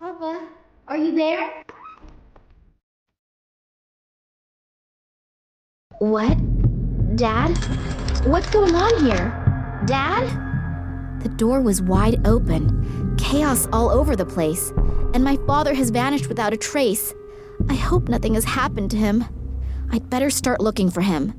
Papa, are you there? What? Dad? What's going on here? Dad? The door was wide open, chaos all over the place, and my father has vanished without a trace. I hope nothing has happened to him. I'd better start looking for him.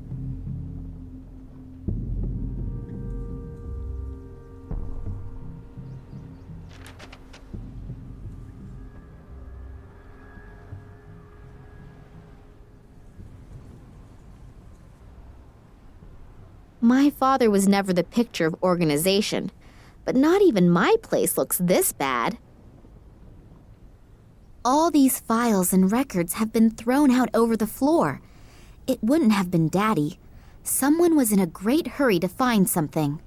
My father was never the picture of organization, but not even my place looks this bad. All these files and records have been thrown out over the floor. It wouldn't have been Daddy. Someone was in a great hurry to find something.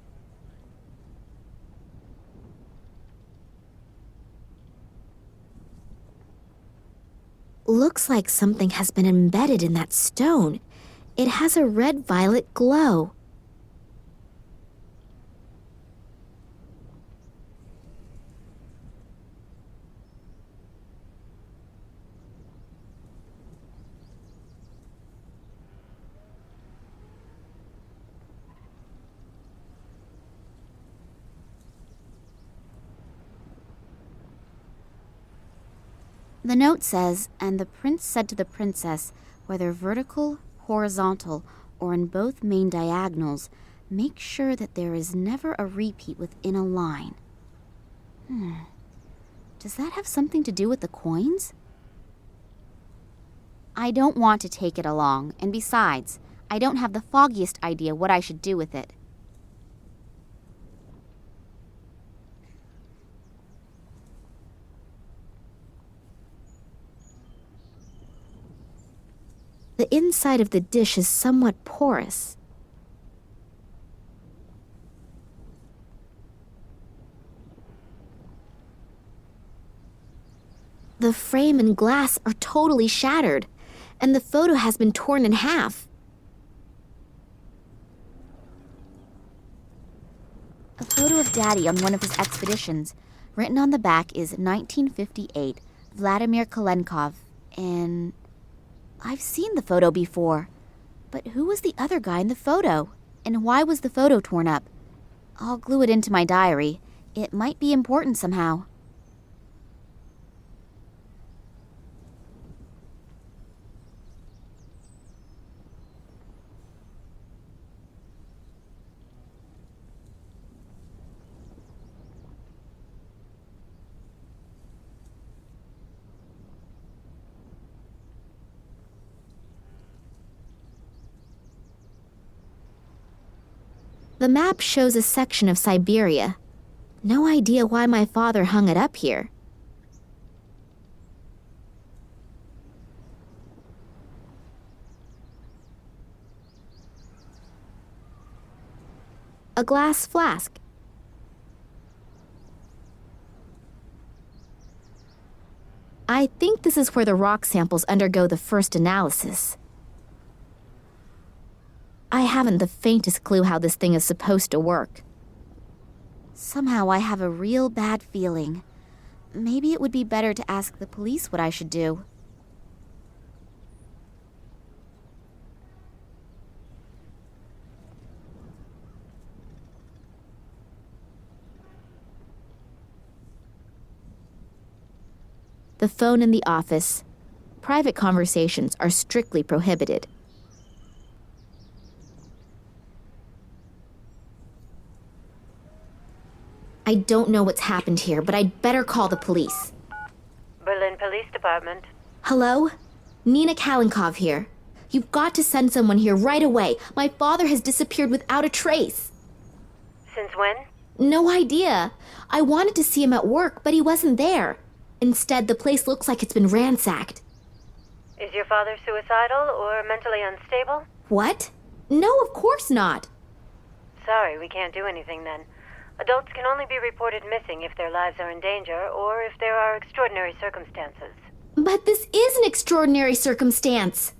Looks like something has been embedded in that stone. It has a red-violet glow. The note says, "And the prince said to the princess, whether vertical, horizontal, or in both main diagonals, make sure that there is never a repeat within a line." Does that have something to do with the coins? I don't want to take it along, and besides, I don't have the foggiest idea what I should do with it. The inside of the dish is somewhat porous. The frame and glass are totally shattered, and the photo has been torn in half. A photo of Daddy on one of his expeditions. Written on the back is 1958, Vladimir Kolenkov, and I've seen the photo before. But who was the other guy in the photo? And why was the photo torn up? I'll glue it into my diary. It might be important somehow. The map shows a section of Siberia. No idea why my father hung it up here. A glass flask. I think this is where the rock samples undergo the first analysis. I haven't the faintest clue how this thing is supposed to work. Somehow I have a real bad feeling. Maybe it would be better to ask the police what I should do. The phone in the office. Private conversations are strictly prohibited. I don't know what's happened here, but I'd better call the police. Berlin Police Department. Hello? Nina Kalinkov here. You've got to send someone here right away. My father has disappeared without a trace. Since when? No idea. I wanted to see him at work, but he wasn't there. Instead, the place looks like it's been ransacked. Is your father suicidal or mentally unstable? What? No, of course not. Sorry, we can't do anything then. Adults can only be reported missing if their lives are in danger or if there are extraordinary circumstances. But this is an extraordinary circumstance.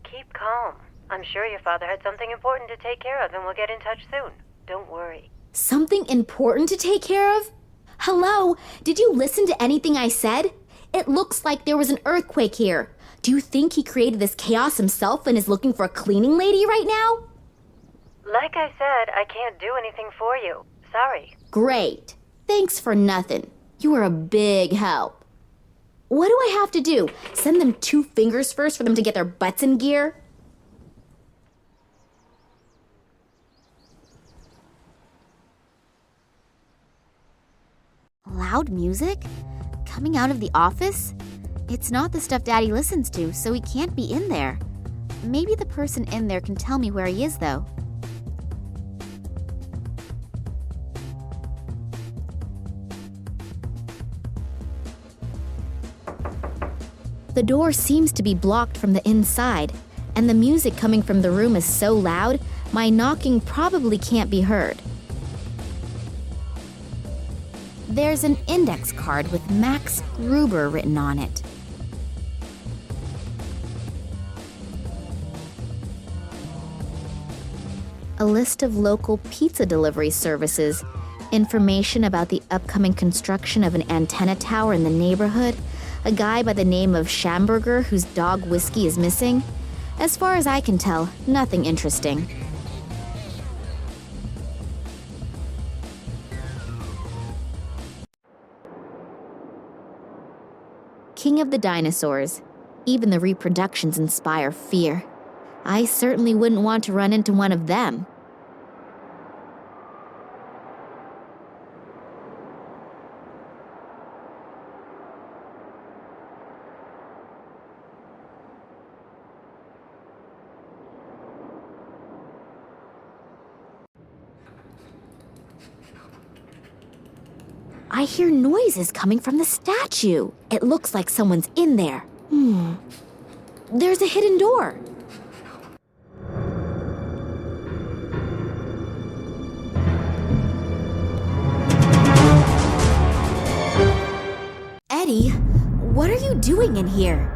Keep calm. I'm sure your father had something important to take care of and will get in touch soon. Don't worry. Something important to take care of? Hello? Did you listen to anything I said? It looks like there was an earthquake here. Do you think he created this chaos himself and is looking for a cleaning lady right now? Like I said, I can't do anything for you. Sorry. Great. Thanks for nothing. You are a big help. What do I have to do? Send them 2 fingers first for them to get their butts in gear? Loud music? Coming out of the office? It's not the stuff Daddy listens to, so he can't be in there. Maybe the person in there can tell me where he is, though. The door seems to be blocked from the inside, and the music coming from the room is so loud, my knocking probably can't be heard. There's an index card with Max Gruber written on it. A list of local pizza delivery services, information about the upcoming construction of an antenna tower in the neighborhood, a guy by the name of Schamberger whose dog Whiskey is missing. As far as I can tell, nothing interesting. King of the dinosaurs. Even the reproductions inspire fear. I certainly wouldn't want to run into one of them. I hear noises coming from the statue. It looks like someone's in there. There's a hidden door. Eddie, what are you doing in here?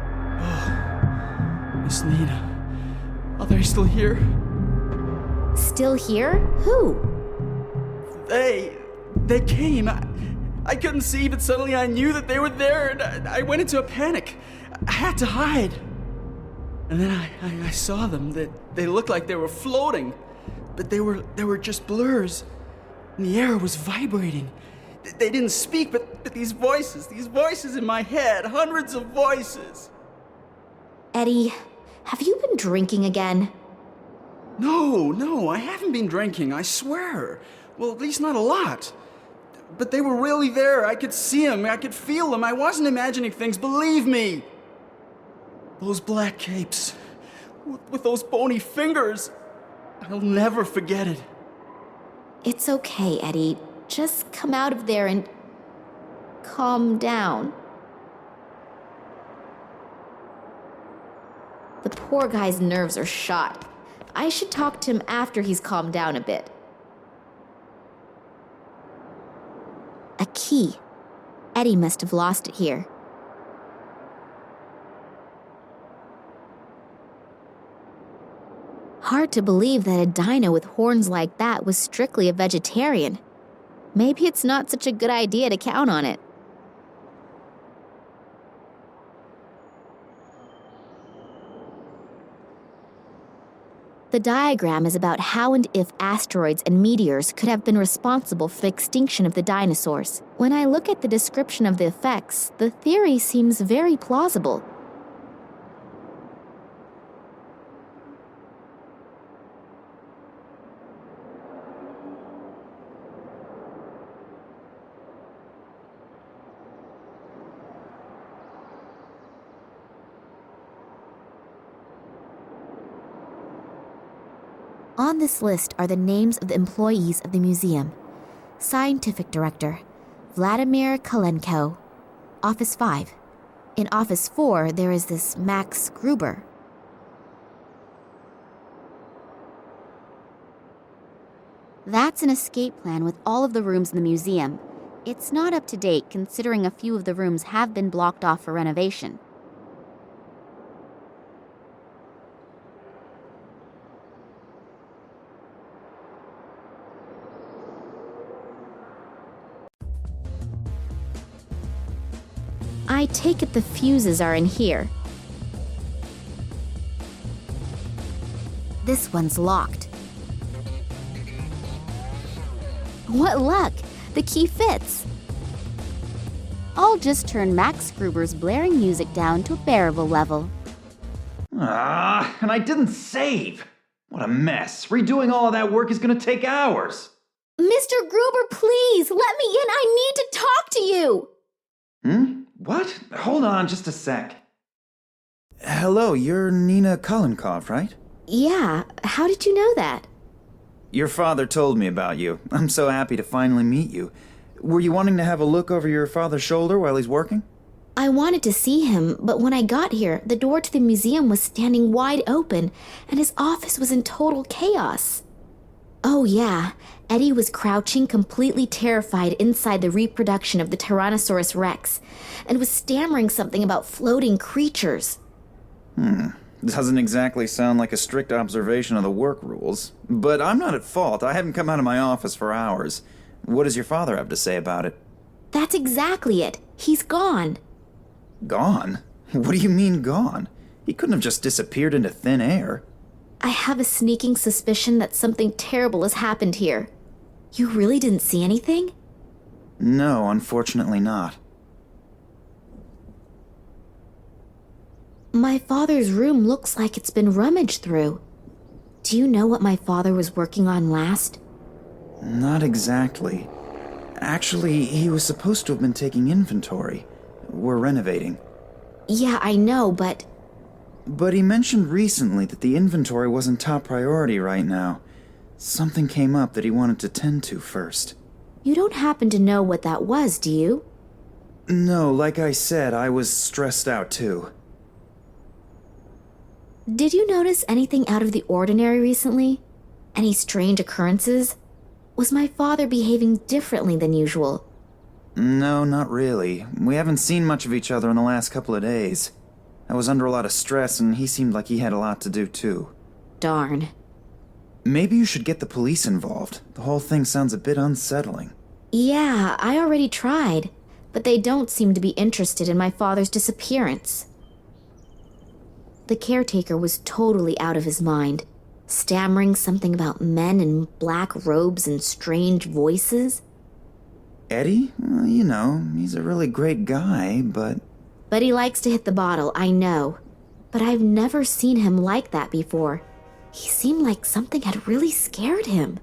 Miss Nina, are they still here? Still here? Who? They came. I couldn't see, but suddenly I knew that they were there, and I went into a panic. I had to hide. And then I saw them. They looked like they were floating, but they were just blurs. And the air was vibrating. They didn't speak, but these voices in my head, hundreds of voices. Eddie, have you been drinking again? No, I haven't been drinking, I swear. Well, at least not a lot. But they were really there. I could see them. I could feel them. I wasn't imagining things. Believe me. Those black capes. With those bony fingers. I'll never forget it. It's okay, Eddie. Just come out of there and calm down. The poor guy's nerves are shot. I should talk to him after he's calmed down a bit. A key. Eddie must have lost it here. Hard to believe that a dino with horns like that was strictly a vegetarian. Maybe it's not such a good idea to count on it. The diagram is about how and if asteroids and meteors could have been responsible for the extinction of the dinosaurs. When I look at the description of the effects, the theory seems very plausible. On this list are the names of the employees of the museum. Scientific Director, Vladimir Kalenko. Office 5. In Office 4, there is this Max Gruber. That's an escape plan with all of the rooms in the museum. It's not up to date considering a few of the rooms have been blocked off for renovation. I take it the fuses are in here. This one's locked. What luck! The key fits. I'll just turn Max Gruber's blaring music down to a bearable level. And I didn't save! What a mess. Redoing all of that work is gonna take hours. Mr. Gruber, please, let me in. I need to talk to you. What? Hold on just a sec. Hello, you're Nina Kolenkov, right? Yeah, how did you know that? Your father told me about you. I'm so happy to finally meet you. Were you wanting to have a look over your father's shoulder while he's working? I wanted to see him, but when I got here, the door to the museum was standing wide open, and his office was in total chaos. Oh yeah, Eddie was crouching, completely terrified inside the reproduction of the Tyrannosaurus Rex, and was stammering something about floating creatures. Doesn't exactly sound like a strict observation of the work rules. But I'm not at fault. I haven't come out of my office for hours. What does your father have to say about it? That's exactly it. He's gone. Gone? What do you mean gone? He couldn't have just disappeared into thin air. I have a sneaking suspicion that something terrible has happened here. You really didn't see anything? No, unfortunately not. My father's room looks like it's been rummaged through. Do you know what my father was working on last? Not exactly. Actually, he was supposed to have been taking inventory. We're renovating. Yeah, I know, but But he mentioned recently that the inventory wasn't top priority right now. Something came up that he wanted to tend to first. you don't happen to know what that was, do you? No, like I said, I was stressed out too. Did you notice anything out of the ordinary recently? Any strange occurrences? Was my father behaving differently than usual? No, not really. We haven't seen much of each other in the last couple of days. I was under a lot of stress and he seemed like he had a lot to do too. Darn. Maybe you should get the police involved. The whole thing sounds a bit unsettling. Yeah, I already tried, but they don't seem to be interested in my father's disappearance. The caretaker was totally out of his mind, stammering something about men in black robes and strange voices. Eddie? Well, you know, he's a really great guy, but... But he likes to hit the bottle, I know. But I've never seen him like that before. He seemed like something had really scared him.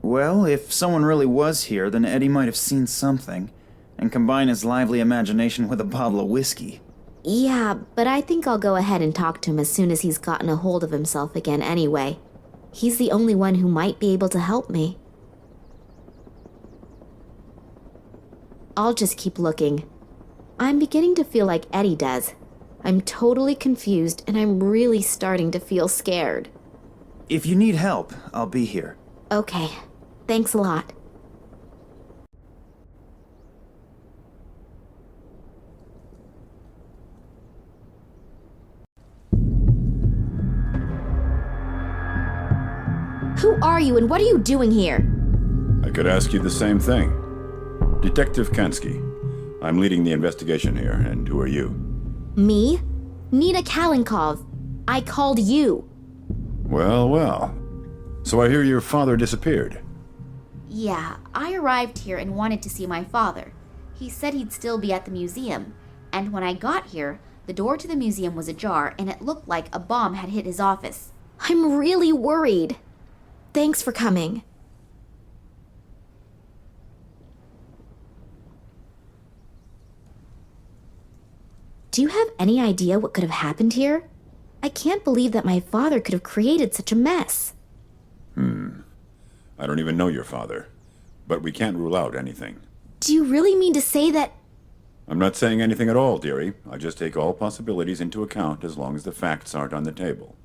Well, if someone really was here, then Eddie might have seen something, and combine his lively imagination with a bottle of whiskey. Yeah, but I think I'll go ahead and talk to him as soon as he's gotten a hold of himself again anyway. He's the only one who might be able to help me. I'll just keep looking. I'm beginning to feel like Eddie does. I'm totally confused, and I'm really starting to feel scared. If you need help, I'll be here. Okay, thanks a lot. Who are you and what are you doing here? I could ask you the same thing. Detective Kansky. I'm leading the investigation here, and who are you? Me? Nina Kalenkov. I called you. Well, well. So I hear your father disappeared. Yeah, I arrived here and wanted to see my father. He said he'd still be at the museum, and when I got here, the door to the museum was ajar and it looked like a bomb had hit his office. I'm really worried. Thanks for coming. Do you have any idea what could have happened here? I can't believe that my father could have created such a mess. I don't even know your father, but we can't rule out anything. Do you really mean to say that? I'm not saying anything at all, dearie. I just take all possibilities into account as long as the facts aren't on the table.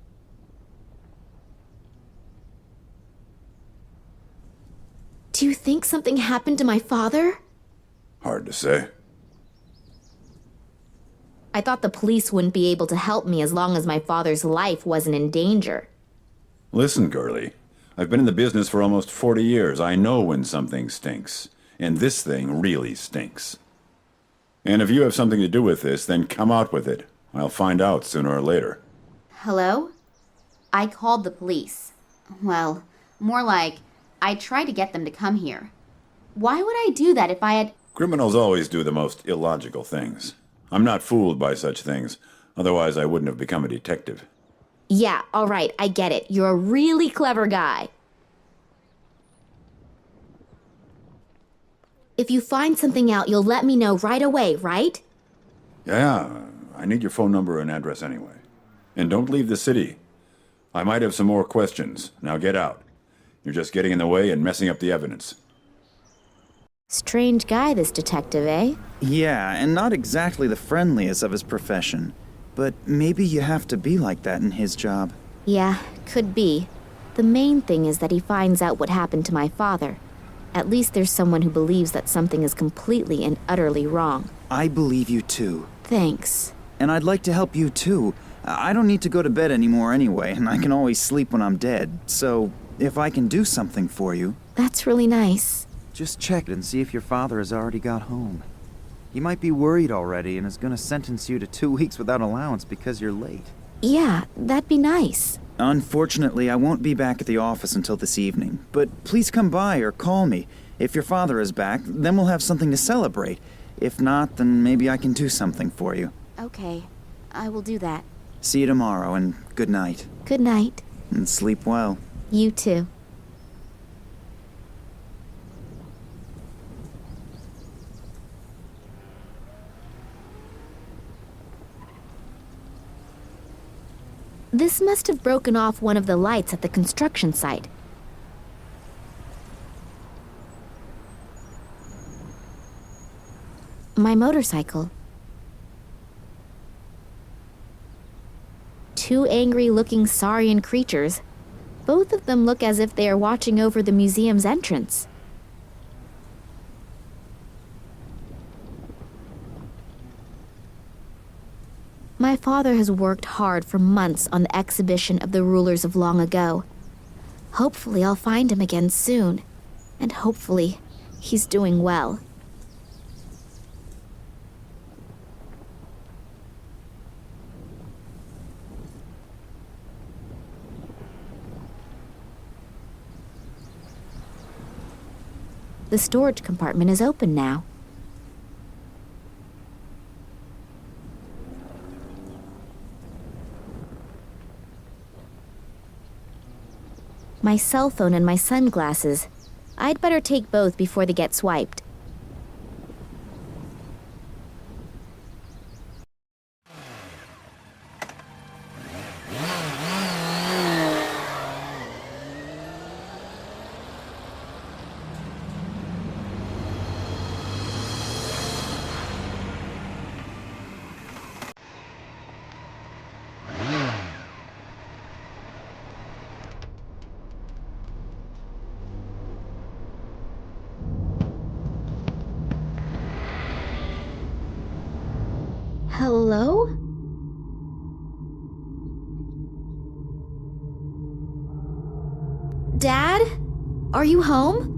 Do you think something happened to my father? Hard to say. I thought the police wouldn't be able to help me as long as my father's life wasn't in danger. Listen, girlie. I've been in the business for almost 40 years. I know when something stinks. And this thing really stinks. And if you have something to do with this, then come out with it. I'll find out sooner or later. Hello? I called the police. Well, more like, I tried to get them to come here. Why would I do that if I had... Criminals always do the most illogical things. I'm not fooled by such things. Otherwise, I wouldn't have become a detective. Yeah, all right, I get it. You're a really clever guy. If you find something out, you'll let me know right away, right? Yeah, I need your phone number and address anyway. And don't leave the city. I might have some more questions. Now get out. You're just getting in the way and messing up the evidence. Strange guy, this detective, eh? Yeah, and not exactly the friendliest of his profession. But maybe you have to be like that in his job. Yeah, could be. The main thing is that he finds out what happened to my father. At least there's someone who believes that something is completely and utterly wrong. I believe you too. Thanks. And I'd like to help you too. I don't need to go to bed anymore anyway, and I can always sleep when I'm dead. So, if I can do something for you... That's really nice. Just check and see if your father has already got home. He might be worried already and is gonna sentence you to 2 weeks without allowance because you're late. Yeah, that'd be nice. Unfortunately, I won't be back at the office until this evening, but please come by or call me. If your father is back, then we'll have something to celebrate. If not, then maybe I can do something for you. Okay, I will do that. See you tomorrow, and good night. Good night. And sleep well. You too. This must have broken off one of the lights at the construction site. My motorcycle. 2 angry-looking saurian creatures. Both of them look as if they are watching over the museum's entrance. My father has worked hard for months on the exhibition of the rulers of long ago. Hopefully I'll find him again soon. And hopefully he's doing well. The storage compartment is open now. My cell phone and my sunglasses. I'd better take both before they get swiped. Hello? Dad? Are you home?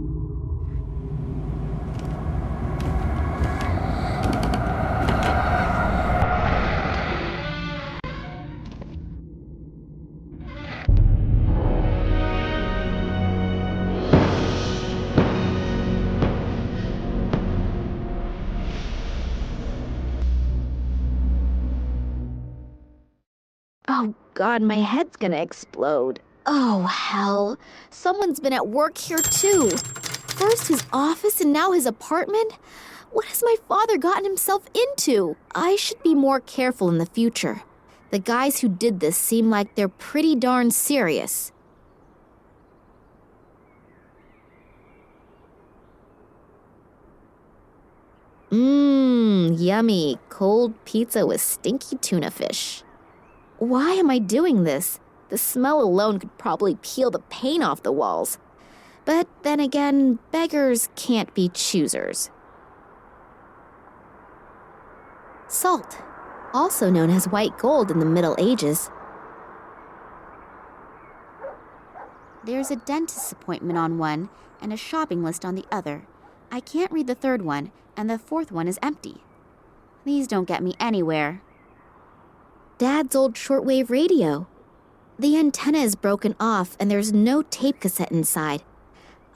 Oh God, my head's gonna explode. Oh hell. Someone's been at work here too. First his office and now his apartment? What has my father gotten himself into? I should be more careful in the future. The guys who did this seem like they're pretty darn serious. yummy, cold pizza with stinky tuna fish. Why am I doing this? The smell alone could probably peel the paint off the walls. But then again, beggars can't be choosers. Salt, also known as white gold in the Middle Ages. There's a dentist's appointment on one and a shopping list on the other. I can't read the third one, and the fourth one is empty. These don't get me anywhere. Dad's old shortwave radio. The antenna is broken off and there's no tape cassette inside.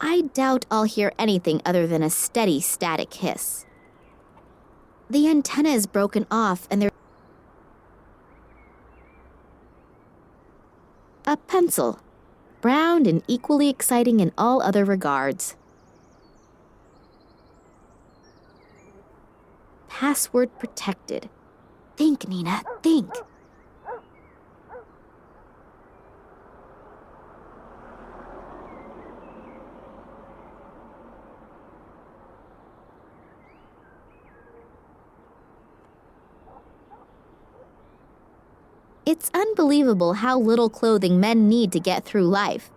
I doubt I'll hear anything other than a steady static hiss. The antenna is broken off and there's a pencil, brown and equally exciting in all other regards. Password protected. Think, Nina, think. It's unbelievable how little clothing men need to get through life.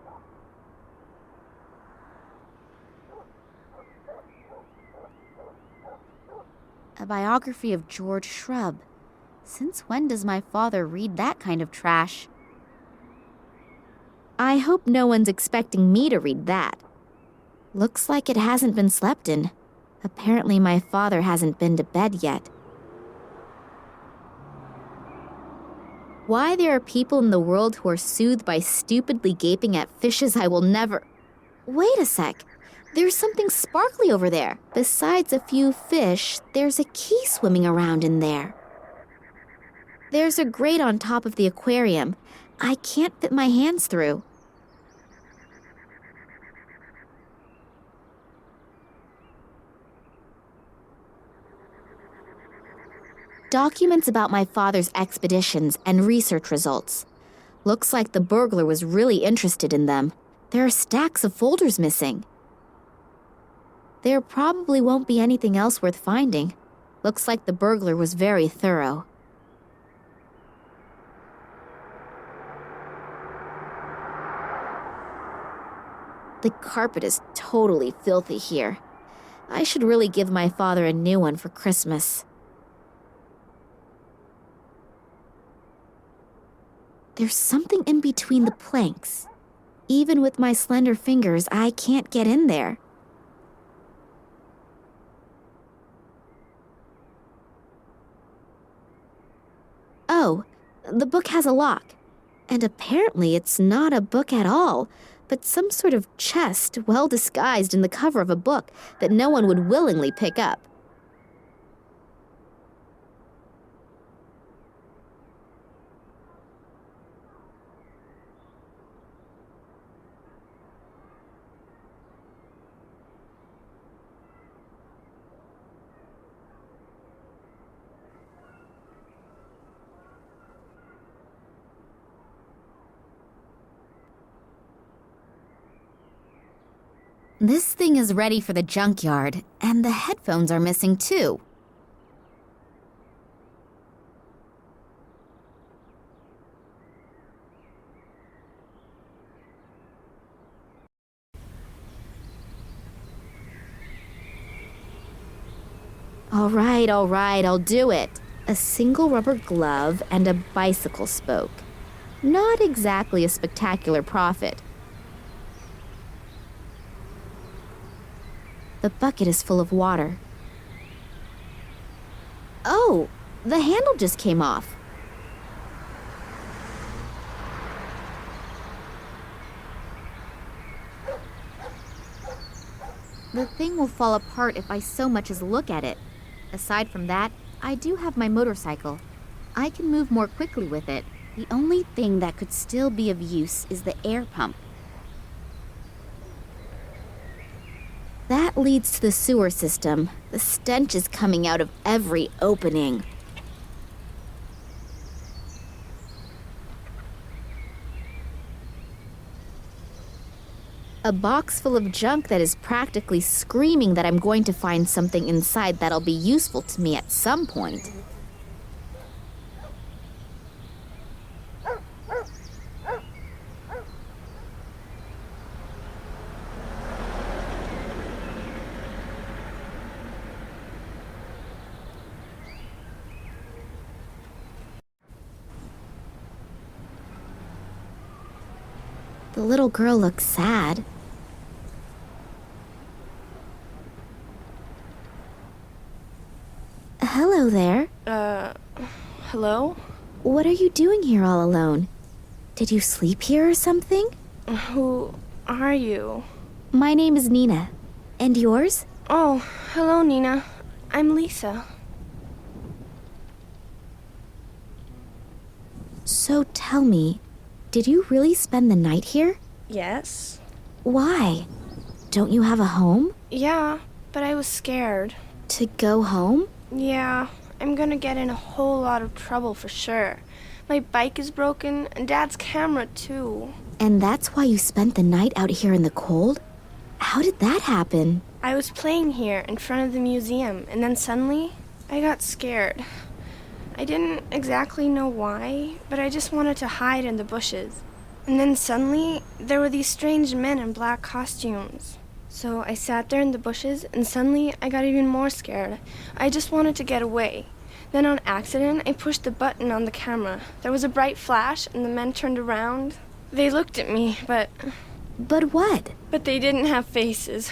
A biography of George Shrub. Since when does my father read that kind of trash? I hope no one's expecting me to read that. Looks like it hasn't been slept in. Apparently my father hasn't been to bed yet. Why there are people in the world who are soothed by stupidly gaping at fishes I will never... Wait a sec. There's something sparkly over there. Besides a few fish, there's a key swimming around in there. There's a grate on top of the aquarium. I can't fit my hands through. Documents about my father's expeditions and research results. Looks like the burglar was really interested in them. There are stacks of folders missing. There probably won't be anything else worth finding. Looks like the burglar was very thorough. The carpet is totally filthy here. I should really give my father a new one for Christmas. There's something in between the planks. Even with my slender fingers, I can't get in there. Oh, the book has a lock. And apparently it's not a book at all, but some sort of chest well disguised in the cover of a book that no one would willingly pick up. This thing is ready for the junkyard, and the headphones are missing too. All right, I'll do it. A single rubber glove and a bicycle spoke. Not exactly a spectacular profit. The bucket is full of water. Oh, the handle just came off. The thing will fall apart if I so much as look at it. Aside from that, I do have my motorcycle. I can move more quickly with it. The only thing that could still be of use is the air pump. That leads to the sewer system. The stench is coming out of every opening. A A box full of junk that is practically screaming that I'm going to find something inside that'll be useful to me at some point. The little girl looks sad. Hello there. Hello? What are you doing here all alone? Did you sleep here or something? Who are you? My name is Nina. And yours? Oh, hello, Nina. I'm Lisa. So tell me, did you really spend the night here? Yes? Why? Don't you have a home? Yeah, but I was scared. To go home? Yeah, I'm gonna get in a whole lot of trouble for sure. My bike is broken, and Dad's camera, too. And that's why you spent the night out here in the cold? How did that happen? I was playing here in front of the museum, and then suddenly, I got scared. I didn't exactly know why, but I just wanted to hide in the bushes. And then suddenly, there were these strange men in black costumes. So I sat there in the bushes, and suddenly I got even more scared. I just wanted to get away. Then on accident, I pushed the button on the camera. There was a bright flash, and the men turned around. They looked at me, but But what? they didn't have faces.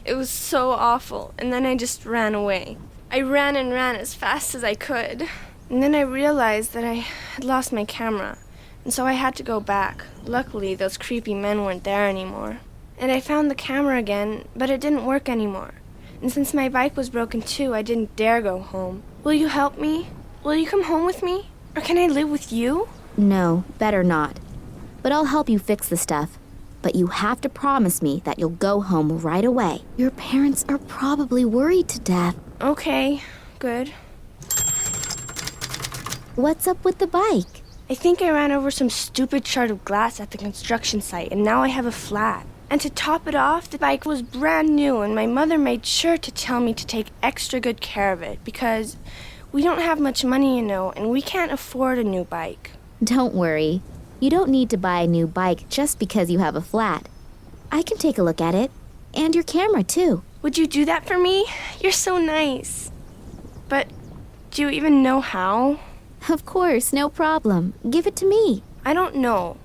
It was so awful, and then I just ran away. I ran and ran as fast as I could. And then I realized that I had lost my camera, and so I had to go back. Luckily, those creepy men weren't there anymore. And I found the camera again, but it didn't work anymore. And since my bike was broken too, I didn't dare go home. Will you help me? Will you come home with me? Or can I live with you? No, better not. But I'll help you fix the stuff. But you have to promise me that you'll go home right away. Your parents are probably worried to death. Okay, good. What's up with the bike? I think I ran over some stupid shard of glass at the construction site, and now I have a flat. And to top it off, the bike was brand new, and my mother made sure to tell me to take extra good care of it, because we don't have much money, you know, and we can't afford a new bike. Don't worry. You don't need to buy a new bike just because you have a flat. I can take a look at it. And your camera, too. Would you do that for me? You're so nice. But do you even know how? Of course, no problem. Give it to me. I don't know.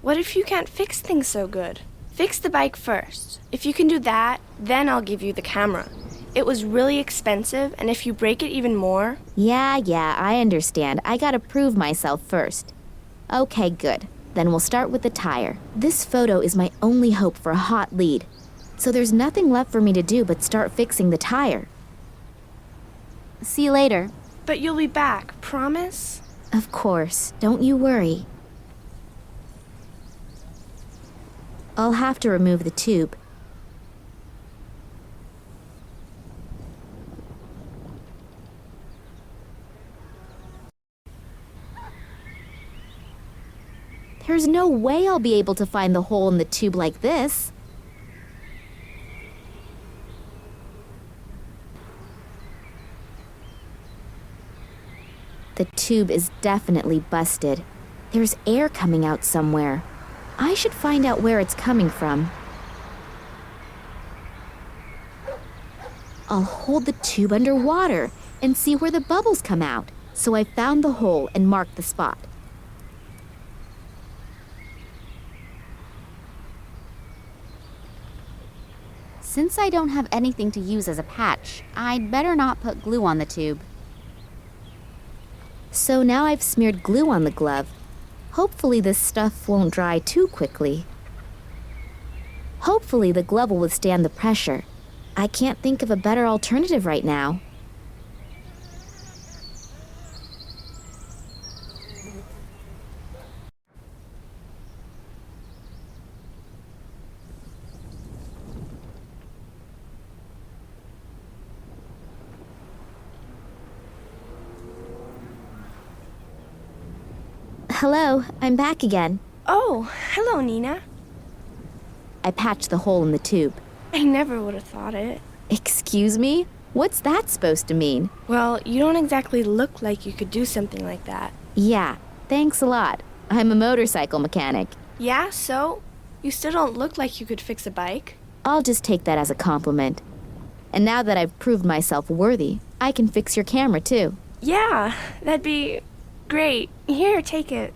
What if you can't fix things so good? Fix the bike first. If you can do that, then I'll give you the camera. It was really expensive, and if you break it even more... Yeah, I understand. I gotta prove myself first. Okay, good. Then we'll start with the tire. This photo is my only hope for a hot lead. So there's nothing left for me to do but start fixing the tire. See you later. But you'll be back, promise? Of course. Don't you worry. I'll have to remove the tube. There's no way I'll be able to find the hole in the tube like this. The tube is definitely busted. There's air coming out somewhere. I should find out where it's coming from. I'll hold the tube underwater and see where the bubbles come out. So I found the hole and marked the spot. Since I don't have anything to use as a patch, I'd better not put glue on the tube. So now I've smeared glue on the glove. Hopefully this stuff won't dry too quickly. Hopefully the glove will withstand the pressure. I can't think of a better alternative right now. Hello, I'm back again. Oh, hello, Nina. I patched the hole in the tube. I never would have thought it. Excuse me? What's that supposed to mean? Well, you don't exactly look like you could do something like that. Yeah, thanks a lot. I'm a motorcycle mechanic. Yeah, so? You still don't look like you could fix a bike. I'll just take that as a compliment. And now that I've proved myself worthy, I can fix your camera too. Yeah, that'd be great. Here, take it.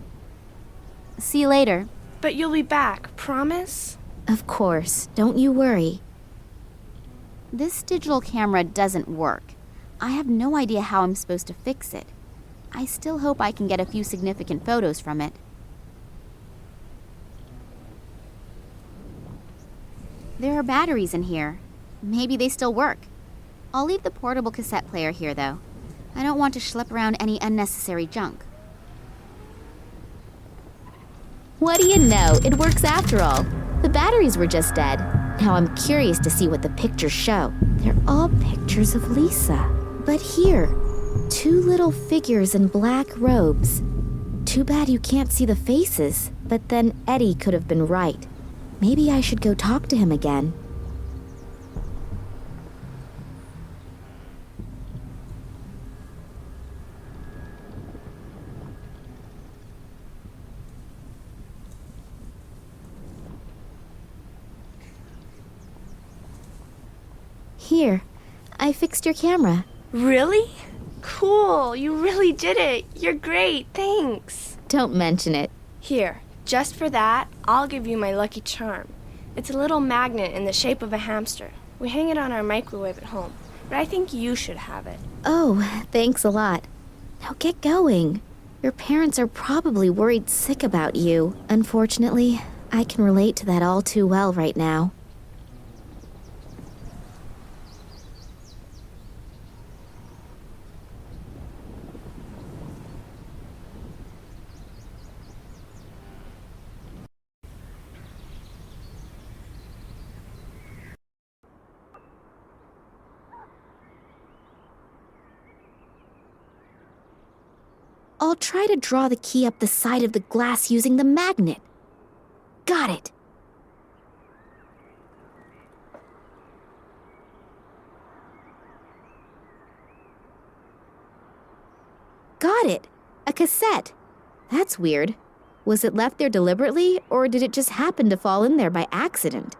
See you later. But you'll be back, promise? Of course, don't you worry. This digital camera doesn't work. I have no idea how I'm supposed to fix it. I still hope I can get a few significant photos from it. There are batteries in here. Maybe they still work. I'll leave the portable cassette player here, though. I don't want to schlep around any unnecessary junk. What do you know? It works after all. The batteries were just dead. Now I'm curious to see what the pictures show. They're all pictures of Lisa. But here, 2 little figures in black robes. Too bad you can't see the faces. But then Eddie could have been right. Maybe I should go talk to him again. Here, I fixed your camera. Really? Cool, you really did it. You're great, thanks. Don't mention it. Here, just for that, I'll give you my lucky charm. It's a little magnet in the shape of a hamster. We hang it on our microwave at home, but I think you should have it. Oh, thanks a lot. Now get going. Your parents are probably worried sick about you. Unfortunately, I can relate to that all too well right now. I'll try to draw the key up the side of the glass using the magnet. Got it. Got it. A cassette. That's weird. Was it left there deliberately, or did it just happen to fall in there by accident?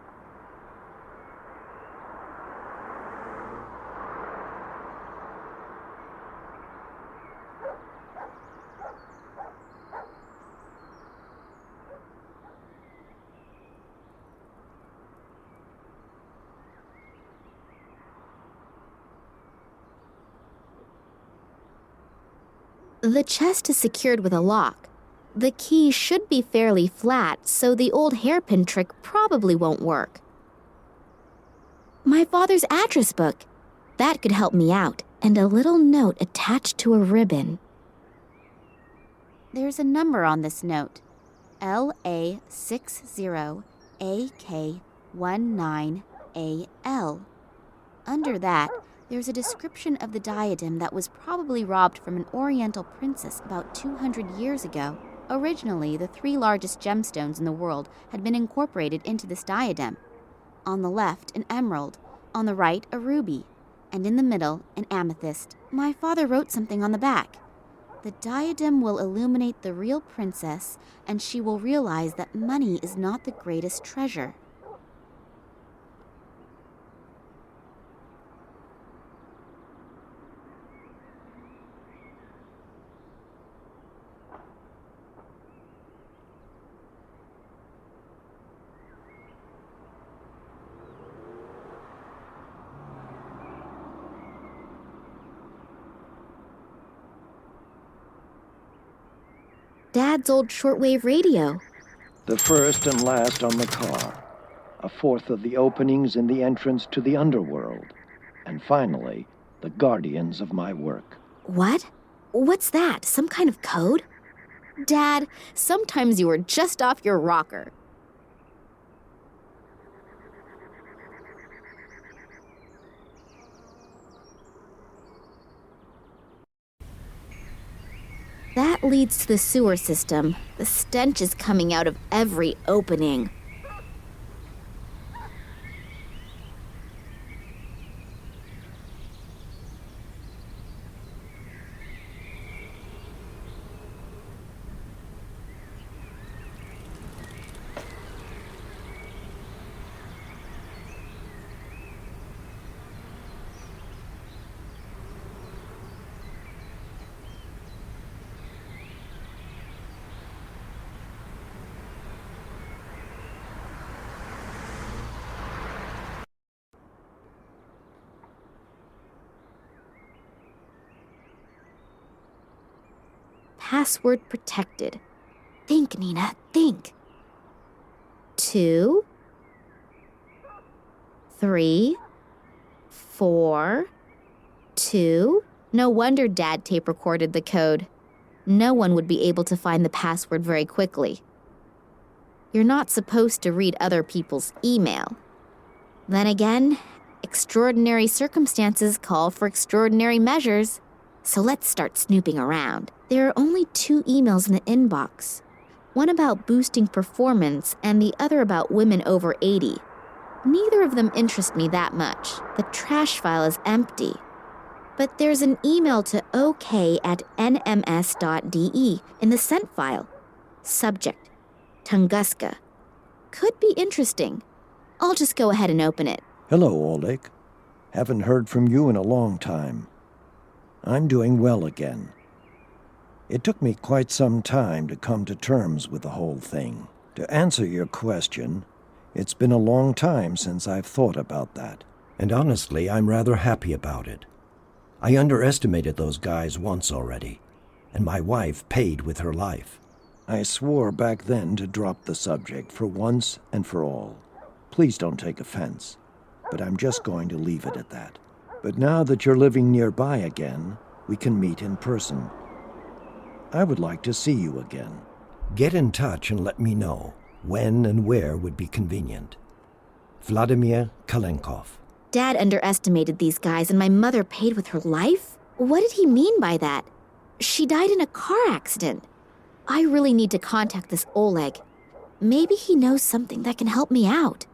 The chest is secured with a lock. The key should be fairly flat, so the old hairpin trick probably won't work. My father's address book. That could help me out, and a little note attached to a ribbon. There's a number on this note. LA60AK19AL. Under that, there's a description of the diadem that was probably robbed from an Oriental princess about 200 years ago. Originally, the 3 largest gemstones in the world had been incorporated into this diadem. On the left, an emerald. On the right, a ruby. And in the middle, an amethyst. My father wrote something on the back. The diadem will illuminate the real princess, and she will realize that money is not the greatest treasure. Dad's old shortwave radio. The first and last on the car. A fourth of the openings in the entrance to the underworld. And finally, the guardians of my work. What? What's that? Some kind of code? Dad, sometimes you are just off your rocker. That leads to the sewer system. The stench is coming out of every opening. Password protected. Think, Nina, think. 2, 3, 4, 2. No wonder Dad tape recorded the code. No one would be able to find the password very quickly. You're not supposed to read other people's email. Then again, extraordinary circumstances call for extraordinary measures. So let's start snooping around. There are only 2 emails in the inbox. One about boosting performance and the other about women over 80. Neither of them interest me that much. The trash file is empty. But there's an email to ok@nms.de in the sent file. Subject, Tunguska. Could be interesting. I'll just go ahead and open it. Hello, Oleg. Haven't heard from you in a long time. I'm doing well again. It took me quite some time to come to terms with the whole thing. To answer your question, it's been a long time since I've thought about that. And honestly, I'm rather happy about it. I underestimated those guys once already, and my wife paid with her life. I swore back then to drop the subject for once and for all. Please don't take offense, but I'm just going to leave it at that. But now that you're living nearby again, we can meet in person. I would like to see you again. Get in touch and let me know when and where would be convenient. Vladimir Kalenkov. Dad underestimated these guys and my mother paid with her life? What did he mean by that? She died in a car accident. I really need to contact this Oleg. Maybe he knows something that can help me out.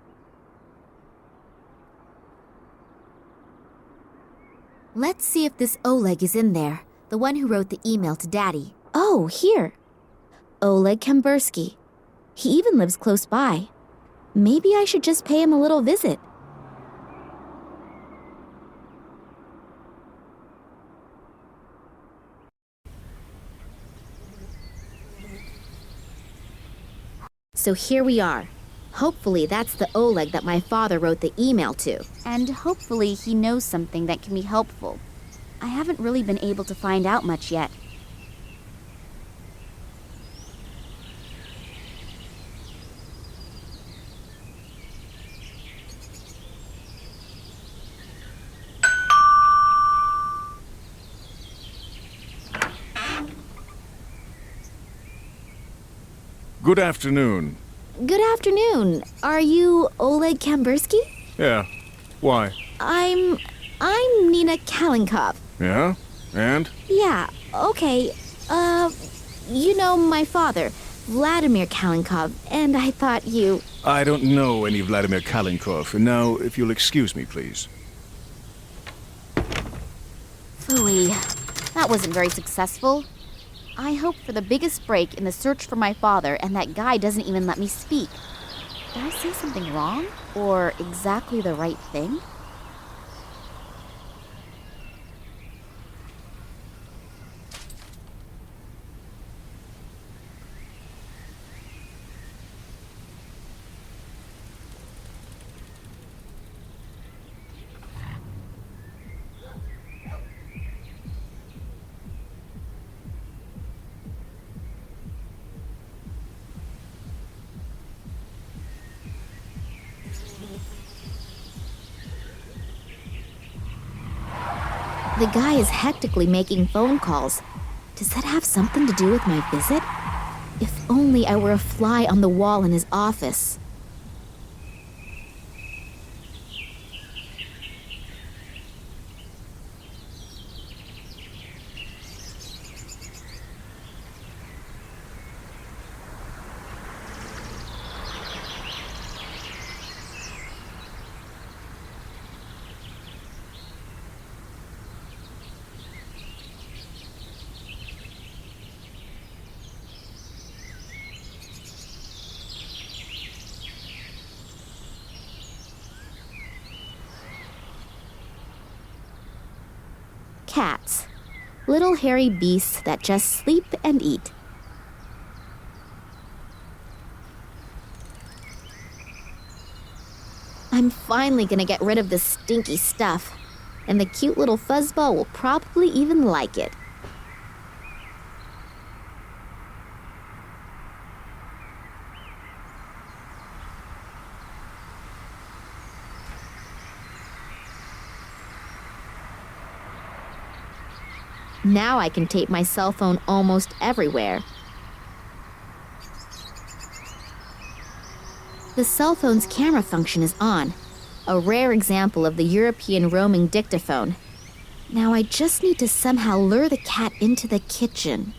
Let's see if this Oleg is in there, the one who wrote the email to Daddy. Oh, here. Oleg Kambursky. He even lives close by. Maybe I should just pay him a little visit. So here we are. Hopefully that's the Oleg that my father wrote the email to. And hopefully he knows something that can be helpful. I haven't really been able to find out much yet. Good afternoon. Good afternoon. Are you Oleg Kambursky? Yeah. Why? I'm Nina Kalenkov. Yeah? And? Yeah, okay. You know my father, Vladimir Kalenkov, and I thought you... I don't know any Vladimir Kalenkov, and now, if you'll excuse me, please. Phooey. That wasn't very successful. I hope for the biggest break in the search for my father, and that guy doesn't even let me speak. Did I say something wrong? Or exactly the right thing? The guy is hectically making phone calls. Does that have something to do with my visit? If only I were a fly on the wall in his office. Cats. Little hairy beasts that just sleep and eat. I'm finally gonna get rid of this stinky stuff, and the cute little fuzzball will probably even like it. Now I can tape my cell phone almost everywhere. The cell phone's camera function is on, a rare example of the European roaming dictaphone. Now I just need to somehow lure the cat into the kitchen.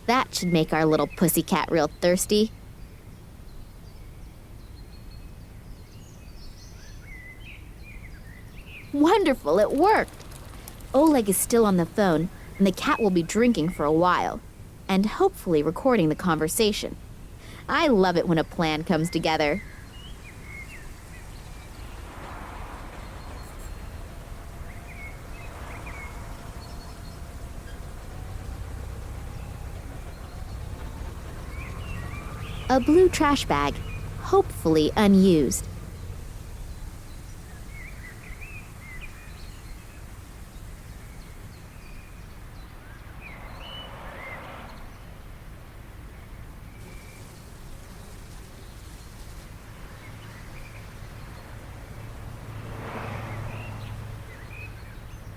That should make our little pussycat real thirsty. Wonderful, it worked! Oleg is still on the phone, and the cat will be drinking for a while, and hopefully recording the conversation. I love it when a plan comes together. A blue trash bag, hopefully unused.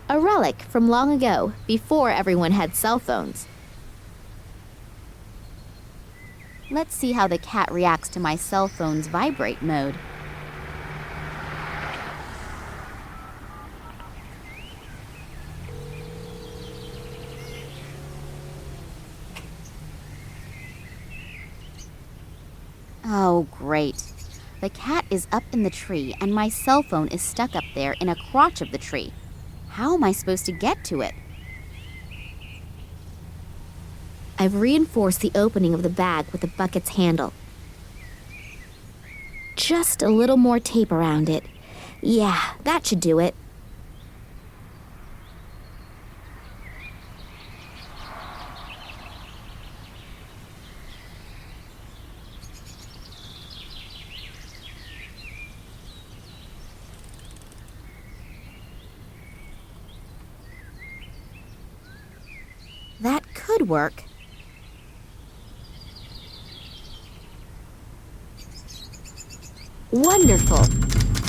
A relic from long ago, before everyone had cell phones. Let's see how the cat reacts to my cell phone's vibrate mode. Oh, great. The cat is up in the tree and my cell phone is stuck up there in a crotch of the tree. How am I supposed to get to it? I've reinforced the opening of the bag with the bucket's handle. Just a little more tape around it. Yeah, that should do it. That could work. Wonderful!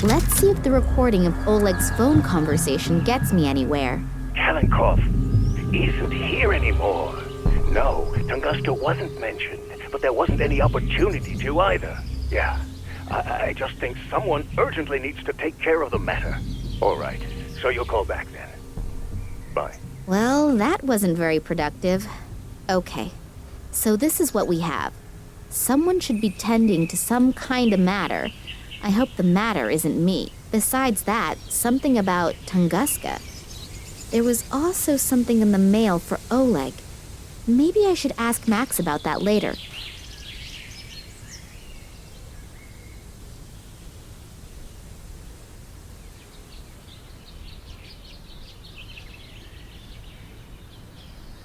Let's see if the recording of Oleg's phone conversation gets me anywhere. Kalenkov isn't here anymore. No, Tunguska wasn't mentioned, but there wasn't any opportunity to either. Yeah, I just think someone urgently needs to take care of the matter. All right, so you'll call back then. Bye. Well, that wasn't very productive. Okay, so this is what we have. Someone should be tending to some kind of matter. I hope the matter isn't me. Besides that, something about Tunguska. There was also something in the mail for Oleg. Maybe I should ask Max about that later.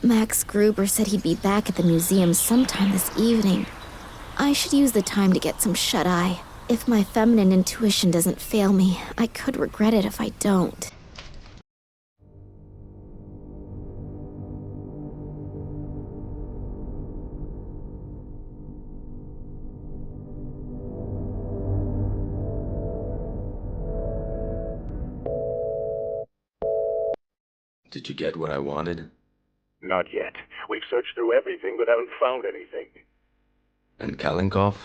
Max Gruber said he'd be back at the museum sometime this evening. I should use the time to get some shut-eye. If my feminine intuition doesn't fail me, I could regret it if I don't. Did you get what I wanted? Not yet. We've searched through everything but haven't found anything. And Kalenkov?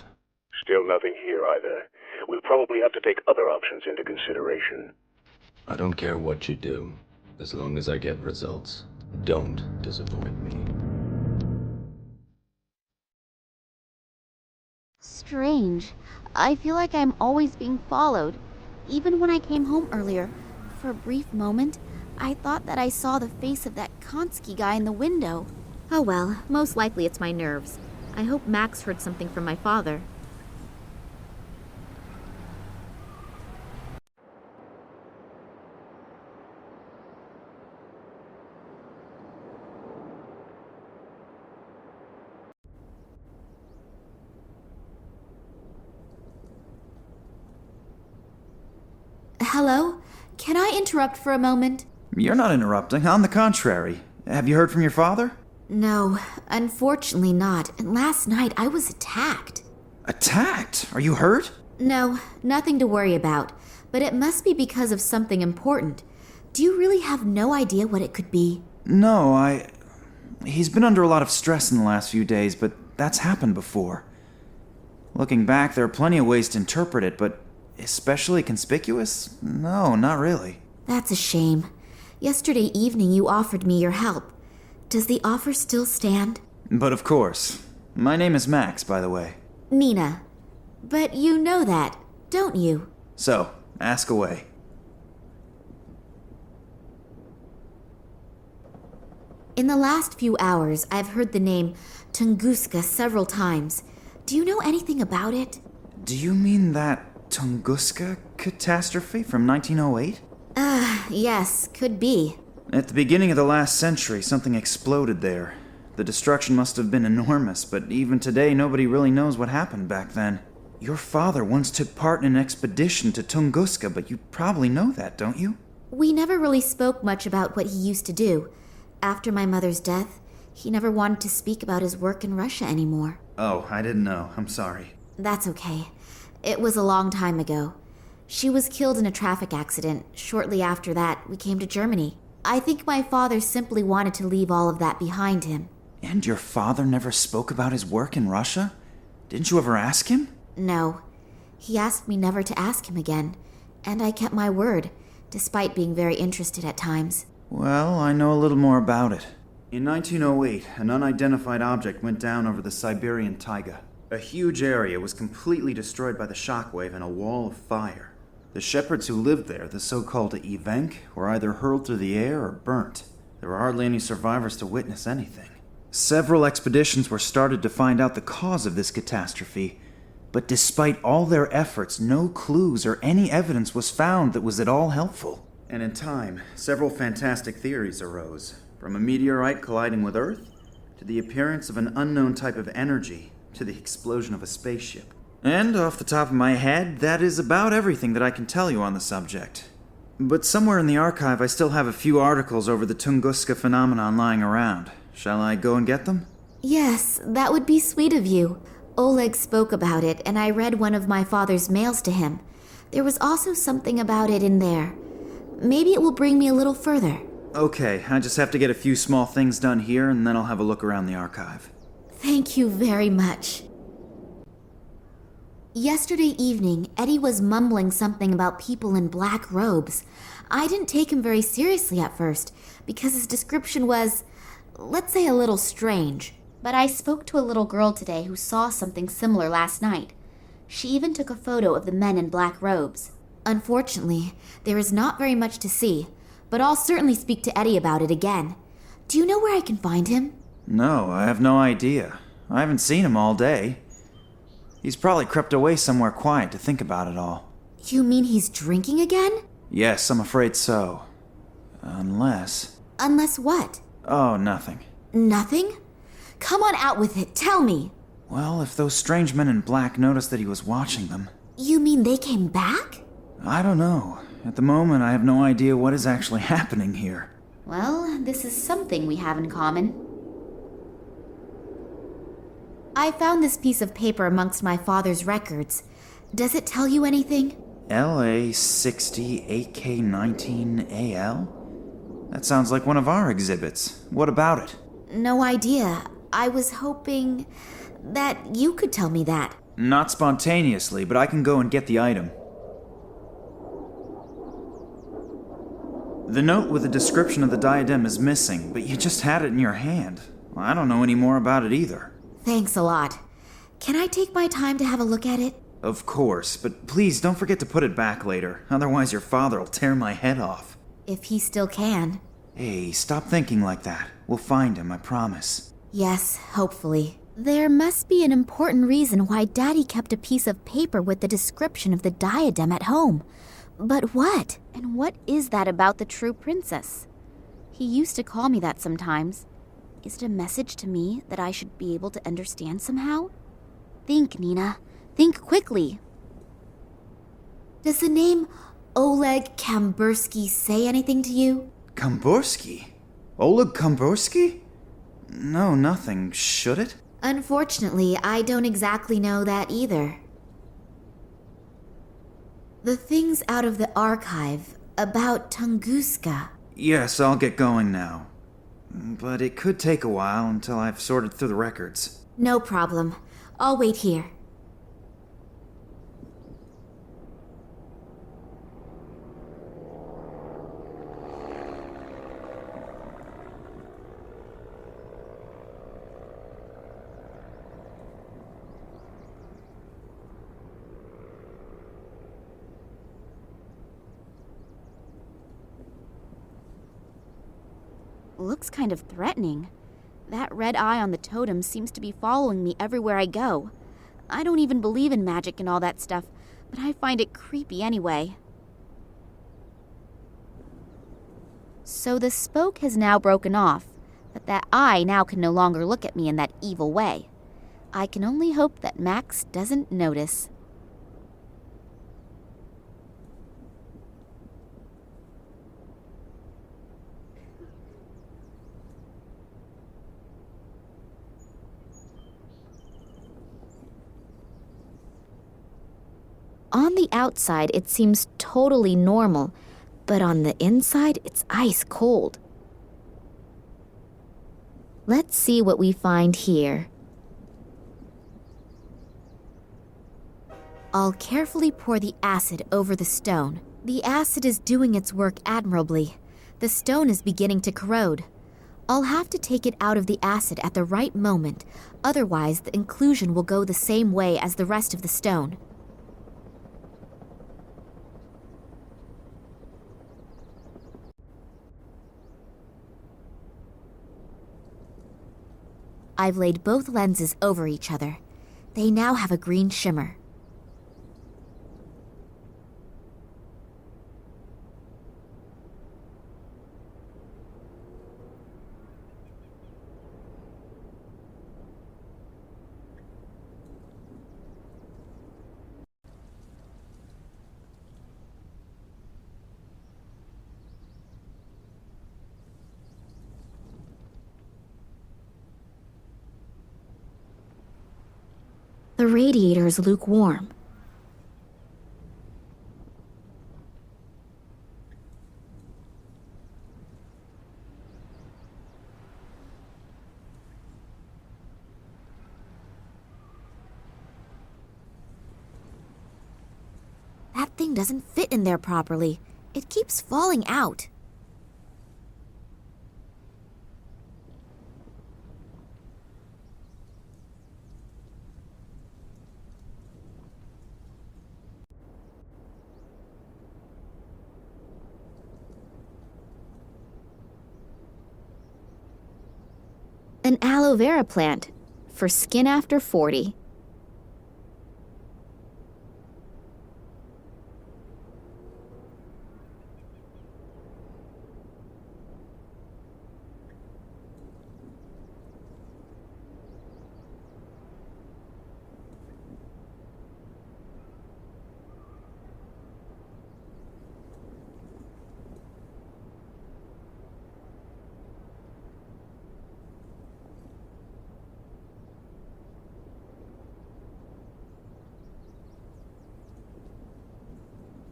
Still nothing here either. We'll probably have to take other options into consideration. I don't care what you do, as long as I get results. Don't disappoint me. Strange. I feel like I'm always being followed. Even when I came home earlier, for a brief moment, I thought that I saw the face of that Konski guy in the window. Oh well, most likely it's my nerves. I hope Max heard something from my father. Hello? Can I interrupt for a moment? You're not interrupting. On the contrary. Have you heard from your father? No, unfortunately not. And last night I was attacked. Attacked? Are you hurt? No, nothing to worry about, but it must be because of something important. Do you really have no idea what it could be? No, He's been under a lot of stress in the last few days, but that's happened before. Looking back, there are plenty of ways to interpret it, but especially conspicuous? No, not really. That's a shame. Yesterday evening you offered me your help. Does the offer still stand? But of course. My name is Max, by the way. Nina. But you know that, don't you? So, ask away. In the last few hours, I've heard the name Tunguska several times. Do you know anything about it? Do you mean that Tunguska catastrophe from 1908? Yes, could be. At the beginning of the last century, something exploded there. The destruction must have been enormous, but even today, nobody really knows what happened back then. Your father once took part in an expedition to Tunguska, but you probably know that, don't you? We never really spoke much about what he used to do. After my mother's death, he never wanted to speak about his work in Russia anymore. Oh, I didn't know. I'm sorry. That's okay. It was a long time ago. She was killed in a traffic accident. Shortly after that, we came to Germany. I think my father simply wanted to leave all of that behind him. And your father never spoke about his work in Russia? Didn't you ever ask him? No. He asked me never to ask him again, and I kept my word, despite being very interested at times. Well, I know a little more about it. In 1908, an unidentified object went down over the Siberian taiga. A huge area was completely destroyed by the shockwave and a wall of fire. The shepherds who lived there, the so-called evenk, were either hurled through the air or burnt. There were hardly any survivors to witness anything. Several expeditions were started to find out the cause of this catastrophe, but despite all their efforts, no clues or any evidence was found that was at all helpful. And in time, several fantastic theories arose, from a meteorite colliding with Earth, to the appearance of an unknown type of energy, to the explosion of a spaceship. And off the top of my head, that is about everything that I can tell you on the subject. But somewhere in the archive, I still have a few articles over the Tunguska phenomenon lying around. Shall I go and get them? Yes, that would be sweet of you. Oleg spoke about it, and I read one of my father's mails to him. There was also something about it in there. Maybe it will bring me a little further. Okay, I just have to get a few small things done here, and then I'll have a look around the archive. Thank you very much. Yesterday evening, Eddie was mumbling something about people in black robes. I didn't take him very seriously at first, because his description was, let's say, a little strange. But I spoke to a little girl today who saw something similar last night. She even took a photo of the men in black robes. Unfortunately, there is not very much to see, but I'll certainly speak to Eddie about it again. Do you know where I can find him? No, I have no idea. I haven't seen him all day. He's probably crept away somewhere quiet to think about it all. You mean he's drinking again? Yes, I'm afraid so. Unless... Unless what? Oh, nothing. Nothing? Come on out with it, tell me. Well, if those strange men in black noticed that he was watching them... You mean they came back? I don't know. At the moment, I have no idea what is actually happening here. Well, this is something we have in common. I found this piece of paper amongst my father's records. Does it tell you anything? LA 60 AK19 AL? That sounds like one of our exhibits. What about it? No idea. I was hoping that you could tell me that. Not spontaneously, but I can go and get the item. The note with the description of the diadem is missing, but you just had it in your hand. I don't know any more about it either. Thanks a lot. Can I take my time to have a look at it? Of course, but please don't forget to put it back later. Otherwise your father will tear my head off. If he still can. Hey, stop thinking like that. We'll find him, I promise. Yes, hopefully. There must be an important reason why Daddy kept a piece of paper with the description of the diadem at home. But what? And what is that about the true princess? He used to call me that sometimes. Is it a message to me that I should be able to understand somehow? Think, Nina. Think quickly. Does the name Oleg Kambursky say anything to you? Kambursky? Oleg Kambursky? No, nothing. Should it? Unfortunately, I don't exactly know that either. The things out of the archive about Tunguska. Yes, I'll get going now. But it could take a while until I've sorted through the records. No problem. I'll wait here. Looks kind of threatening. That red eye on the totem seems to be following me everywhere I go. I don't even believe in magic and all that stuff, but I find it creepy anyway. So the spoke has now broken off, but that eye now can no longer look at me in that evil way. I can only hope that Max doesn't notice. On the outside, it seems totally normal, but on the inside, it's ice cold. Let's see what we find here. I'll carefully pour the acid over the stone. The acid is doing its work admirably. The stone is beginning to corrode. I'll have to take it out of the acid at the right moment, otherwise the inclusion will go the same way as the rest of the stone. I've laid both lenses over each other. They now have a green shimmer. The radiator is lukewarm. That thing doesn't fit in there properly. It keeps falling out. An aloe vera plant for skin after 40.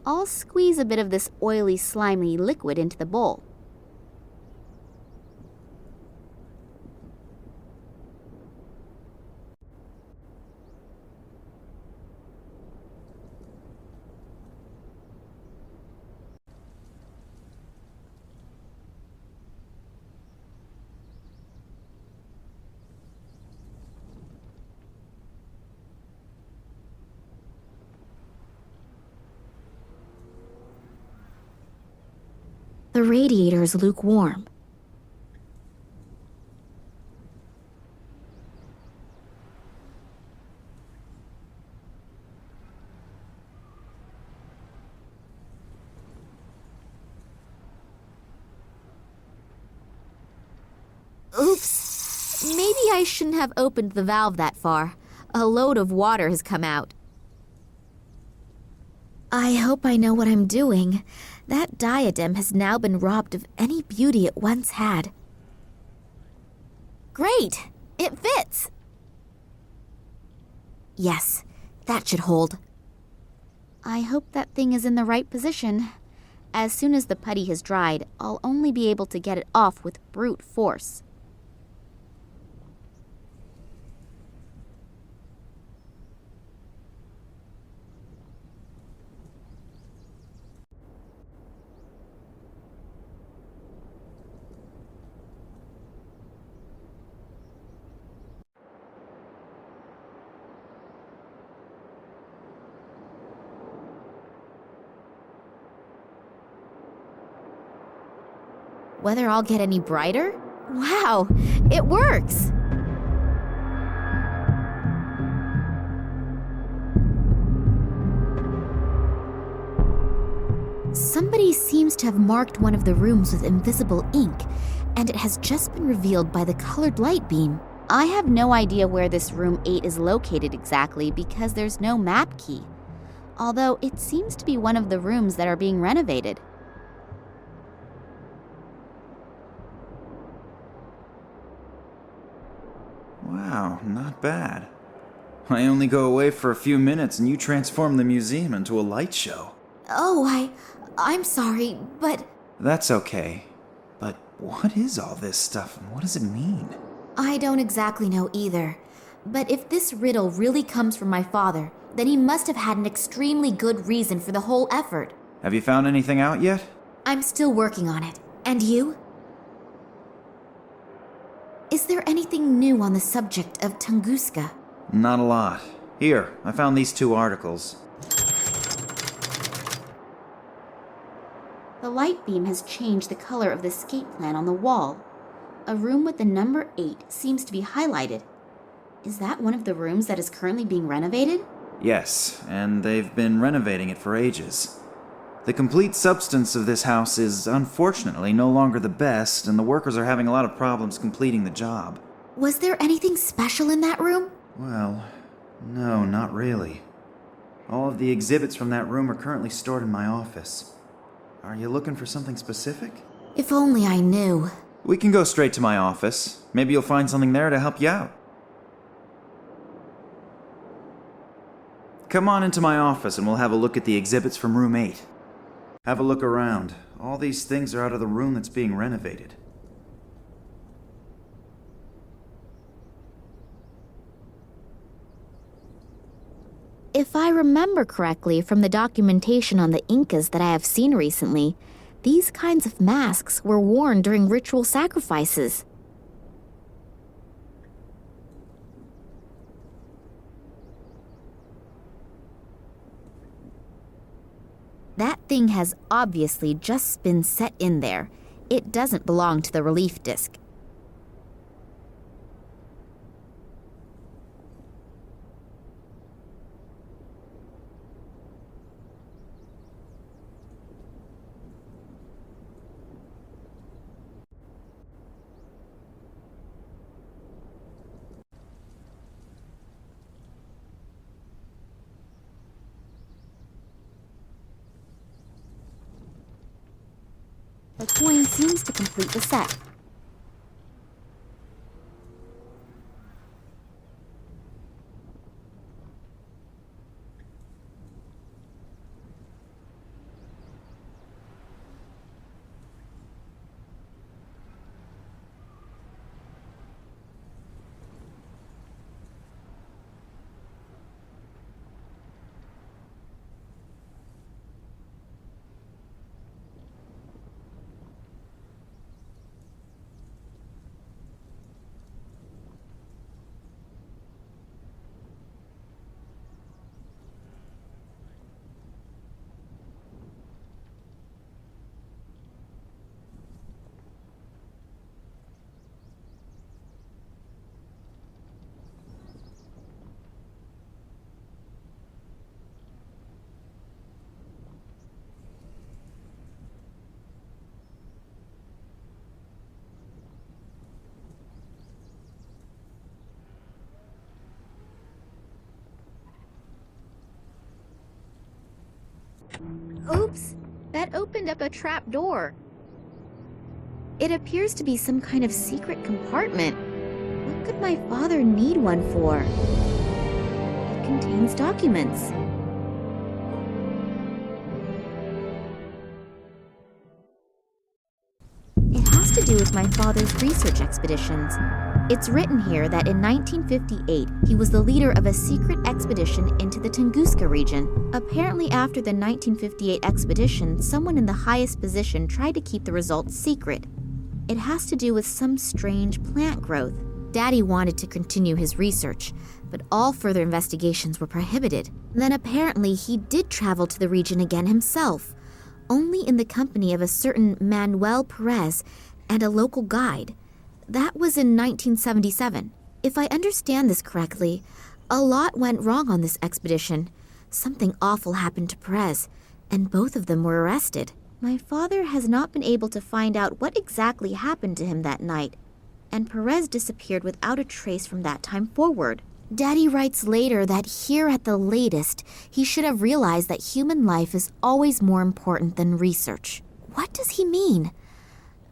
I'll squeeze a bit of this oily, slimy liquid into the bowl. The radiator is lukewarm. Oops! Maybe I shouldn't have opened the valve that far. A load of water has come out. I hope I know what I'm doing. That diadem has now been robbed of any beauty it once had. Great! It fits! Yes, that should hold. I hope that thing is in the right position. As soon as the putty has dried, I'll only be able to get it off with brute force. Whether I'll get any brighter? Wow, it works! Somebody seems to have marked one of the rooms with invisible ink, and it has just been revealed by the colored light beam. I have no idea where this room 8 is located exactly because there's no map key. Although it seems to be one of the rooms that are being renovated. Wow, not bad. I only go away for a few minutes and you transform the museum into a light show. Oh, I'm sorry, but... That's okay. But what is all this stuff and what does it mean? I don't exactly know either. But if this riddle really comes from my father, then he must have had an extremely good reason for the whole effort. Have you found anything out yet? I'm still working on it. And you? Is there anything new on the subject of Tunguska? Not a lot. Here, I found these 2 articles. The light beam has changed the color of the escape plan on the wall. A room with the number 8 seems to be highlighted. Is that one of the rooms that is currently being renovated? Yes, and they've been renovating it for ages. The complete substance of this house is unfortunately no longer the best, and the workers are having a lot of problems completing the job. Was there anything special in that room? Well, no, not really. All of the exhibits from that room are currently stored in my office. Are you looking for something specific? If only I knew. We can go straight to my office. Maybe you'll find something there to help you out. Come on into my office and we'll have a look at the exhibits from room 8. Have a look around. All these things are out of the room that's being renovated. If I remember correctly from the documentation on the Incas that I have seen recently, these kinds of masks were worn during ritual sacrifices. That thing has obviously just been set in there. It doesn't belong to the relief disc. The coin seems to complete the set. Oops! That opened up a trap door. It appears to be some kind of secret compartment. What could my father need one for? It contains documents. to do with my father's research expeditions. It's written here that in 1958, he was the leader of a secret expedition into the Tunguska region. Apparently, after the 1958 expedition, someone in the highest position tried to keep the results secret. It has to do with some strange plant growth. Daddy wanted to continue his research, but all further investigations were prohibited. Then apparently he did travel to the region again himself, only in the company of a certain Manuel Perez and a local guide. That was in 1977. If I understand this correctly, a lot went wrong on this expedition. Something awful happened to Perez, and both of them were arrested. My father has not been able to find out what exactly happened to him that night, and Perez disappeared without a trace from that time forward. Daddy writes later that here at the latest, he should have realized that human life is always more important than research. What does he mean?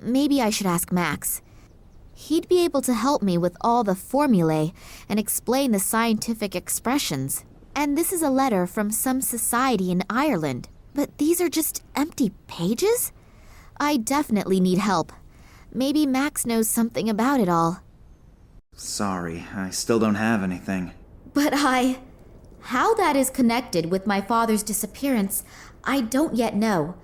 Maybe I should ask Max. He'd be able to help me with all the formulae and explain the scientific expressions. And this is a letter from some society in Ireland. But these are just empty pages? I definitely need help. Maybe Max knows something about it all. Sorry, I still don't have anything. But how that is connected with my father's disappearance, I don't yet know.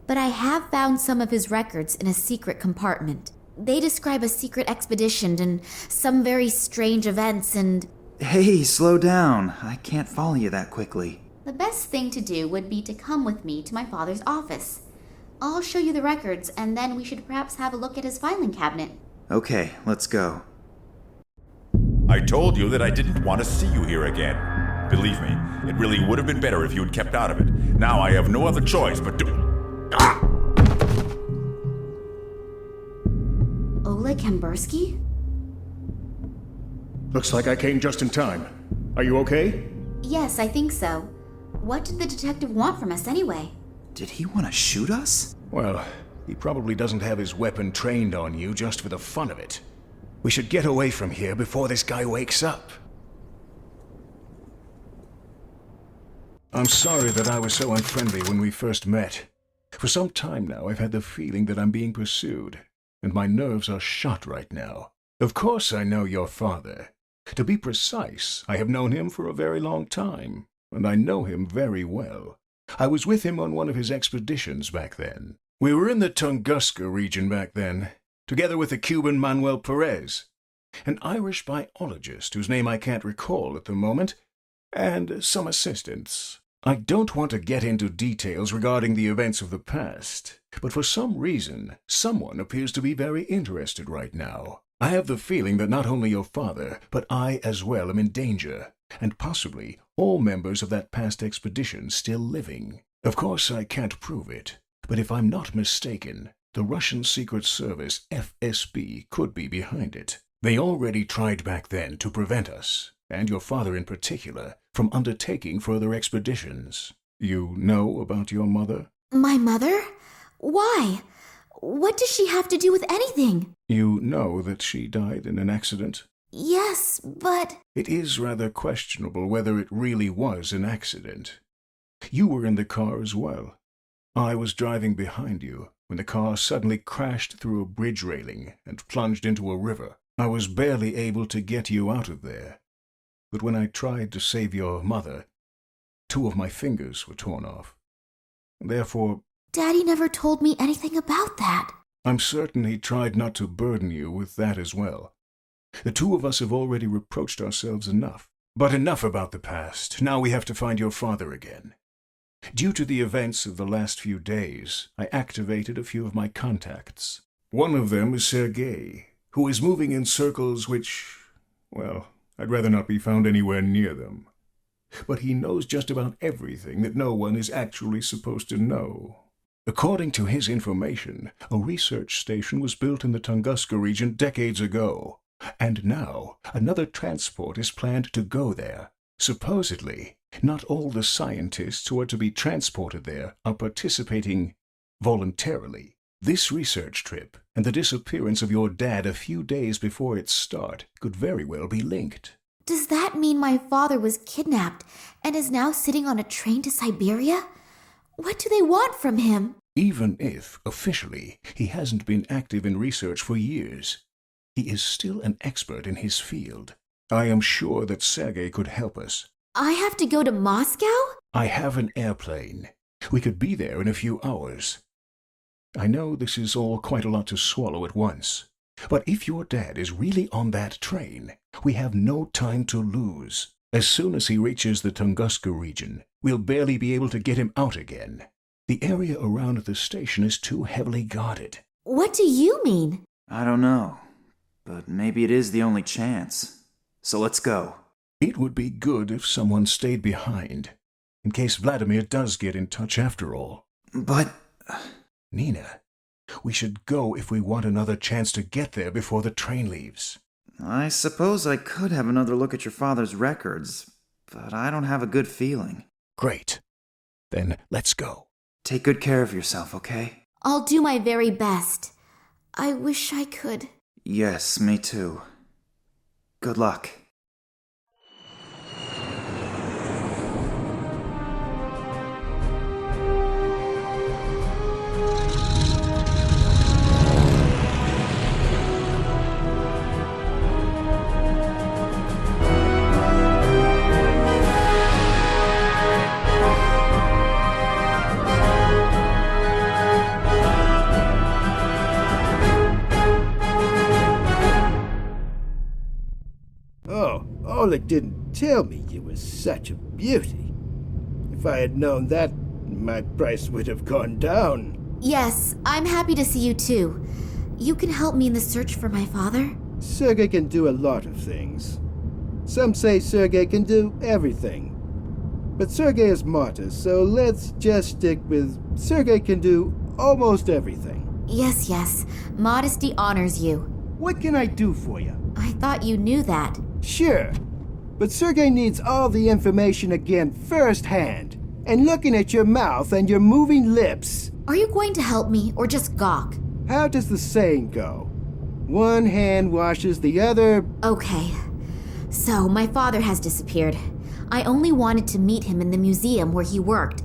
But I have found some of his records in a secret compartment. They describe a secret expedition and some very strange events and... Hey, slow down. I can't follow you that quickly. The best thing to do would be to come with me to my father's office. I'll show you the records, and then we should perhaps have a look at his filing cabinet. Okay, let's go. I told you that I didn't want to see you here again. Believe me, it really would have been better if you had kept out of it. Now I have no other choice but to... Ah! Oleg Kambersky? Looks like I came just in time. Are you okay? Yes, I think so. What did the detective want from us anyway? Did he want to shoot us? Well, he probably doesn't have his weapon trained on you just for the fun of it. We should get away from here before this guy wakes up. I'm sorry that I was so unfriendly when we first met. For some time now, I've had the feeling that I'm being pursued, and my nerves are shot right now. Of course I know your father. To be precise, I have known him for a very long time, and I know him very well. I was with him on one of his expeditions back then. We were in the Tunguska region back then, together with the Cuban Manuel Perez, an Irish biologist whose name I can't recall at the moment, and some assistants. I don't want to get into details regarding the events of the past, but for some reason, someone appears to be very interested right now. I have the feeling that not only your father, but I as well am in danger, and possibly all members of that past expedition still living. Of course, I can't prove it, but if I'm not mistaken, the Russian Secret Service, FSB, could be behind it. They already tried back then to prevent us, and your father in particular, from undertaking further expeditions. You know about your mother? My mother? Why? What does she have to do with anything? You know that she died in an accident? Yes, but... It is rather questionable whether it really was an accident. You were in the car as well. I was driving behind you when the car suddenly crashed through a bridge railing and plunged into a river. I was barely able to get you out of there. But when I tried to save your mother, 2 of my fingers were torn off. Therefore... Daddy never told me anything about that. I'm certain he tried not to burden you with that as well. The 2 of us have already reproached ourselves enough. But enough about the past. Now we have to find your father again. Due to the events of the last few days, I activated a few of my contacts. One of them is Sergei, who is moving in circles which, well, I'd rather not be found anywhere near them. But he knows just about everything that no one is actually supposed to know. According to his information, a research station was built in the Tunguska region decades ago, and now another transport is planned to go there. Supposedly, not all the scientists who are to be transported there are participating voluntarily. This research trip and the disappearance of your dad a few days before its start could very well be linked. Does that mean my father was kidnapped and is now sitting on a train to Siberia? What do they want from him? Even if, officially, he hasn't been active in research for years, he is still an expert in his field. I am sure that Sergei could help us. I have to go to Moscow? I have an airplane. We could be there in a few hours. I know this is all quite a lot to swallow at once, but if your dad is really on that train, we have no time to lose. As soon as he reaches the Tunguska region, we'll barely be able to get him out again. The area around the station is too heavily guarded. What do you mean? I don't know, but maybe it is the only chance. So let's go. It would be good if someone stayed behind, in case Vladimir does get in touch after all. But... Nina, we should go if we want another chance to get there before the train leaves. I suppose I could have another look at your father's records, but I don't have a good feeling. Great. Then let's go. Take good care of yourself, okay? I'll do my very best. I wish I could. Yes, me too. Good luck. Oleg didn't tell me you were such a beauty. If I had known that, my price would have gone down. Yes, I'm happy to see you too. You can help me in the search for my father? Sergei can do a lot of things. Some say Sergei can do everything. But Sergei is martyr, so let's just stick with Sergei can do almost everything. Yes. Modesty honors you. What can I do for you? I thought you knew that. Sure. But Sergei needs all the information again firsthand. And looking at your mouth and your moving lips... Are you going to help me, or just gawk? How does the saying go? One hand washes the other... Okay. So, my father has disappeared. I only wanted to meet him in the museum where he worked.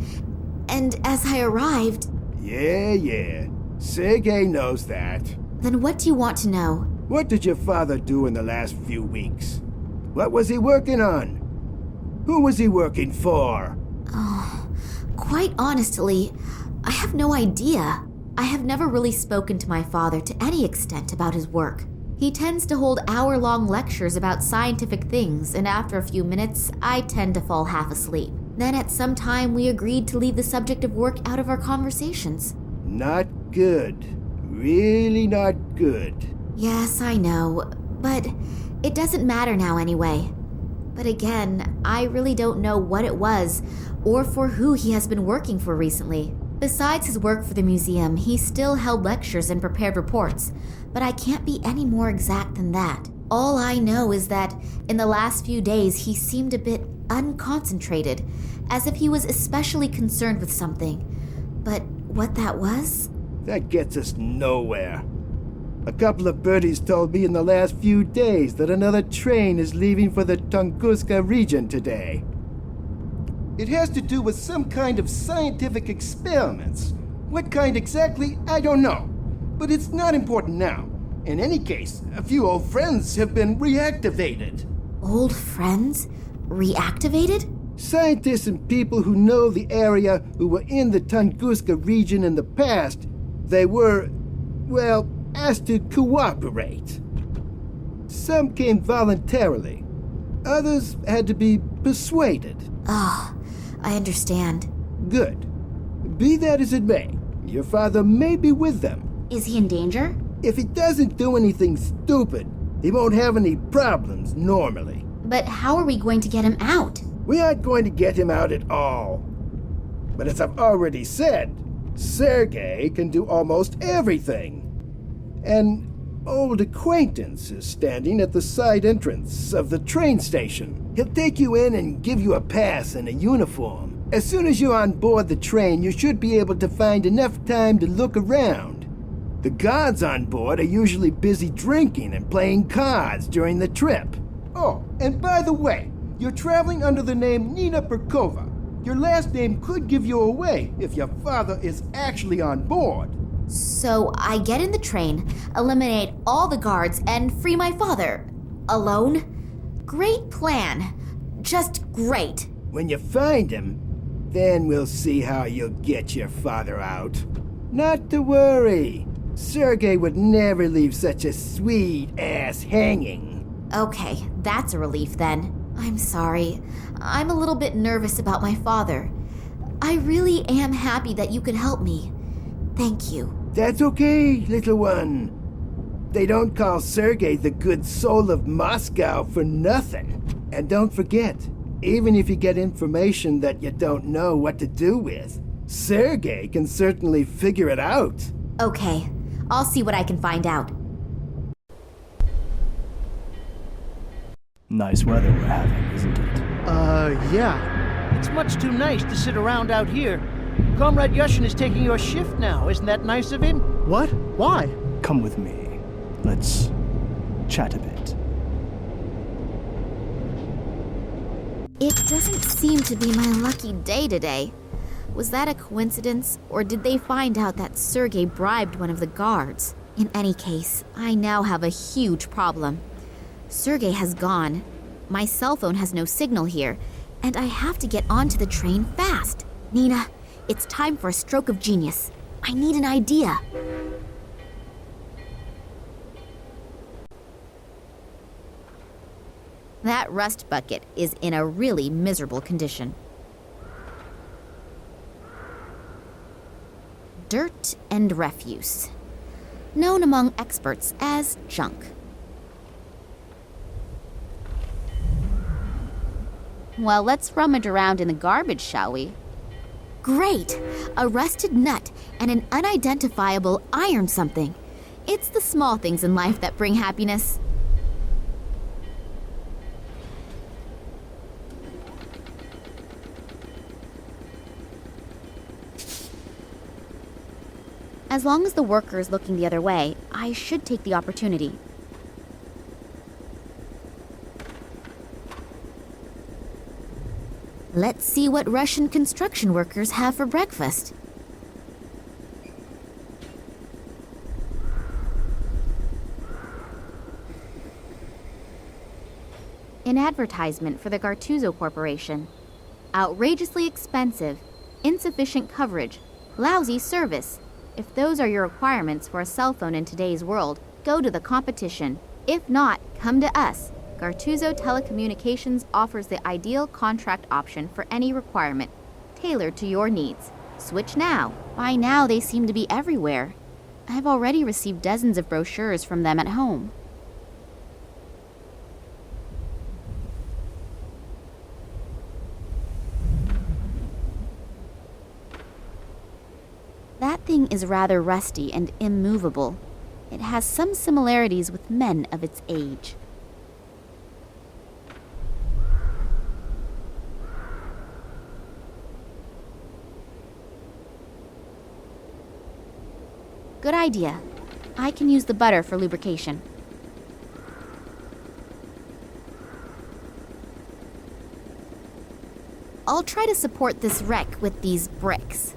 And as I arrived... Yeah. Sergei knows that. Then what do you want to know? What did your father do in the last few weeks? What was he working on? Who was he working for? Oh, quite honestly, I have no idea. I have never really spoken to my father to any extent about his work. He tends to hold hour-long lectures about scientific things, and after a few minutes, I tend to fall half asleep. Then at some time, we agreed to leave the subject of work out of our conversations. Not good. Really not good. Yes, I know, but it doesn't matter now anyway. But again, I really don't know what it was, or for who he has been working for recently. Besides his work for the museum, he still held lectures and prepared reports, but I can't be any more exact than that. All I know is that in the last few days, he seemed a bit unconcentrated, as if he was especially concerned with something. But what that was? That gets us nowhere. A couple of birdies told me in the last few days that another train is leaving for the Tunguska region today. It has to do with some kind of scientific experiments. What kind exactly, I don't know. But it's not important now. In any case, a few old friends have been reactivated. Old friends? Reactivated? Scientists and people who know the area who were in the Tunguska region in the past, they were, well, asked to cooperate. Some came voluntarily. Others had to be persuaded. Oh, I understand. Good. Be that as it may, your father may be with them. Is he in danger? If he doesn't do anything stupid, he won't have any problems normally. But how are we going to get him out? We aren't going to get him out at all. But as I've already said, Sergei can do almost everything. An old acquaintance is standing at the side entrance of the train station. He'll take you in and give you a pass and a uniform. As soon as you're on board the train, you should be able to find enough time to look around. The guards on board are usually busy drinking and playing cards during the trip. Oh, and by the way, you're traveling under the name Nina Perkova. Your last name could give you away if your father is actually on board. So I get in the train, eliminate all the guards, and free my father. Alone? Great plan. Just great. When you find him, then we'll see how you'll get your father out. Not to worry. Sergei would never leave such a sweet ass hanging. Okay, that's a relief then. I'm sorry. I'm a little bit nervous about my father. I really am happy that you could help me. Thank you. That's okay, little one. They don't call Sergei the good soul of Moscow for nothing. And don't forget, even if you get information that you don't know what to do with, Sergei can certainly figure it out. Okay, I'll see what I can find out. Nice weather we're having, isn't it? Yeah. It's much too nice to sit around out here. Comrade Yushin is taking your shift now. Isn't that nice of him? What? Why? Come with me. Let's chat a bit. It doesn't seem to be my lucky day today. Was that a coincidence, or did they find out that Sergei bribed one of the guards? In any case, I now have a huge problem. Sergei has gone. My cell phone has no signal here, and I have to get onto the train fast. Nina, it's time for a stroke of genius. I need an idea. That rust bucket is in a really miserable condition. Dirt and refuse, known among experts as junk. Well, let's rummage around in the garbage, shall we? Great! A rusted nut and an unidentifiable iron something. It's the small things in life that bring happiness. As long as the worker is looking the other way, I should take the opportunity. Let's see what Russian construction workers have for breakfast. An advertisement for the Gattuso Corporation. Outrageously expensive, insufficient coverage, lousy service. If those are your requirements for a cell phone in today's world, go to the competition. If not, come to us. Gattuso Telecommunications offers the ideal contract option for any requirement, tailored to your needs. Switch now. By now, they seem to be everywhere. I've already received dozens of brochures from them at home. That thing is rather rusty and immovable. It has some similarities with men of its age. Good idea. I can use the butter for lubrication. I'll try to support this wreck with these bricks.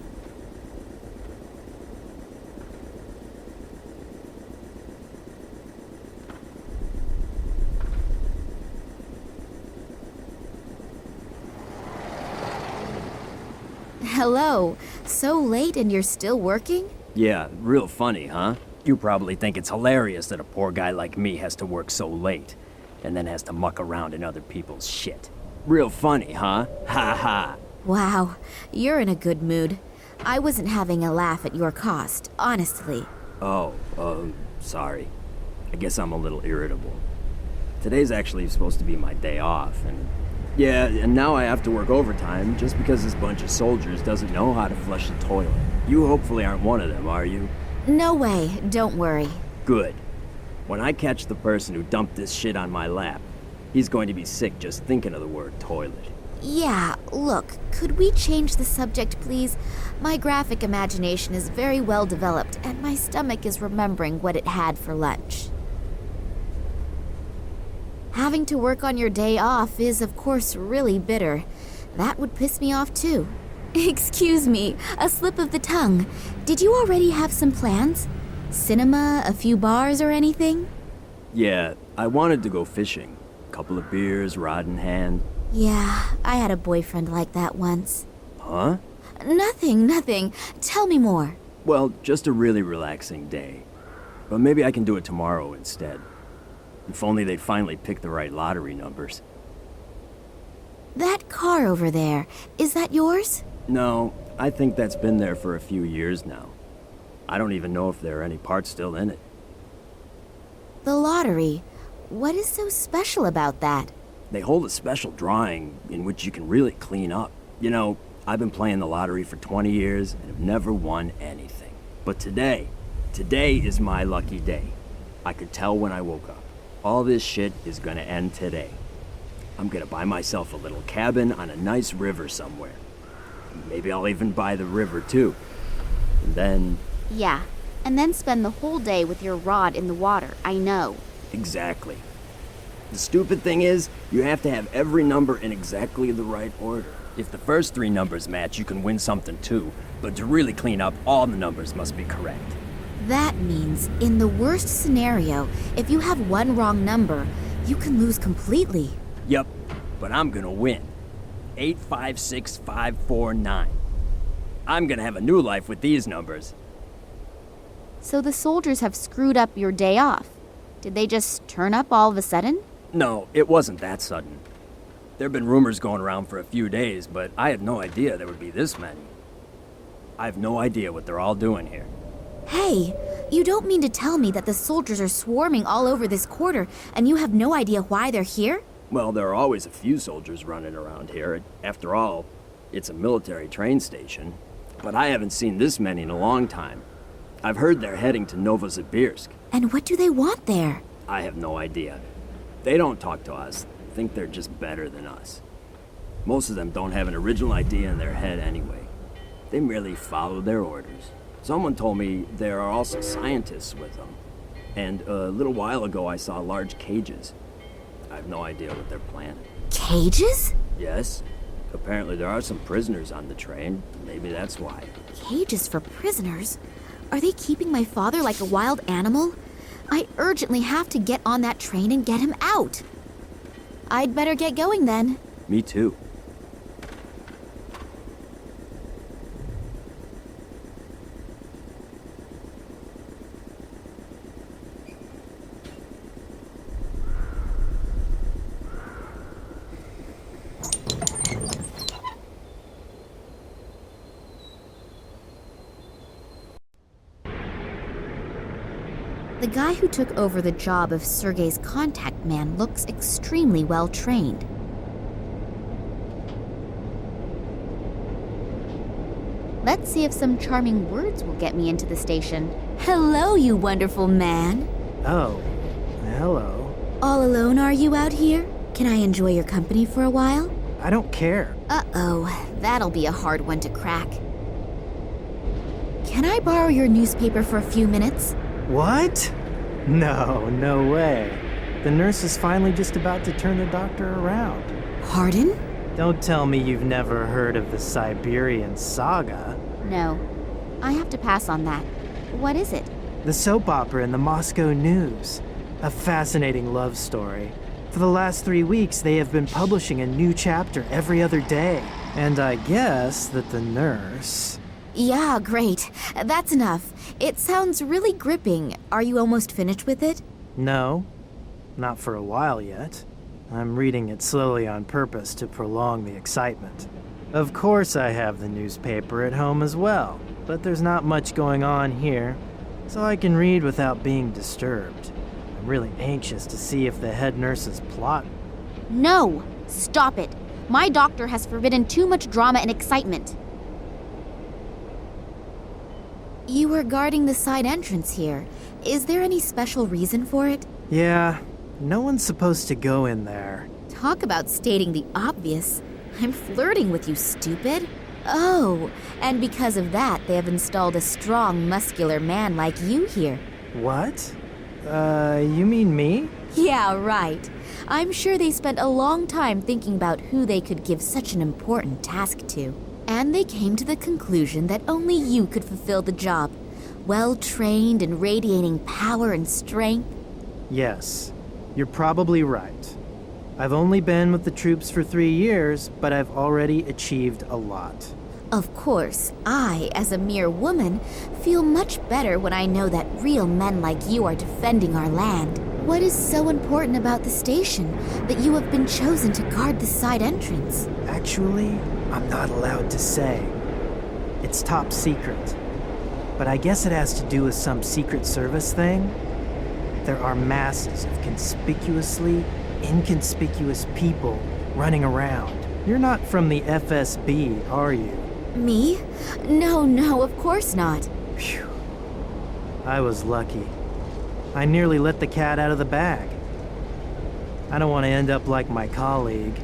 Hello. So late and you're still working? Yeah, real funny, huh? You probably think it's hilarious that a poor guy like me has to work so late, and then has to muck around in other people's shit. Real funny, huh? Ha ha. Wow, you're in a good mood. I wasn't having a laugh at your cost, honestly. Oh, sorry. I guess I'm a little irritable. Today's actually supposed to be my day off, and now I have to work overtime just because this bunch of soldiers doesn't know how to flush the toilet. You hopefully aren't one of them, are you? No way, don't worry. Good. When I catch the person who dumped this shit on my lap, he's going to be sick just thinking of the word toilet. Yeah, look, could we change the subject, please? My graphic imagination is very well developed, and my stomach is remembering what it had for lunch. Having to work on your day off is, of course, really bitter. That would piss me off too. Excuse me, a slip of the tongue. Did you already have some plans? Cinema, a few bars or anything? Yeah, I wanted to go fishing. Couple of beers, rod in hand. Yeah, I had a boyfriend like that once. Huh? Nothing. Tell me more. Well, just a really relaxing day. But maybe I can do it tomorrow instead. If only they'd finally pick the right lottery numbers. That car over there, is that yours? No, I think that's been there for a few years now. I don't even know if there are any parts still in it. The lottery. What is so special about that? They hold a special drawing in which you can really clean up. You know, I've been playing the lottery for 20 years and have never won anything. But today is my lucky day. I could tell when I woke up. All this shit is gonna end today. I'm gonna buy myself a little cabin on a nice river somewhere. Maybe I'll even buy the river too. And then... Yeah, and then spend the whole day with your rod in the water, I know. Exactly. The stupid thing is, you have to have every number in exactly the right order. If the first 3 numbers match, you can win something too. But to really clean up, all the numbers must be correct. That means, in the worst scenario, if you have one wrong number, you can lose completely. Yep, but I'm gonna win. 856549. I'm gonna have a new life with these numbers. So the soldiers have screwed up your day off. Did they just turn up all of a sudden? No, it wasn't that sudden. There've been rumors going around for a few days, but I had no idea there would be this many. I have no idea what they're all doing here. Hey, you don't mean to tell me that the soldiers are swarming all over this quarter and you have no idea why they're here? Well, there are always a few soldiers running around here. After all, it's a military train station. But I haven't seen this many in a long time. I've heard they're heading to Novosibirsk. And what do they want there? I have no idea. They don't talk to us. Think they're just better than us. Most of them don't have an original idea in their head anyway. They merely follow their orders. Someone told me there are also scientists with them. And a little while ago I saw large cages. I have no idea what they're planning. Cages? Yes. Apparently there are some prisoners on the train. Maybe that's why. Cages for prisoners? Are they keeping my father like a wild animal? I urgently have to get on that train and get him out. I'd better get going then. Me too. The guy who took over the job of Sergei's contact man looks extremely well trained. Let's see if some charming words will get me into the station. Hello, you wonderful man. Oh, hello. All alone are you out here? Can I enjoy your company for a while? I don't care. Uh-oh, that'll be a hard one to crack. Can I borrow your newspaper for a few minutes? What? No way. The nurse is finally just about to turn the doctor around. Pardon? Don't tell me you've never heard of the Siberian Saga. No, I have to pass on that. What is it? The soap opera in the Moscow News. A fascinating love story. For the last 3 weeks, they have been publishing a new chapter every other day. And I guess that the nurse... Yeah, great. That's enough. It sounds really gripping. Are you almost finished with it? No, not for a while yet. I'm reading it slowly on purpose to prolong the excitement. Of course I have the newspaper at home as well, but there's not much going on here, so I can read without being disturbed. I'm really anxious to see if the head nurse's plot. No! Stop it! My doctor has forbidden too much drama and excitement. You were guarding the side entrance here. Is there any special reason for it? Yeah, no one's supposed to go in there. Talk about stating the obvious. I'm flirting with you, stupid. Oh, and because of that, they have installed a strong, muscular man like you here. What? You mean me? Yeah, right. I'm sure they spent a long time thinking about who they could give such an important task to. And they came to the conclusion that only you could fulfill the job. Well-trained and radiating power and strength. Yes, you're probably right. I've only been with the troops for 3 years, but I've already achieved a lot. Of course, I, as a mere woman, feel much better when I know that real men like you are defending our land. What is so important about the station that you have been chosen to guard the side entrance? Actually, I'm not allowed to say. It's top secret. But I guess it has to do with some Secret Service thing. There are masses of conspicuously inconspicuous people running around. You're not from the FSB, are you? Me? No, of course not. Phew. I was lucky. I nearly let the cat out of the bag. I don't want to end up like my colleague.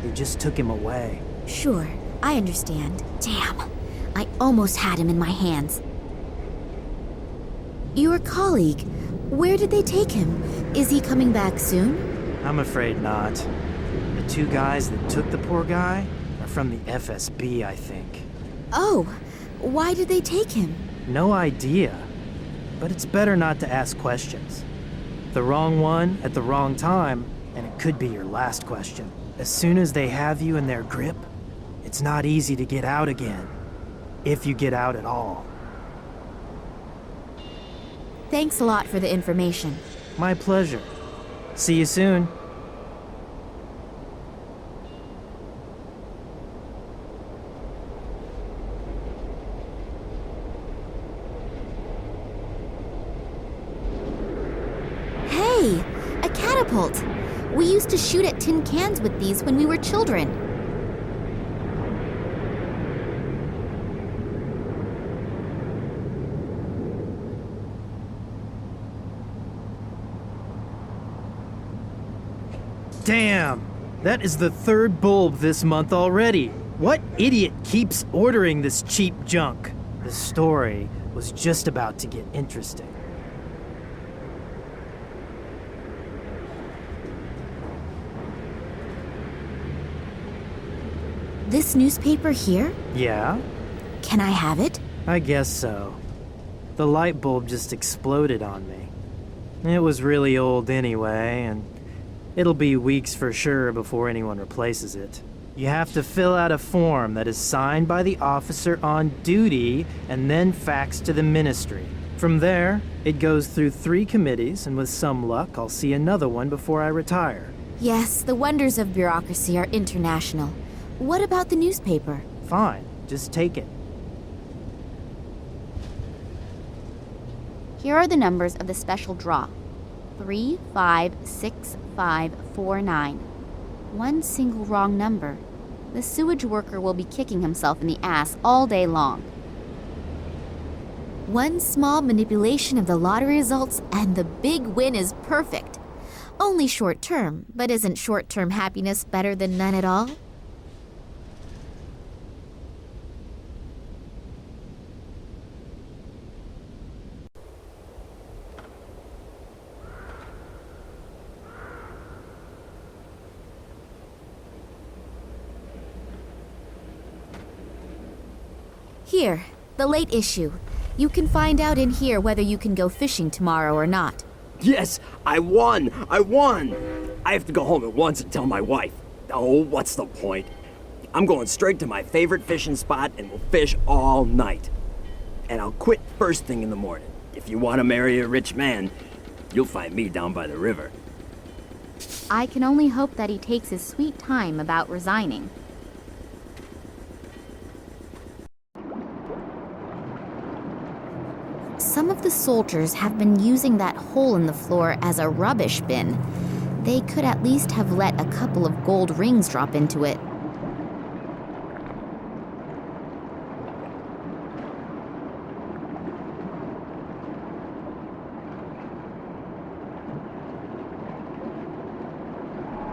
They just took him away. Sure, I understand. Damn, I almost had him in my hands. Your colleague, where did they take him? Is he coming back soon? I'm afraid not. The 2 guys that took the poor guy are from the FSB, I think. Oh, why did they take him? No idea. But it's better not to ask questions. The wrong one at the wrong time, and it could be your last question. As soon as they have you in their grip, it's not easy to get out again. If you get out at all. Thanks a lot for the information. My pleasure. See you soon. Hey, a catapult! We used to shoot at tin cans with these when we were children. Damn! That is the 3rd bulb this month already. What idiot keeps ordering this cheap junk? The story was just about to get interesting. This newspaper here? Yeah? Can I have it? I guess so. The light bulb just exploded on me. It was really old anyway, and it'll be weeks for sure before anyone replaces it. You have to fill out a form that is signed by the officer on duty and then faxed to the ministry. From there, it goes through 3 committees, and with some luck, I'll see another one before I retire. Yes, the wonders of bureaucracy are international. What about the newspaper? Fine, just take it. Here are the numbers of the special draw. 356549. One single wrong number. The sewage worker will be kicking himself in the ass all day long. One small manipulation of the lottery results and the big win is perfect. Only short term, but isn't short-term happiness better than none at all? Here, the late issue. You can find out in here whether you can go fishing tomorrow or not. Yes, I won! I won! I have to go home at once and tell my wife. Oh, what's the point? I'm going straight to my favorite fishing spot and we'll fish all night. And I'll quit first thing in the morning. If you want to marry a rich man, you'll find me down by the river. I can only hope that he takes his sweet time about resigning. Some of the soldiers have been using that hole in the floor as a rubbish bin. They could at least have let a couple of gold rings drop into it.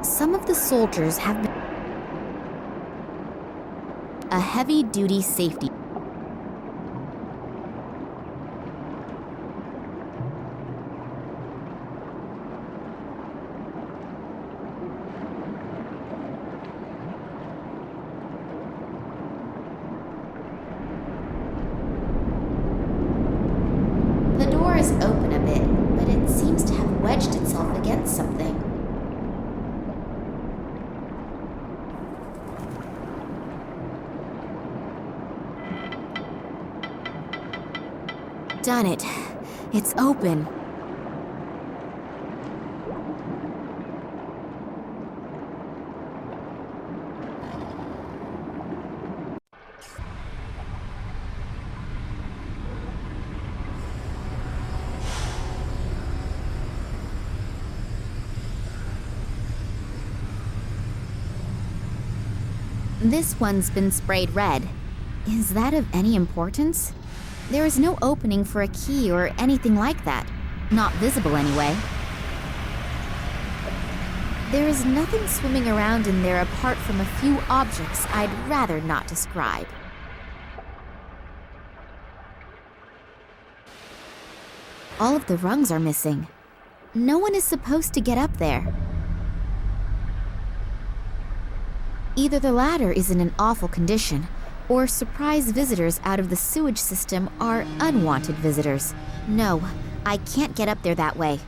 Some of the soldiers have been a heavy-duty safety. does open a bit, but it seems to have wedged itself against something. Done it. It's open. This one's been sprayed red. Is that of any importance? There is no opening for a key or anything like that. Not visible anyway. There is nothing swimming around in there apart from a few objects I'd rather not describe. All of the rungs are missing. No one is supposed to get up there. Either the ladder is in an awful condition, or surprise visitors out of the sewage system are unwanted visitors. No, I can't get up there that way.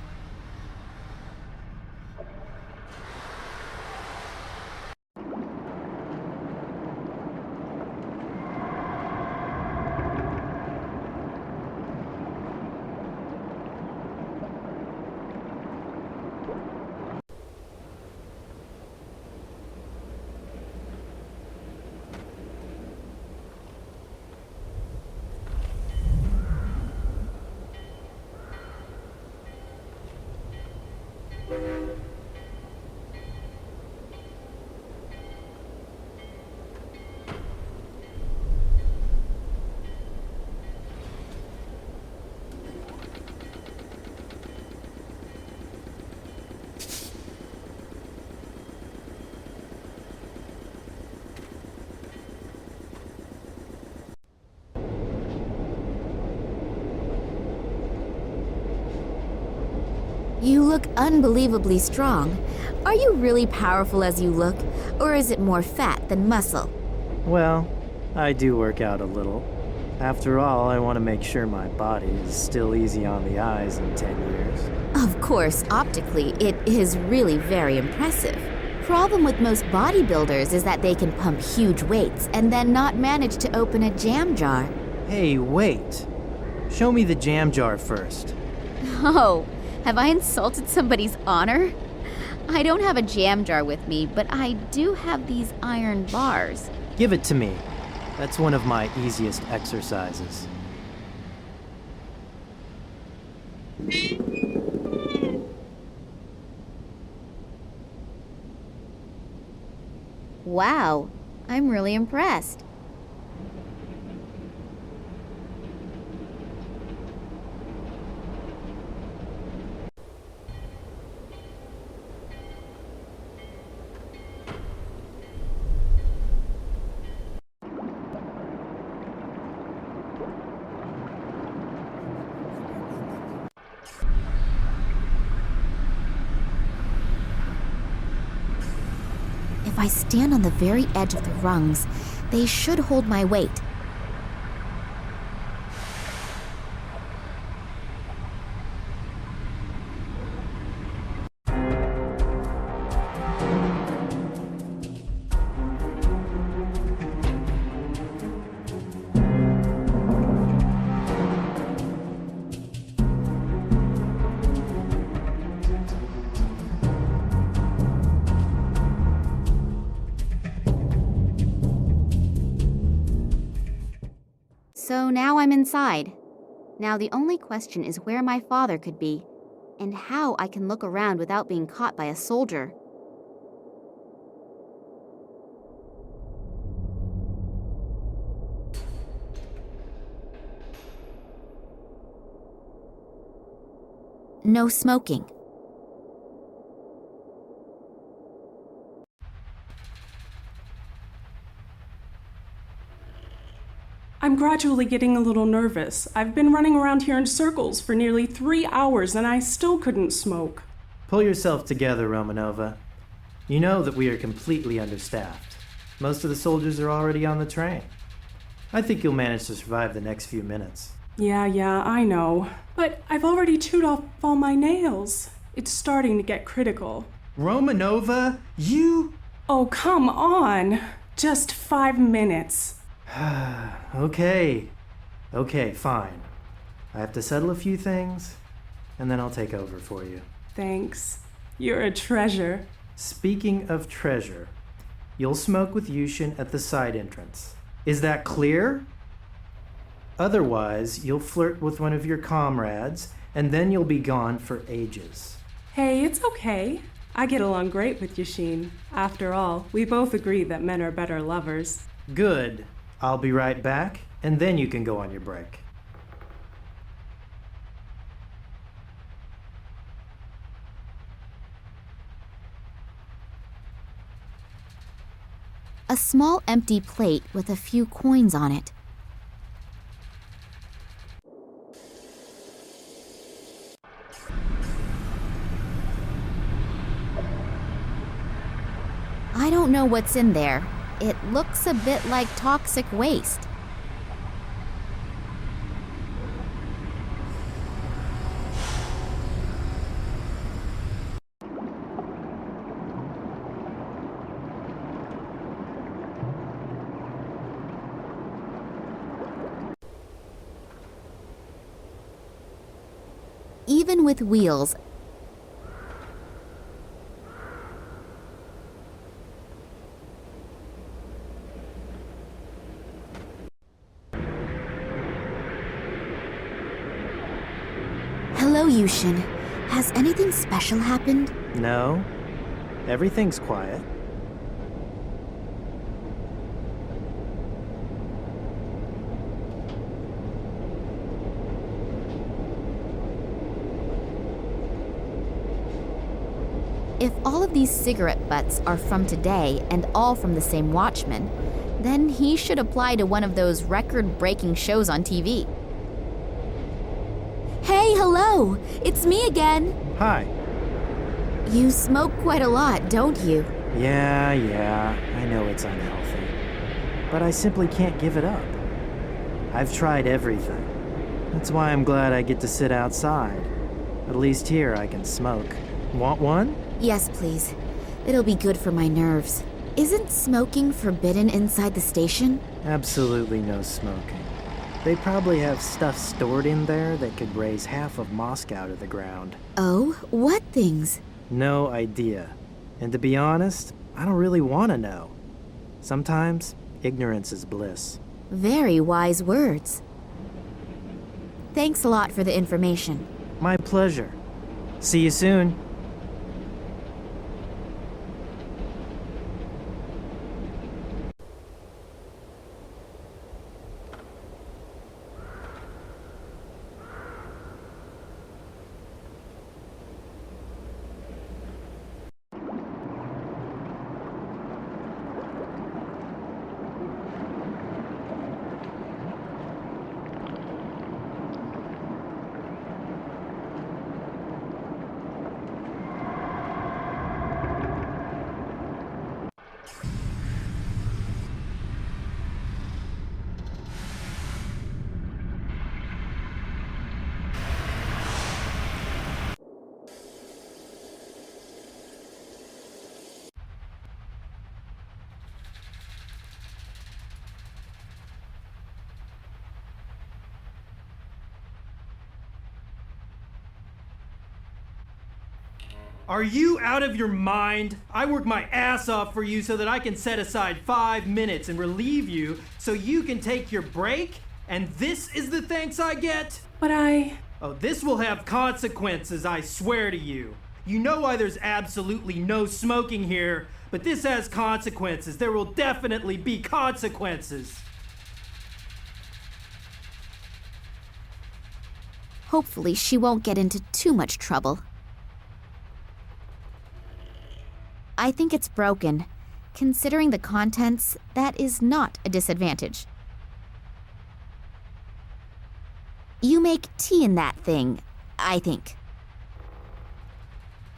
You look unbelievably strong. Are you really powerful as you look, or is it more fat than muscle? Well, I do work out a little. After all, I want to make sure my body is still easy on the eyes in 10 years. Of course, optically, it is really very impressive. Problem with most bodybuilders is that they can pump huge weights and then not manage to open a jam jar. Hey, wait. Show me the jam jar first. Oh, have I insulted somebody's honor? I don't have a jam jar with me, but I do have these iron bars. Give it to me. That's one of my easiest exercises. Wow, I'm really impressed. If I stand on the very edge of the rungs, they should hold my weight. So now I'm inside. Now the only question is where my father could be, and how I can look around without being caught by a soldier. No smoking. I'm gradually getting a little nervous. I've been running around here in circles for nearly 3 hours and I still couldn't smoke. Pull yourself together, Romanova. You know that we are completely understaffed. Most of the soldiers are already on the train. I think you'll manage to survive the next few minutes. Yeah, I know. But I've already chewed off all my nails. It's starting to get critical. Romanova, you... Oh, come on. Just 5 minutes. Okay, fine. I have to settle a few things, and then I'll take over for you. Thanks. You're a treasure. Speaking of treasure, you'll smoke with Yushin at the side entrance. Is that clear? Otherwise, you'll flirt with one of your comrades, and then you'll be gone for ages. Hey, it's okay. I get along great with Yushin. After all, we both agree that men are better lovers. Good. I'll be right back, and then you can go on your break. A small empty plate with a few coins on it. I don't know what's in there. It looks a bit like toxic waste. Even with wheels, Hello, Yushin. Has anything special happened? No. Everything's quiet. If all of these cigarette butts are from today and all from the same watchman, then he should apply to one of those record-breaking shows on TV. Hey, hello! It's me again! Hi. You smoke quite a lot, don't you? Yeah, I know it's unhealthy. But I simply can't give it up. I've tried everything. That's why I'm glad I get to sit outside. At least here I can smoke. Want one? Yes, please. It'll be good for my nerves. Isn't smoking forbidden inside the station? Absolutely no smoking. They probably have stuff stored in there that could raise half of Moscow to the ground. Oh, what things? No idea. And to be honest, I don't really want to know. Sometimes, ignorance is bliss. Very wise words. Thanks a lot for the information. My pleasure. See you soon. Are you out of your mind? I work my ass off for you so that I can set aside 5 minutes and relieve you so you can take your break? And this is the thanks I get? But Oh, this will have consequences, I swear to you. You know why there's absolutely no smoking here, but this has consequences. There will definitely be consequences. Hopefully she won't get into too much trouble. I think it's broken. Considering the contents, that is not a disadvantage. You make tea in that thing, I think.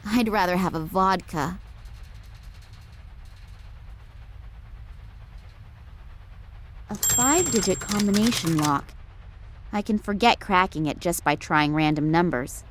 I'd rather have a vodka. A 5-digit combination lock. I can forget cracking it just by trying random numbers.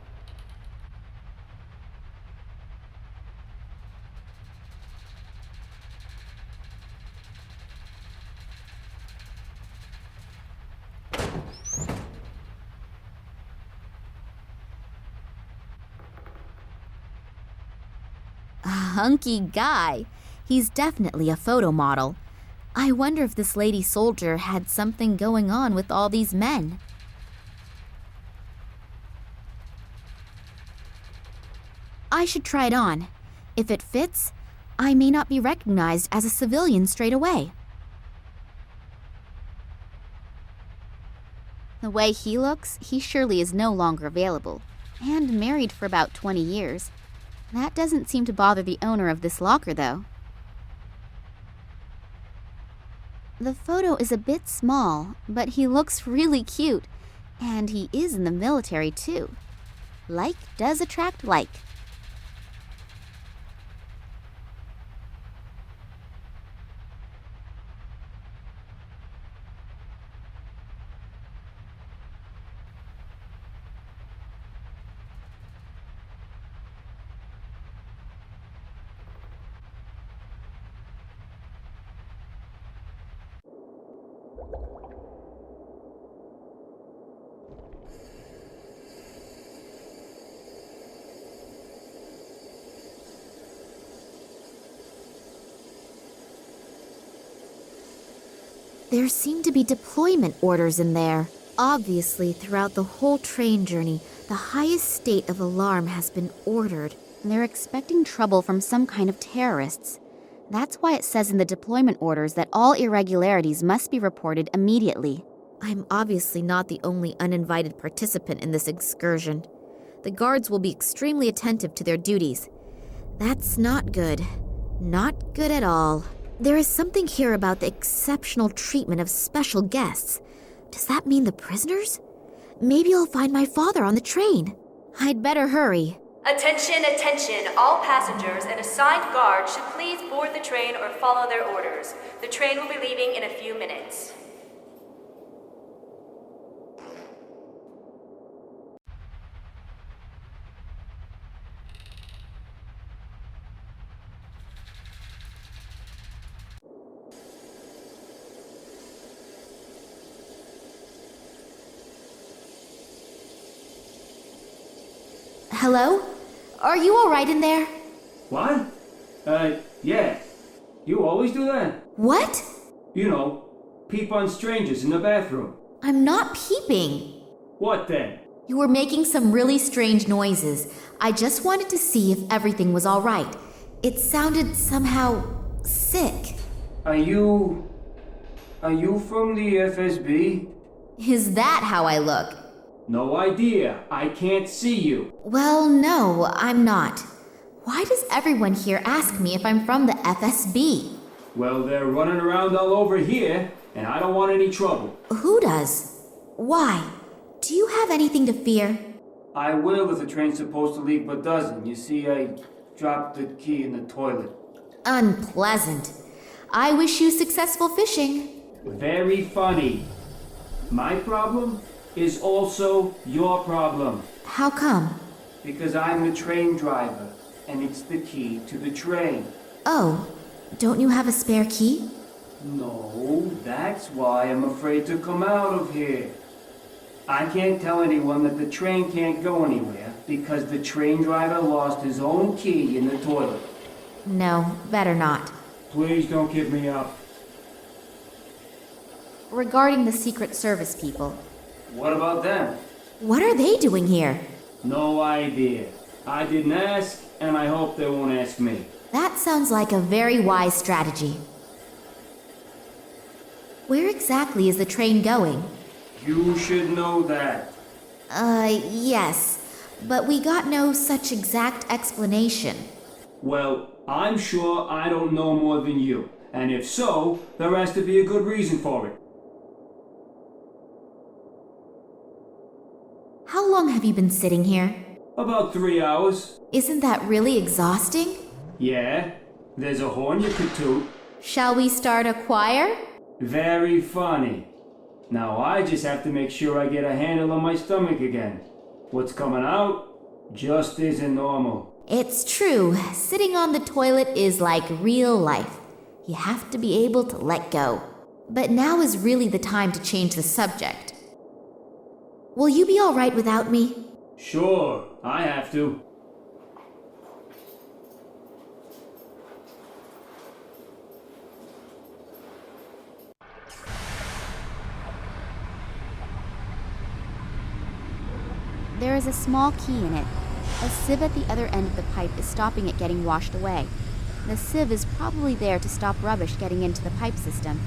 A hunky guy. He's definitely a photo model. I wonder if this lady soldier had something going on with all these men. I should try it on. If it fits, I may not be recognized as a civilian straight away. The way he looks, he surely is no longer available, and married for about 20 years. That doesn't seem to bother the owner of this locker, though. The photo is a bit small, but he looks really cute, and he is in the military, too. Like does attract like. There seem to be deployment orders in there. Obviously, throughout the whole train journey, the highest state of alarm has been ordered. They're expecting trouble from some kind of terrorists. That's why it says in the deployment orders that all irregularities must be reported immediately. I'm obviously not the only uninvited participant in this excursion. The guards will be extremely attentive to their duties. That's not good. Not good at all. There is something here about the exceptional treatment of special guests. Does that mean the prisoners? Maybe I'll find my father on the train. I'd better hurry. Attention, attention! All passengers and assigned guards should please board the train or follow their orders. The train will be leaving in a few minutes. Hello? Are you all right in there? What? Yeah. You always do that? What? You know, peep on strangers in the bathroom. I'm not peeping. What then? You were making some really strange noises. I just wanted to see if everything was all right. It sounded somehow sick. Are you from the FSB? Is that how I look? No idea. I can't see you. Well, no, I'm not. Why does everyone here ask me if I'm from the FSB? Well, they're running around all over here, and I don't want any trouble. Who does? Why? Do you have anything to fear? I will if the train's supposed to leave but doesn't. You see, I dropped the key in the toilet. Unpleasant. I wish you successful fishing. Very funny. My problem is also your problem. How come? Because I'm the train driver, and it's the key to the train. Oh, don't you have a spare key? No, that's why I'm afraid to come out of here. I can't tell anyone that the train can't go anywhere because the train driver lost his own key in the toilet. No, better not. Please don't give me up. Regarding the Secret Service people. What about them? What are they doing here? No idea. I didn't ask, and I hope they won't ask me. That sounds like a very wise strategy. Where exactly is the train going? You should know that. Yes. But we got no such exact explanation. Well, I'm sure I don't know more than you. And if so, there has to be a good reason for it. How long have you been sitting here? About 3 hours. Isn't that really exhausting? Yeah. There's a horn you could toot. Shall we start a choir? Very funny. Now I just have to make sure I get a handle on my stomach again. What's coming out just isn't normal. It's true. Sitting on the toilet is like real life. You have to be able to let go. But now is really the time to change the subject. Will you be all right without me? Sure, I have to. There is a small key in it. A sieve at the other end of the pipe is stopping it getting washed away. The sieve is probably there to stop rubbish getting into the pipe system.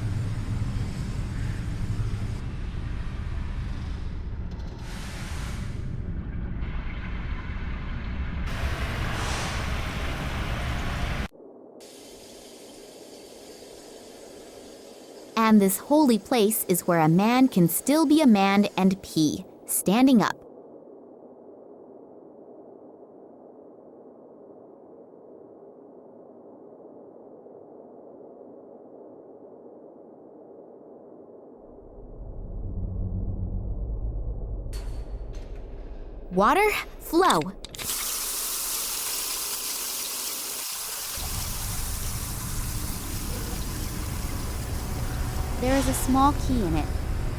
And this holy place is where a man can still be a man and pee, standing up. Water, flow. There is a small key in it.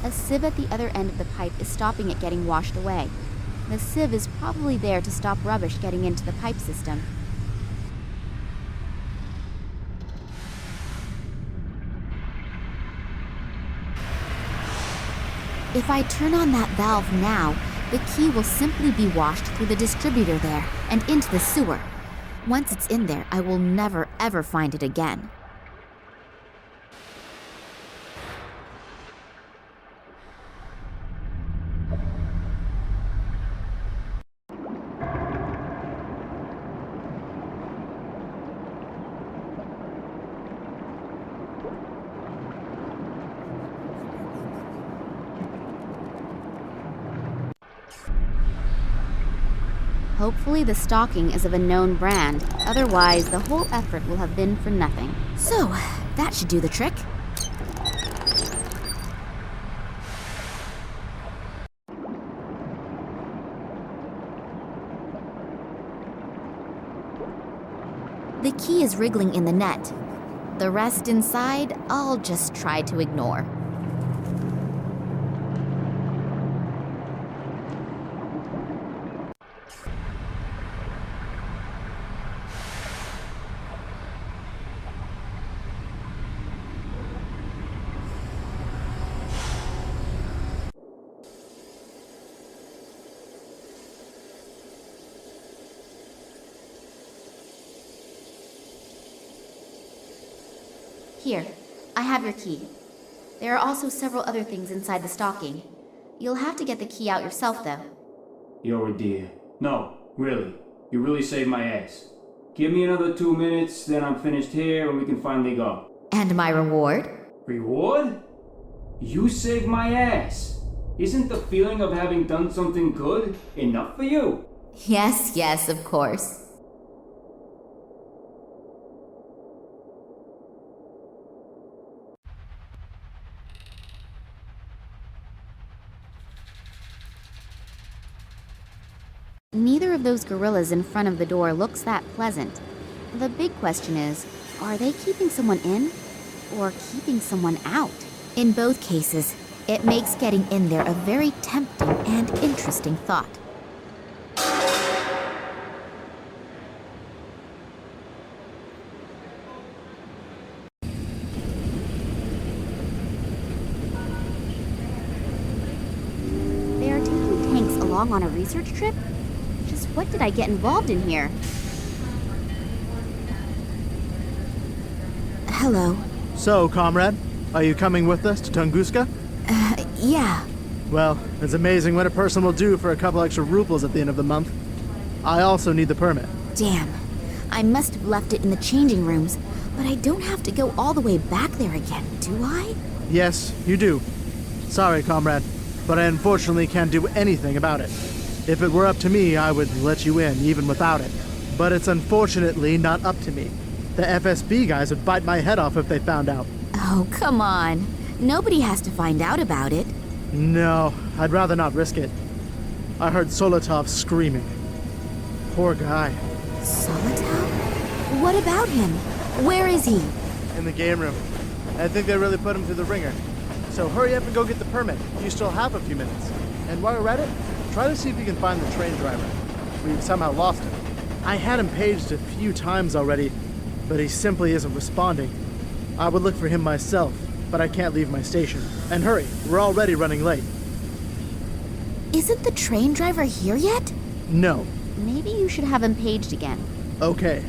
A sieve at the other end of the pipe is stopping it getting washed away. The sieve is probably there to stop rubbish getting into the pipe system. If I turn on that valve now, the key will simply be washed through the distributor there and into the sewer. Once it's in there, I will never ever find it again. Hopefully the stocking is of a known brand, otherwise the whole effort will have been for nothing. So, that should do the trick. The key is wriggling in the net. The rest inside, I'll just try to ignore. Here, I have your key. There are also several other things inside the stocking. You'll have to get the key out yourself, though. You're a dear. No, really. You really saved my ass. Give me another 2 minutes, then I'm finished here and we can finally go. And my reward? Reward? You saved my ass. Isn't the feeling of having done something good enough for you? Yes, yes, of course. Neither of those gorillas in front of the door looks that pleasant. The big question is, are they keeping someone in or keeping someone out? In both cases, it makes getting in there a very tempting and interesting thought. They are taking tanks along on a research trip? Just what did I get involved in here? Hello. So, comrade, are you coming with us to Tunguska? Yeah. Well, it's amazing what a person will do for a couple extra rubles at the end of the month. I also need the permit. Damn. I must have left it in the changing rooms, but I don't have to go all the way back there again, do I? Yes, you do. Sorry, comrade, but I unfortunately can't do anything about it. If it were up to me, I would let you in, even without it. But it's unfortunately not up to me. The FSB guys would bite my head off if they found out. Oh, come on. Nobody has to find out about it. No, I'd rather not risk it. I heard Solotov screaming. Poor guy. Solotov? What about him? Where is he? In the game room. I think they really put him through the ringer. So hurry up and go get the permit. You still have a few minutes. And while you're at it, try to see if you can find the train driver. We've somehow lost him. I had him paged a few times already, but he simply isn't responding. I would look for him myself, but I can't leave my station. And hurry, we're already running late. Isn't the train driver here yet? No. Maybe you should have him paged again. Okay,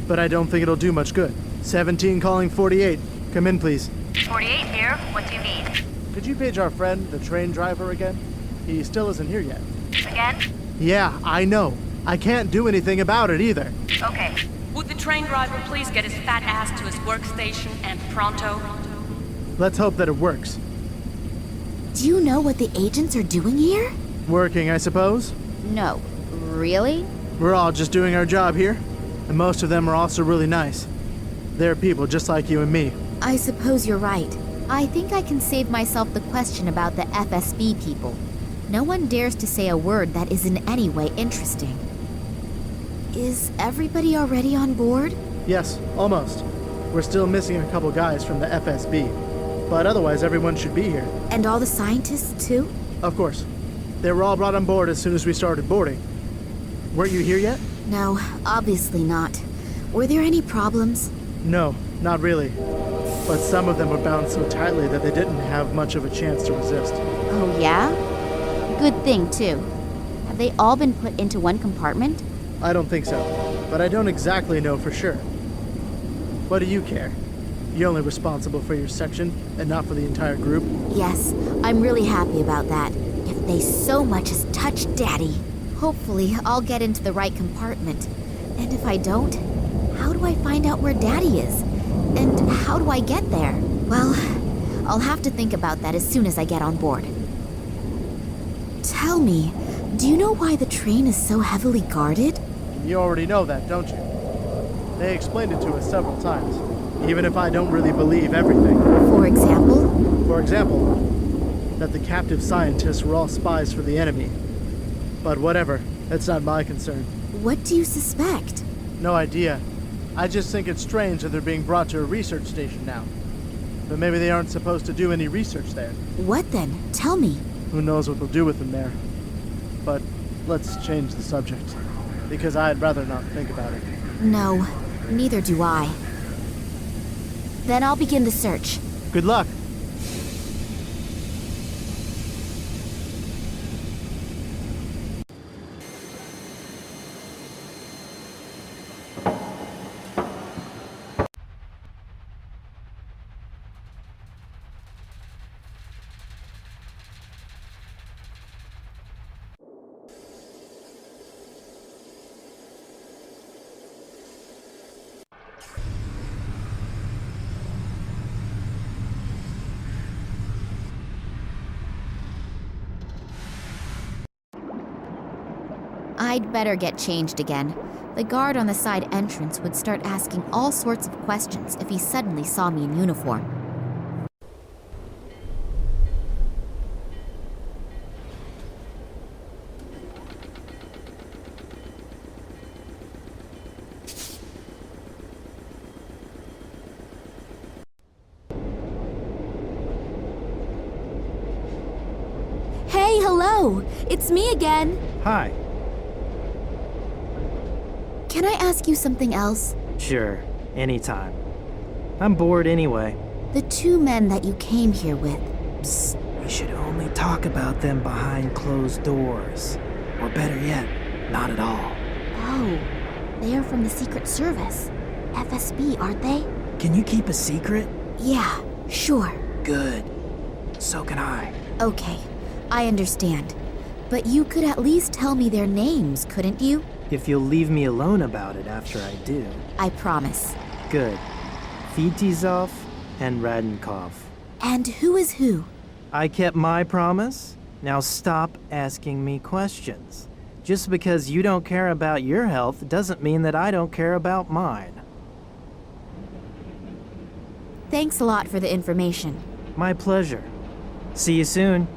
but I don't think it'll do much good. 17 calling 48. Come in, please. 48 here. What do you need? Could you page our friend, the train driver, again? He still isn't here yet. Again? Yeah, I know. I can't do anything about it either. Okay. Would the train driver please get his fat ass to his workstation and pronto? Let's hope that it works. Do you know what the agents are doing here? Working, I suppose? No. Really? We're all just doing our job here, and most of them are also really nice. They're people just like you and me. I suppose you're right. I think I can save myself the question about the FSB people. No one dares to say a word that is in any way interesting. Is everybody already on board? Yes, almost. We're still missing a couple guys from the FSB, but otherwise everyone should be here. And all the scientists, too? Of course. They were all brought on board as soon as we started boarding. Weren't you here yet? No, obviously not. Were there any problems? No, not really. But some of them were bound so tightly that they didn't have much of a chance to resist. Oh, yeah? Good thing, too. Have they all been put into one compartment? I don't think so, but I don't exactly know for sure. What do you care? You're only responsible for your section and not for the entire group? Yes, I'm really happy about that. If they so much as touch Daddy. Hopefully, I'll get into the right compartment. And if I don't, how do I find out where Daddy is? And how do I get there? Well, I'll have to think about that as soon as I get on board. Tell me, do you know why the train is so heavily guarded? You already know that, don't you? They explained it to us several times, even if I don't really believe everything. For example? For example, that the captive scientists were all spies for the enemy. But whatever, that's not my concern. What do you suspect? No idea. I just think it's strange that they're being brought to a research station now. But maybe they aren't supposed to do any research there. What then? Tell me. Who knows what they'll do with them there. But let's change the subject, because I'd rather not think about it. No, neither do I. Then I'll begin the search. Good luck. I'd better get changed again. The guard on the side entrance would start asking all sorts of questions if he suddenly saw me in uniform. Hey, hello! It's me again! Hi. Can I ask you something else? Sure, anytime. I'm bored anyway. The two men that you came here with. Psst, we should only talk about them behind closed doors. Or better yet, not at all. Oh, they are from the Secret Service. FSB, aren't they? Can you keep a secret? Yeah, sure. Good. So can I. Okay, I understand. But you could at least tell me their names, couldn't you? If you'll leave me alone about it after I do. I promise. Good. Vitizov and Radenkov. And who is who? I kept my promise. Now stop asking me questions. Just because you don't care about your health doesn't mean that I don't care about mine. Thanks a lot for the information. My pleasure. See you soon.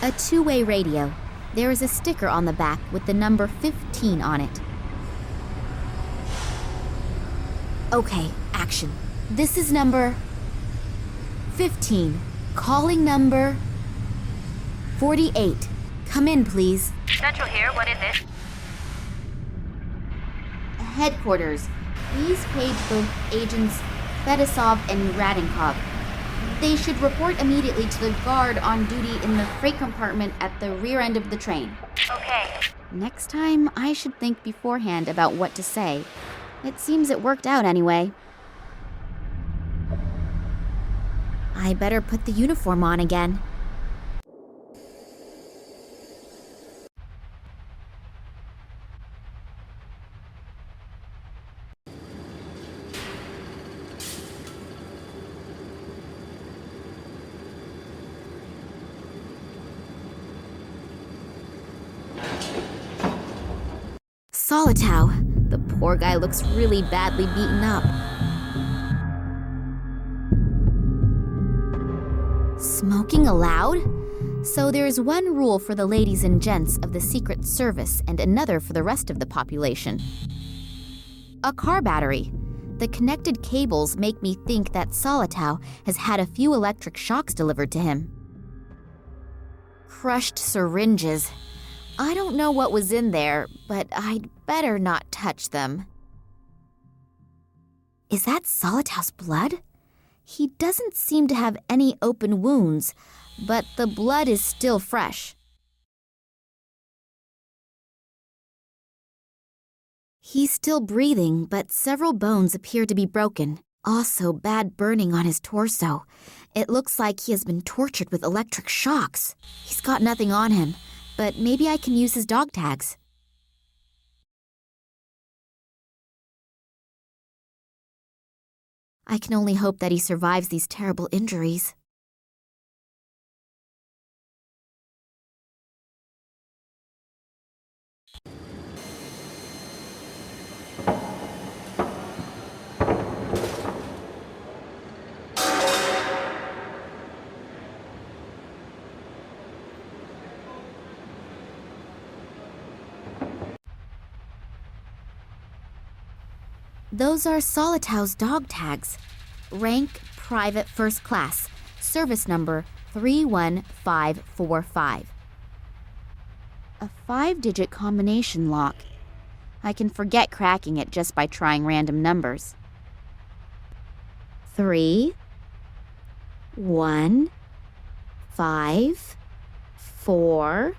A two-way radio. There is a sticker on the back with the number 15 on it. Okay, action. This is number 15. Calling number 48. Come in, please. Central here, what is it? Headquarters. Please page both agents Fedosov and Radinkov. They should report immediately to the guard on duty in the freight compartment at the rear end of the train. Okay. Next time, I should think beforehand about what to say. It seems it worked out anyway. I better put the uniform on again. Solitow. The poor guy looks really badly beaten up. Smoking allowed? So there's one rule for the ladies and gents of the Secret Service and another for the rest of the population. A car battery. The connected cables make me think that Solitow has had a few electric shocks delivered to him. Crushed syringes. I don't know what was in there, but I'd better not touch them. Is that Solitow's blood? He doesn't seem to have any open wounds, but the blood is still fresh. He's still breathing, but several bones appear to be broken. Also, bad burning on his torso. It looks like he has been tortured with electric shocks. He's got nothing on him, but maybe I can use his dog tags. I can only hope that he survives these terrible injuries. Those are Solitow's dog tags. Rank Private First Class. Service number 31545. A 5-digit combination lock. I can forget cracking it just by trying random numbers. 3, 1, 5, 4,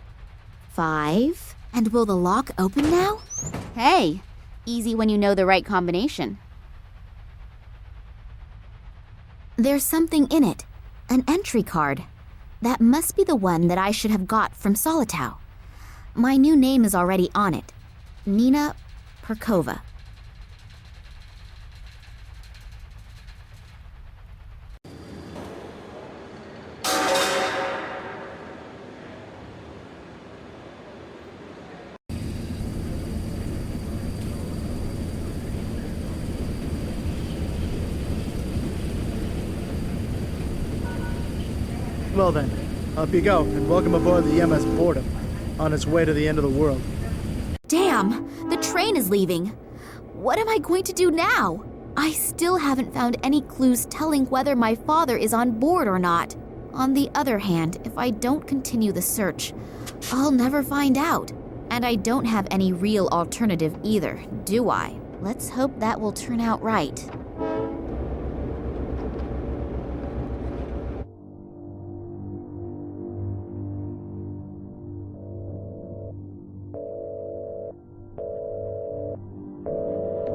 5. And will the lock open now? Hey! Easy when you know the right combination. There's something in it. An entry card. That must be the one that I should have got from Solitow. My new name is already on it. Nina Perkova. Well then, up you go, and welcome aboard the MS Boredom, on its way to the end of the world. Damn! The train is leaving! What am I going to do now? I still haven't found any clues telling whether my father is on board or not. On the other hand, if I don't continue the search, I'll never find out. And I don't have any real alternative either, do I? Let's hope that will turn out right.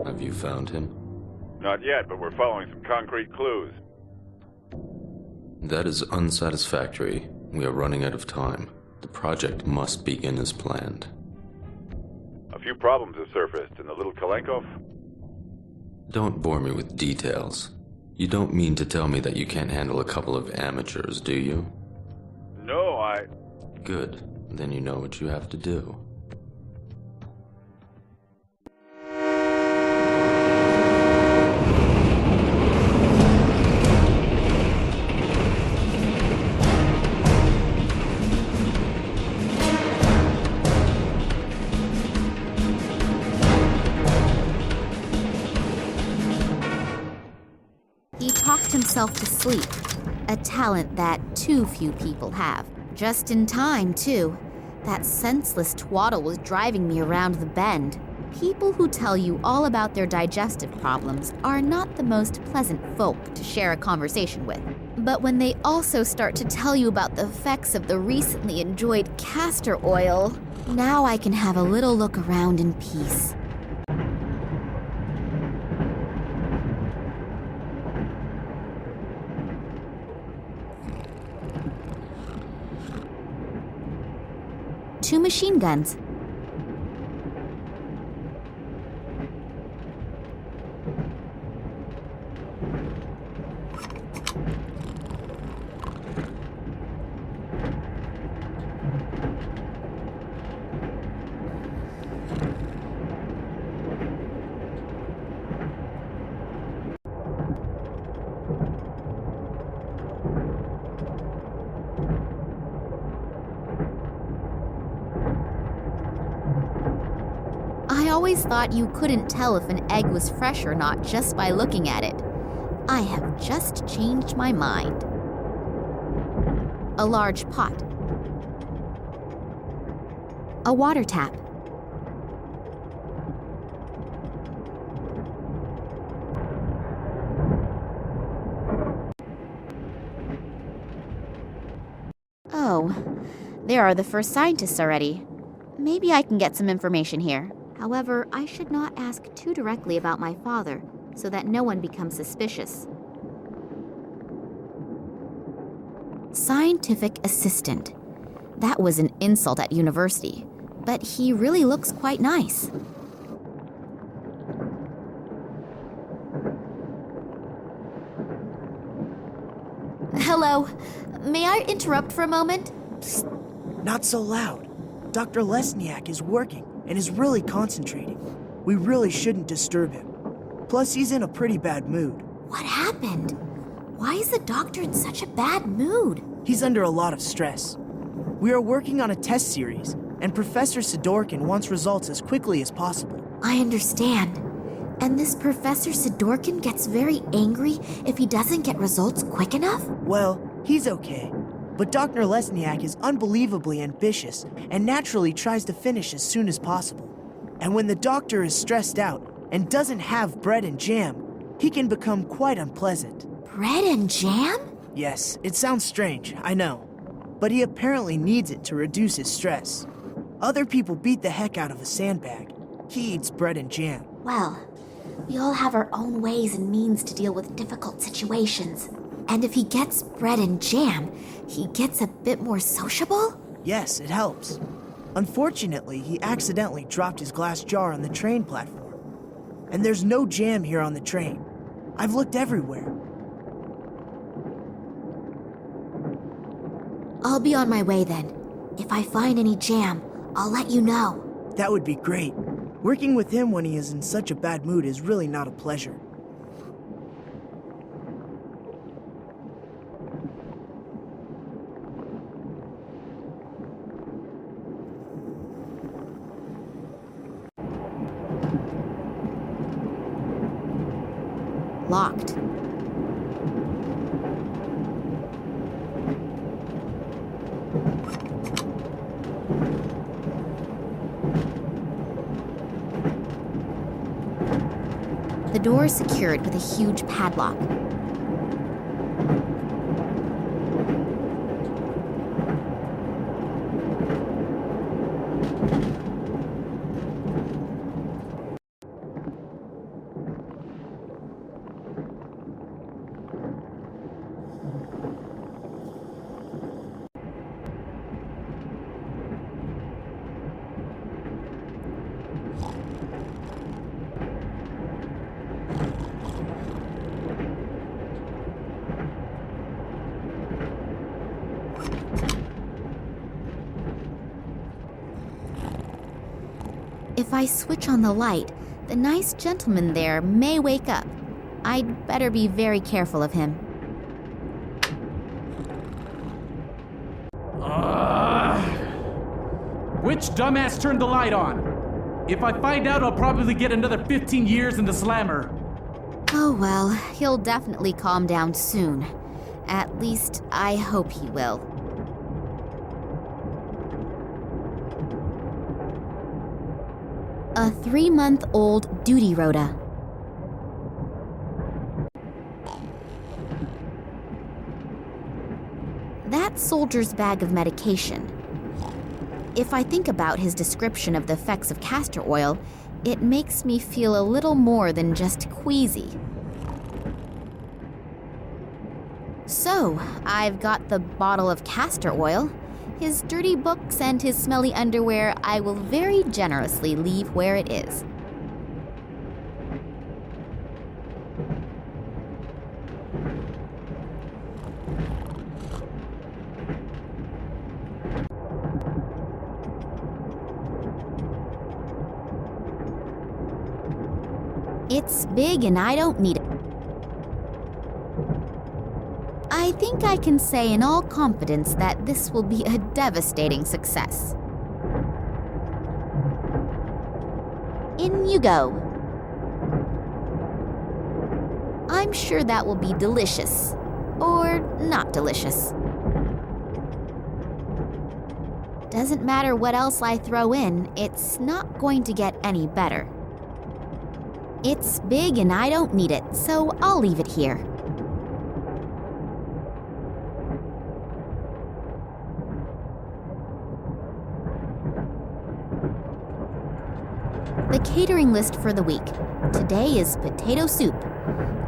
Have you found him? Not yet, but we're following some concrete clues. That is unsatisfactory. We are running out of time. The project must begin as planned. A few problems have surfaced in the little Kalenkov. Don't bore me with details. You don't mean to tell me that you can't handle a couple of amateurs, do you? No, I... Good. Then you know what you have to do. He talked himself to sleep, a talent that too few people have. Just in time, too. That senseless twaddle was driving me around the bend. People who tell you all about their digestive problems are not the most pleasant folk to share a conversation with. But when they also start to tell you about the effects of the recently enjoyed castor oil, now I can have a little look around in peace. Two machine guns. I always thought you couldn't tell if an egg was fresh or not just by looking at it. I have just changed my mind. A large pot. A water tap. Oh, there are the first scientists already. Maybe I can get some information here. However, I should not ask too directly about my father, so that no one becomes suspicious. Scientific assistant. That was an insult at university, but he really looks quite nice. Hello. May I interrupt for a moment? Psst. Not so loud. Dr. Lesniak is working and is really concentrating. We really shouldn't disturb him. Plus, he's in a pretty bad mood. What happened? Why is the doctor in such a bad mood? He's under a lot of stress. We are working on a test series, and Professor Sidorkin wants results as quickly as possible. I understand. And this Professor Sidorkin gets very angry if he doesn't get results quick enough? Well, he's okay. But Dr. Lesniak is unbelievably ambitious and naturally tries to finish as soon as possible. And when the doctor is stressed out and doesn't have bread and jam, he can become quite unpleasant. Bread and jam? Yes, it sounds strange, I know. But he apparently needs it to reduce his stress. Other people beat the heck out of a sandbag. He eats bread and jam. Well, we all have our own ways and means to deal with difficult situations. And if he gets bread and jam, he gets a bit more sociable? Yes, it helps. Unfortunately, he accidentally dropped his glass jar on the train platform. And there's no jam here on the train. I've looked everywhere. I'll be on my way then. If I find any jam, I'll let you know. That would be great. Working with him when he is in such a bad mood is really not a pleasure. Locked. The door is secured with a huge padlock. If I switch on the light, the nice gentleman there may wake up. I'd better be very careful of him. Which dumbass turned the light on? If I find out, I'll probably get another 15 years in the slammer. Oh well, he'll definitely calm down soon. At least, I hope he will. A 3-month-old duty rota. That soldier's bag of medication. If I think about his description of the effects of castor oil, it makes me feel a little more than just queasy. So, I've got the bottle of castor oil. His dirty books and his smelly underwear I will very generously leave where it is. It's big and I don't need it. I think I can say in all confidence that this will be a devastating success. In you go. I'm sure that will be delicious. Or not delicious. Doesn't matter what else I throw in, it's not going to get any better. It's big and I don't need it, so I'll leave it here. The catering list for the week. Today is potato soup.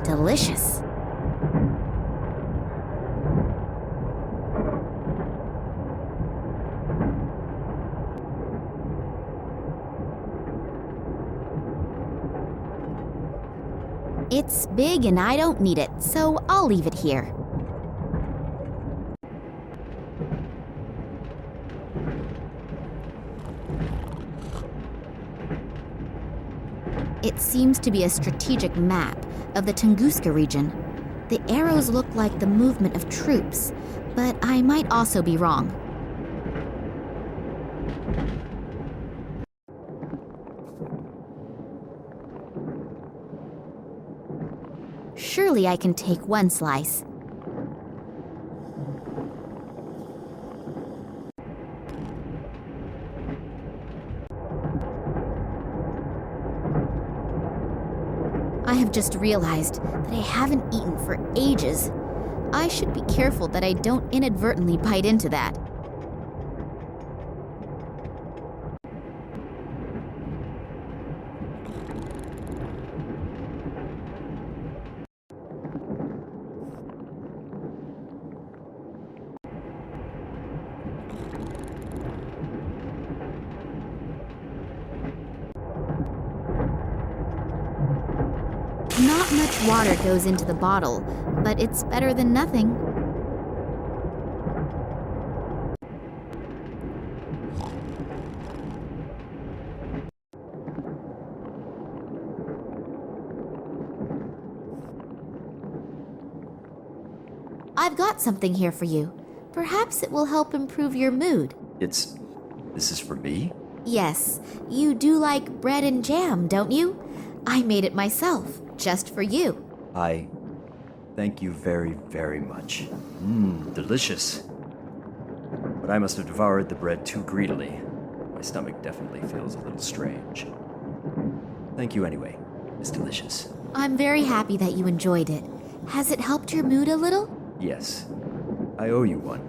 Delicious. It's big and I don't need it, so I'll leave it here. It seems to be a strategic map of the Tunguska region. The arrows look like the movement of troops, but I might also be wrong. Surely I can take one slice. I have just realized that I haven't eaten for ages. I should be careful that I don't inadvertently bite into that. Not much water goes into the bottle, but it's better than nothing. I've got something here for you. Perhaps it will help improve your mood. This is for me? Yes, you do like bread and jam, don't you? I made it myself, just for you. Thank you very, very much. Delicious. But I must have devoured the bread too greedily. My stomach definitely feels a little strange. Thank you anyway. It's delicious. I'm very happy that you enjoyed it. Has it helped your mood a little? Yes. I owe you one.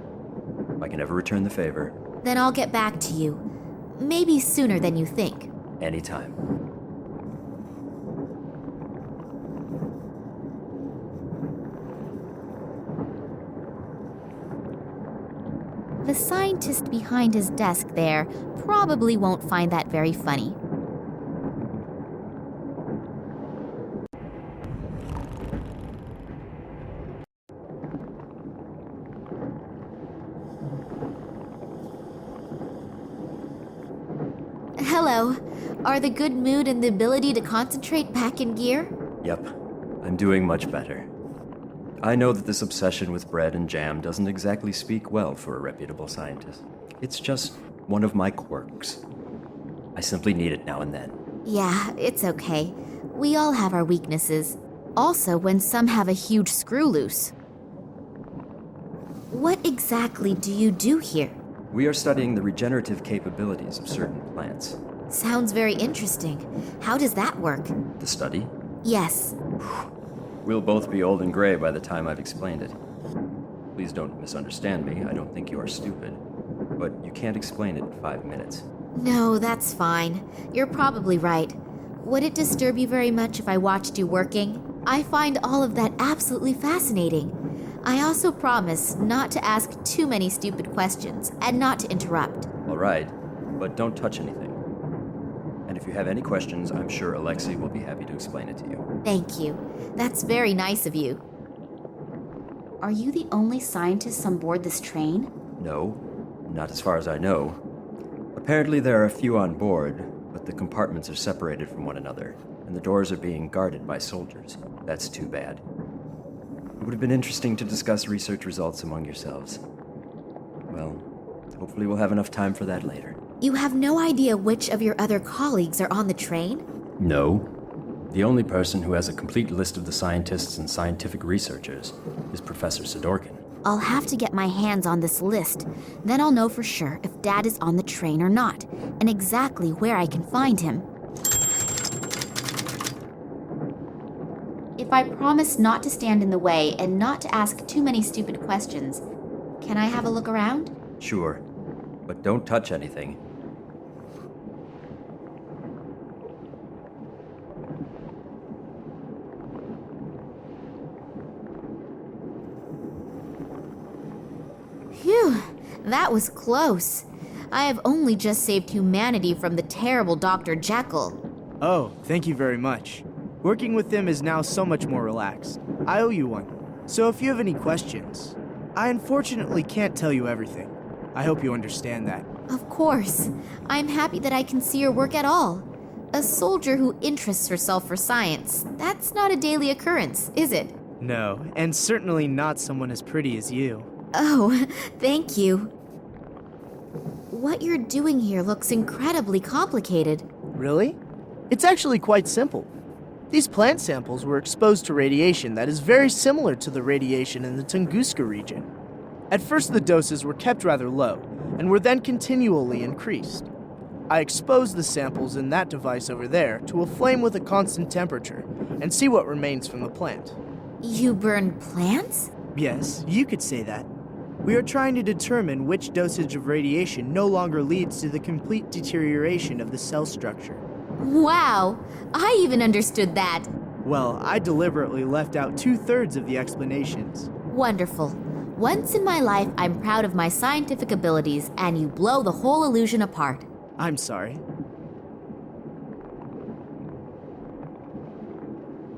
If I can ever return the favor. Then I'll get back to you. Maybe sooner than you think. Anytime. The scientist behind his desk there probably won't find that very funny. Hello. Are the good mood and the ability to concentrate back in gear? Yep, I'm doing much better. I know that this obsession with bread and jam doesn't exactly speak well for a reputable scientist. It's just one of my quirks. I simply need it now and then. Yeah, it's okay. We all have our weaknesses. Also, when some have a huge screw loose. What exactly do you do here? We are studying the regenerative capabilities of certain plants. Sounds very interesting. How does that work? The study? Yes. We'll both be old and gray by the time I've explained it. Please don't misunderstand me. I don't think you are stupid. But you can't explain it in 5 minutes. No, that's fine. You're probably right. Would it disturb you very much if I watched you working? I find all of that absolutely fascinating. I also promise not to ask too many stupid questions and not to interrupt. All right, but don't touch anything. And if you have any questions, I'm sure Alexei will be happy to explain it to you. Thank you. That's very nice of you. Are you the only scientists on board this train? No, not as far as I know. Apparently there are a few on board, but the compartments are separated from one another, and the doors are being guarded by soldiers. That's too bad. It would have been interesting to discuss research results among yourselves. Well, hopefully we'll have enough time for that later. You have no idea which of your other colleagues are on the train? No. The only person who has a complete list of the scientists and scientific researchers is Professor Sidorkin. I'll have to get my hands on this list. Then I'll know for sure if Dad is on the train or not, and exactly where I can find him. If I promise not to stand in the way and not to ask too many stupid questions, can I have a look around? Sure, but don't touch anything. Phew, that was close. I have only just saved humanity from the terrible Dr. Jekyll. Oh, thank you very much. Working with him is now so much more relaxed. I owe you one. So if you have any questions, I unfortunately can't tell you everything. I hope you understand that. Of course. I'm happy that I can see your work at all. A soldier who interests herself for science, that's not a daily occurrence, is it? No, and certainly not someone as pretty as you. Oh, thank you. What you're doing here looks incredibly complicated. Really? It's actually quite simple. These plant samples were exposed to radiation that is very similar to the radiation in the Tunguska region. At first the doses were kept rather low, and were then continually increased. I exposed the samples in that device over there to a flame with a constant temperature, and see what remains from the plant. You burn plants? Yes, you could say that. We are trying to determine which dosage of radiation no longer leads to the complete deterioration of the cell structure. Wow, I even understood that. Well, I deliberately left out 2/3 of the explanations. Wonderful. Once in my life, I'm proud of my scientific abilities, and you blow the whole illusion apart. I'm sorry.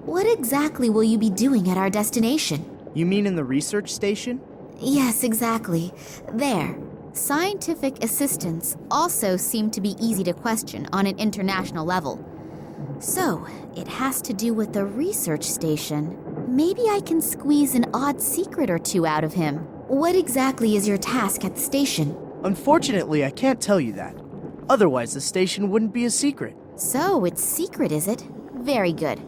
What exactly will you be doing at our destination? You mean in the research station? Yes, exactly. There. Scientific assistants also seem to be easy to question on an international level. So, it has to do with the research station. Maybe I can squeeze an odd secret or two out of him. What exactly is your task at the station? Unfortunately, I can't tell you that. Otherwise, the station wouldn't be a secret. So, it's secret, is it? Very good.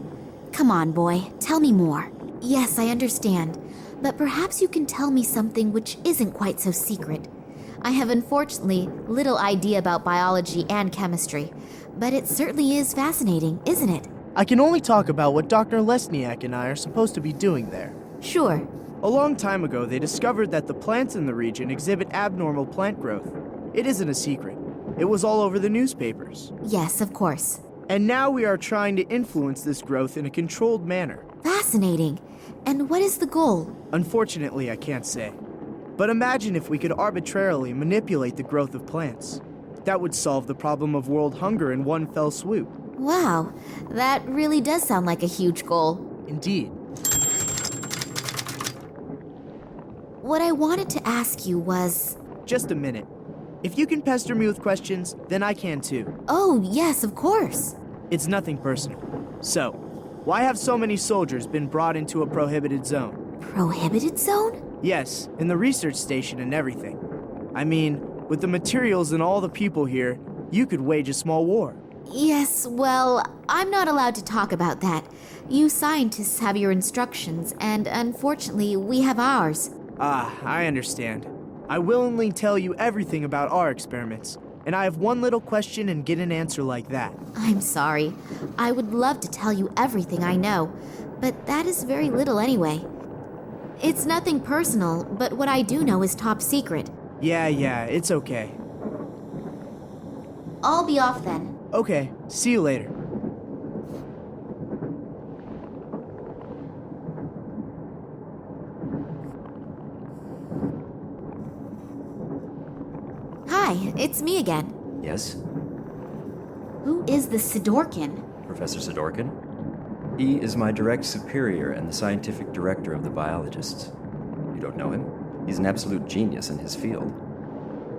Come on, boy, tell me more. Yes, I understand. But perhaps you can tell me something which isn't quite so secret. I have unfortunately little idea about biology and chemistry, but it certainly is fascinating, isn't it? I can only talk about what Dr. Lesniak and I are supposed to be doing there. Sure. A long time ago, they discovered that the plants in the region exhibit abnormal plant growth. It isn't a secret. It was all over the newspapers. Yes, of course. And now we are trying to influence this growth in a controlled manner. Fascinating. And what is the goal? Unfortunately, I can't say. But imagine if we could arbitrarily manipulate the growth of plants. That would solve the problem of world hunger in one fell swoop. Wow, that really does sound like a huge goal. Indeed. What I wanted to ask you was... Just a minute. If you can pester me with questions, then I can too. Oh, yes, of course. It's nothing personal. So, why have so many soldiers been brought into a prohibited zone? Prohibited zone? Yes, in the research station and everything. I mean, with the materials and all the people here, you could wage a small war. Yes, well, I'm not allowed to talk about that. You scientists have your instructions, and unfortunately, we have ours. Ah, I understand. I willingly tell you everything about our experiments, and I have one little question and get an answer like that. I'm sorry. I would love to tell you everything I know, but that is very little anyway. It's nothing personal, but what I do know is top secret. Yeah, it's okay. I'll be off then. Okay, see you later. Hi, it's me again. Yes? Who is the Sidorkin? Professor Sidorkin? He is my direct superior and the scientific director of the biologists. You don't know him? He's an absolute genius in his field.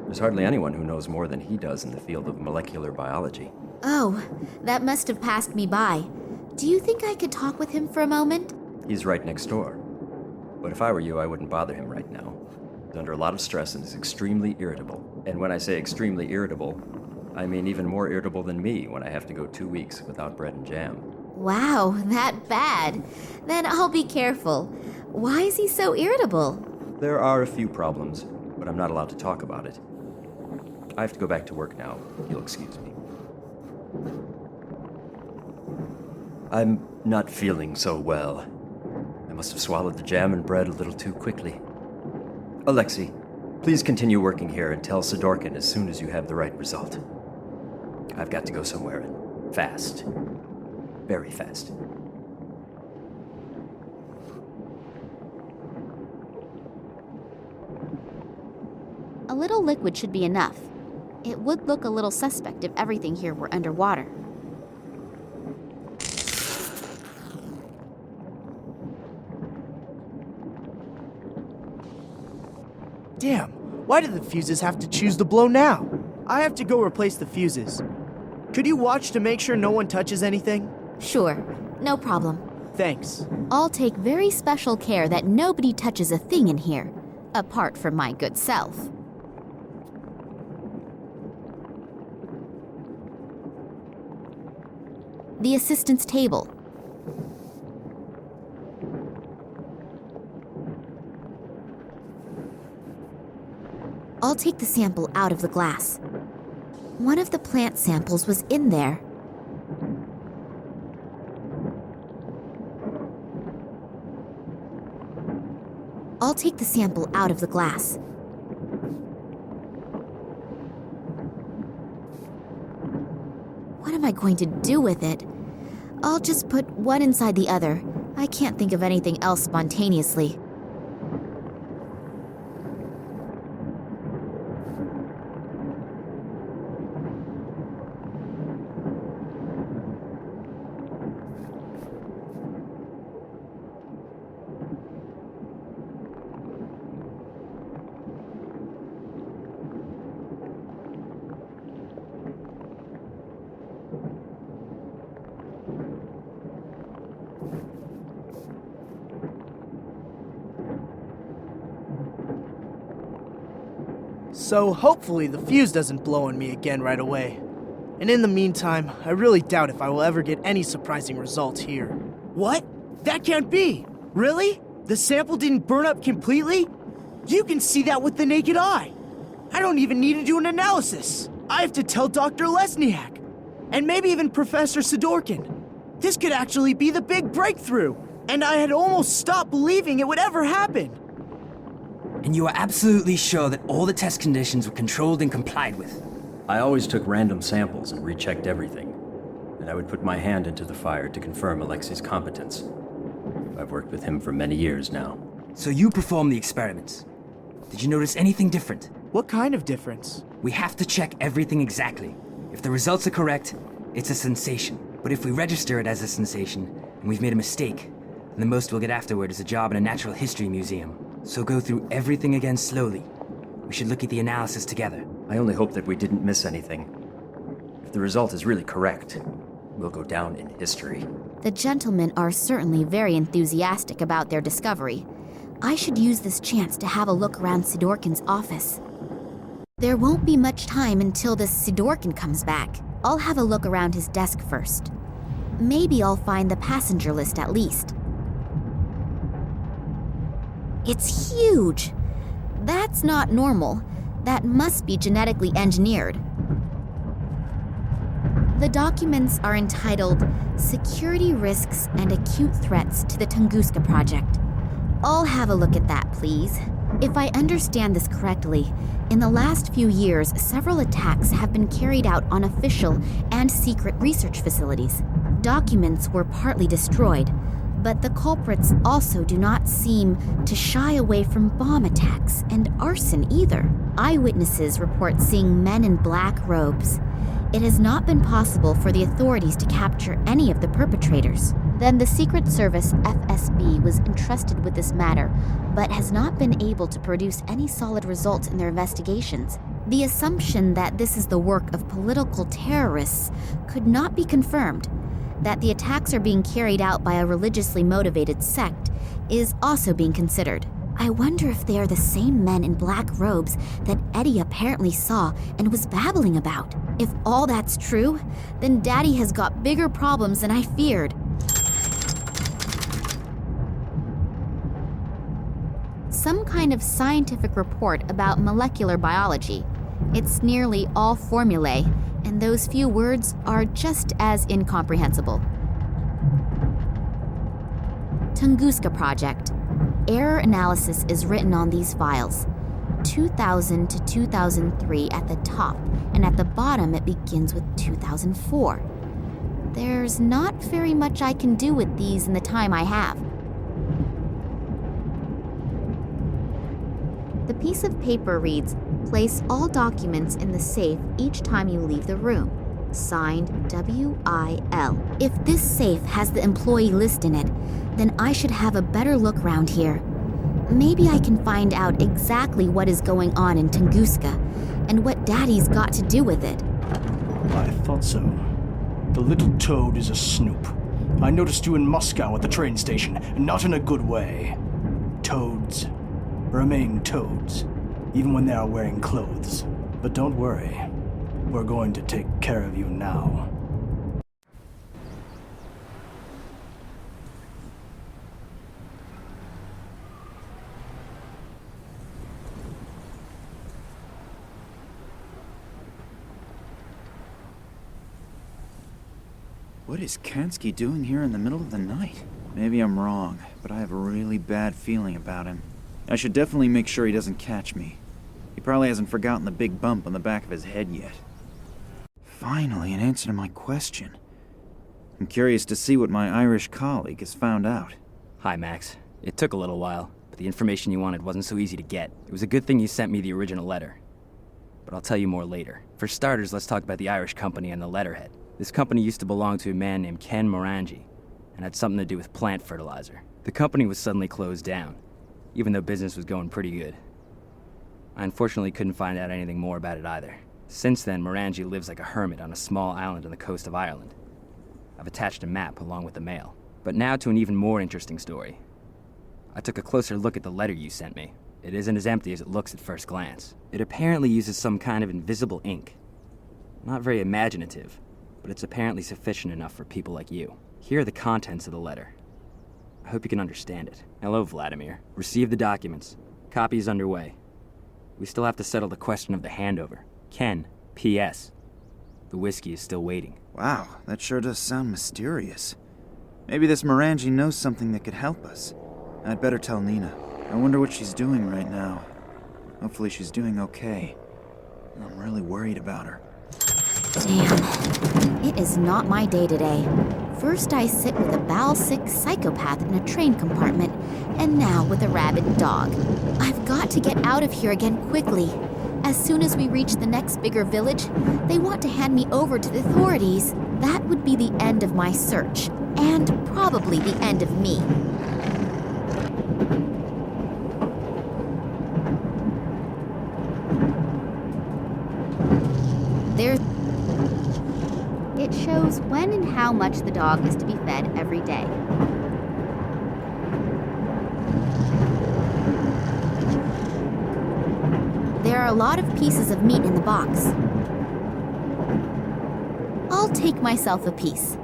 There's hardly anyone who knows more than he does in the field of molecular biology. Oh, that must have passed me by. Do you think I could talk with him for a moment? He's right next door. But if I were you, I wouldn't bother him right now. He's under a lot of stress and is extremely irritable. And when I say extremely irritable, I mean even more irritable than me when I have to go 2 weeks without bread and jam. Wow, that bad. Then I'll be careful. Why is he so irritable? There are a few problems, but I'm not allowed to talk about it. I have to go back to work now. You'll excuse me. I'm not feeling so well. I must have swallowed the jam and bread a little too quickly. Alexei, please continue working here and tell Sidorkin as soon as you have the right result. I've got to go somewhere and fast. Very fast. A little liquid should be enough. It would look a little suspect if everything here were underwater. Damn, why did the fuses have to choose to blow now? I have to go replace the fuses. Could you watch to make sure no one touches anything? Sure, no problem. Thanks. I'll take very special care that nobody touches a thing in here, apart from my good self. The assistant's table. I'll take the sample out of the glass. One of the plant samples was in there. I'll take the sample out of the glass. What am I going to do with it? I'll just put one inside the other. I can't think of anything else spontaneously. So hopefully the fuse doesn't blow on me again right away. And in the meantime, I really doubt if I will ever get any surprising results here. What? That can't be! Really? The sample didn't burn up completely? You can see that with the naked eye! I don't even need to do an analysis! I have to tell Dr. Lesniak! And maybe even Professor Sidorkin! This could actually be the big breakthrough! And I had almost stopped believing it would ever happen! And you are absolutely sure that all the test conditions were controlled and complied with? I always took random samples and rechecked everything. And I would put my hand into the fire to confirm Alexei's competence. I've worked with him for many years now. So you performed the experiments. Did you notice anything different? What kind of difference? We have to check everything exactly. If the results are correct, it's a sensation. But if we register it as a sensation, and we've made a mistake, then the most we'll get afterward is a job in a natural history museum. So go through everything again slowly. We should look at the analysis together. I only hope that we didn't miss anything. If the result is really correct, we'll go down in history. The gentlemen are certainly very enthusiastic about their discovery. I should use this chance to have a look around Sidorkin's office. There won't be much time until this Sidorkin comes back. I'll have a look around his desk first. Maybe I'll find the passenger list at least. It's huge! That's not normal. That must be genetically engineered. The documents are entitled Security Risks and Acute Threats to the Tunguska Project. I'll have a look at that, please. If I understand this correctly, in the last few years, several attacks have been carried out on official and secret research facilities. Documents were partly destroyed, but the culprits also do not seem to shy away from bomb attacks and arson either. Eyewitnesses report seeing men in black robes. It has not been possible for the authorities to capture any of the perpetrators. Then the Secret Service FSB was entrusted with this matter, but has not been able to produce any solid results in their investigations. The assumption that this is the work of political terrorists could not be confirmed. That the attacks are being carried out by a religiously motivated sect is also being considered. I wonder if they are the same men in black robes that Eddie apparently saw and was babbling about. If all that's true, then Daddy has got bigger problems than I feared. Some kind of scientific report about molecular biology. It's nearly all formulae, and those few words are just as incomprehensible. Tunguska Project. Error analysis is written on these files. 2000 to 2003 at the top, and at the bottom it begins with 2004. There's not very much I can do with these in the time I have. The piece of paper reads, "Place all documents in the safe each time you leave the room. Signed, W.I.L." If this safe has the employee list in it, then I should have a better look around here. Maybe I can find out exactly what is going on in Tunguska, and what Daddy's got to do with it. I thought so. The little toad is a snoop. I noticed you in Moscow at the train station, and not in a good way. Toads remain toads, even when they are wearing clothes. But don't worry, we're going to take care of you now. What is Kansky doing here in the middle of the night? Maybe I'm wrong, but I have a really bad feeling about him. I should definitely make sure he doesn't catch me. He probably hasn't forgotten the big bump on the back of his head yet. Finally, an answer to my question. I'm curious to see what my Irish colleague has found out. Hi, Max. It took a little while, but the information you wanted wasn't so easy to get. It was a good thing you sent me the original letter. But I'll tell you more later. For starters, let's talk about the Irish company and the letterhead. This company used to belong to a man named Ken Morangi, and had something to do with plant fertilizer. The company was suddenly closed down, even though business was going pretty good. I unfortunately couldn't find out anything more about it either. Since then, Morangi lives like a hermit on a small island on the coast of Ireland. I've attached a map along with the mail. But now to an even more interesting story. I took a closer look at the letter you sent me. It isn't as empty as it looks at first glance. It apparently uses some kind of invisible ink. Not very imaginative, but it's apparently sufficient enough for people like you. Here are the contents of the letter. I hope you can understand it. Hello, Vladimir. Receive the documents. Copy is underway. We still have to settle the question of the handover. Ken, P.S. The whiskey is still waiting. Wow, that sure does sound mysterious. Maybe this Morangi knows something that could help us. I'd better tell Nina. I wonder what she's doing right now. Hopefully she's doing okay. I'm really worried about her. Damn. It is not my day today. First I sit with a bowel-sick psychopath in a train compartment, and now with a rabid dog. I've got to get out of here again quickly. As soon as we reach the next bigger village, they want to hand me over to the authorities. That would be the end of my search, and probably the end of me. how much the dog is to be fed every day. There are a lot of pieces of meat in the box. I'll take myself a piece.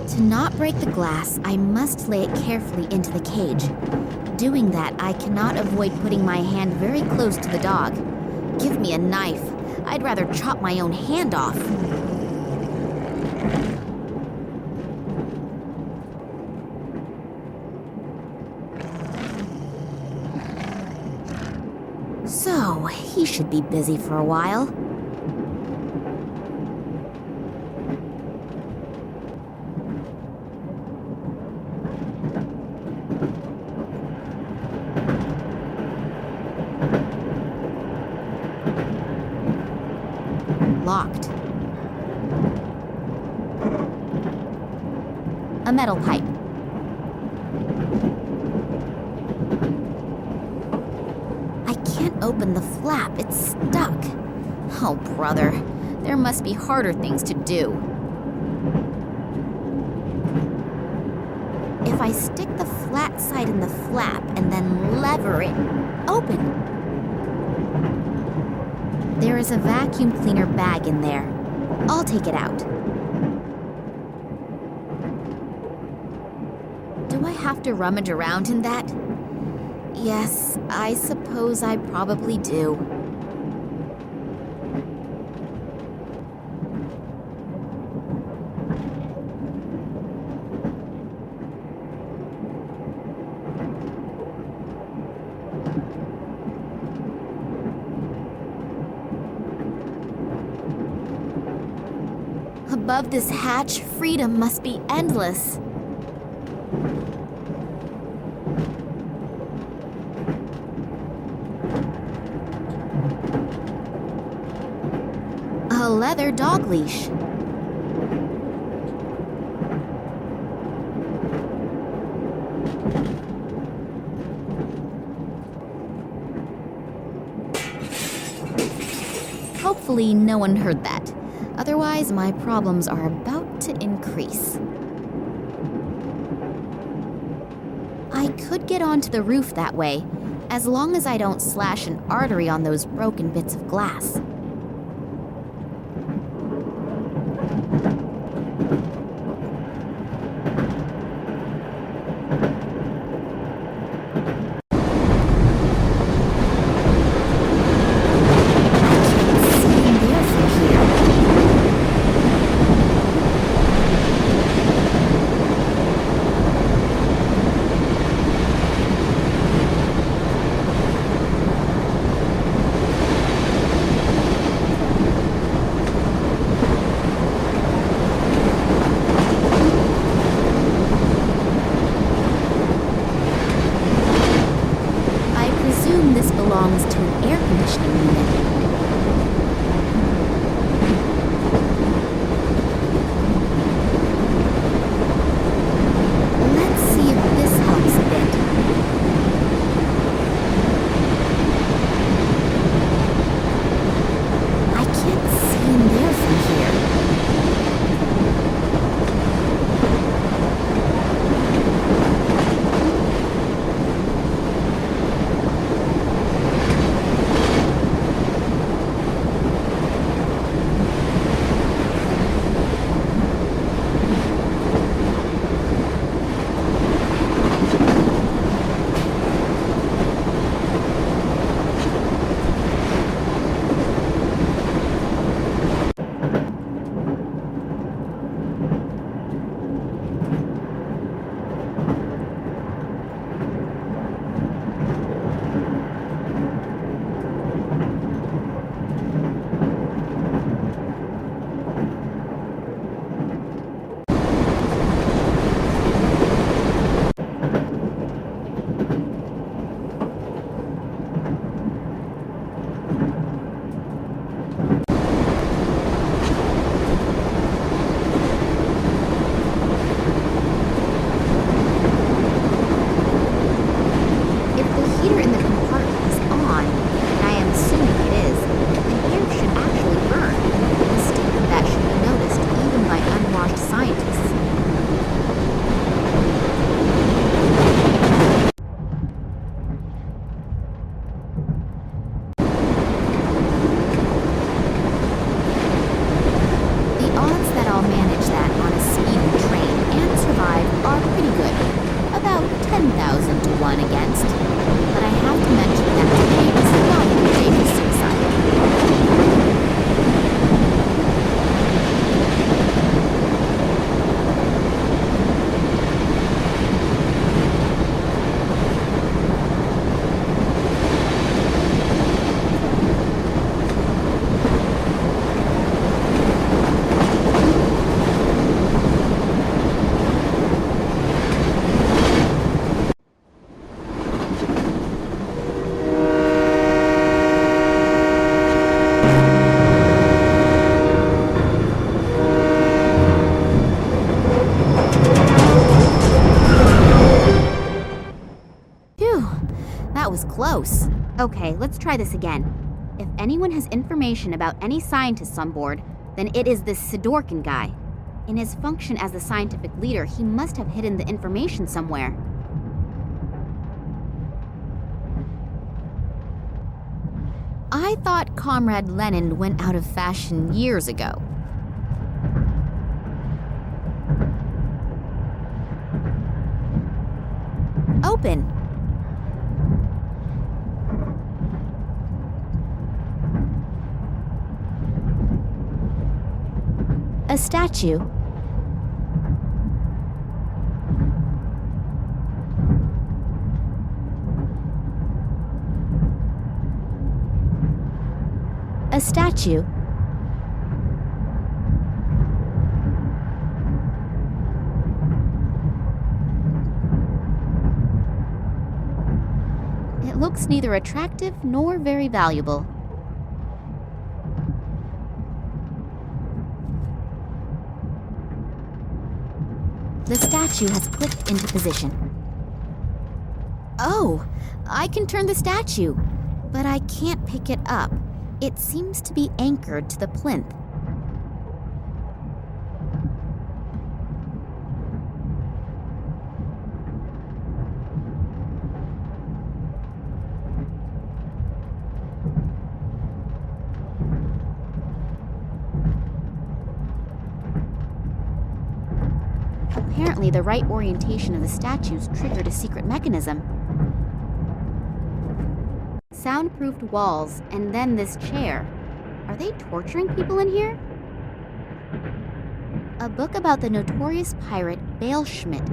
To not break the glass, I must lay it carefully into the cage. Doing that, I cannot avoid putting my hand very close to the dog. Give me a knife. I'd rather chop my own hand off. So, he should be busy for a while. Locked. A metal pipe. I can't open the flap. It's stuck. Oh, brother. There must be harder things to do. If I stick the flat side in the flap and then lever it open. There is a vacuum cleaner bag in there. I'll take it out. Do I have to rummage around in that? Yes, I suppose I probably do. Above this hatch, freedom must be endless. A leather dog leash. Hopefully no one heard that. Otherwise, my problems are about to increase. I could get onto the roof that way, as long as I don't slash an artery on those broken bits of glass. Belongs to an air conditioning unit. Let's see if this helps a bit. I can't see in there from here. That was close. Okay, let's try this again. If anyone has information about any scientists on board, then it is this Sidorkin guy. In his function as the scientific leader, he must have hidden the information somewhere. I thought Comrade Lenin went out of fashion years ago. Open. A statue. A statue. It looks neither attractive nor very valuable. The statue has clicked into position. Oh, I can turn the statue, but I can't pick it up. It seems to be anchored to the plinth. Apparently, the right orientation of the statues triggered a secret mechanism. Soundproofed walls, and then this chair. Are they torturing people in here? A book about the notorious pirate Bale Schmidt,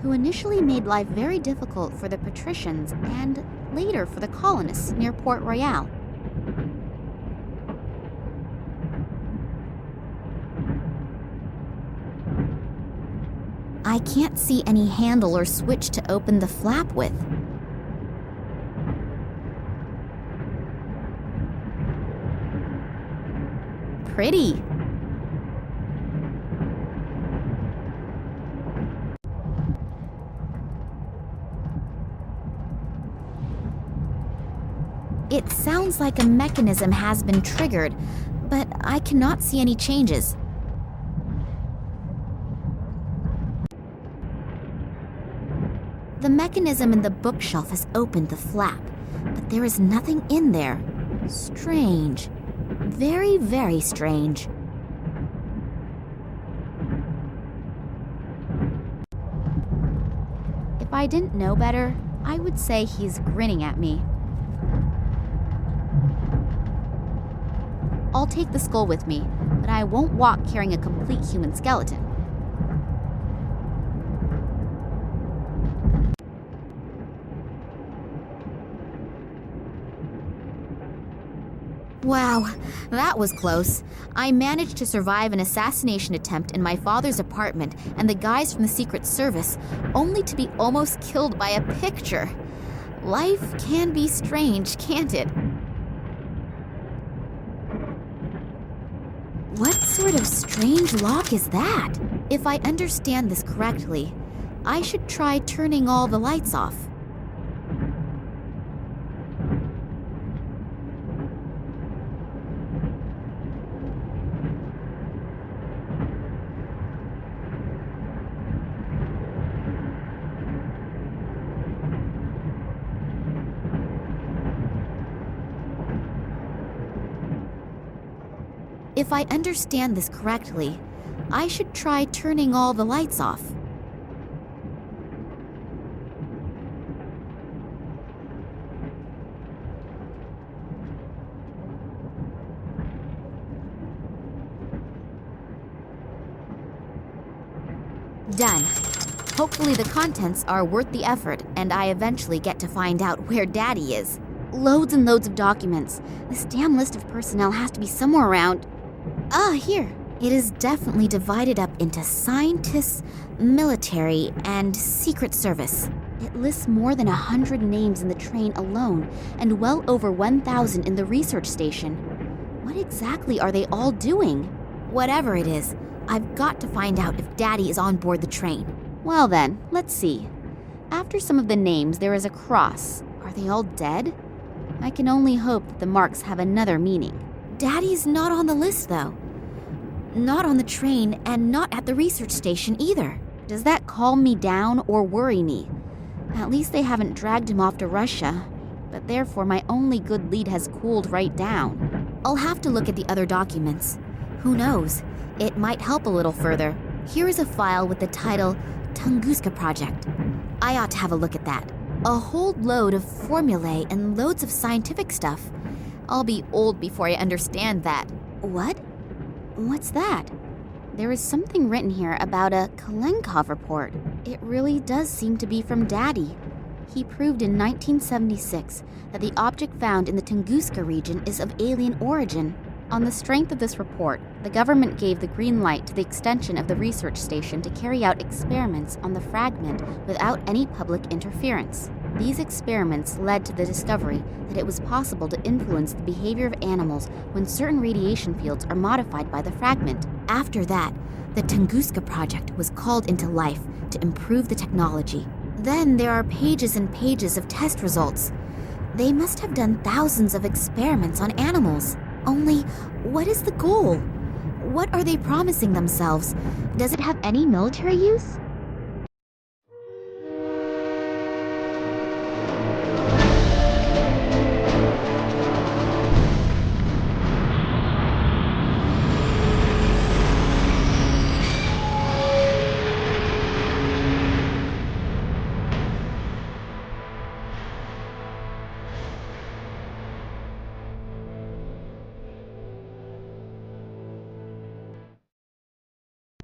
who initially made life very difficult for the patricians and later for the colonists near Port Royal. I can't see any handle or switch to open the flap with. Pretty. It sounds like a mechanism has been triggered, but I cannot see any changes. The mechanism in the bookshelf has opened the flap, but there is nothing in there. Strange. Very, very strange. If I didn't know better, I would say he's grinning at me. I'll take the skull with me, but I won't walk carrying a complete human skeleton. Wow, that was close. I managed to survive an assassination attempt in my father's apartment and the guys from the Secret Service, only to be almost killed by a picture. Life can be strange, can't it? What sort of strange lock is that? If I understand this correctly, I should try turning all the lights off. If I understand this correctly, I should try turning all the lights off. Done. Hopefully the contents are worth the effort and I eventually get to find out where Daddy is. Loads and loads of documents. This damn list of personnel has to be somewhere around. Ah, here. It is definitely divided up into scientists, military, and Secret Service. It lists more than 100 names in the train alone, and well over 1,000 in the research station. What exactly are they all doing? Whatever it is, I've got to find out if Daddy is on board the train. Well then, let's see. After some of the names, there is a cross. Are they all dead? I can only hope that the marks have another meaning. Daddy's not on the list, though. Not on the train, and not at the research station either. Does that calm me down or worry me? At least they haven't dragged him off to Russia, but therefore my only good lead has cooled right down. I'll have to look at the other documents. Who knows? It might help a little further. Here is a file with the title Tunguska Project. I ought to have a look at that. A whole load of formulae and loads of scientific stuff. I'll be old before I understand that. What? What's that? There is something written here about a Kalenkov report. It really does seem to be from Daddy. He proved in 1976 that the object found in the Tunguska region is of alien origin. On the strength of this report, the government gave the green light to the extension of the research station to carry out experiments on the fragment without any public interference. These experiments led to the discovery that it was possible to influence the behavior of animals when certain radiation fields are modified by the fragment. After that, the Tunguska Project was called into life to improve the technology. Then there are pages and pages of test results. They must have done thousands of experiments on animals. Only, what is the goal? What are they promising themselves? Does it have any military use?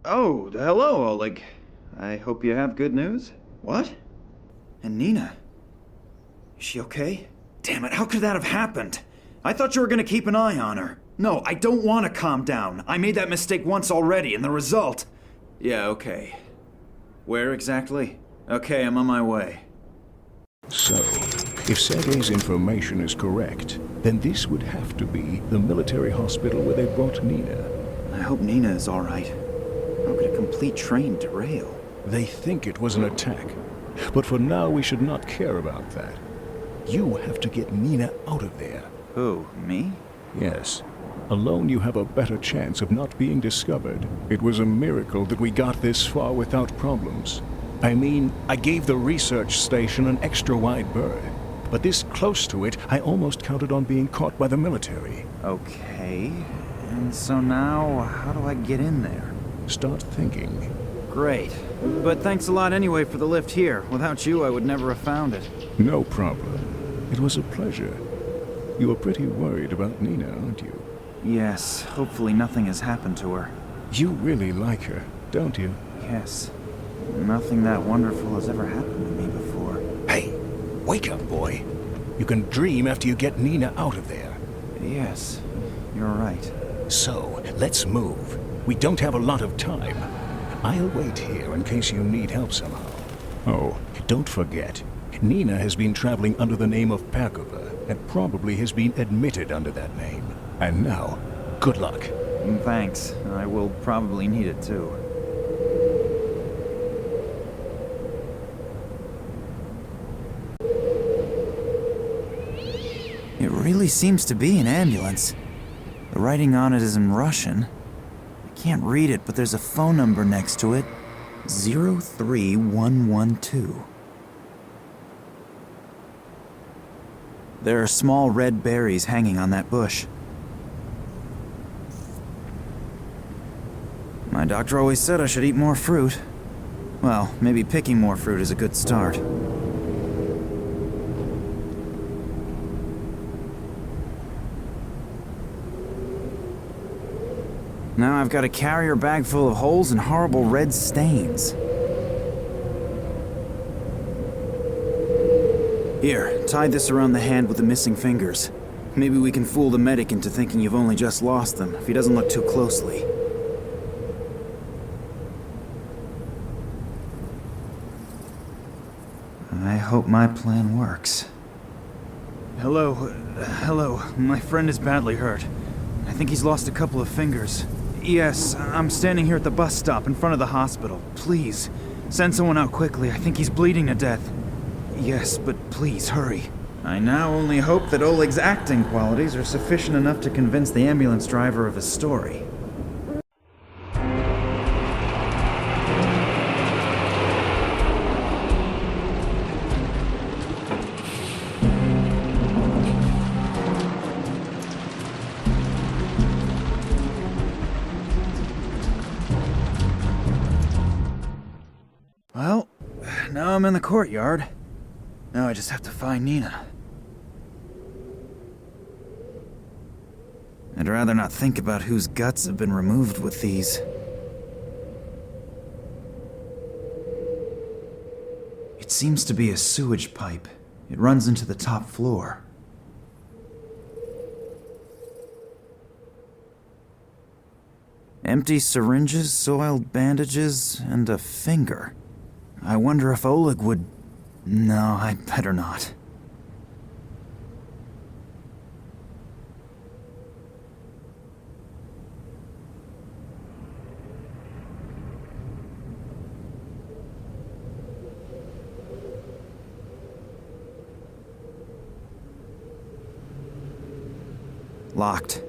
Oh, hello, Oleg. I hope you have good news. What? And Nina? Is she okay? Damn it, how could that have happened? I thought you were gonna keep an eye on her. No, I don't want to calm down. I made that mistake once already, and the result... Yeah, okay. Where exactly? Okay, I'm on my way. So, if Sergei's information is correct, then this would have to be the military hospital where they brought Nina. I hope Nina is all right. How could a complete train derail? They think it was an attack. But for now, we should not care about that. You have to get Nina out of there. Who, me? Yes. Alone you have a better chance of not being discovered. It was a miracle that we got this far without problems. I mean, I gave the research station an extra wide berth. But this close to it, I almost counted on being caught by the military. Okay. And so now, how do I get in there? Start thinking. Great. But thanks a lot anyway for the lift here. Without you, I would never have found it. No problem. It was a pleasure. You were pretty worried about Nina, aren't you? Yes. Hopefully nothing has happened to her. You really like her, don't you? Yes. Nothing that wonderful has ever happened to me before. Hey, wake up, boy. You can dream after you get Nina out of there. Yes, you're right. So, let's move. We don't have a lot of time. I'll wait here in case you need help somehow. Oh, don't forget, Nina has been traveling under the name of Pagova and probably has been admitted under that name. And now, good luck. Thanks. I will probably need it too. It really seems to be an ambulance. The writing on it is in Russian. I can't read it, but there's a phone number next to it. 03112. There are small red berries hanging on that bush. My doctor always said I should eat more fruit. Well, maybe picking more fruit is a good start. Now I've got a carrier bag full of holes and horrible red stains. Here, tie this around the hand with the missing fingers. Maybe we can fool the medic into thinking you've only just lost them, if he doesn't look too closely. I hope my plan works. Hello. My friend is badly hurt. I think he's lost a couple of fingers. Yes, I'm standing here at the bus stop in front of the hospital. Please, send someone out quickly. I think he's bleeding to death. Yes, but please, hurry. I now only hope that Oleg's acting qualities are sufficient enough to convince the ambulance driver of his story. Well, now I'm in the courtyard. Now I just have to find Nina. I'd rather not think about whose guts have been removed with these. It seems to be a sewage pipe. It runs into the top floor. Empty syringes, soiled bandages, and a finger. I wonder if Oleg would... No, I'd better not. Locked.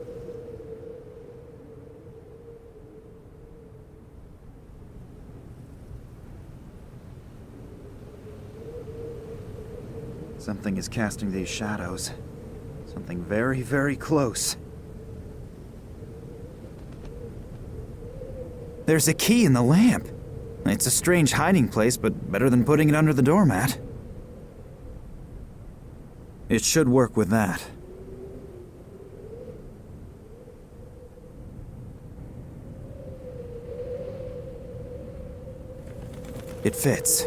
Something is casting these shadows. Something very, very close. There's a key in the lamp. It's a strange hiding place, but better than putting it under the doormat. It should work with that. It fits.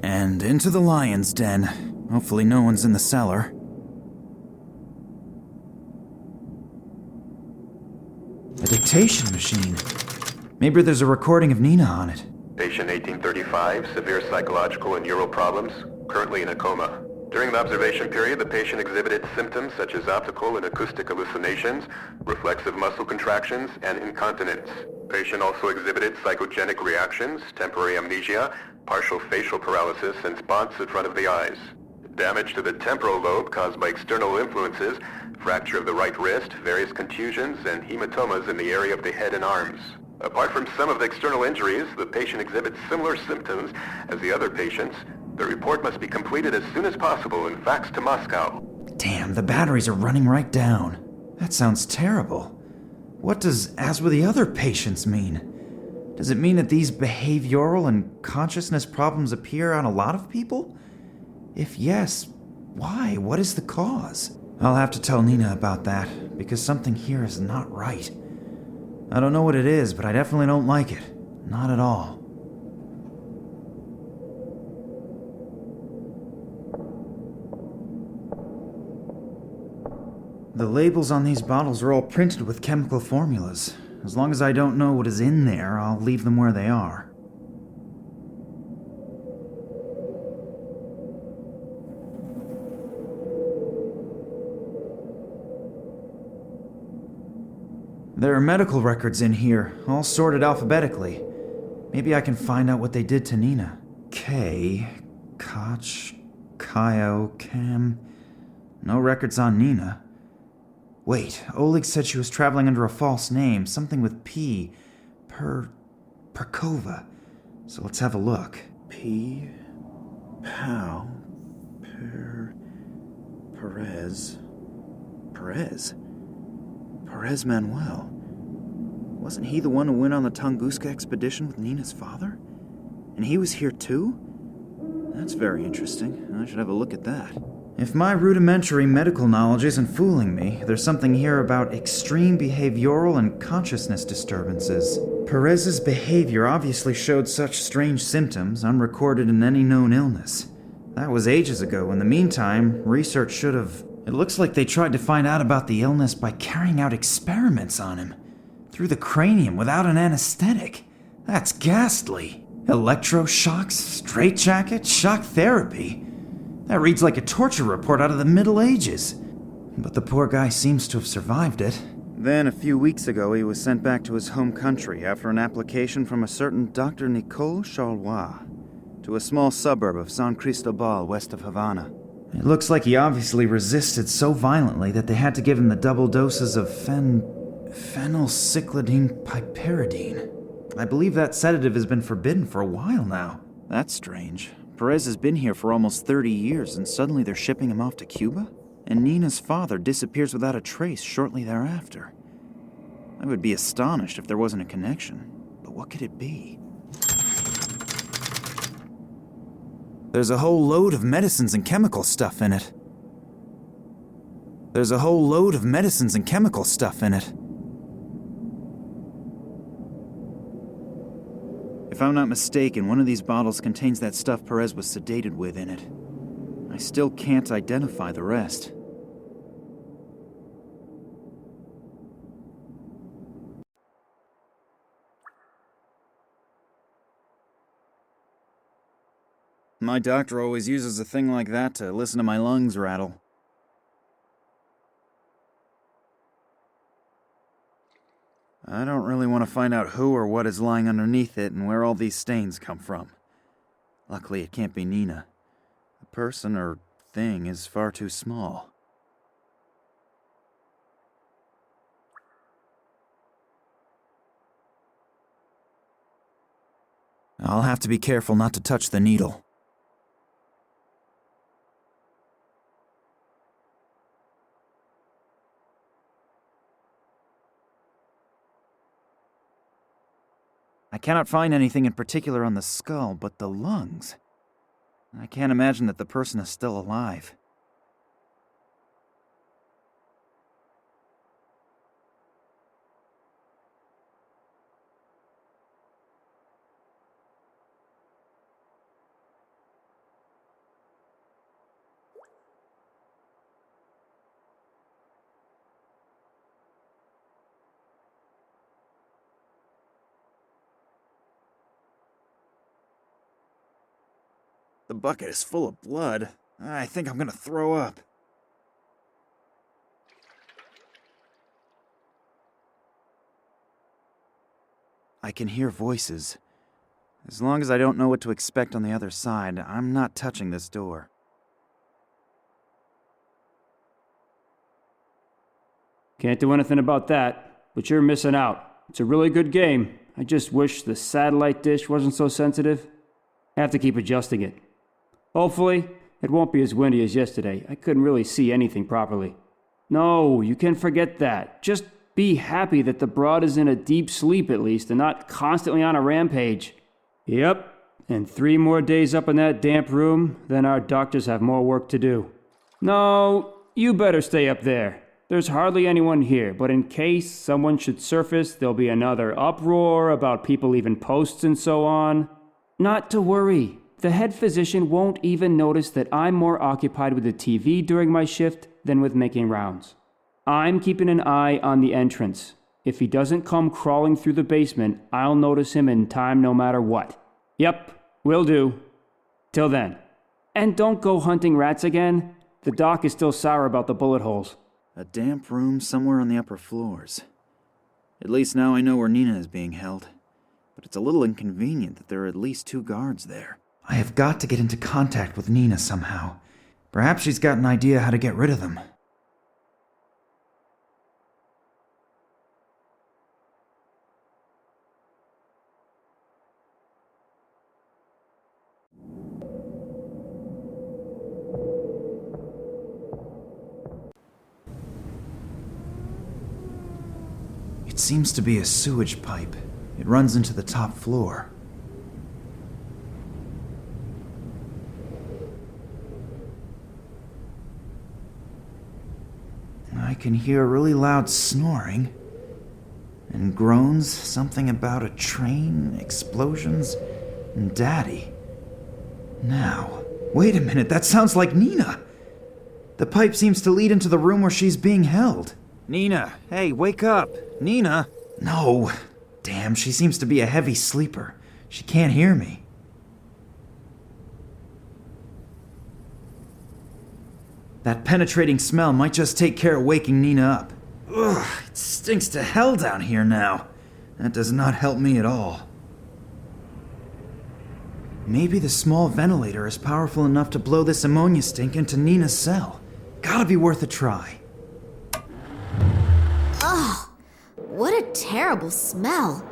And into the lion's den. Hopefully no one's in the cellar. A dictation machine. Maybe there's a recording of Nina on it. Patient 1835, severe psychological and neural problems, currently in a coma. During the observation period, the patient exhibited symptoms such as optical and acoustic hallucinations, reflexive muscle contractions, and incontinence. Patient also exhibited psychogenic reactions, temporary amnesia, partial facial paralysis, and spots in front of the eyes. Damage to the temporal lobe caused by external influences, fracture of the right wrist, various contusions, and hematomas in the area of the head and arms. Apart from some of the external injuries, the patient exhibits similar symptoms as the other patients. The report must be completed as soon as possible and faxed to Moscow. Damn, the batteries are running right down. That sounds terrible. What does "as with the other patients" mean? Does it mean that these behavioral and consciousness problems appear on a lot of people? If yes, why? What is the cause? I'll have to tell Nina about that, because something here is not right. I don't know what it is, but I definitely don't like it. Not at all. The labels on these bottles are all printed with chemical formulas. As long as I don't know what is in there, I'll leave them where they are. There are medical records in here, all sorted alphabetically. Maybe I can find out what they did to Nina. K, Koch, Kaio, Cam. No records on Nina. Wait, Oleg said she was traveling under a false name, something with P. Perkova. So let's have a look. P. Pow. Perez. Perez Manuel. Wasn't he the one who went on the Tunguska expedition with Nina's father? And he was here too? That's very interesting. I should have a look at that. If my rudimentary medical knowledge isn't fooling me, there's something here about extreme behavioral and consciousness disturbances. Perez's behavior obviously showed such strange symptoms unrecorded in any known illness. That was ages ago. In the meantime, research should have... It looks like they tried to find out about the illness by carrying out experiments on him. Through the cranium without an anesthetic. That's ghastly. Electroshocks, straitjacket, shock therapy. That reads like a torture report out of the Middle Ages. But the poor guy seems to have survived it. Then, a few weeks ago, he was sent back to his home country after an application from a certain Dr. Nicole Charlois. to a small suburb of San Cristobal west of Havana. It looks like he obviously resisted so violently that they had to give him the double doses of phenylcyclidine piperidine. I believe that sedative has been forbidden for a while now. That's strange. Perez has been here for almost 30 years, and suddenly they're shipping him off to Cuba? And Nina's father disappears without a trace shortly thereafter. I would be astonished if there wasn't a connection. But what could it be? There's a whole load of medicines and chemical stuff in it. If I'm not mistaken, one of these bottles contains that stuff Perez was sedated with in it. I still can't identify the rest. My doctor always uses a thing like that to listen to my lungs rattle. I don't really want to find out who or what is lying underneath it and where all these stains come from. Luckily, it can't be Nina. The person or thing is far too small. I'll have to be careful not to touch the needle. I cannot find anything in particular on the skull, but the lungs. I can't imagine that the person is still alive. The bucket is full of blood. I think I'm gonna throw up. I can hear voices. As long as I don't know what to expect on the other side, I'm not touching this door. Can't do anything about that, but you're missing out. It's a really good game. I just wish the satellite dish wasn't so sensitive. I have to keep adjusting it. Hopefully, it won't be as windy as yesterday. I couldn't really see anything properly. No, you can forget that. Just be happy that the broad is in a deep sleep at least and not constantly on a rampage. Yep, and 3 more days up in that damp room, then our doctors have more work to do. No, you better stay up there. There's hardly anyone here, but in case someone should surface, there'll be another uproar about people leaving posts and so on. Not to worry. The head physician won't even notice that I'm more occupied with the TV during my shift than with making rounds. I'm keeping an eye on the entrance. If he doesn't come crawling through the basement, I'll notice him in time no matter what. Yep, will do. Till then. And don't go hunting rats again. The doc is still sour about the bullet holes. A damp room somewhere on the upper floors. At least now I know where Nina is being held. But it's a little inconvenient that there are at least 2 guards there. I have got to get into contact with Nina somehow. Perhaps she's got an idea how to get rid of them. It seems to be a sewage pipe. It runs into the top floor. I can hear really loud snoring and groans, something about a train, explosions, and Daddy. Now, wait a minute, that sounds like Nina. The pipe seems to lead into the room where she's being held. Nina, hey, wake up. Nina? No. Damn, she seems to be a heavy sleeper. She can't hear me. That penetrating smell might just take care of waking Nina up. Ugh, it stinks to hell down here now. That does not help me at all. Maybe the small ventilator is powerful enough to blow this ammonia stink into Nina's cell. Gotta be worth a try. Ugh, what a terrible smell.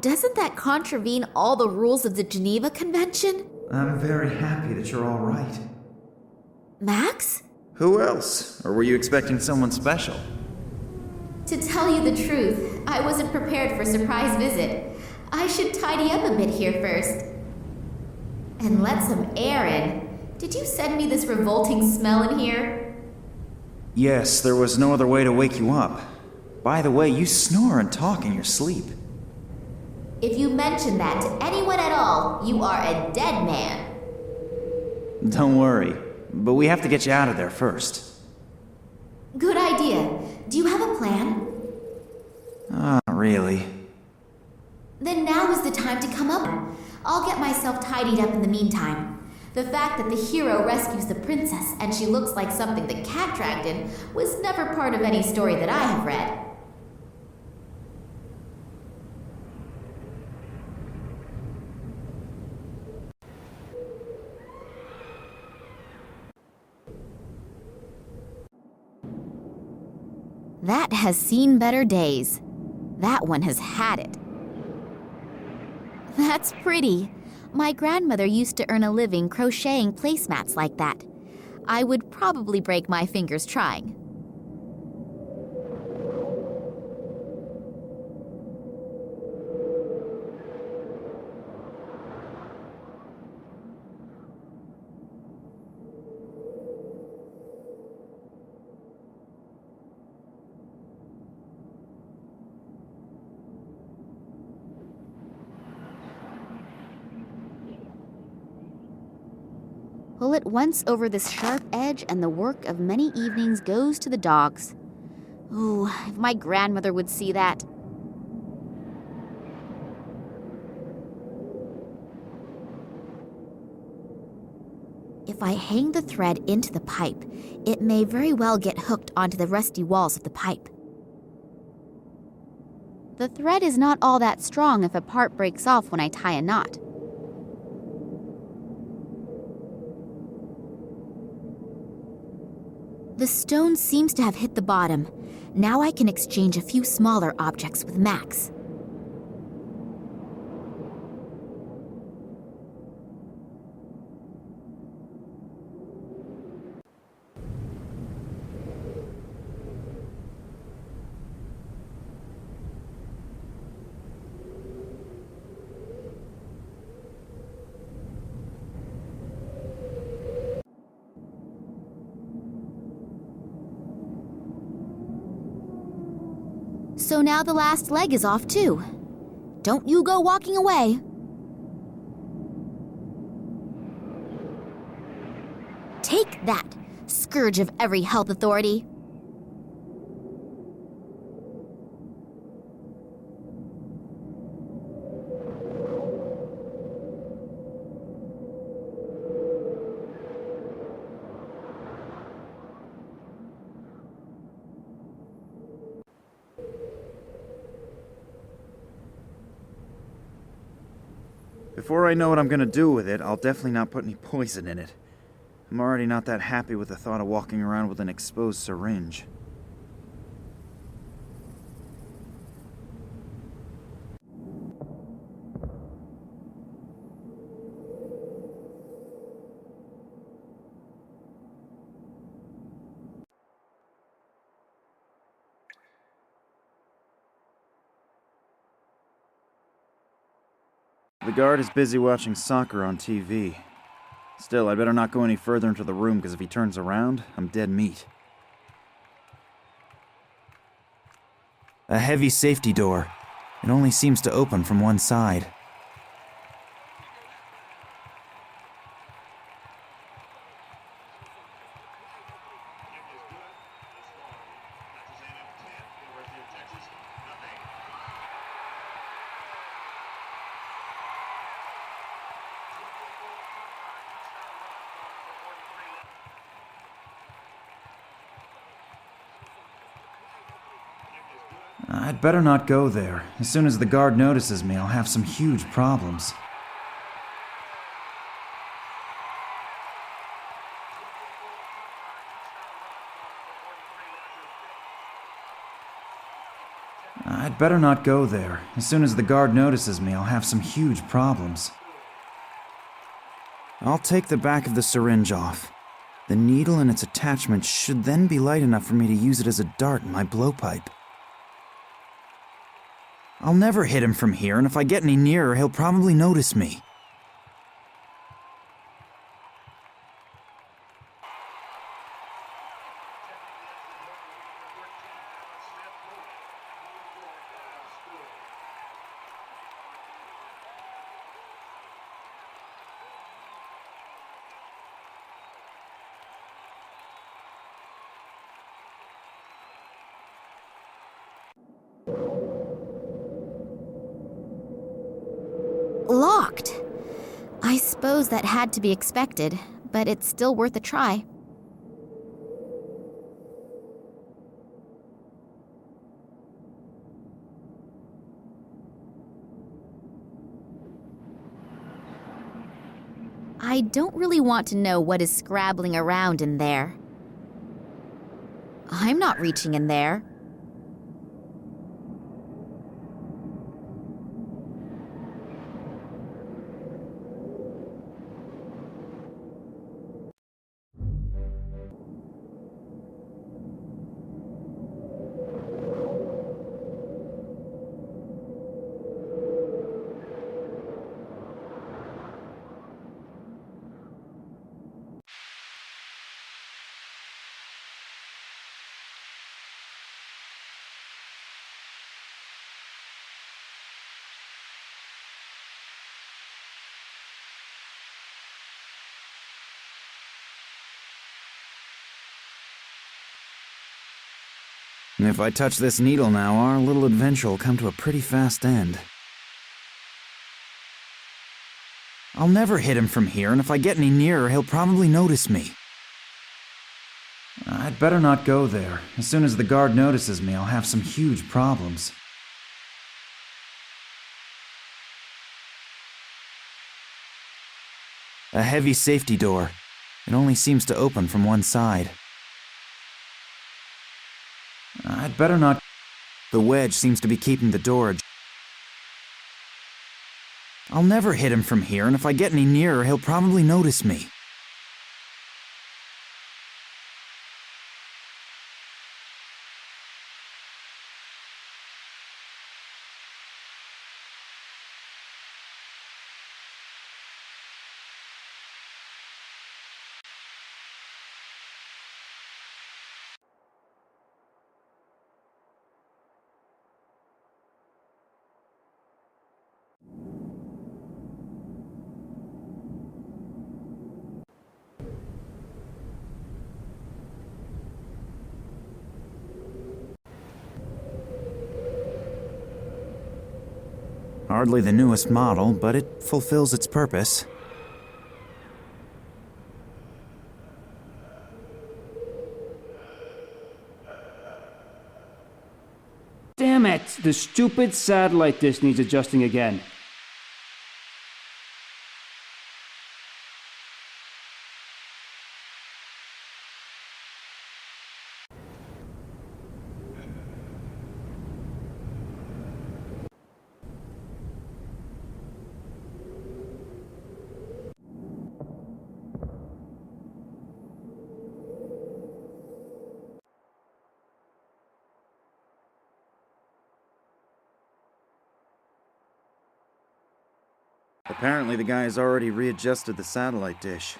Doesn't that contravene all the rules of the Geneva Convention? I'm very happy that you're all right. Max? Who else? Or were you expecting someone special? To tell you the truth, I wasn't prepared for a surprise visit. I should tidy up a bit here first. And let some air in. Did you send me this revolting smell in here? Yes, there was no other way to wake you up. By the way, you snore and talk in your sleep. If you mention that to anyone at all, you are a dead man. Don't worry, but we have to get you out of there first. Good idea. Do you have a plan? Not really. Then now is the time to come up. I'll get myself tidied up in the meantime. The fact that the hero rescues the princess and she looks like something the cat dragged in was never part of any story that I have read. That has seen better days. That one has had it. That's pretty. My grandmother used to earn a living crocheting placemats like that. I would probably break my fingers trying. Pull it once over this sharp edge and the work of many evenings goes to the dogs. Ooh, if my grandmother would see that. If I hang the thread into the pipe, it may very well get hooked onto the rusty walls of the pipe. The thread is not all that strong if a part breaks off when I tie a knot. The stone seems to have hit the bottom. Now I can exchange a few smaller objects with Max. So now the last leg is off too. Don't you go walking away. Take that, scourge of every health authority. Before I know what I'm gonna do with it, I'll definitely not put any poison in it. I'm already not that happy with the thought of walking around with an exposed syringe. The guard is busy watching soccer on TV. Still, I'd better not go any further into the room, because if he turns around, I'm dead meat. A heavy safety door. It only seems to open from one side. I'd better not go there. As soon as the guard notices me, I'll have some huge problems. I'd better not go there. As soon as the guard notices me, I'll have some huge problems. I'll take the back of the syringe off. The needle and its attachment should then be light enough for me to use it as a dart in my blowpipe. I'll never hit him from here, and if I get any nearer, he'll probably notice me. Locked. I suppose that had to be expected, but it's still worth a try. I don't really want to know what is scrabbling around in there. I'm not reaching in there. If I touch this needle now, our little adventure will come to a pretty fast end. I'll never hit him from here, and if I get any nearer, he'll probably notice me. I'd better not go there. As soon as the guard notices me, I'll have some huge problems. A heavy safety door. It only seems to open from one side. I'd better not. The wedge seems to be keeping the door. I'll never hit him from here, and if I get any nearer, he'll probably notice me. Hardly the newest model, but it fulfills its purpose. Damn it! The stupid satellite dish needs adjusting again. Apparently the guy has already readjusted the satellite dish.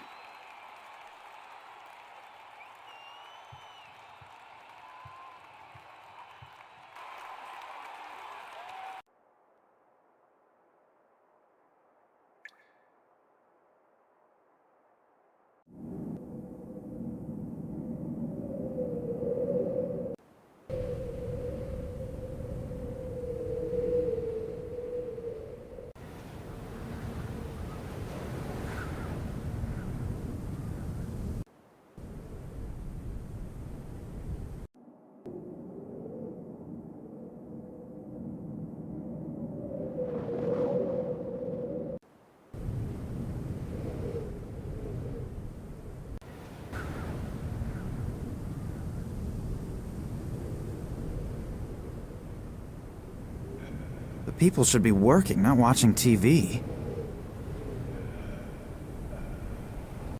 People should be working, not watching TV.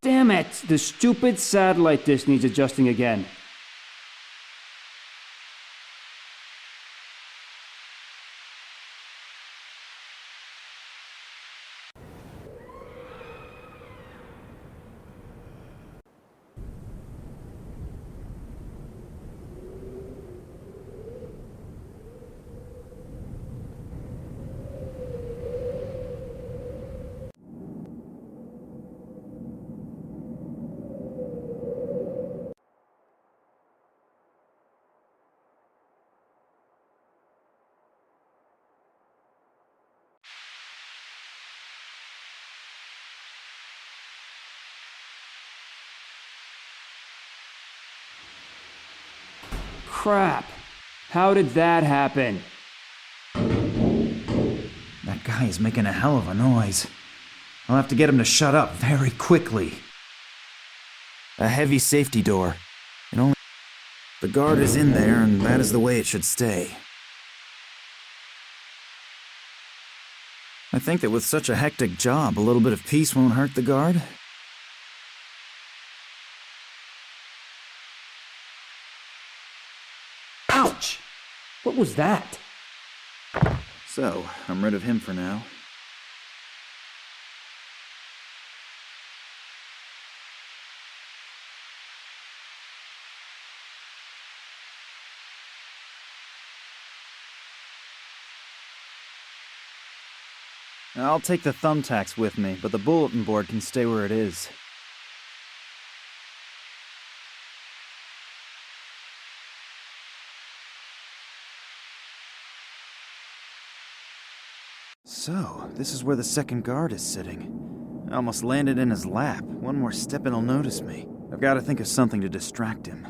Damn it! The stupid satellite dish needs adjusting again. Crap! How did that happen? That guy is making a hell of a noise. I'll have to get him to shut up very quickly. A heavy safety door. The guard is in there, and that is the way it should stay. I think that with such a hectic job, a little bit of peace won't hurt the guard. Ouch! What was that? So, I'm rid of him for now. I'll take the thumbtacks with me, but the bulletin board can stay where it is. So, this is where the second guard is sitting. I almost landed in his lap. One more step and he'll notice me. I've got to think of something to distract him.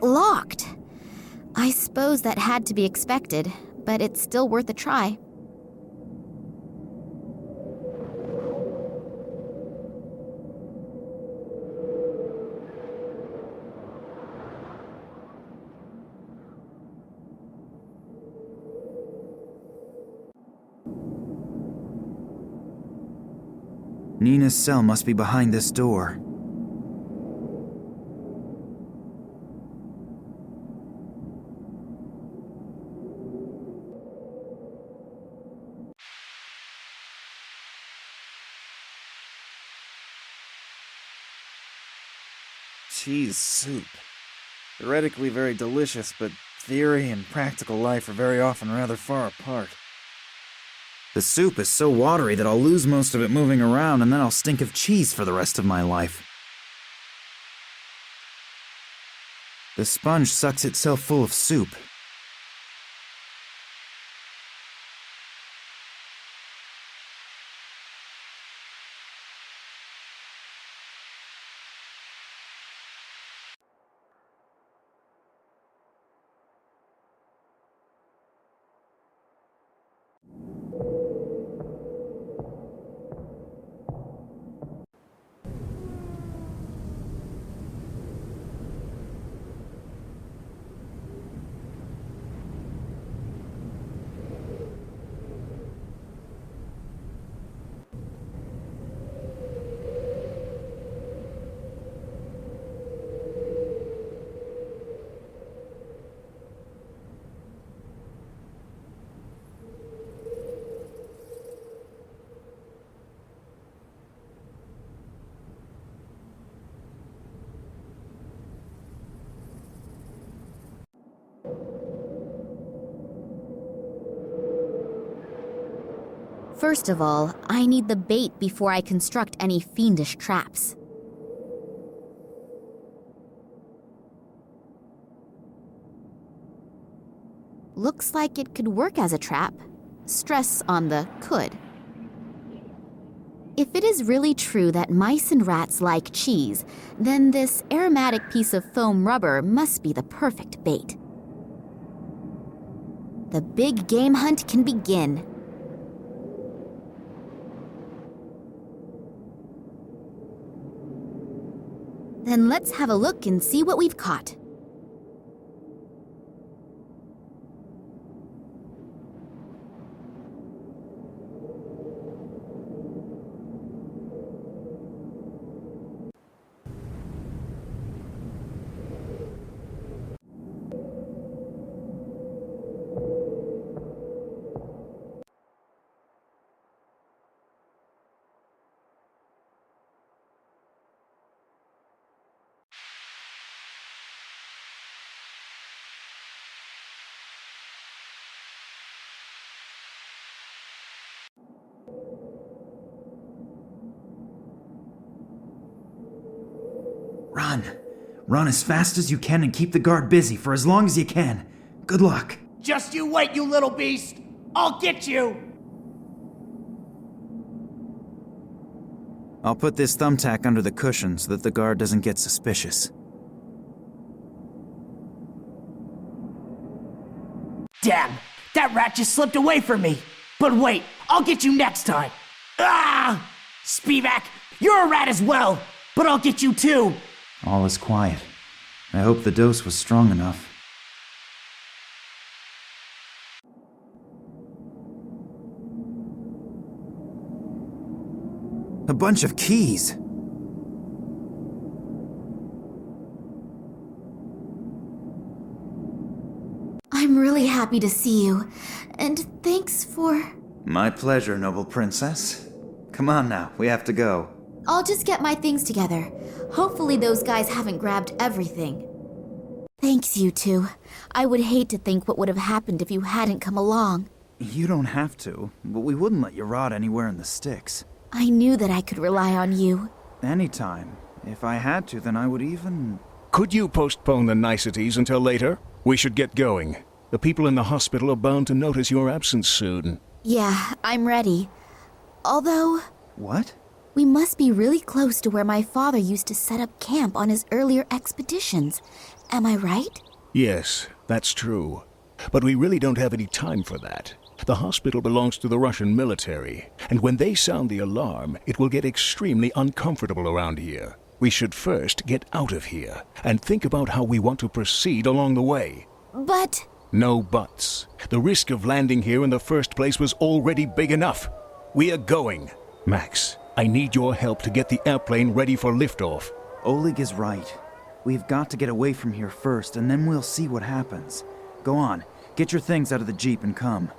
Locked. I suppose that had to be expected, but it's still worth a try. Nina's cell must be behind this door. Cheese soup. Theoretically very delicious, but theory and practical life are very often rather far apart. The soup is so watery that I'll lose most of it moving around, and then I'll stink of cheese for the rest of my life. The sponge sucks itself full of soup. First of all, I need the bait before I construct any fiendish traps. Looks like it could work as a trap. Stress on the could. If it is really true that mice and rats like cheese, then this aromatic piece of foam rubber must be the perfect bait. The big game hunt can begin. Then let's have a look and see what we've caught. Run. Run as fast as you can and keep the guard busy for as long as you can. Good luck. Just you wait, you little beast! I'll get you! I'll put this thumbtack under the cushion so that the guard doesn't get suspicious. Damn! That rat just slipped away from me! But wait, I'll get you next time! Ah! Spivak, you're a rat as well! But I'll get you too! All is quiet. I hope the dose was strong enough. A bunch of keys! I'm really happy to see you, and thanks for... My pleasure, noble princess. Come on now, we have to go. I'll just get my things together. Hopefully those guys haven't grabbed everything. Thanks, you two. I would hate to think what would have happened if you hadn't come along. You don't have to, but we wouldn't let you rot anywhere in the sticks. I knew that I could rely on you. Anytime. If I had to, then I would even... Could you postpone the niceties until later? We should get going. The people in the hospital are bound to notice your absence soon. Yeah, I'm ready. Although... What? We must be really close to where my father used to set up camp on his earlier expeditions. Am I right? Yes, that's true. But we really don't have any time for that. The hospital belongs to the Russian military, and when they sound the alarm, it will get extremely uncomfortable around here. We should first get out of here, and think about how we want to proceed along the way. But... No buts. The risk of landing here in the first place was already big enough. We are going. Max, I need your help to get the airplane ready for liftoff. Oleg is right. We've got to get away from here first, and then we'll see what happens. Go on, get your things out of the Jeep and come.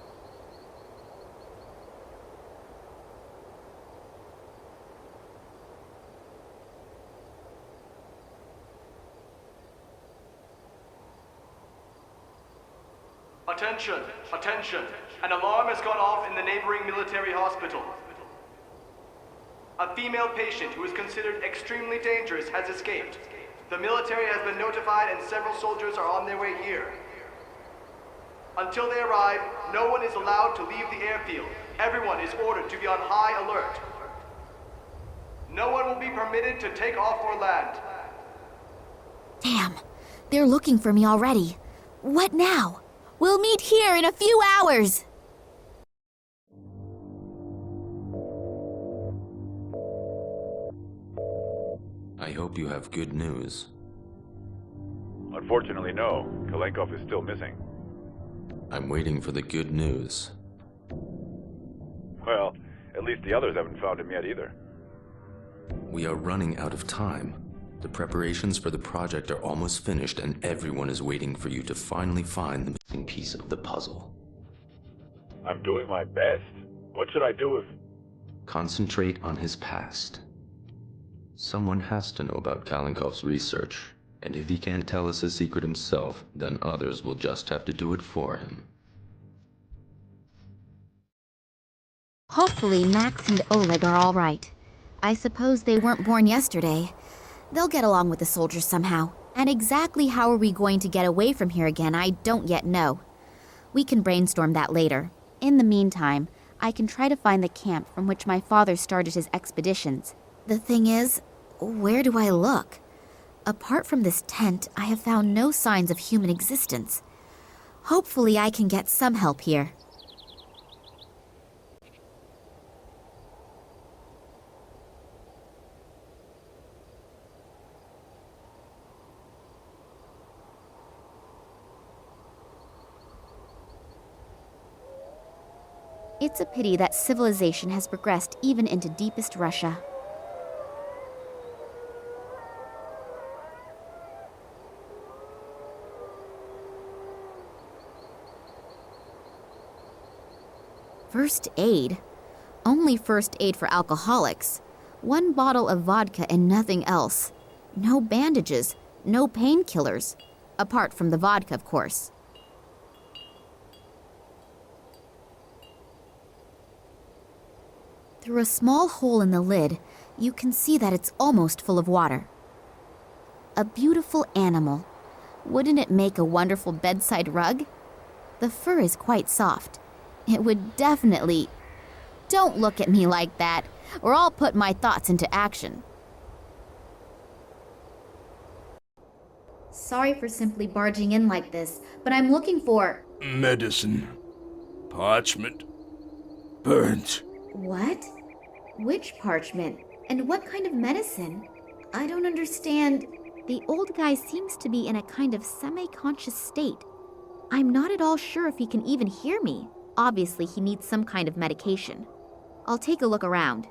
Attention! Attention! An alarm has gone off in the neighboring military hospital. A female patient who is considered extremely dangerous has escaped. The military has been notified and several soldiers are on their way here. Until they arrive, no one is allowed to leave the airfield. Everyone is ordered to be on high alert. No one will be permitted to take off or land. Damn, they're looking for me already. What now? We'll meet here in a few hours. I hope you have good news. Unfortunately, no. Kalenkov is still missing. I'm waiting for the good news. Well, at least the others haven't found him yet either. We are running out of time. The preparations for the project are almost finished and everyone is waiting for you to finally find the missing piece of the puzzle. I'm doing my best. What should I do if... Concentrate on his past. Someone has to know about Kalenkov's research, and if he can't tell us his secret himself, then others will just have to do it for him. Hopefully Max and Oleg are all right. I suppose they weren't born yesterday. They'll get along with the soldiers somehow. And exactly how are we going to get away from here again, I don't yet know. We can brainstorm that later. In the meantime, I can try to find the camp from which my father started his expeditions. The thing is, where do I look? Apart from this tent, I have found no signs of human existence. Hopefully I can get some help here. It's a pity that civilization has progressed even into deepest Russia. First aid? Only first aid for alcoholics. 1 bottle of vodka and nothing else. No bandages, no painkillers. Apart from the vodka, of course. Through a small hole in the lid, you can see that it's almost full of water. A beautiful animal. Wouldn't it make a wonderful bedside rug? The fur is quite soft. It would definitely... Don't look at me like that, or I'll put my thoughts into action. Sorry for simply barging in like this, but I'm looking for... Medicine. Parchment. Burnt. What? Which parchment? And what kind of medicine? I don't understand. The old guy seems to be in a kind of semi-conscious state. I'm not at all sure if he can even hear me. Obviously, he needs some kind of medication. I'll take a look around.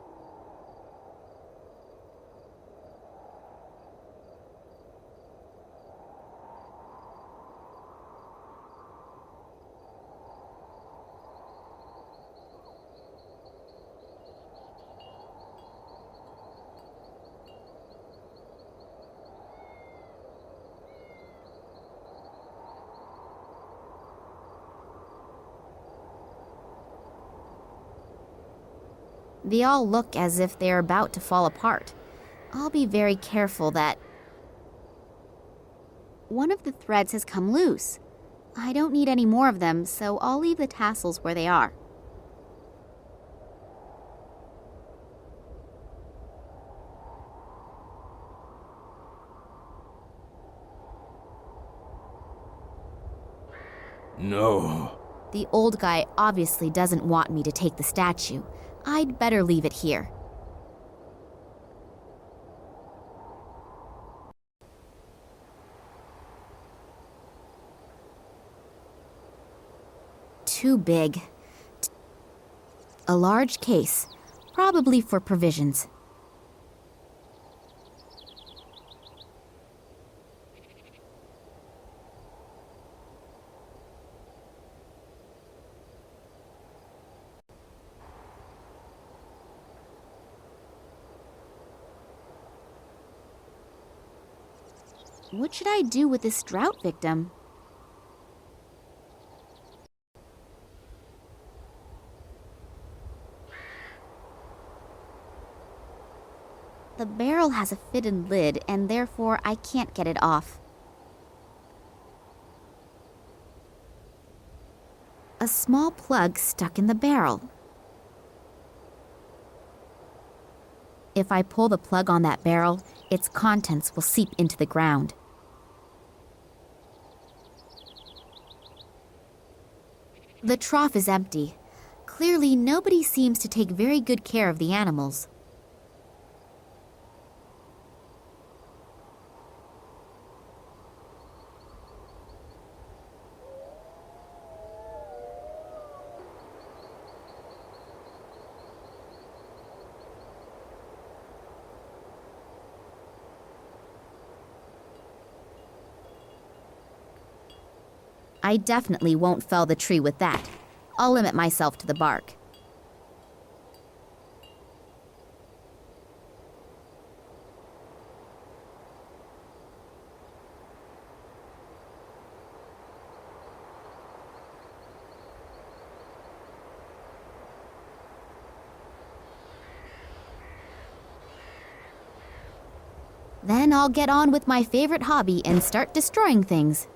They all look as if they're about to fall apart. I'll be very careful that... One of the threads has come loose. I don't need any more of them, so I'll leave the tassels where they are. No. The old guy obviously doesn't want me to take the statue. I'd better leave it here. Too big. A large case, probably for provisions. What should I do with this drought victim? The barrel has a fitted lid, and therefore I can't get it off. A small plug stuck in the barrel. If I pull the plug on that barrel, its contents will seep into the ground. The trough is empty. Clearly, nobody seems to take very good care of the animals. I definitely won't fell the tree with that. I'll limit myself to the bark. Then I'll get on with my favorite hobby and start destroying things.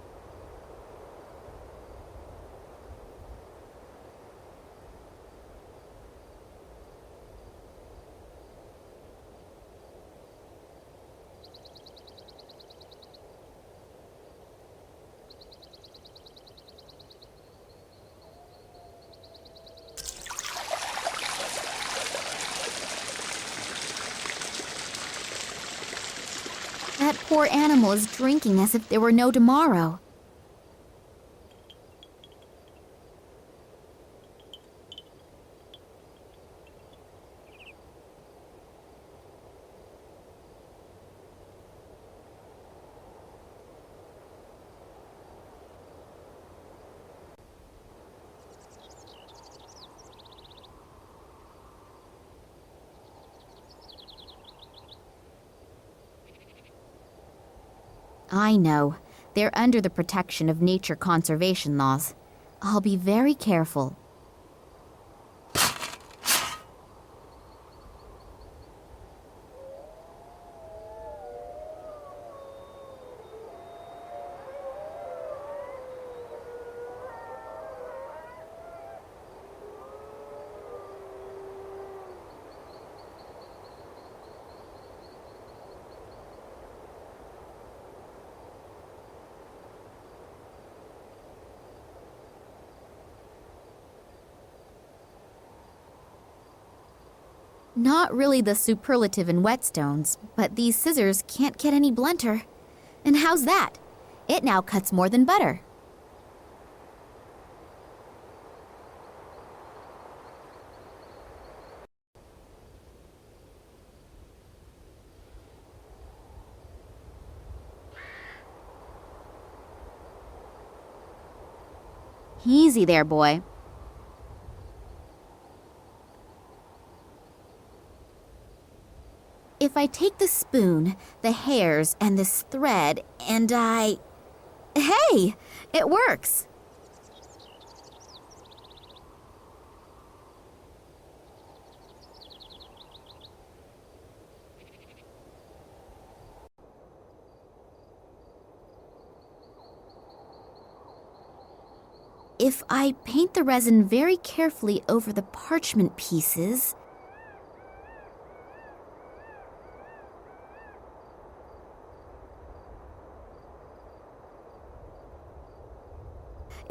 That poor animal is drinking as if there were no tomorrow. I know. They're under the protection of nature conservation laws. I'll be very careful. Not really the superlative in whetstones, but these scissors can't get any blunter. And how's that? It now cuts more than butter. Easy there, boy. If I take the spoon, the hairs, and this thread, and Hey! It works! If I paint the resin very carefully over the parchment pieces...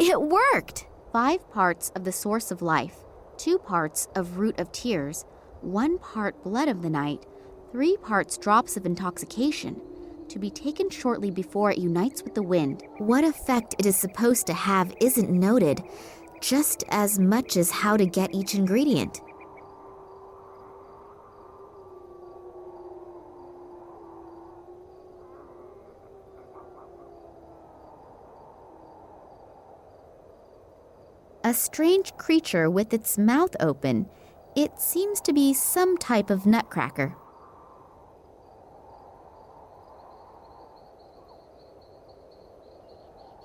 It worked! 5 parts of the source of life, 2 parts of root of tears, 1 part blood of the night, 3 parts drops of intoxication, to be taken shortly before it unites with the wind. What effect it is supposed to have isn't noted, just as much as how to get each ingredient. A strange creature with its mouth open. It seems to be some type of nutcracker.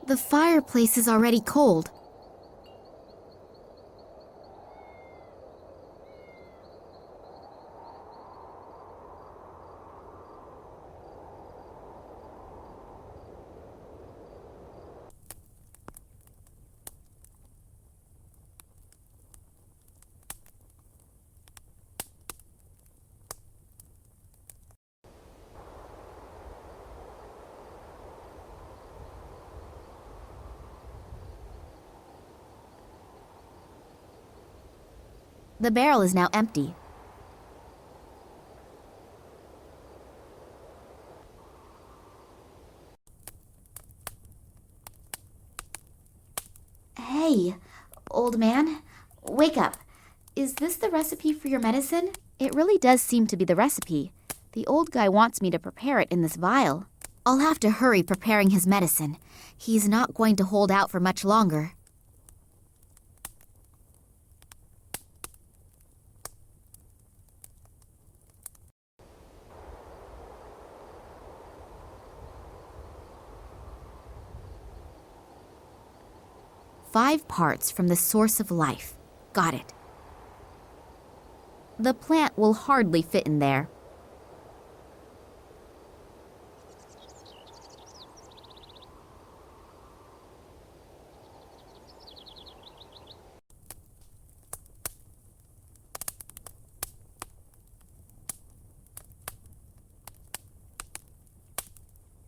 The fireplace is already cold. The barrel is now empty. Hey, old man, wake up. Is this the recipe for your medicine? It really does seem to be the recipe. The old guy wants me to prepare it in this vial. I'll have to hurry preparing his medicine. He's not going to hold out for much longer. Five parts from the source of life. Got it. The plant will hardly fit in there.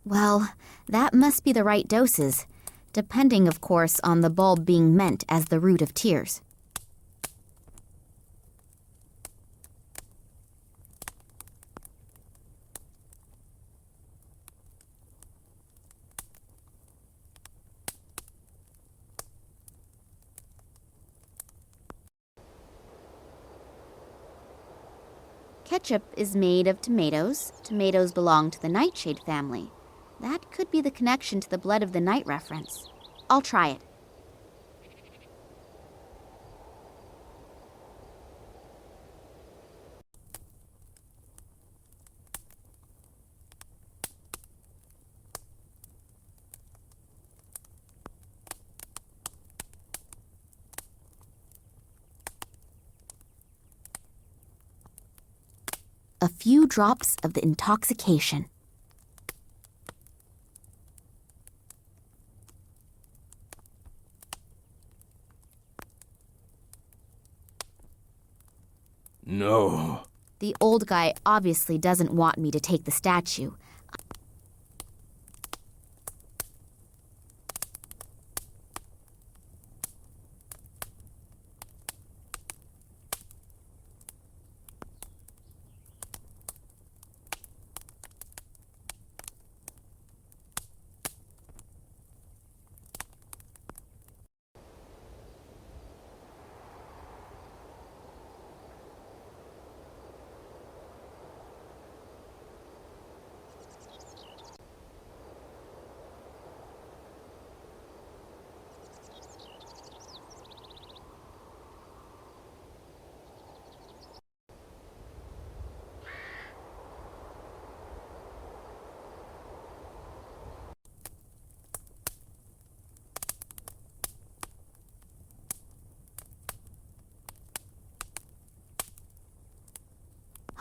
Well, that must be the right doses. Depending, of course, on the bulb being meant as the root of tears. Ketchup is made of tomatoes. Tomatoes belong to the nightshade family. That could be the connection to the blood of the night reference. I'll try it. A few drops of the intoxication. No. The old guy obviously doesn't want me to take the statue.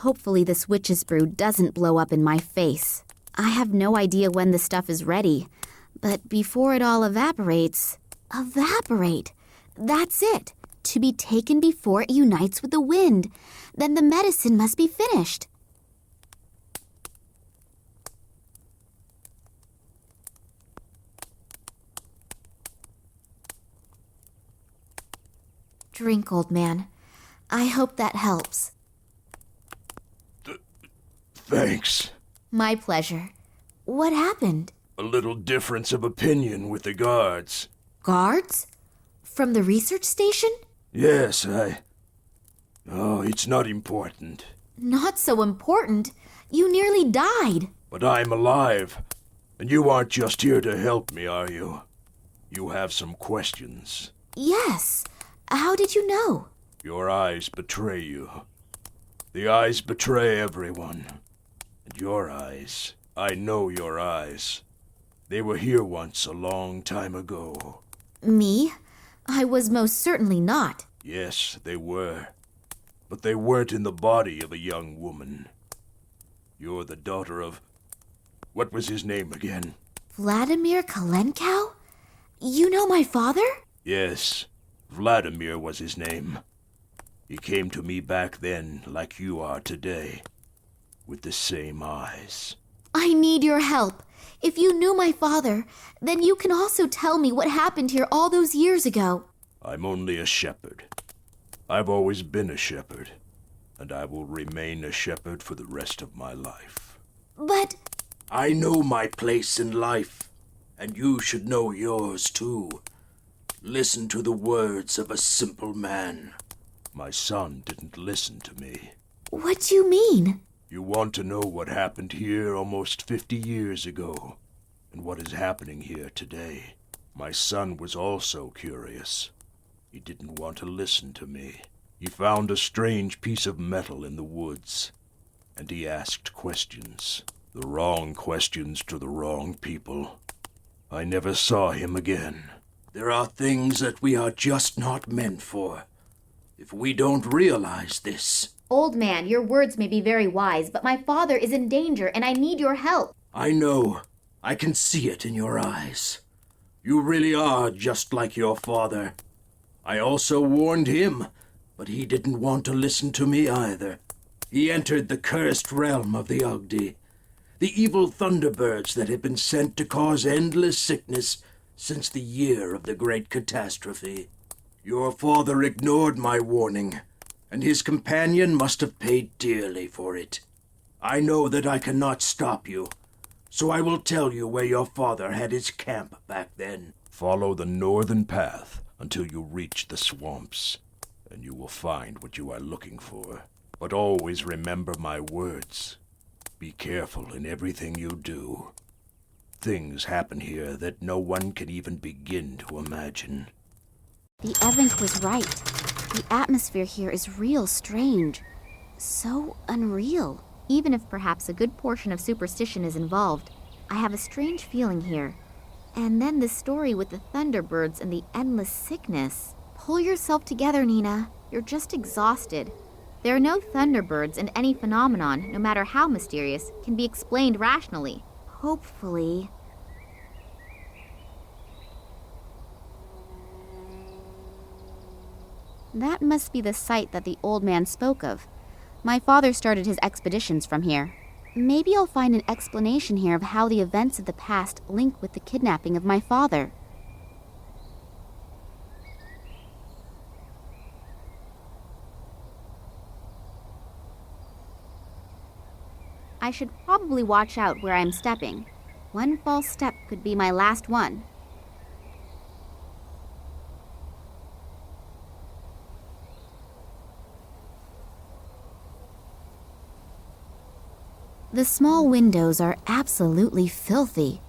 Hopefully this witch's brew doesn't blow up in my face. I have no idea when the stuff is ready, but before it all evaporates... Evaporate! That's it! To be taken before it unites with the wind. Then the medicine must be finished. Drink, old man. I hope that helps. Thanks. My pleasure. What happened? A little difference of opinion with the guards. Guards? From the research station? Yes, Oh, it's not important. Not so important. You nearly died. But I'm alive. And you aren't just here to help me, are you? You have some questions. Yes. How did you know? Your eyes betray you. The eyes betray everyone. And your eyes, I know your eyes. They were here once a long time ago. Me? I was most certainly not. Yes, they were. But they weren't in the body of a young woman. You're the daughter of... What was his name again? Vladimir Kalenkow? You know my father? Yes, Vladimir was his name. He came to me back then like you are today. With the same eyes. I need your help. If you knew my father, then you can also tell me what happened here all those years ago. I'm only a shepherd. I've always been a shepherd, and I will remain a shepherd for the rest of my life. But... I know my place in life, and you should know yours too. Listen to the words of a simple man. My son didn't listen to me. What do you mean? You want to know what happened here almost 50 years ago, and what is happening here today. My son was also curious. He didn't want to listen to me. He found a strange piece of metal in the woods, and he asked questions. The wrong questions to the wrong people. I never saw him again. There are things that we are just not meant for. If we don't realize this... Old man, your words may be very wise, but my father is in danger and I need your help. I know. I can see it in your eyes. You really are just like your father. I also warned him, but he didn't want to listen to me either. He entered the cursed realm of the Ugdi, the evil thunderbirds that had been sent to cause endless sickness since the year of the great catastrophe. Your father ignored my warning, and his companion must have paid dearly for it. I know that I cannot stop you, so I will tell you where your father had his camp back then. Follow the northern path until you reach the swamps, and you will find what you are looking for. But always remember my words. Be careful in everything you do. Things happen here that no one can even begin to imagine. The Evank was right. The atmosphere here is real strange. So unreal. Even if perhaps a good portion of superstition is involved, I have a strange feeling here. And then the story with the thunderbirds and the endless sickness. Pull yourself together, Nina. You're just exhausted. There are no thunderbirds, and any phenomenon, no matter how mysterious, can be explained rationally. Hopefully. That must be the site that the old man spoke of. My father started his expeditions from here. Maybe I'll find an explanation here of how the events of the past link with the kidnapping of my father. I should probably watch out where I'm stepping. One false step could be my last one. The small windows are absolutely filthy.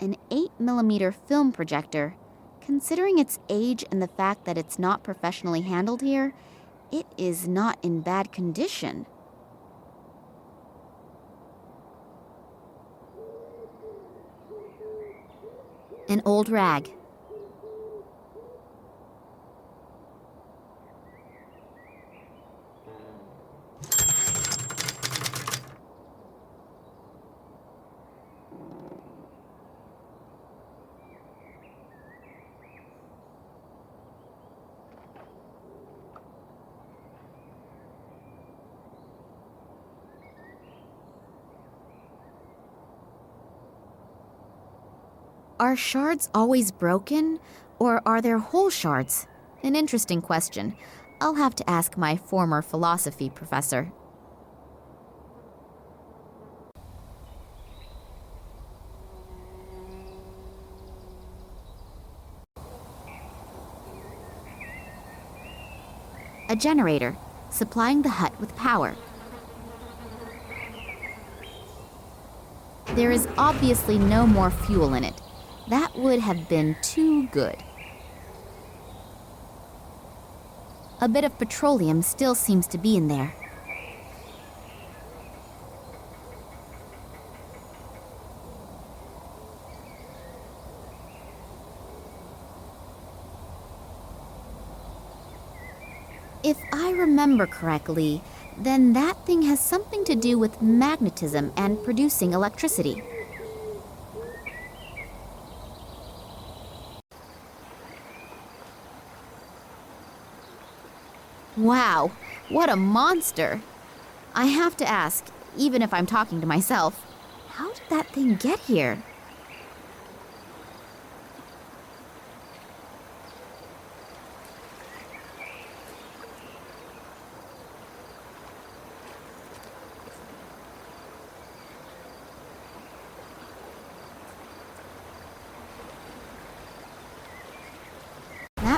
An 8mm film projector. Considering its age and the fact that it's not professionally handled here, it is not in bad condition. An old rag. Are shards always broken, or are there whole shards? An interesting question. I'll have to ask my former philosophy professor. A generator, supplying the hut with power. There is obviously no more fuel in it. That would have been too good. A bit of petroleum still seems to be in there. If I remember correctly, then that thing has something to do with magnetism and producing electricity. Wow, what a monster! I have to ask, even if I'm talking to myself, how did that thing get here?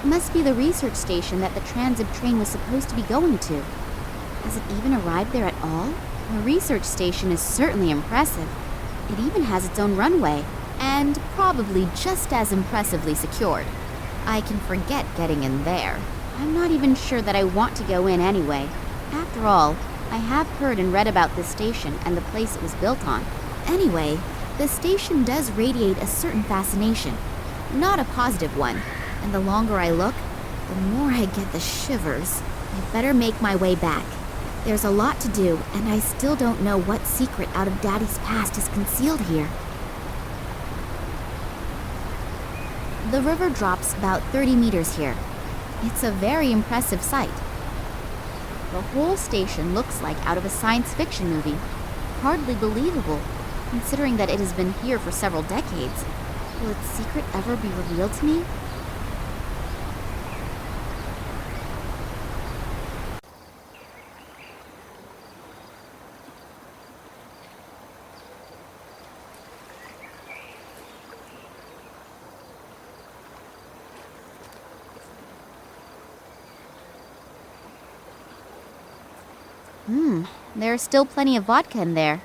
That must be the research station that the transit train was supposed to be going to. Has it even arrived there at all? The research station is certainly impressive. It even has its own runway, and probably just as impressively secured. I can forget getting in there. I'm not even sure that I want to go in anyway. After all, I have heard and read about this station and the place it was built on. Anyway, the station does radiate a certain fascination. Not a positive one. And the longer I look, the more I get the shivers. I better make my way back. There's a lot to do, and I still don't know what secret out of Daddy's past is concealed here. The river drops about 30 meters here. It's a very impressive sight. The whole station looks like out of a science fiction movie. Hardly believable, considering that it has been here for several decades. Will its secret ever be revealed to me? There's still plenty of vodka in there.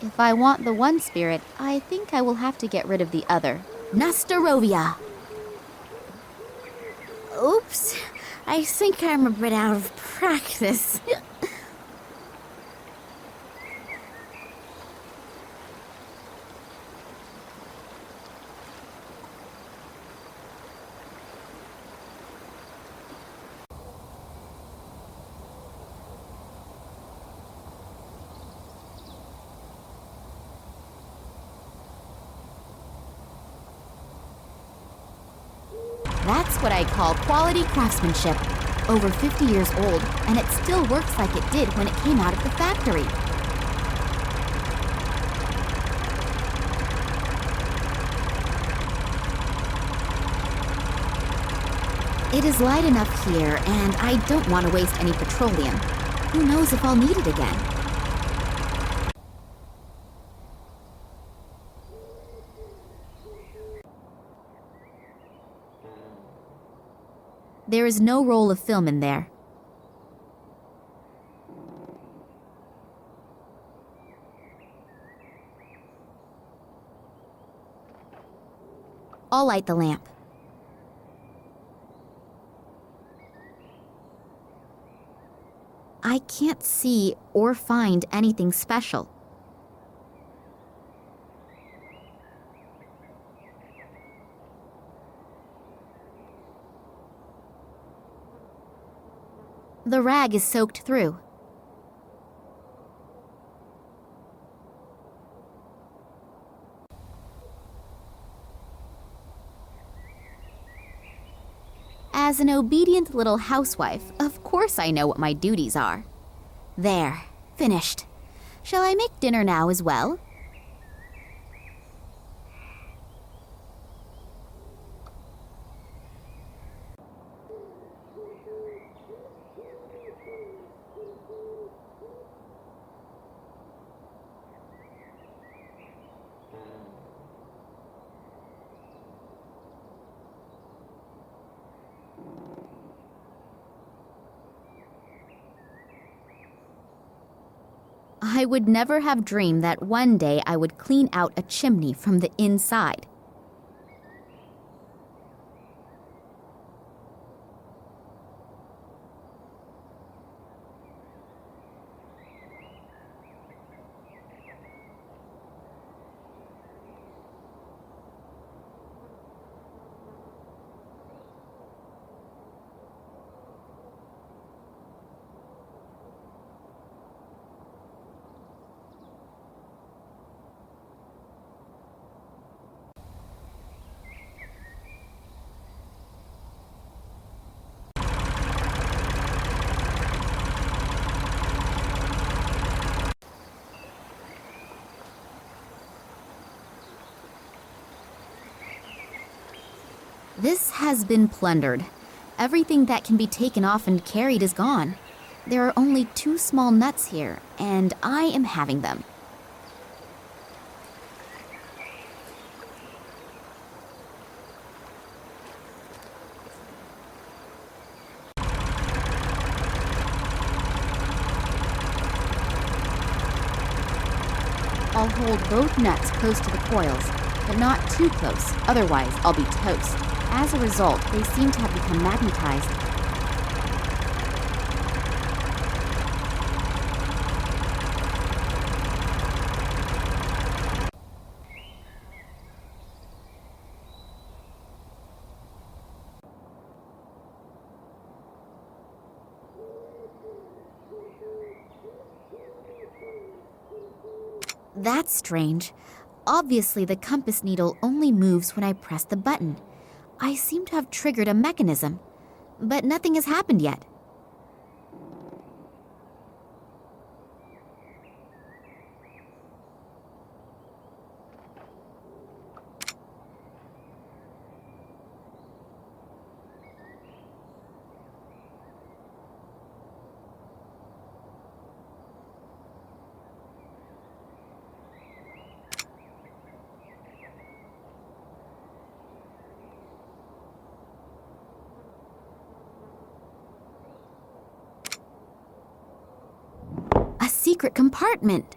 If I want the one spirit, I think I will have to get rid of the other. Nastarovia! Oops, I think I'm a bit out of practice. That's what I call quality craftsmanship. Over 50 years old, and it still works like it did when it came out of the factory. It is light enough here, and I don't want to waste any petroleum. Who knows if I'll need it again? There is no roll of film in there. I'll light the lamp. I can't see or find anything special. The rag is soaked through. As an obedient little housewife, of course I know what my duties are. There, finished. Shall I make dinner now as well? I would never have dreamed that one day I would clean out a chimney from the inside. This has been plundered. Everything that can be taken off and carried is gone. There are only 2 small nuts here, and I am having them. I'll hold both nuts close to the coils, but not too close, otherwise I'll be toast. As a result, they seem to have become magnetized. That's strange. Obviously, the compass needle only moves when I press the button. I seem to have triggered a mechanism, but nothing has happened yet. Secret compartment.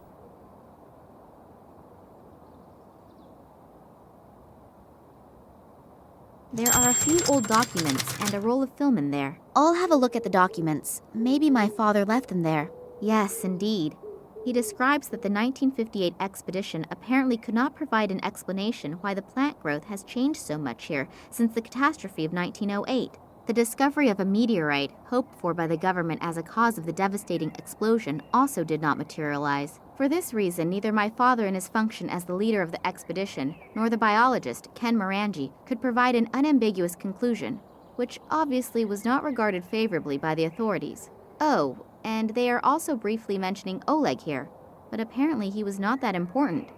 There are a few old documents and a roll of film in there. I'll have a look at the documents. Maybe my father left them there. Yes, indeed. He describes that the 1958 expedition apparently could not provide an explanation why the plant growth has changed so much here since the catastrophe of 1908. The discovery of a meteorite, hoped for by the government as a cause of the devastating explosion, also did not materialize. For this reason, neither my father in his function as the leader of the expedition, nor the biologist, Ken Morangi, could provide an unambiguous conclusion, which obviously was not regarded favorably by the authorities. Oh, and they are also briefly mentioning Oleg here, but apparently he was not that important.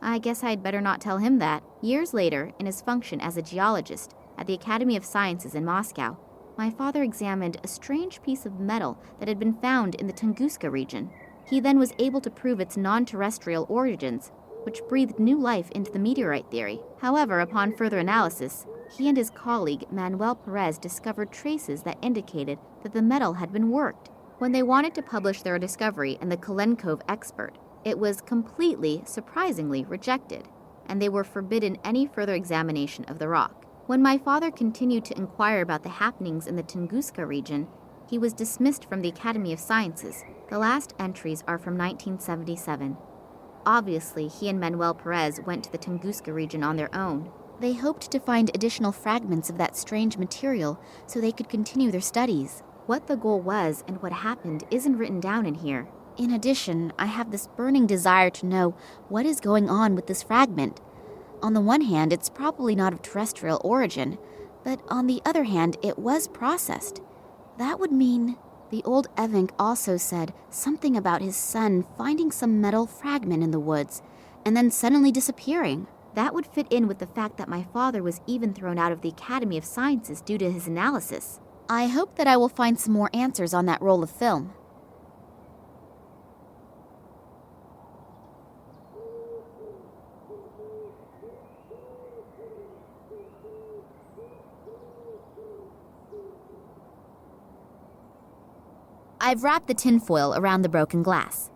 I guess I'd better not tell him that. Years later, in his function as a geologist at the Academy of Sciences in Moscow, my father examined a strange piece of metal that had been found in the Tunguska region. He then was able to prove its non-terrestrial origins, which breathed new life into the meteorite theory. However, upon further analysis, he and his colleague Manuel Perez discovered traces that indicated that the metal had been worked. When they wanted to publish their discovery in the Kalenkov Expert, it was completely, surprisingly, rejected, and they were forbidden any further examination of the rock. When my father continued to inquire about the happenings in the Tunguska region, he was dismissed from the Academy of Sciences. The last entries are from 1977. Obviously, he and Manuel Perez went to the Tunguska region on their own. They hoped to find additional fragments of that strange material so they could continue their studies. What the goal was and what happened isn't written down in here. In addition, I have this burning desire to know what is going on with this fragment. On the one hand, it's probably not of terrestrial origin, but on the other hand, it was processed. That would mean... The old Evank also said something about his son finding some metal fragment in the woods, and then suddenly disappearing. That would fit in with the fact that my father was even thrown out of the Academy of Sciences due to his analysis. I hope that I will find some more answers on that roll of film. I've wrapped the tinfoil around the broken glass.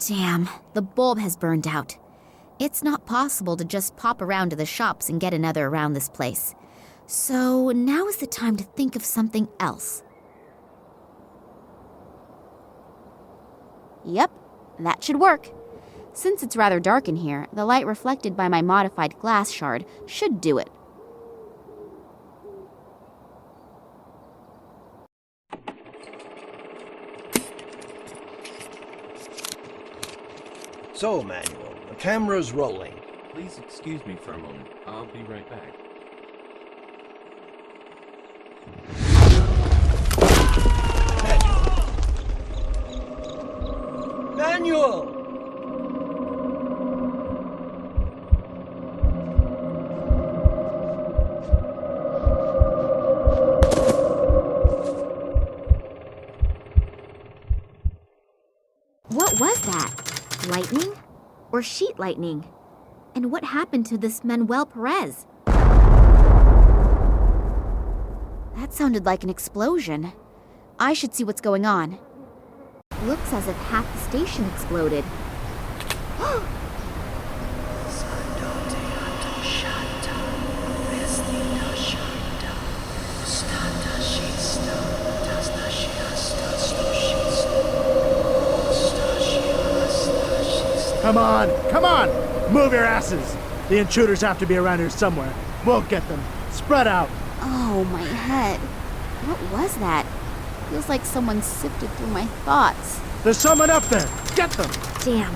Damn, the bulb has burned out. It's not possible to just pop around to the shops and get another around this place. So now is the time to think of something else. Yep, that should work. Since it's rather dark in here, the light reflected by my modified glass shard should do it. So, Manuel, the camera's rolling. Please excuse me for a moment. I'll be right back. Manuel! What was that? Lightning? Or sheet lightning? And what happened to this Manuel Perez? That sounded like an explosion. I should see what's going on. Looks as if half the station exploded. Come on, come on! Move your asses! The intruders have to be around here somewhere. We'll get them. Spread out. Oh, my head. What was that? Feels like someone sifted through my thoughts. There's someone up there. Get them. Damn.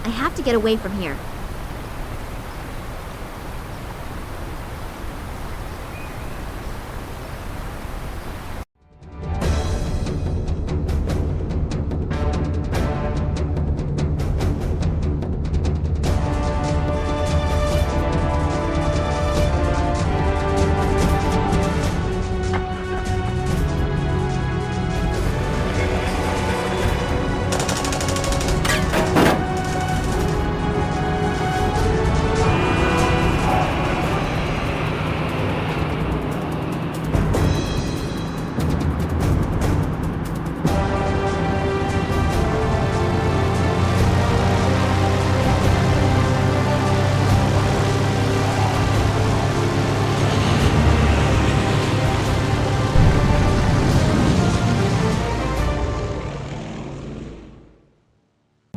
I have to get away from here.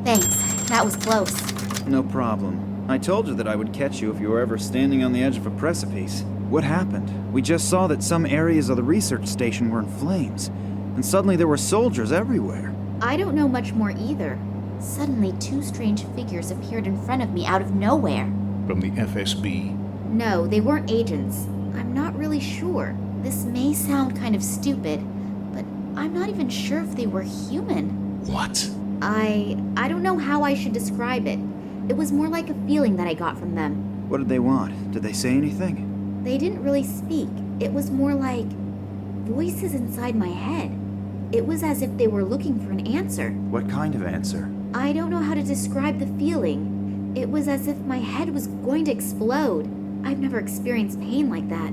Thanks. That was close. No problem. I told you that I would catch you if you were ever standing on the edge of a precipice. What happened? We just saw that some areas of the research station were in flames, and suddenly there were soldiers everywhere. I don't know much more either. Suddenly, two strange figures appeared in front of me out of nowhere. From the FSB? No, they weren't agents. I'm not really sure. This may sound kind of stupid, but I'm not even sure if they were human. What? I don't know how I should describe it. It was more like a feeling that I got from them. What did they want? Did they say anything? They didn't really speak. It was more like voices inside my head. It was as if they were looking for an answer. What kind of answer? I don't know how to describe the feeling. It was as if my head was going to explode. I've never experienced pain like that.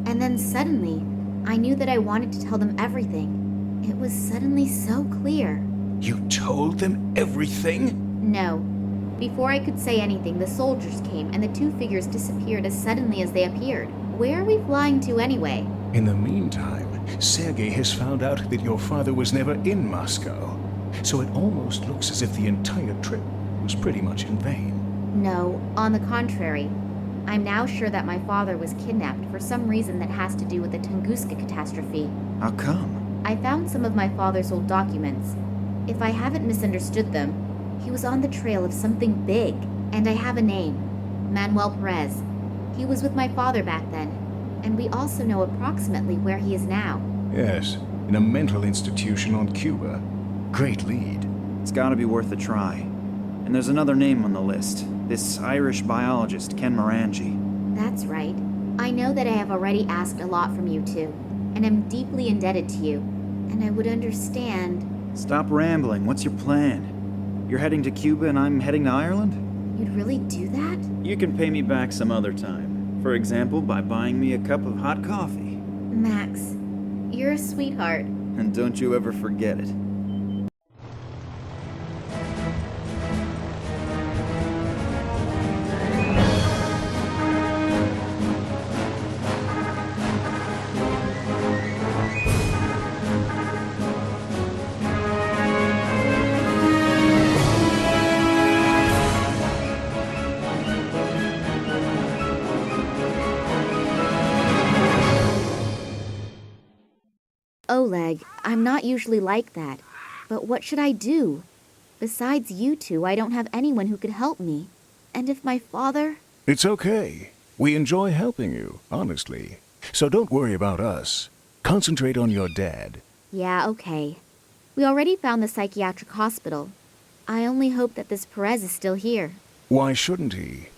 And then suddenly, I knew that I wanted to tell them everything. It was suddenly so clear. You told them everything? No. Before I could say anything, the soldiers came and the two figures disappeared as suddenly as they appeared. Where are we flying to anyway? In the meantime, Sergei has found out that your father was never in Moscow. So it almost looks as if the entire trip was pretty much in vain. No, on the contrary. I'm now sure that my father was kidnapped for some reason that has to do with the Tunguska catastrophe. How come? I found some of my father's old documents. If I haven't misunderstood them, he was on the trail of something big, and I have a name. Manuel Perez. He was with my father back then, and we also know approximately where he is now. Yes, in a mental institution on Cuba. Great lead. It's gotta be worth a try. And there's another name on the list. This Irish biologist, Ken Morangi. That's right. I know that I have already asked a lot from you two, and I'm deeply indebted to you, and I would understand... Stop rambling. What's your plan? You're heading to Cuba and I'm heading to Ireland? You'd really do that? You can pay me back some other time. For example, by buying me a cup of hot coffee. Max, you're a sweetheart. And don't you ever forget it. Oleg, I'm not usually like that, but what should I do? Besides you two, I don't have anyone who could help me. And if my father... It's okay. We enjoy helping you, honestly. So don't worry about us. Concentrate on your dad. Yeah, okay. We already found the psychiatric hospital. I only hope that this Perez is still here. Why shouldn't he?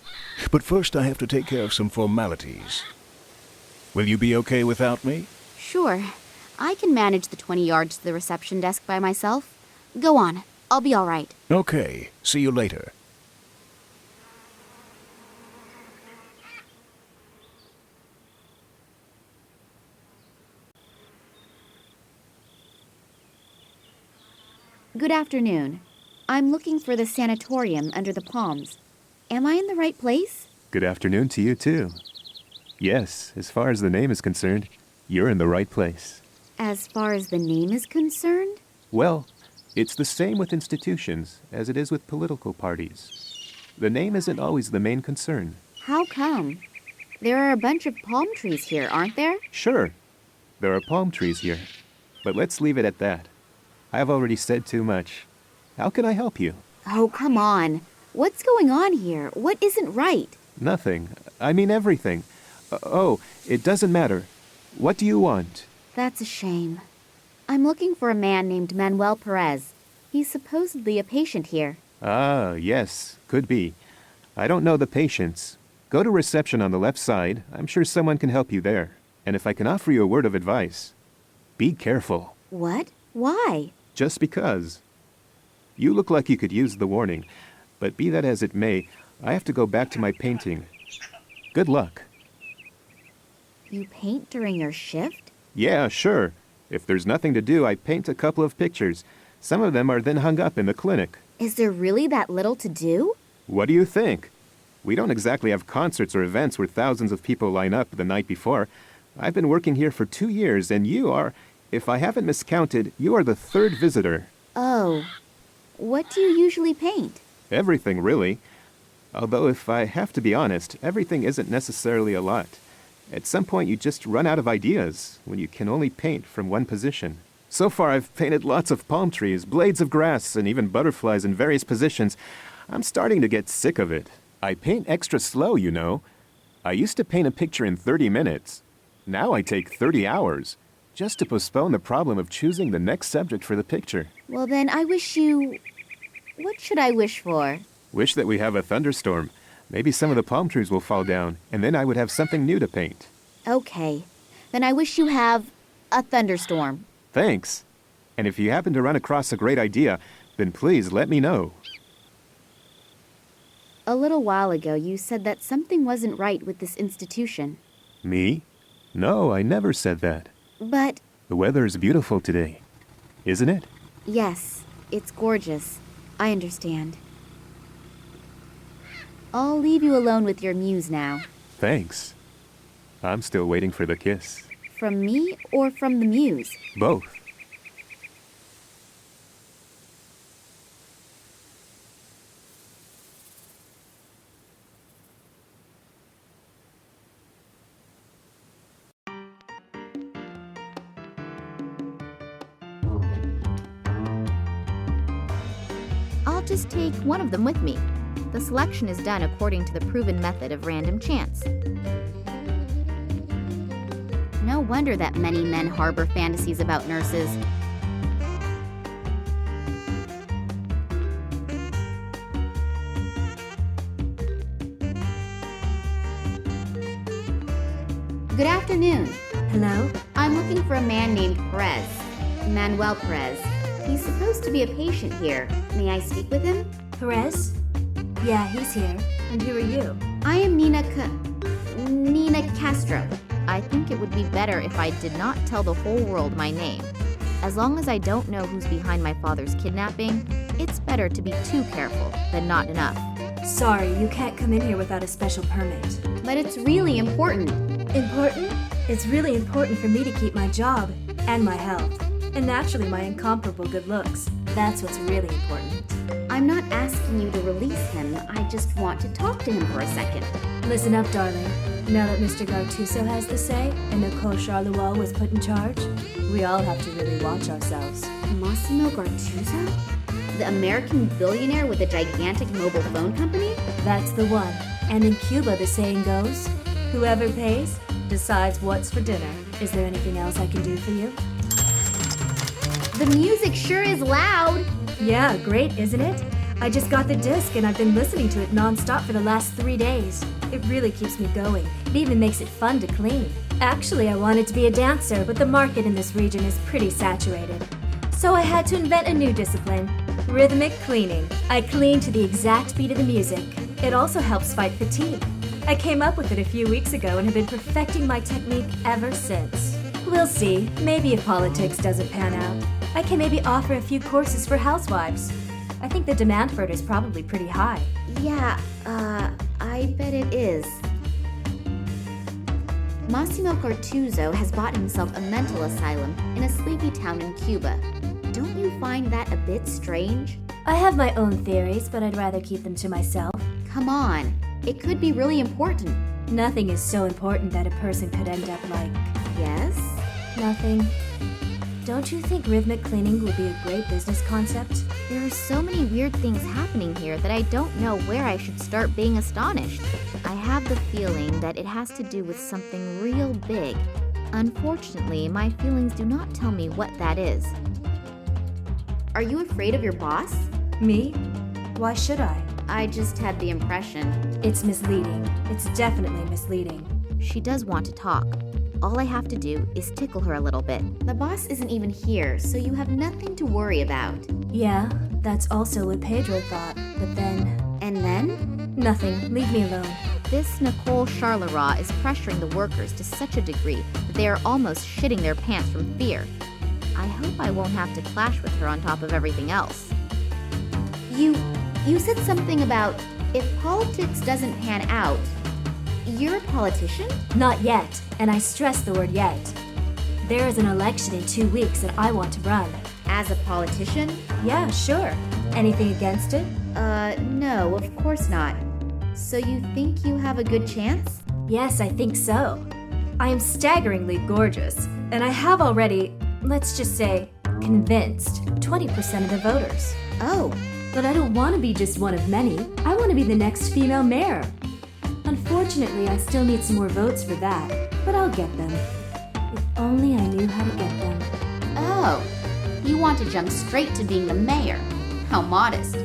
But first I have to take care of some formalities. Will you be okay without me? Sure. I can manage the 20 yards to the reception desk by myself. Go on. I'll be all right. Okay. See you later. Good afternoon. I'm looking for the sanatorium under the palms. Am I in the right place? Good afternoon to you, too. Yes, as far as the name is concerned, you're in the right place. As far as the name is concerned? Well, it's the same with institutions as it is with political parties. The name isn't always the main concern. How come? There are a bunch of palm trees here, aren't there? Sure, there are palm trees here. But let's leave it at that. I've already said too much. How can I help you? Oh, come on. What's going on here? What isn't right? Nothing. I mean everything. Oh, it doesn't matter. What do you want? That's a shame. I'm looking for a man named Manuel Perez. He's supposedly a patient here. Ah, yes, could be. I don't know the patients. Go to reception on the left side. I'm sure someone can help you there. And if I can offer you a word of advice, be careful. What? Why? Just because. You look like you could use the warning, but be that as it may, I have to go back to my painting. Good luck. You paint during your shift? Yeah, sure. If there's nothing to do, I paint a couple of pictures. Some of them are then hung up in the clinic. Is there really that little to do? What do you think? We don't exactly have concerts or events where thousands of people line up the night before. I've been working here for 2 years, and you are, if I haven't miscounted, you are the third visitor. Oh. What do you usually paint? Everything, really. Although, if I have to be honest, everything isn't necessarily a lot. At some point, you just run out of ideas when you can only paint from one position. So far, I've painted lots of palm trees, blades of grass, and even butterflies in various positions. I'm starting to get sick of it. I paint extra slow, you know. I used to paint a picture in 30 minutes. Now I take 30 hours, just to postpone the problem of choosing the next subject for the picture. Well, then I wish you... What should I wish for? Wish that we have a thunderstorm. Maybe some of the palm trees will fall down, and then I would have something new to paint. Okay. Then I wish you have a thunderstorm. Thanks. And if you happen to run across a great idea, then please let me know. A little while ago, you said that something wasn't right with this institution. Me? No, I never said that. But... The weather is beautiful today, isn't it? Yes, it's gorgeous. I understand. I'll leave you alone with your muse now. Thanks. I'm still waiting for the kiss. From me or from the muse? Both. I'll just take one of them with me. The selection is done according to the proven method of random chance. No wonder that many men harbor fantasies about nurses. Good afternoon. Hello? I'm looking for a man named Perez. Manuel Perez. He's supposed to be a patient here. May I speak with him? Perez? Yeah, he's here. And who are you? I am Nina Castro. I think it would be better if I did not tell the whole world my name. As long as I don't know who's behind my father's kidnapping, it's better to be too careful than not enough. Sorry, you can't come in here without a special permit. But it's really important. Important? It's really important for me to keep my job and my health. And naturally my incomparable good looks. That's what's really important. I'm not asking you to release him. I just want to talk to him for a second. Listen up, darling. Now that Mr. Gartuso has the say and Nicole Charleroi was put in charge, we all have to really watch ourselves. Massimo Gartuso? The American billionaire with a gigantic mobile phone company? That's the one. And in Cuba, the saying goes, whoever pays decides what's for dinner. Is there anything else I can do for you? The music sure is loud. Yeah, great, isn't it? I just got the disc and I've been listening to it non-stop for the last 3 days. It really keeps me going. It even makes it fun to clean. Actually, I wanted to be a dancer, but the market in this region is pretty saturated. So I had to invent a new discipline, rhythmic cleaning. I clean to the exact beat of the music. It also helps fight fatigue. I came up with it a few weeks ago and have been perfecting my technique ever since. We'll see. Maybe if politics doesn't pan out, I can maybe offer a few courses for housewives. I think the demand for it is probably pretty high. Yeah, I bet it is. Massimo Gartuso has bought himself a mental asylum in a sleepy town in Cuba. Don't you find that a bit strange? I have my own theories, but I'd rather keep them to myself. Come on, it could be really important. Nothing is so important that a person could end up like... Yes? Nothing. Don't you think rhythmic cleaning would be a great business concept? There are so many weird things happening here that I don't know where I should start being astonished. I have the feeling that it has to do with something real big. Unfortunately, my feelings do not tell me what that is. Are you afraid of your boss? Me? Why should I? I just had the impression. It's misleading. It's definitely misleading. She does want to talk. All I have to do is tickle her a little bit. The boss isn't even here, so you have nothing to worry about. Yeah, that's also what Pedro thought, but then... And then? Nothing. Leave me alone. This Nicole Charleroi is pressuring the workers to such a degree that they are almost shitting their pants from fear. I hope I won't have to clash with her on top of everything else. You said something about if politics doesn't pan out. You're a politician? Not yet, and I stress the word yet. There is an election in 2 weeks and I want to run. As a politician? Yeah, sure. Anything against it? No, of course not. So you think you have a good chance? Yes, I think so. I am staggeringly gorgeous, and I have already, let's just say, convinced 20% of the voters. Oh. But I don't want to be just one of many. I want to be the next female mayor. Unfortunately, I still need some more votes for that, but I'll get them. If only I knew how to get them. Oh, you want to jump straight to being the mayor. How modest.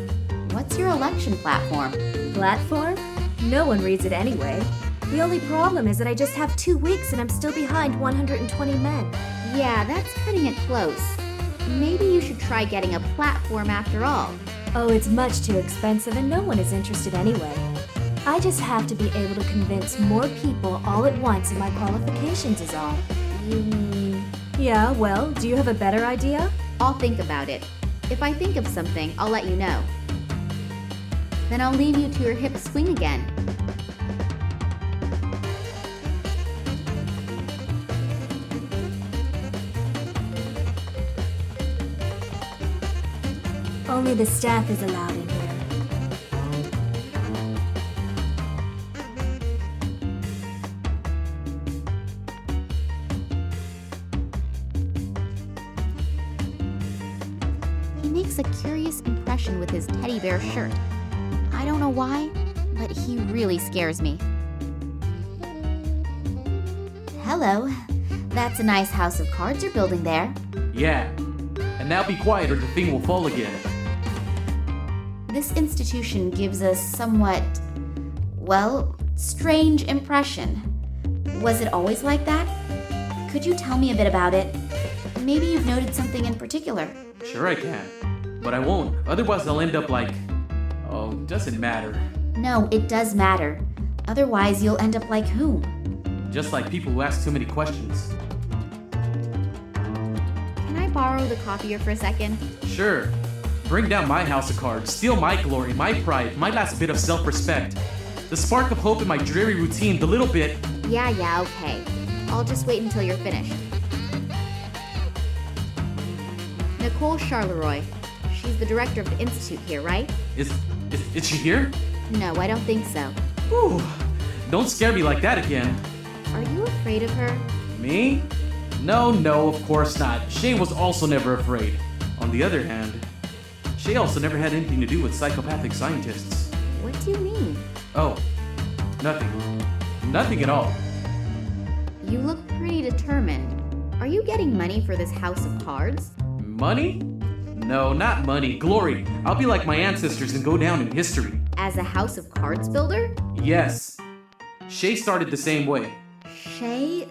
What's your election platform? Platform? No one reads it anyway. The only problem is that I just have 2 weeks and I'm still behind 120 men. Yeah, that's cutting it close. Maybe you should try getting a platform after all. Oh, it's much too expensive and no one is interested anyway. I just have to be able to convince more people all at once and my qualifications is all. You mean... Yeah, well, do you have a better idea? I'll think about it. If I think of something, I'll let you know. Then I'll leave you to your hip swing again. Only the staff is allowed in here. He makes a curious impression with his teddy bear shirt. I don't know why, but he really scares me. Hello. That's a nice house of cards you're building there. Yeah. And now be quiet or the thing will fall again. This institution gives a somewhat, well, strange impression. Was it always like that? Could you tell me a bit about it? Maybe you've noted something in particular. Sure I can. But I won't. Otherwise I'll end up like... Oh, doesn't matter. No, it does matter. Otherwise you'll end up like whom? Just like people who ask too many questions. Can I borrow the copier for a second? Sure. Bring down my house of cards, steal my glory, my pride, my last bit of self-respect. The spark of hope in my dreary routine, the little bit... Yeah, okay. I'll just wait until you're finished. Nicole Charleroi. She's the director of the institute here, right? Is she here? No, I don't think so. Whew. Don't scare me like that again. Are you afraid of her? Me? No, of course not. Shay was also never afraid. On the other hand, Shay also never had anything to do with psychopathic scientists. What do you mean? Oh, nothing. Nothing at all. You look pretty determined. Are you getting money for this house of cards? Money? No, not money. Glory. I'll be like my ancestors and go down in history. As a house of cards builder? Yes. Shay started the same way. Che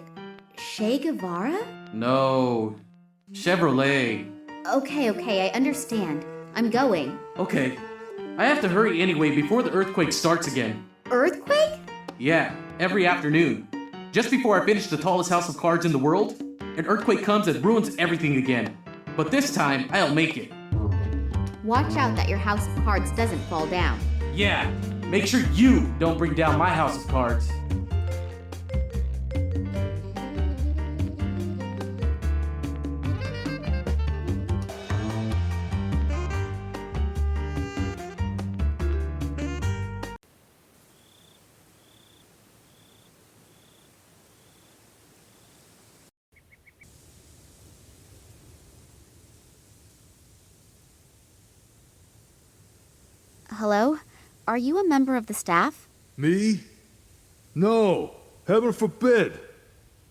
Guevara? No. Chevrolet. Okay, I understand. I'm going. Okay. I have to hurry anyway before the earthquake starts again. Earthquake? Yeah, every afternoon. Just before I finish the tallest house of cards in the world, an earthquake comes and ruins everything again. But this time, I'll make it. Watch out that your house of cards doesn't fall down. Yeah, make sure you don't bring down my house of cards. Hello? Are you a member of the staff? Me? No, heaven forbid.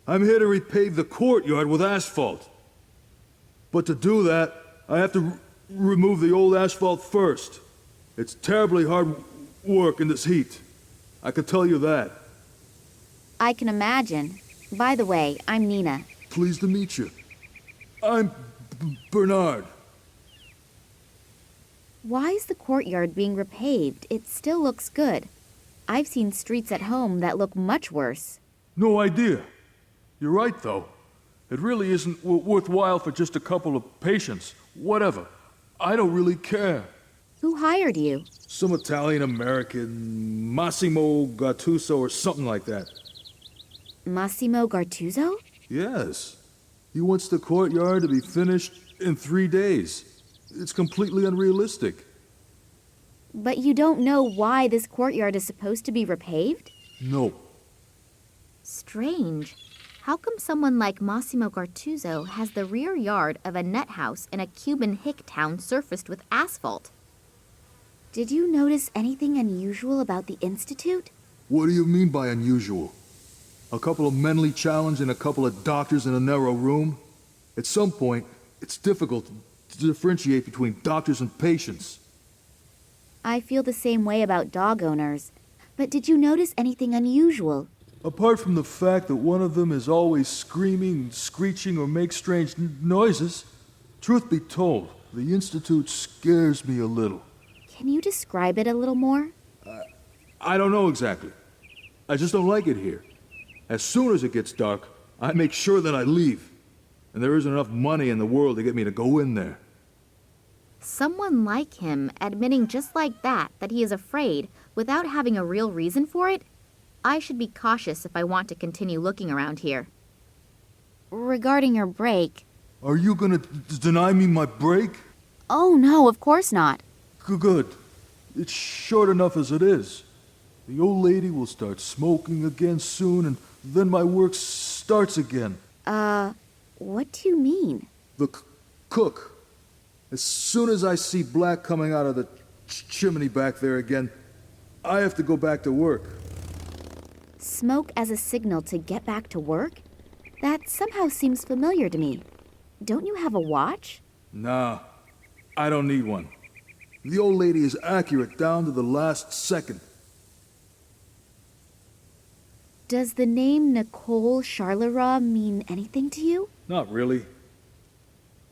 I'm here to repave the courtyard with asphalt. But to do that, I have to remove the old asphalt first. It's terribly hard work in this heat. I can tell you that. I can imagine. By the way, I'm Nina. Pleased to meet you. I'm Bernard. Why is the courtyard being repaved? It still looks good. I've seen streets at home that look much worse. No idea. You're right, though. It really isn't worthwhile for just a couple of patients. Whatever. I don't really care. Who hired you? Some Italian-American, Massimo Gattuso or something like that. Massimo Gattuso? Yes. He wants the courtyard to be finished in 3 days. It's completely unrealistic. But you don't know why this courtyard is supposed to be repaved? No. Strange. How come someone like Massimo Gartuzzo has the rear yard of a net house in a Cuban hick town surfaced with asphalt? Did you notice anything unusual about the Institute? What do you mean by unusual? A couple of mentally challenged and a couple of doctors in a narrow room? At some point, it's difficult to differentiate between doctors and patients. I feel the same way about dog owners. But did you notice anything unusual? Apart from the fact that one of them is always screaming, screeching, or makes strange noises, truth be told, the Institute scares me a little. Can you describe it a little more? I don't know exactly. I just don't like it here. As soon as it gets dark, I make sure that I leave. And there isn't enough money in the world to get me to go in there. Someone like him admitting just like that he is afraid without having a real reason for it? I should be cautious if I want to continue looking around here. Regarding your break... Are you gonna deny me my break? Oh, no, of course not. Good. It's short enough as it is. The old lady will start smoking again soon, and then my work starts again. What do you mean? The cook. As soon as I see black coming out of the chimney back there again, I have to go back to work. Smoke as a signal to get back to work? That somehow seems familiar to me. Don't you have a watch? Nah, I don't need one. The old lady is accurate down to the last second. Does the name Nicole Charleroi mean anything to you? Not really.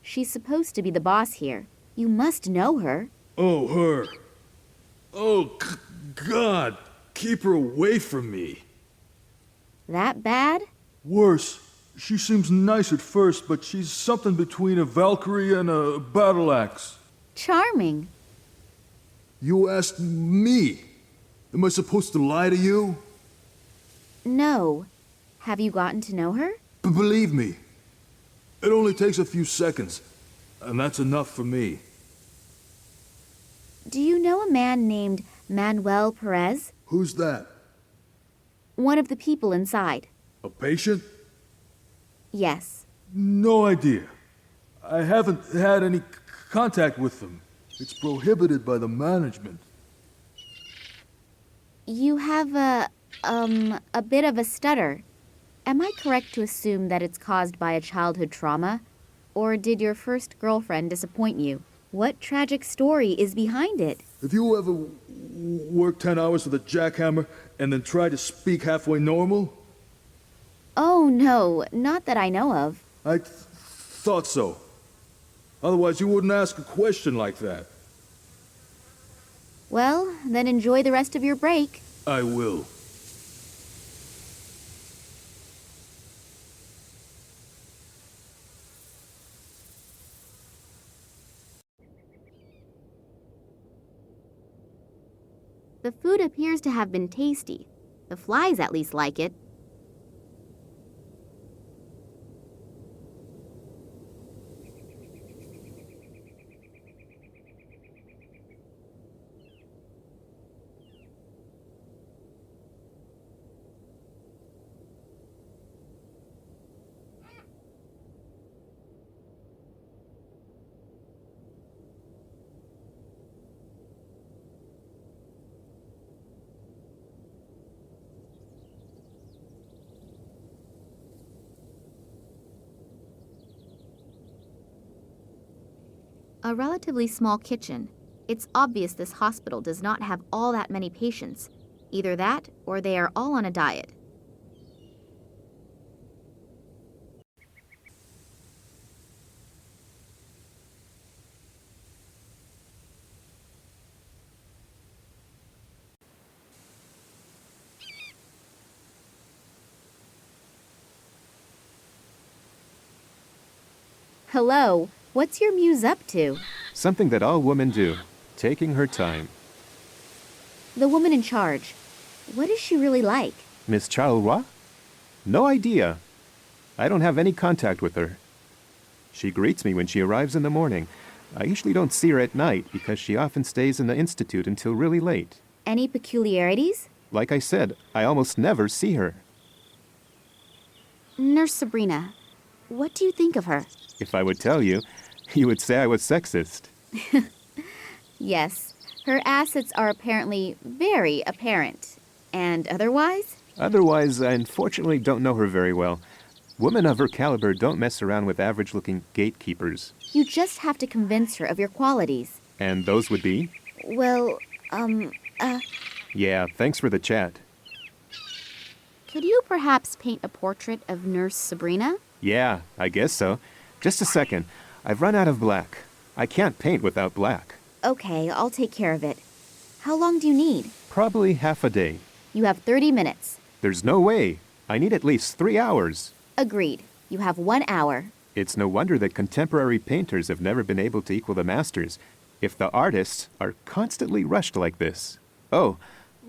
She's supposed to be the boss here. You must know her. Oh, her. Oh, God. Keep her away from me. That bad? Worse. She seems nice at first, but she's something between a Valkyrie and a battle axe. Charming. You asked me. Am I supposed to lie to you? No. Have you gotten to know her? Believe me, it only takes a few seconds, and that's enough for me. Do you know a man named Manuel Perez? Who's that? One of the people inside. A patient? Yes. No idea. I haven't had any contact with them. It's prohibited by the management. You have a bit of a stutter. Am I correct to assume that it's caused by a childhood trauma? Or did your first girlfriend disappoint you? What tragic story is behind it? Have you ever worked 10 hours with a jackhammer and then tried to speak halfway normal? Oh, no, not that I know of. I thought so. Otherwise, you wouldn't ask a question like that. Well, then enjoy the rest of your break. I will. The food appears to have been tasty. The flies at least like it. A relatively small kitchen. It's obvious this hospital does not have all that many patients. Either that, or they are all on a diet. Hello. What's your muse up to? Something that all women do, taking her time. The woman in charge. What is she really like? Miss Charleroi? No idea. I don't have any contact with her. She greets me when she arrives in the morning. I usually don't see her at night because she often stays in the institute until really late. Any peculiarities? Like I said, I almost never see her. Nurse Sabrina, what do you think of her? If I would tell you, you would say I was sexist. Yes, her assets are apparently very apparent. And otherwise? Otherwise, I unfortunately don't know her very well. Women of her caliber don't mess around with average-looking gatekeepers. You just have to convince her of your qualities. And those would be? Well, Yeah, thanks for the chat. Could you perhaps paint a portrait of Nurse Sabrina? Yeah, I guess so. Just a second. I've run out of black. I can't paint without black. Okay, I'll take care of it. How long do you need? Probably half a day. You have 30 minutes. There's no way. I need at least 3 hours. Agreed. You have 1 hour. It's no wonder that contemporary painters have never been able to equal the masters, if the artists are constantly rushed like this. Oh,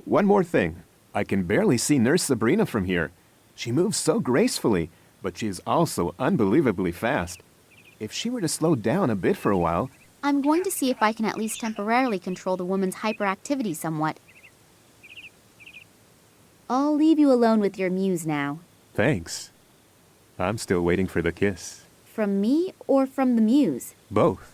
one more thing. I can barely see Nurse Sabrina from here. She moves so gracefully, but she is also unbelievably fast. If she were to slow down a bit for a while... I'm going to see if I can at least temporarily control the woman's hyperactivity somewhat. I'll leave you alone with your muse now. Thanks. I'm still waiting for the kiss. From me or from the muse? Both.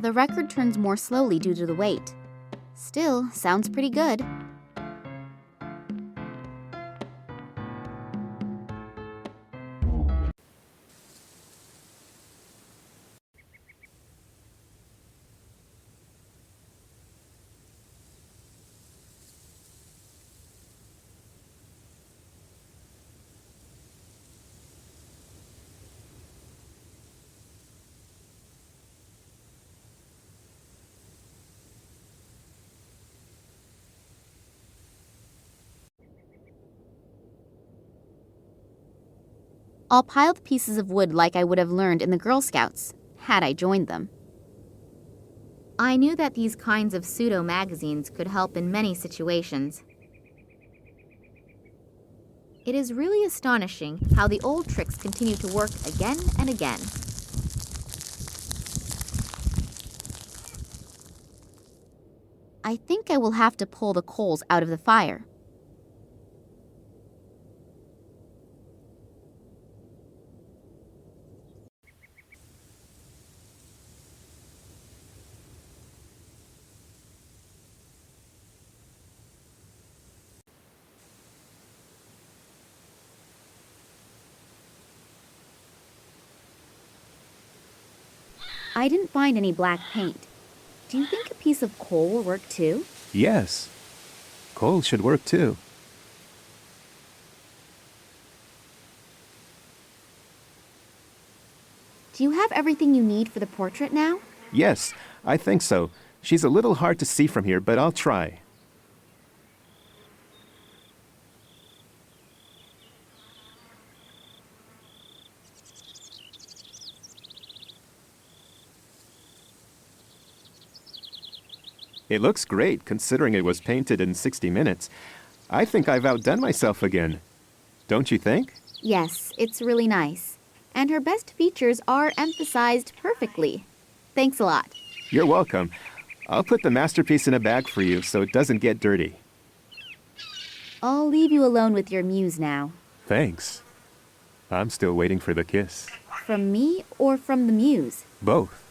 The record turns more slowly due to the weight. Still, sounds pretty good. I'll pile the pieces of wood like I would have learned in the Girl Scouts, had I joined them. I knew that these kinds of pseudo-magazines could help in many situations. It is really astonishing how the old tricks continue to work again and again. I think I will have to pull the coals out of the fire. I didn't find any black paint. Do you think a piece of coal will work too? Yes. Coal should work too. Do you have everything you need for the portrait now? Yes, I think so. She's a little hard to see from here, but I'll try. It looks great, considering it was painted in 60 minutes. I think I've outdone myself again. Don't you think? Yes, it's really nice. And her best features are emphasized perfectly. Thanks a lot. You're welcome. I'll put the masterpiece in a bag for you so it doesn't get dirty. I'll leave you alone with your muse now. Thanks. I'm still waiting for the kiss. From me or from the muse? Both.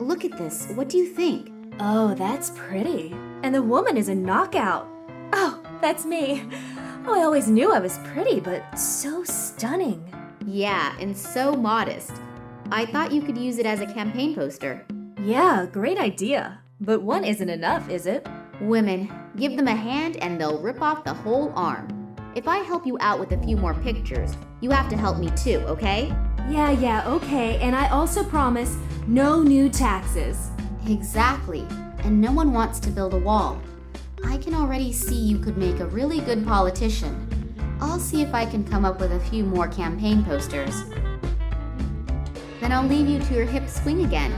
Look at this. What do you think? Oh, that's pretty. And the woman is a knockout. Oh, that's me. Oh, I always knew I was pretty, but so stunning. Yeah, and so modest. I thought you could use it as a campaign poster. Yeah, great idea. But one isn't enough, is it? Women, Give them a hand and they'll rip off the whole arm. If I help you out with a few more pictures, you have to help me too, okay? Yeah, okay, and I also promise no new taxes. Exactly, and no one wants to build a wall. I can already see you could make a really good politician. I'll see if I can come up with a few more campaign posters. Then I'll leave you to your hip swing again.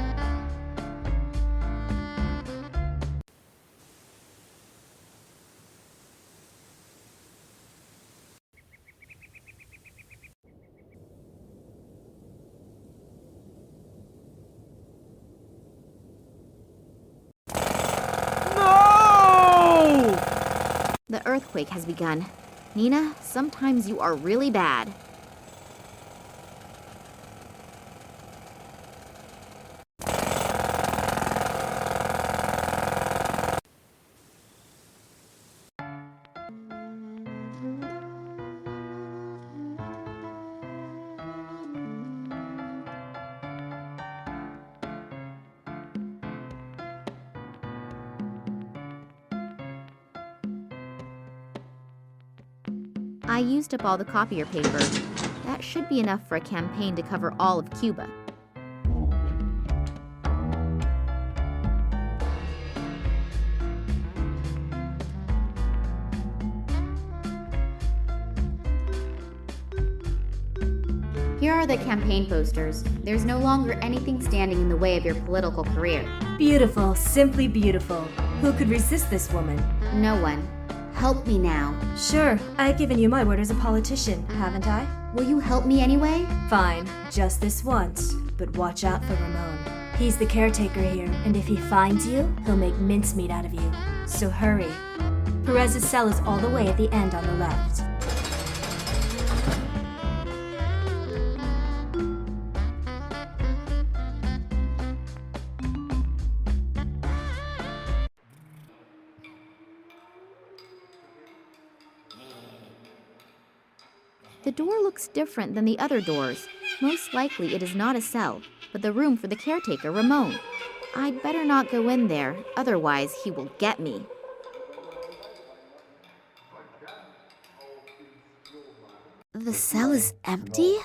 The earthquake has begun. Nina, sometimes you are really bad. I used up all the copier paper. That should be enough for a campaign to cover all of Cuba. Here are the campaign posters. There's no longer anything standing in the way of your political career. Beautiful, simply beautiful. Who could resist this woman? No one. Help me now. Sure, I've given you my word as a politician, haven't I? Will you help me anyway? Fine, just this once. But watch out for Ramon. He's the caretaker here, and if he finds you, he'll make mincemeat out of you. So hurry. Perez's cell is all the way at the end on the left. The door looks different than the other doors. Most likely it is not a cell, but the room for the caretaker, Ramon. I'd better not go in there, otherwise he will get me. The cell is empty?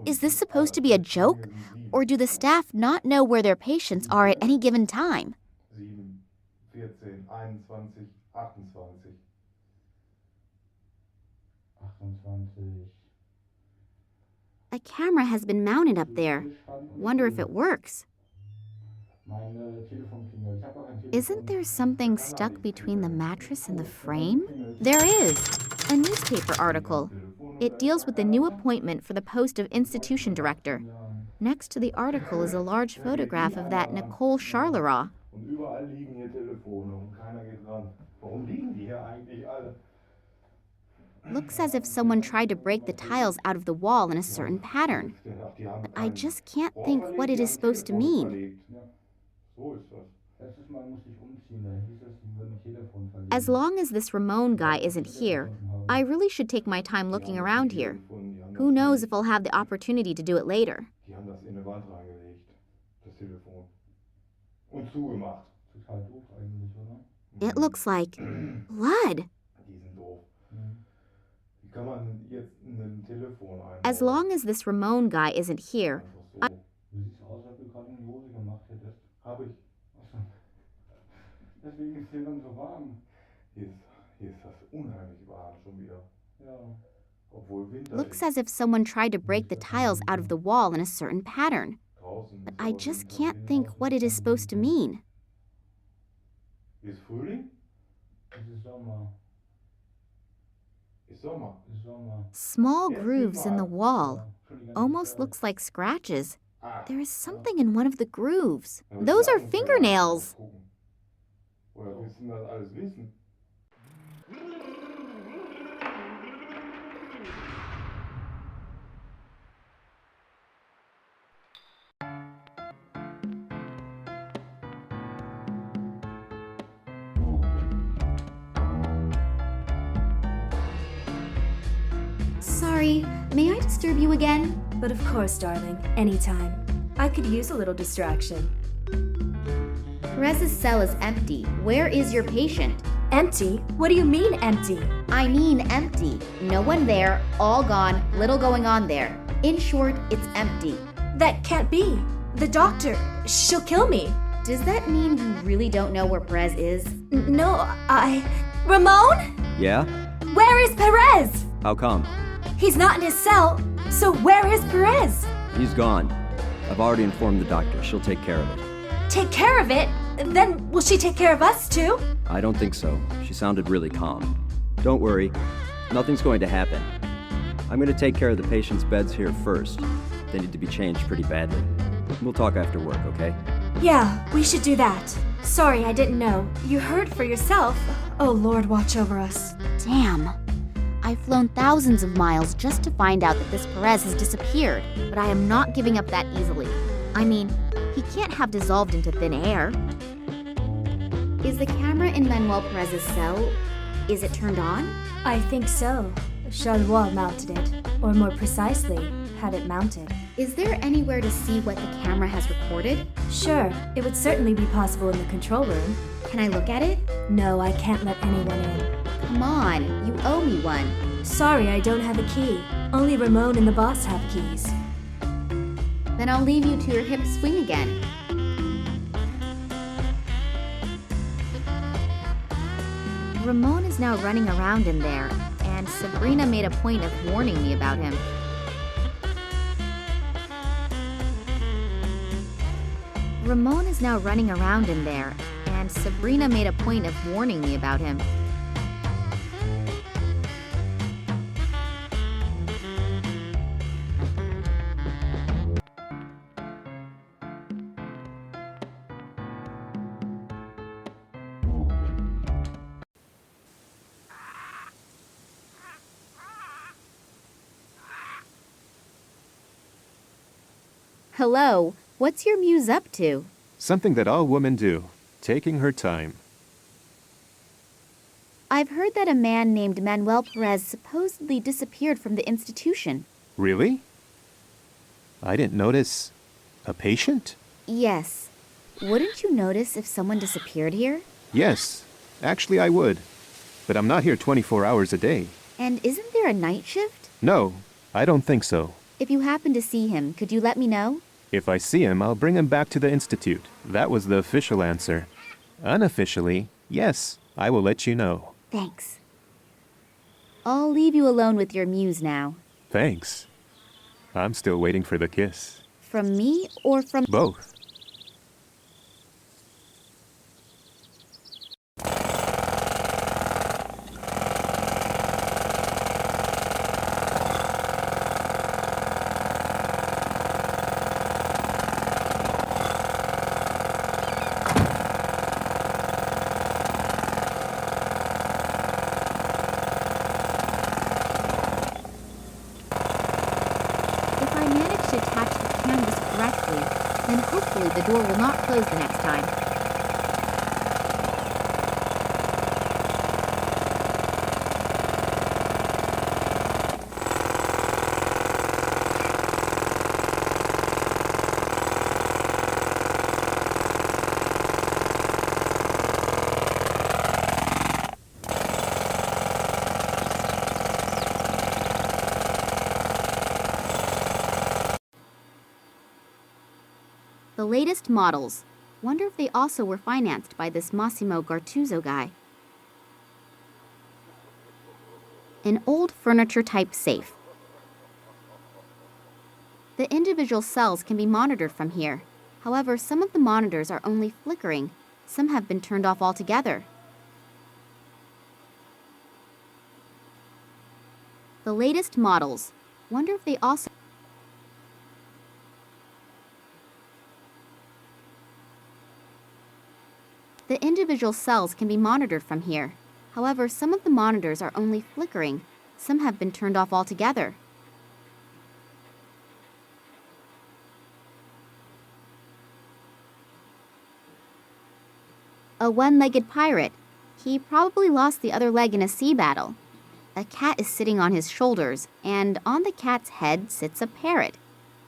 Is this supposed to be a joke? Or do the staff not know where their patients are at any given time? 7, 14, 21, 28. 28. A camera has been mounted up there. Wonder if it works. Isn't there something stuck between the mattress and the frame? There is! A newspaper article. It deals with the new appointment for the post of institution director. Next to the article is a large photograph of that Nicole Charleroi. Looks as if someone tried to break the tiles out of the wall in a certain pattern. But I just can't think what it is supposed to mean. As long as this Ramon guy isn't here, I really should take my time looking around here. Who knows if I'll have the opportunity to do it later. It looks like blood. As long as this Ramon guy isn't here, looks as if someone tried to break the tiles out of the wall in a certain pattern. But I just can't think what it is supposed to mean. Small grooves in the wall. Almost looks like scratches. There is something in one of the grooves. Those are fingernails. Sorry, may I disturb you again? But of course, darling, anytime. I could use a little distraction. Perez's cell is empty. Where is your patient? Empty? What do you mean empty? I mean empty. No one there, all gone, little going on there. In short, it's empty. That can't be. The doctor, she'll kill me. Does that mean you really don't know where Perez is? No, Ramon? Yeah? Where is Perez? How come? He's not in his cell, so where is Perez? He's gone. I've already informed the doctor. She'll take care of it. Take care of it? Then will she take care of us too? I don't think so. She sounded really calm. Don't worry. Nothing's going to happen. I'm going to take care of the patient's beds here first. They need to be changed pretty badly. We'll talk after work, okay? Yeah, we should do that. Sorry, I didn't know. You heard for yourself. Oh, Lord, watch over us. Damn. I've flown thousands of miles just to find out that this Perez has disappeared, but I am not giving up that easily. I mean, he can't have dissolved into thin air. Is the camera in Manuel Perez's cell, is it turned on? I think so. Charlois mounted it, or more precisely, had it mounted. Is there anywhere to see what the camera has recorded? Sure, it would certainly be possible in the control room. Can I look at it? No, I can't let anyone in. Come on, you owe me one. Sorry, I don't have a key. Only Ramon and the boss have keys. Then I'll leave you to your hip swing again. Ramon is now running around in there, and Sabrina made a point of warning me about him. Ramon is now running around in there, and Sabrina made a point of warning me about him. Hello, what's your muse up to? Something that all women do, taking her time. I've heard that a man named Manuel Perez supposedly disappeared from the institution. Really? I didn't notice. A patient? Yes. Wouldn't you notice if someone disappeared here? Yes, actually I would. But I'm not here 24 hours a day. And isn't there a night shift? No, I don't think so. If you happen to see him, could you let me know? If I see him, I'll bring him back to the Institute. That was the official answer. Unofficially, yes, I will let you know. Thanks. I'll leave you alone with your muse now. Thanks. I'm still waiting for the kiss. From me or from... Both. The door will not close the next time. The latest models. Wonder if they also were financed by this Massimo Gartuzzo guy. An old furniture-type safe. The individual cells can be monitored from here. However, some of the monitors are only flickering. Some have been turned off altogether. The latest models. Wonder if they also... The individual cells can be monitored from here. However, some of the monitors are only flickering. Some have been turned off altogether. A one-legged pirate. He probably lost the other leg in a sea battle. A cat is sitting on his shoulders, and on the cat's head sits a parrot.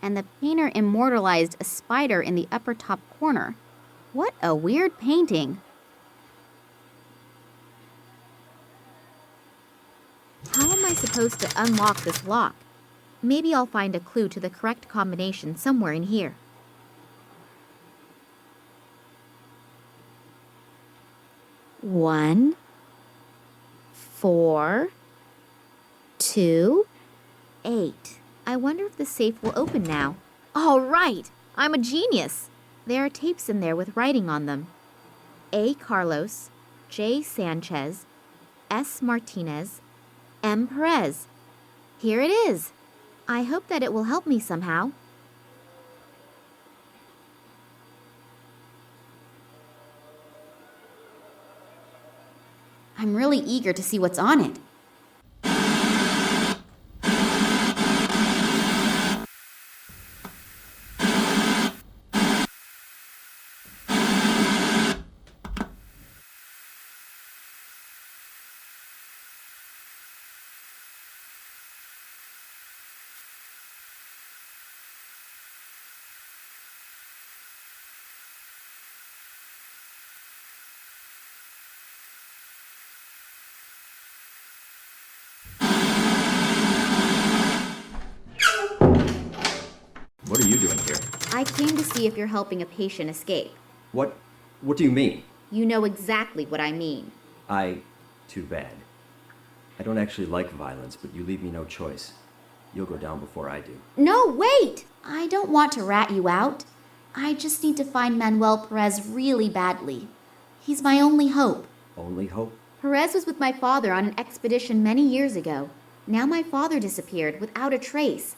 And the painter immortalized a spider in the upper top corner. What a weird painting. am I supposed to unlock this lock? Maybe I'll find a clue to the correct combination somewhere in here. One, 4, 2, 8. I wonder if the safe will open now. All right! I'm a genius! There are tapes in there with writing on them. A. Carlos, J. Sanchez, S. Martinez, M. Perez. Here it is. I hope that it will help me somehow. I'm really eager to see what's on it. What are you doing here? I came to see if you're helping a patient escape. What do you mean? You know exactly what I mean. Too bad. I don't actually like violence, but you leave me no choice. You'll go down before I do. No, wait! I don't want to rat you out. I just need to find Manuel Perez really badly. He's my only hope. Only hope? Perez was with my father on an expedition many years ago. Now my father disappeared without a trace,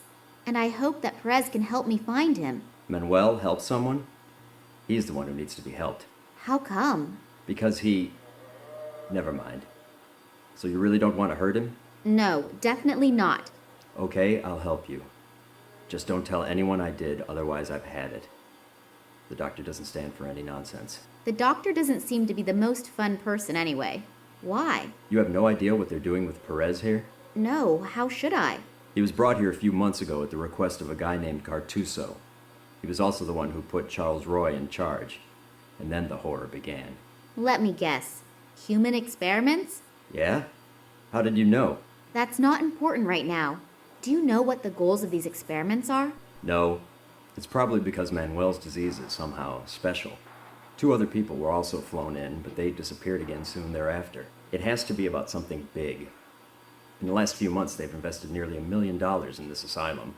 and I hope that Perez can help me find him. Manuel help someone? He's the one who needs to be helped. How come? Because he... Never mind. So you really don't want to hurt him? No, definitely not. Okay, I'll help you. Just don't tell anyone I did, otherwise I've had it. The doctor doesn't stand for any nonsense. The doctor doesn't seem to be the most fun person anyway. Why? You have no idea what they're doing with Perez here? No, how should I? He was brought here a few months ago at the request of a guy named Cartuso. He was also the one who put Charles Roy in charge. And then the horror began. Let me guess. Human experiments? Yeah? How did you know? That's not important right now. Do you know what the goals of these experiments are? No. It's probably because Manuel's disease is somehow special. 2 other people were also flown in, but they disappeared again soon thereafter. It has to be about something big. In the last few months, they've invested nearly $1 million in this asylum.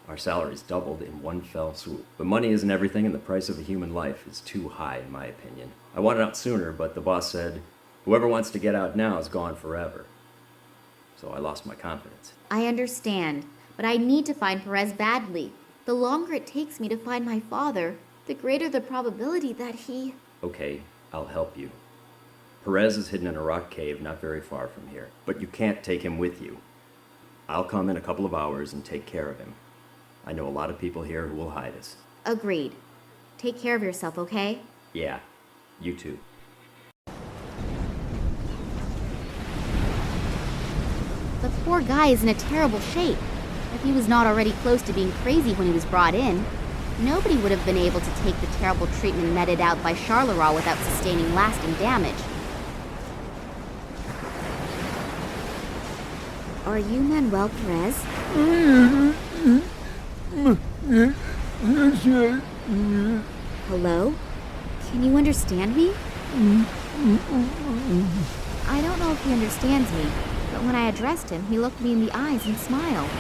Our salaries doubled in one fell swoop. But money isn't everything, and the price of a human life is too high, in my opinion. I wanted out sooner, but the boss said, whoever wants to get out now is gone forever. So I lost my confidence. I understand, but I need to find Perez badly. The longer it takes me to find my father, the greater the probability that he... Okay, I'll help you. Perez is hidden in a rock cave not very far from here, but you can't take him with you. I'll come in a couple of hours and take care of him. I know a lot of people here who will hide us. Agreed. Take care of yourself, okay? Yeah, you too. The poor guy is in a terrible shape. If he was not already close to being crazy when he was brought in, nobody would have been able to take the terrible treatment meted out by Charleroi without sustaining lasting damage. Are you Manuel Perez? Hello? Can you understand me? I don't know if he understands me, but when I addressed him, he looked me in the eyes and smiled,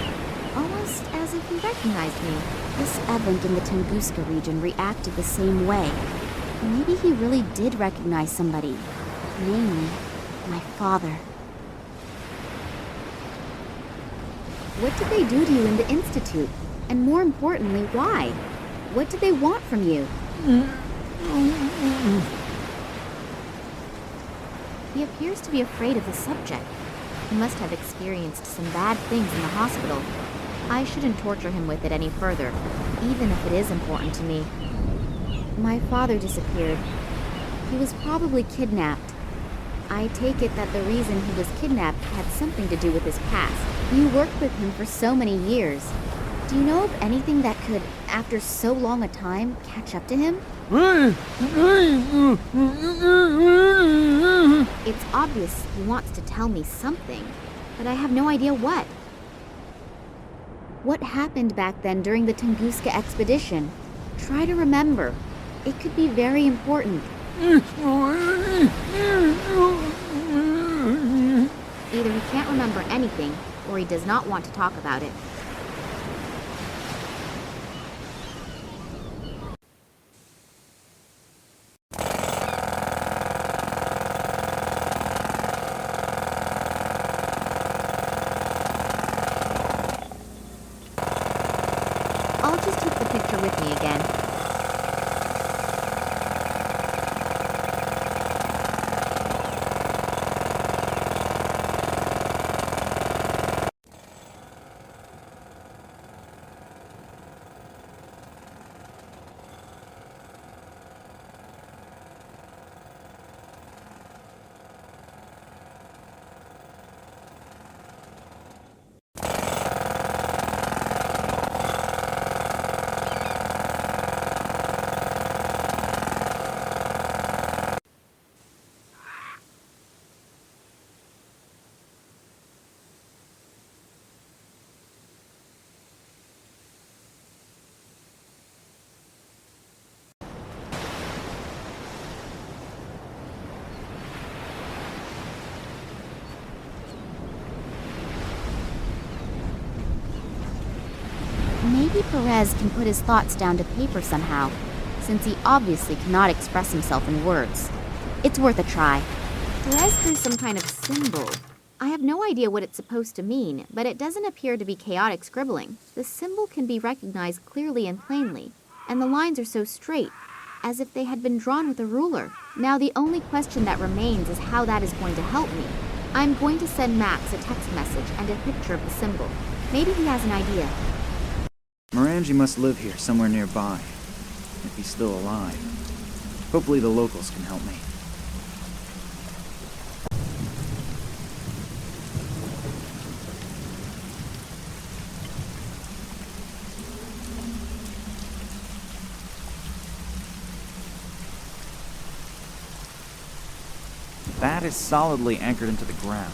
almost as if he recognized me. This Event in the Tunguska region reacted the same way. Maybe he really did recognize somebody, namely, my father. What did they do to you in the Institute? And more importantly, why? What did they want from you? He appears to be afraid of the subject. He must have experienced some bad things in the hospital. I shouldn't torture him with it any further, even if it is important to me. My father disappeared. He was probably kidnapped. I take it that the reason he was kidnapped had something to do with his past. You worked with him for so many years. Do you know of anything that could, after so long a time, catch up to him? It's obvious he wants to tell me something. but I have no idea what. What happened back then during the Tunguska expedition? Try to remember. It could be very important. Either he can't remember anything, or he does not want to talk about it. I'll just take the picture with me again. Maybe Perez can put his thoughts down to paper somehow, since he obviously cannot express himself in words. It's worth a try. Perez drew some kind of symbol. I have no idea what it's supposed to mean, but it doesn't appear to be chaotic scribbling. The symbol can be recognized clearly and plainly, and the lines are so straight, as if they had been drawn with a ruler. Now the only question that remains is how that is going to help me. I'm going to send Max a text message and a picture of the symbol. Maybe he has an idea. Morangi must live here somewhere nearby, if he's still alive. Hopefully the locals can help me. That is solidly anchored into the ground.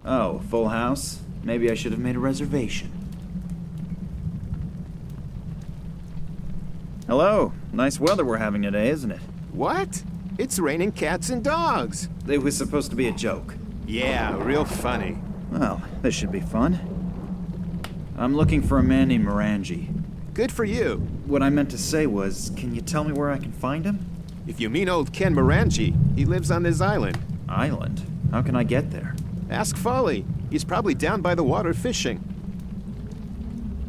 Oh, full house? Maybe I should have made a reservation. Hello. Nice weather we're having today, isn't it? What? It's raining cats and dogs. It was supposed to be a joke. Yeah, real funny. Well, this should be fun. I'm looking for a man named Morangi. Good for you. What I meant to say was, can you tell me where I can find him? If you mean old Ken Morangi, he lives on this island. Island? How can I get there? Ask Folly. He's probably down by the water fishing.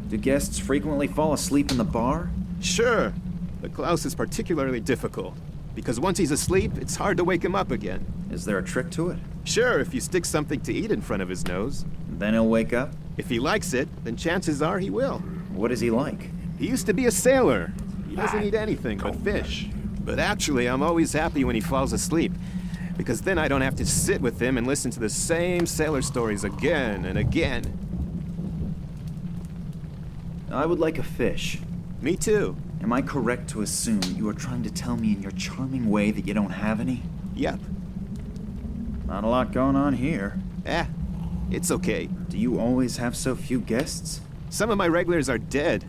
Do guests frequently fall asleep in the bar? Sure. But Klaus is particularly difficult, because once he's asleep, it's hard to wake him up again. Is there a trick to it? Sure, if you stick something to eat in front of his nose. Then he'll wake up? If he likes it, then chances are he will. What is he like? He used to be a sailor. He doesn't eat anything but fish. But actually, I'm always happy when he falls asleep, because then I don't have to sit with him and listen to the same sailor stories again and again. I would like a fish. Me too. Am I correct to assume you are trying to tell me in your charming way that you don't have any? Yep. Not a lot going on here. It's okay. Do you always have so few guests? Some of my regulars are dead,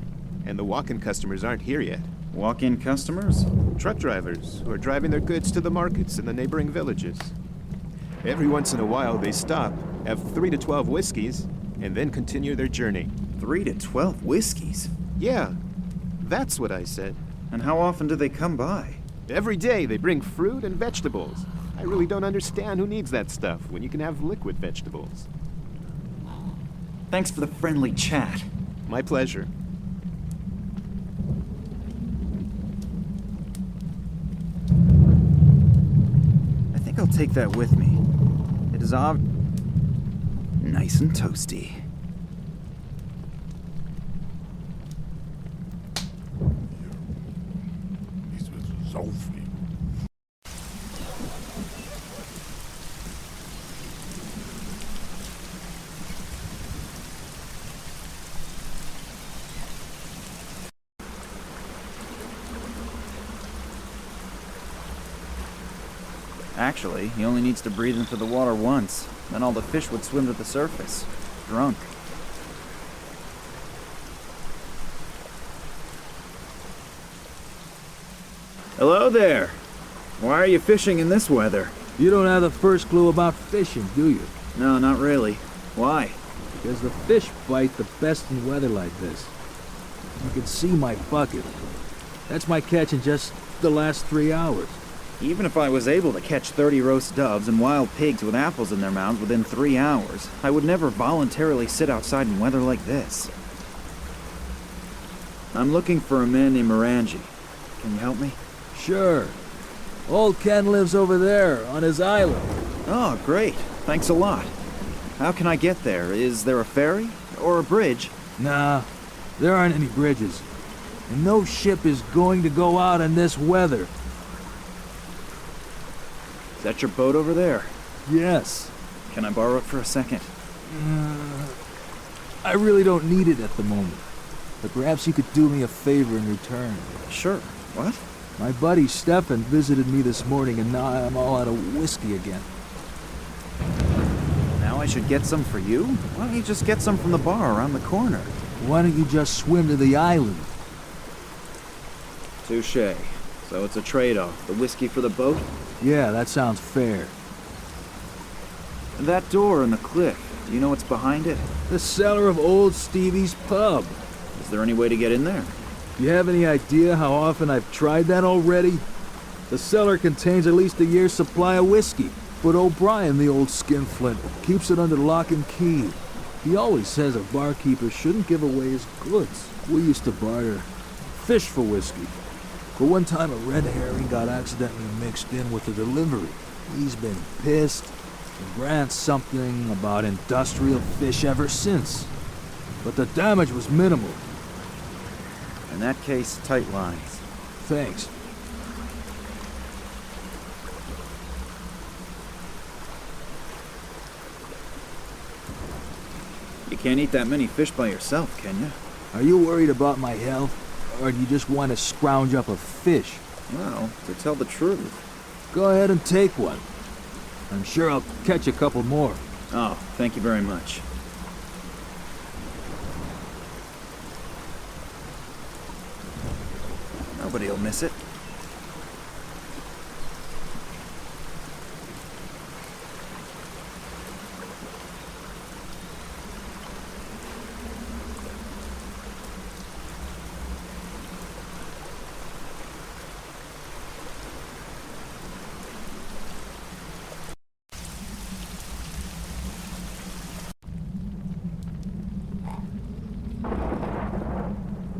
and the walk-in customers aren't here yet. Walk-in customers? Truck drivers who are driving their goods to the markets in the neighboring villages. Every once in a while they stop, have 3 to 12 whiskeys, and then continue their journey. 3 to 12 whiskeys? Yeah, that's what I said. And how often do they come by? Every day they bring fruit and vegetables. I really don't understand who needs that stuff when you can have liquid vegetables. Thanks for the friendly chat. My pleasure. I think I'll take that with me. It is nice and toasty. So Actually, he only needs to breathe into the water once. Then all the fish would swim to the surface. Drunk. Hello there. Why are you fishing in this weather? You don't have the first clue about fishing, do you? No, not really. Why? Because the fish bite the best in weather like this. You can see my bucket. That's my catch in just the last 3 hours. Even if I was able to catch 30 roast doves and wild pigs with apples in their mouths within 3 hours, I would never voluntarily sit outside in weather like this. I'm looking for a man named Morangi. Can you help me? Sure. Old Ken lives over there, on his island. Oh, great. Thanks a lot. How can I get there? Is there a ferry? Or a bridge? Nah, there aren't any bridges. And no ship is going to go out in this weather. Is that your boat over there? Yes. Can I borrow it for a second? I really don't need it at the moment. But perhaps you could do me a favor in return. Sure. What? My buddy Stefan visited me this morning and now I'm all out of whiskey again. Now I should get some for you? Why don't you just get some from the bar around the corner? Why don't you just swim to the island? Touché. So it's a trade-off. The whiskey for the boat? Yeah, that sounds fair. That door in the cliff, do you know what's behind it? The cellar of old Stevie's pub. Is there any way to get in there? You have any idea how often I've tried that already? The cellar contains at least a year's supply of whiskey, but O'Brien, the old skinflint, keeps it under lock and key. He always says a barkeeper shouldn't give away his goods. We used to barter fish for whiskey. But one time a red herring got accidentally mixed in with the delivery. He's been pissed and rants something about industrial fish ever since. But the damage was minimal. In that case, tight lines. Thanks. You can't eat that many fish by yourself, can you? Are you worried about my health? Or do you just want to scrounge up a fish? Well, to tell the truth. Go ahead and take one. I'm sure I'll catch a couple more. Oh, thank you very much. Nobody'll miss it.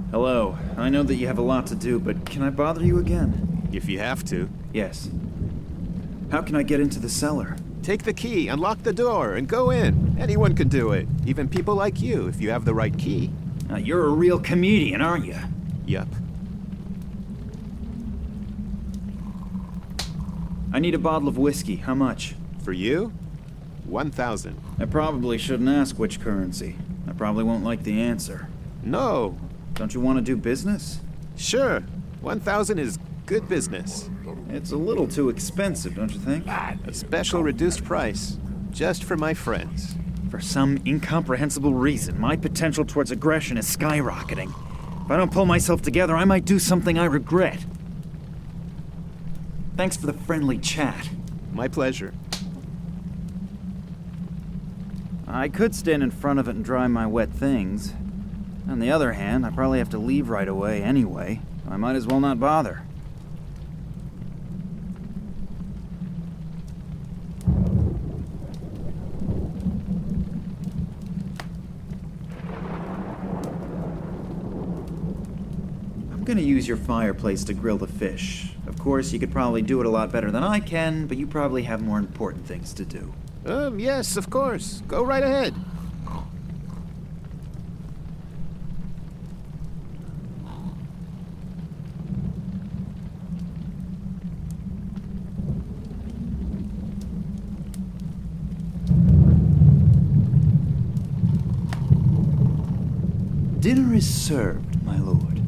Hello. I know that you have a lot to do, but can I bother you again? If you have to. Yes. How can I get into the cellar? Take the key, unlock the door, and go in. Anyone can do it. Even people like you, if you have the right key. Now, you're a real comedian, aren't you? Yup. I need a bottle of whiskey. How much? For you? 1,000. I probably shouldn't ask which currency. I probably won't like the answer. No. Don't you want to do business? Sure. 1,000 is good business. It's a little too expensive, don't you think? A special reduced price. Just for my friends. For some incomprehensible reason, my potential towards aggression is skyrocketing. If I don't pull myself together, I might do something I regret. Thanks for the friendly chat. My pleasure. I could stand in front of it and dry my wet things. On the other hand, I probably have to leave right away anyway. I might as well not bother. I'm gonna use your fireplace to grill the fish. Of course, you could probably do it a lot better than I can, but you probably have more important things to do. Yes, of course. Go right ahead. Dinner is served, my lord.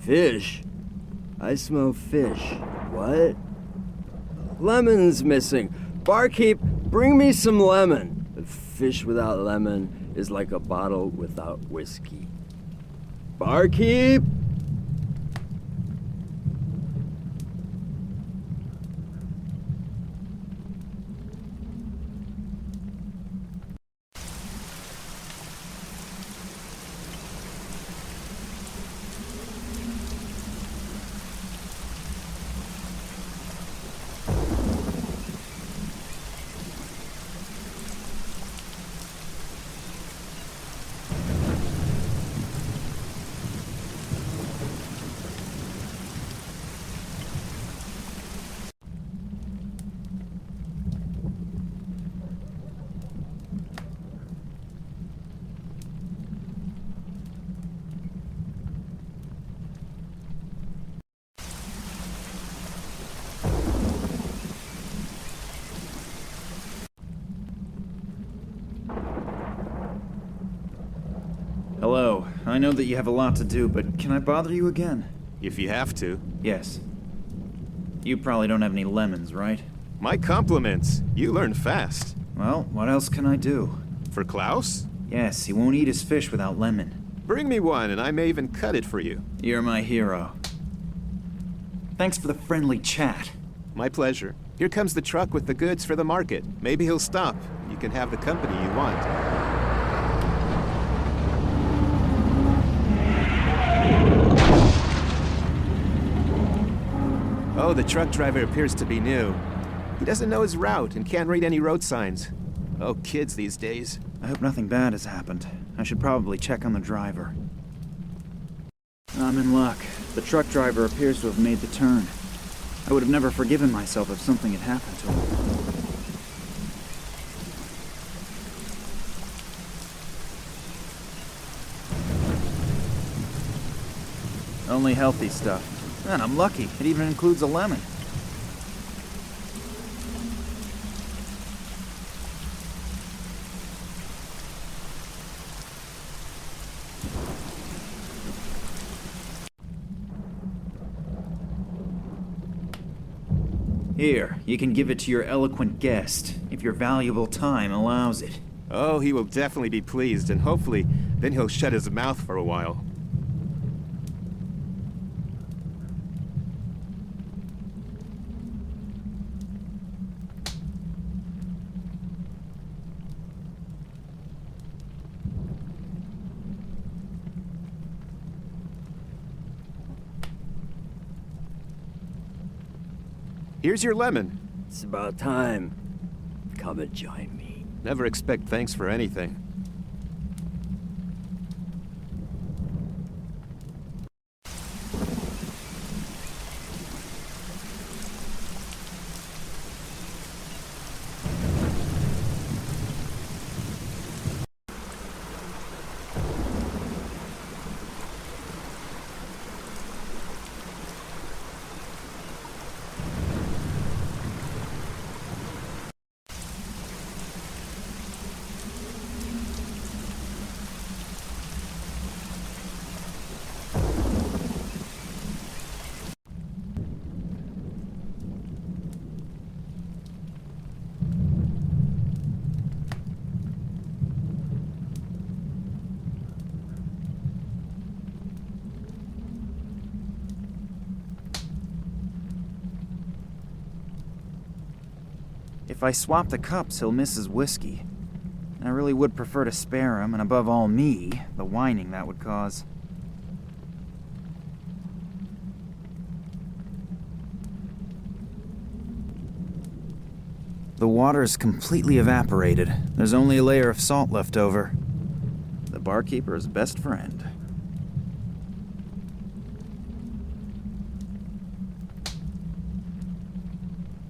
Fish? I smell fish. What? Lemon's missing. Barkeep, bring me some lemon. A fish without lemon is like a bottle without whiskey. Barkeep? Hello. I know that you have a lot to do, but can I bother you again? If you have to. Yes. You probably don't have any lemons, right? My compliments. You learn fast. Well, what else can I do? For Klaus? Yes, he won't eat his fish without lemon. Bring me one, and I may even cut it for you. You're my hero. Thanks for the friendly chat. My pleasure. Here comes the truck with the goods for the market. Maybe he'll stop. You can have the company you want. Oh, the truck driver appears to be new. He doesn't know his route and can't read any road signs. Oh, kids these days. I hope nothing bad has happened. I should probably check on the driver. I'm in luck. The truck driver appears to have made the turn. I would have never forgiven myself if something had happened to him. Only healthy stuff. Man, I'm lucky. It even includes a lemon. Here, you can give it to your eloquent guest, if your valuable time allows it. Oh, he will definitely be pleased, and hopefully, then he'll shut his mouth for a while. Here's your lemon. It's about time. Come and join me. Never expect thanks for anything. If I swap the cups, he'll miss his whiskey. I really would prefer to spare him, and above all me, the whining that would cause. The water's completely evaporated. There's only a layer of salt left over. The barkeeper's best friend.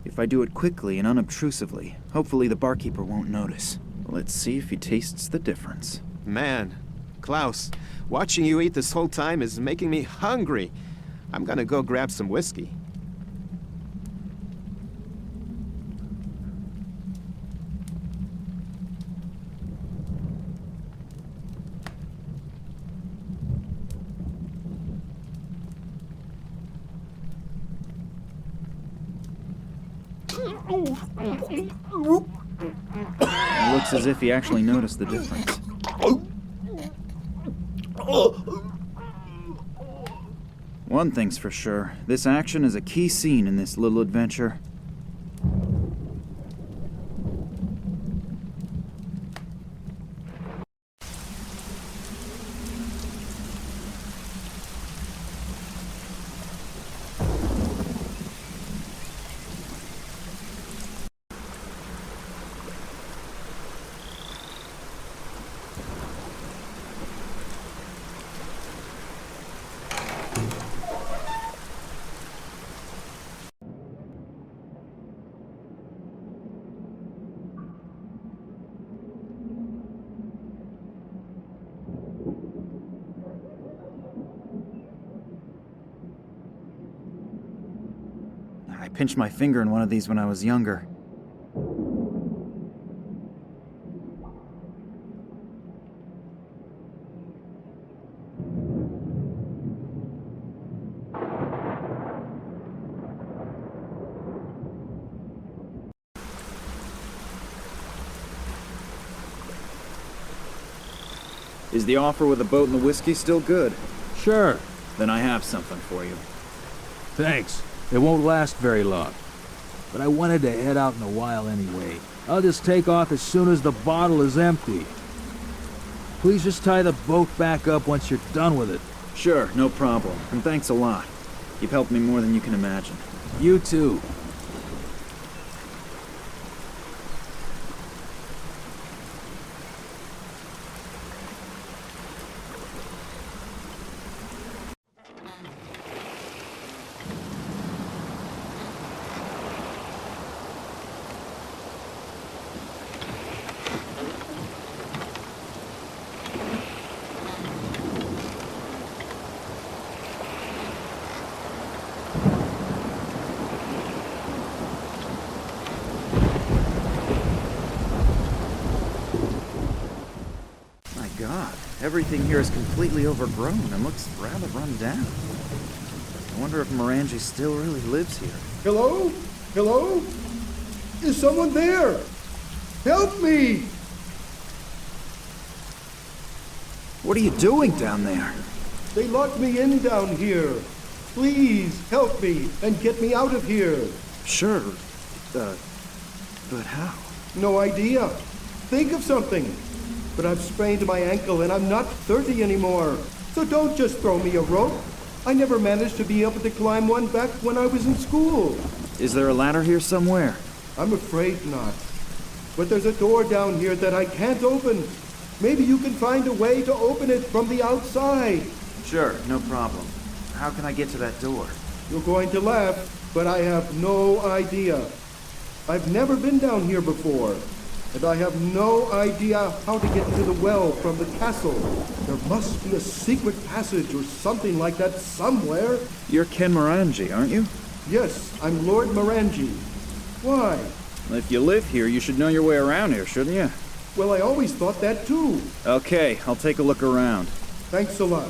If I do it quickly and unobtrusively, hopefully the barkeeper won't notice. Let's see if he tastes the difference. Man, Klaus, watching you eat this whole time is making me hungry. I'm gonna go grab some whiskey. It looks as if he actually noticed the difference. One thing's for sure, this action is a key scene in this little adventure. I pinched my finger in one of these when I was younger. Is the offer with the boat and the whiskey still good? Sure. Then I have something for you. Thanks. It won't last very long. But I wanted to head out in a while anyway. I'll just take off as soon as the bottle is empty. Please just tie the boat back up once you're done with it. Sure, no problem. And thanks a lot. You've helped me more than you can imagine. You too. Everything here is completely overgrown and looks rather run down. I wonder if Morangi still really lives here. Hello? Hello? Is someone there? Help me! What are you doing down there? They locked me in down here. Please help me and get me out of here. Sure. But how? No idea. Think of something. But I've sprained my ankle and I'm not 30 anymore. So don't just throw me a rope. I never managed to be able to climb one back when I was in school. Is there a ladder here somewhere? I'm afraid not. But there's a door down here that I can't open. Maybe you can find a way to open it from the outside. Sure, no problem. How can I get to that door? You're going to laugh, but I have no idea. I've never been down here before. And I have no idea how to get to the well from the castle. There must be a secret passage or something like that somewhere. You're Ken Morangi, aren't you? Yes, I'm Lord Morangi. Why? Well, if you live here, you should know your way around here, shouldn't you? Well, I always thought that too. Okay, I'll take a look around. Thanks a lot.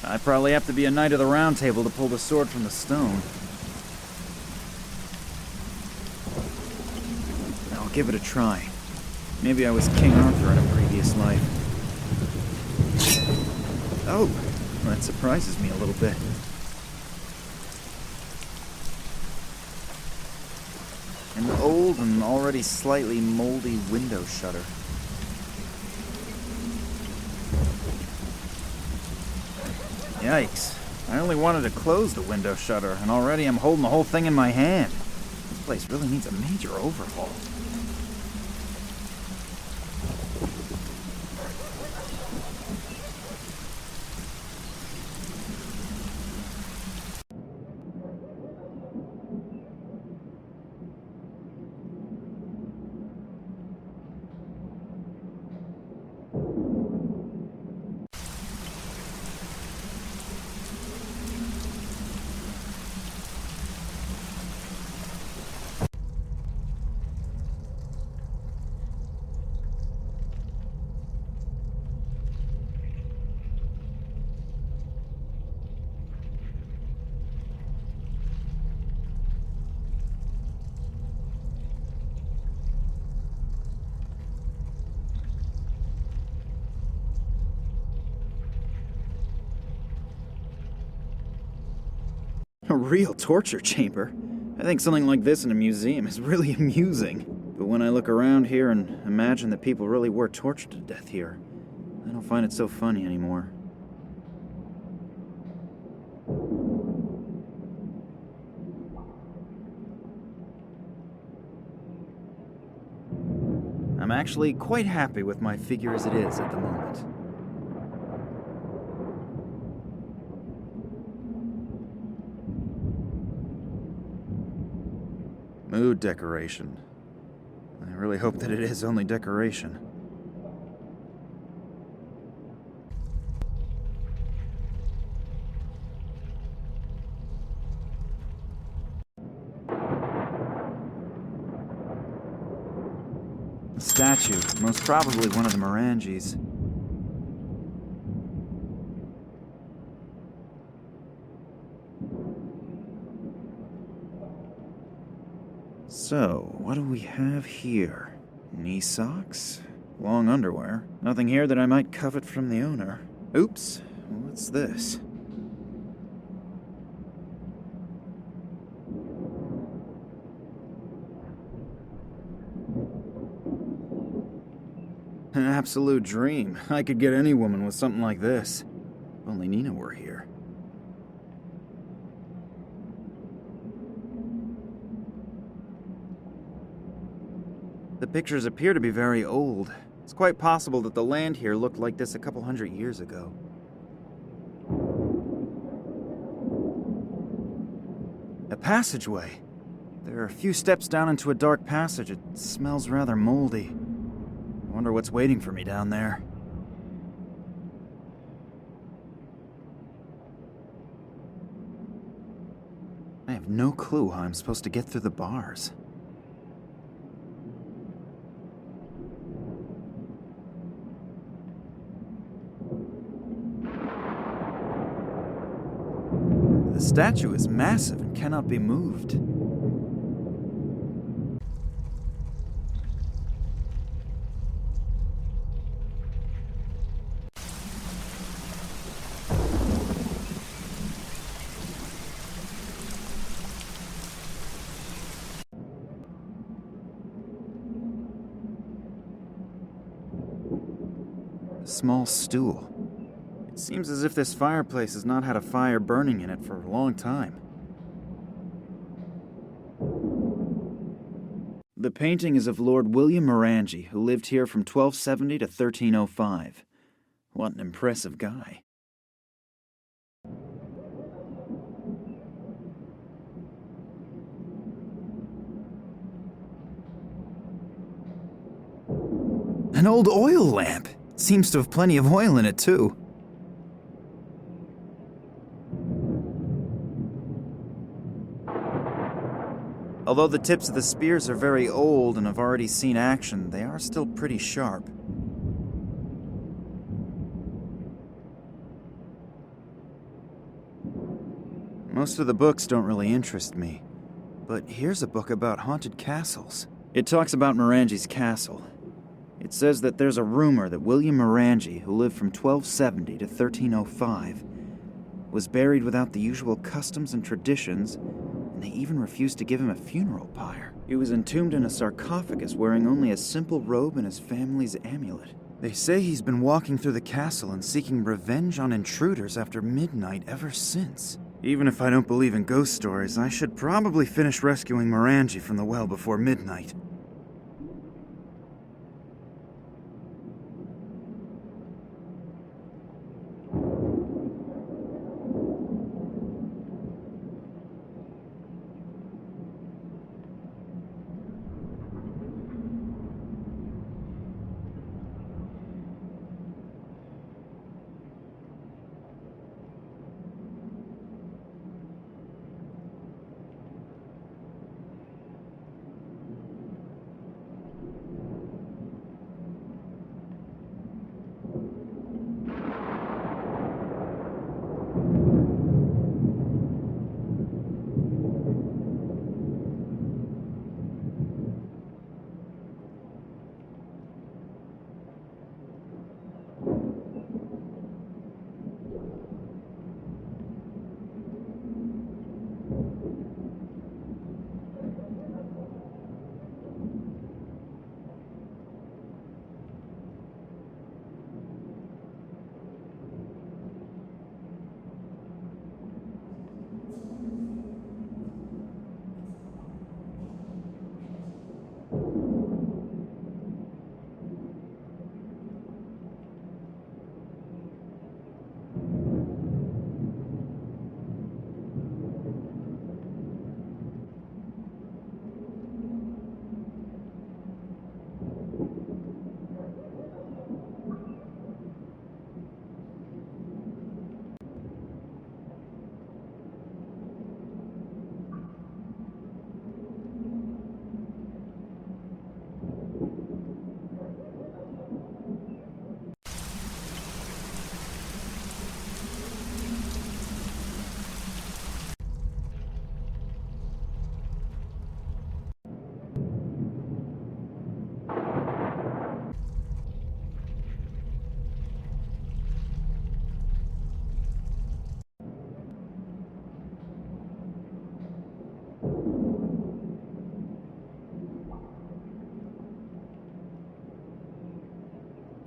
I probably have to be a Knight of the Round Table to pull the sword from the stone. I'll give it a try. Maybe I was King Arthur in a previous life. Oh, that surprises me a little bit. An old and already slightly moldy window shutter. Yikes. I only wanted to close the window shutter, and already I'm holding the whole thing in my hand. This place really needs a major overhaul. real torture chamber. I think something like this in a museum is really amusing. But when I look around here and imagine that people really were tortured to death here, I don't find it so funny anymore. I'm actually quite happy with my figure as it is at the moment. Mood decoration. I really hope that it is only decoration. A statue, most probably one of the Morangis. So, what do we have here? Knee socks? Long underwear? Nothing here that I might covet from the owner. Oops, what's this? An absolute dream. I could get any woman with something like this. If only Nina were here. The pictures appear to be very old. It's quite possible that the land here looked like this a couple hundred years ago. A passageway. There are a few steps down into a dark passage. It smells rather moldy. I wonder what's waiting for me down there. I have no clue how I'm supposed to get through the bars. The statue is massive and cannot be moved. A small stool. It seems as if this fireplace has not had a fire burning in it for a long time. The painting is of Lord William Morangi, who lived here from 1270 to 1305. What an impressive guy. An old oil lamp. Seems to have plenty of oil in it, too. Although the tips of the spears are very old and have already seen action, they are still pretty sharp. Most of the books don't really interest me, but here's a book about haunted castles. It talks about Morangi's castle. It says that there's a rumor that William Morangi, who lived from 1270 to 1305, was buried without the usual customs and traditions, and they even refused to give him a funeral pyre. He was entombed in a sarcophagus wearing only a simple robe and his family's amulet. They say he's been walking through the castle and seeking revenge on intruders after midnight ever since. Even if I don't believe in ghost stories, I should probably finish rescuing Morangi from the well before midnight.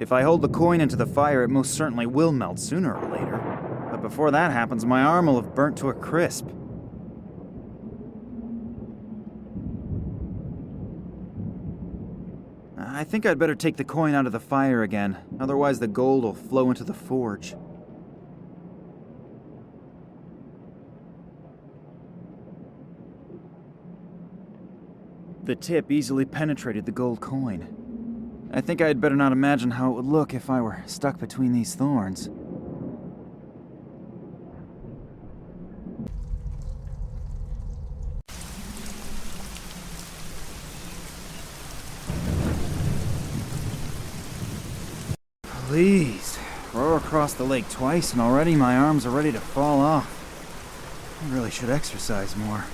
If I hold the coin into the fire, it most certainly will melt sooner or later. But before that happens, my arm will have burnt to a crisp. I think I'd better take the coin out of the fire again, otherwise the gold will flow into the forge. The tip easily penetrated the gold coin. I think I'd better not imagine how it would look if I were stuck between these thorns. Please, row across the lake twice and already my arms are ready to fall off. I really should exercise more.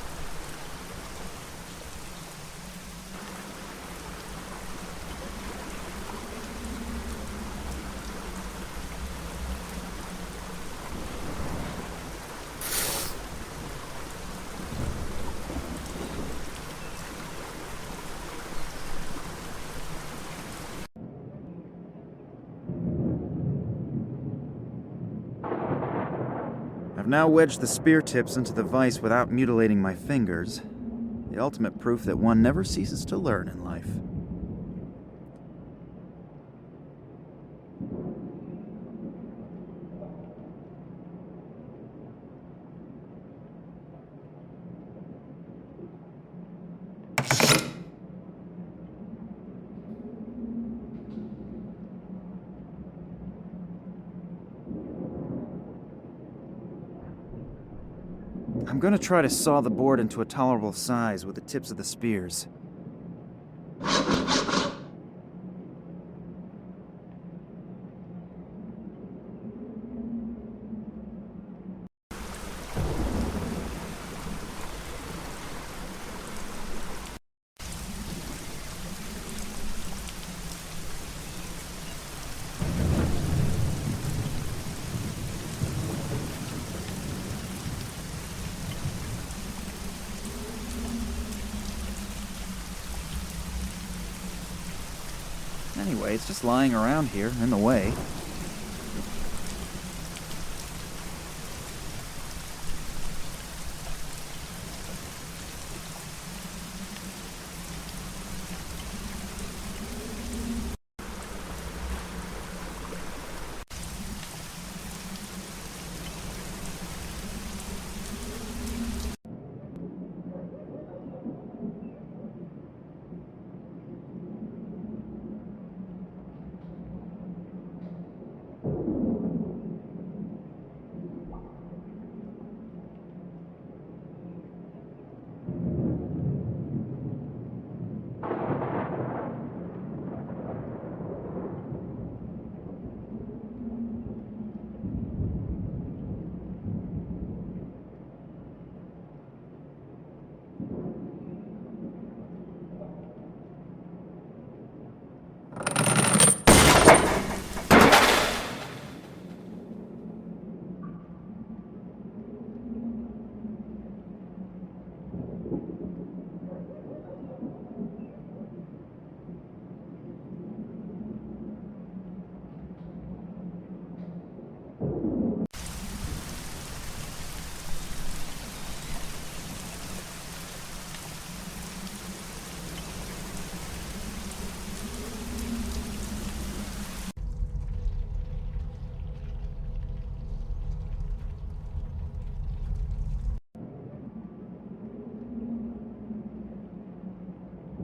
I've now wedged the spear tips into the vise without mutilating my fingers. The ultimate proof that one never ceases to learn in life. I'm gonna try to saw the board into a tolerable size with the tips of the spears. Anyway, it's just lying around here, in the way.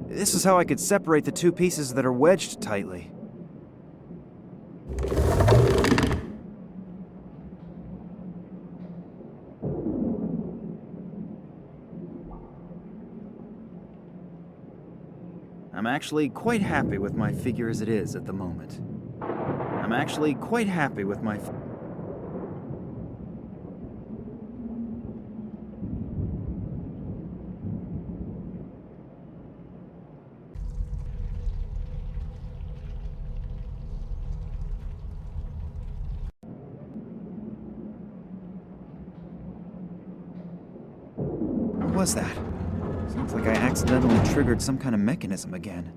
This is how I could separate the two pieces that are wedged tightly. I'm actually quite happy with my figure as it is at the moment. I'm actually quite happy with my... What was that? Sounds like I accidentally triggered some kind of mechanism again.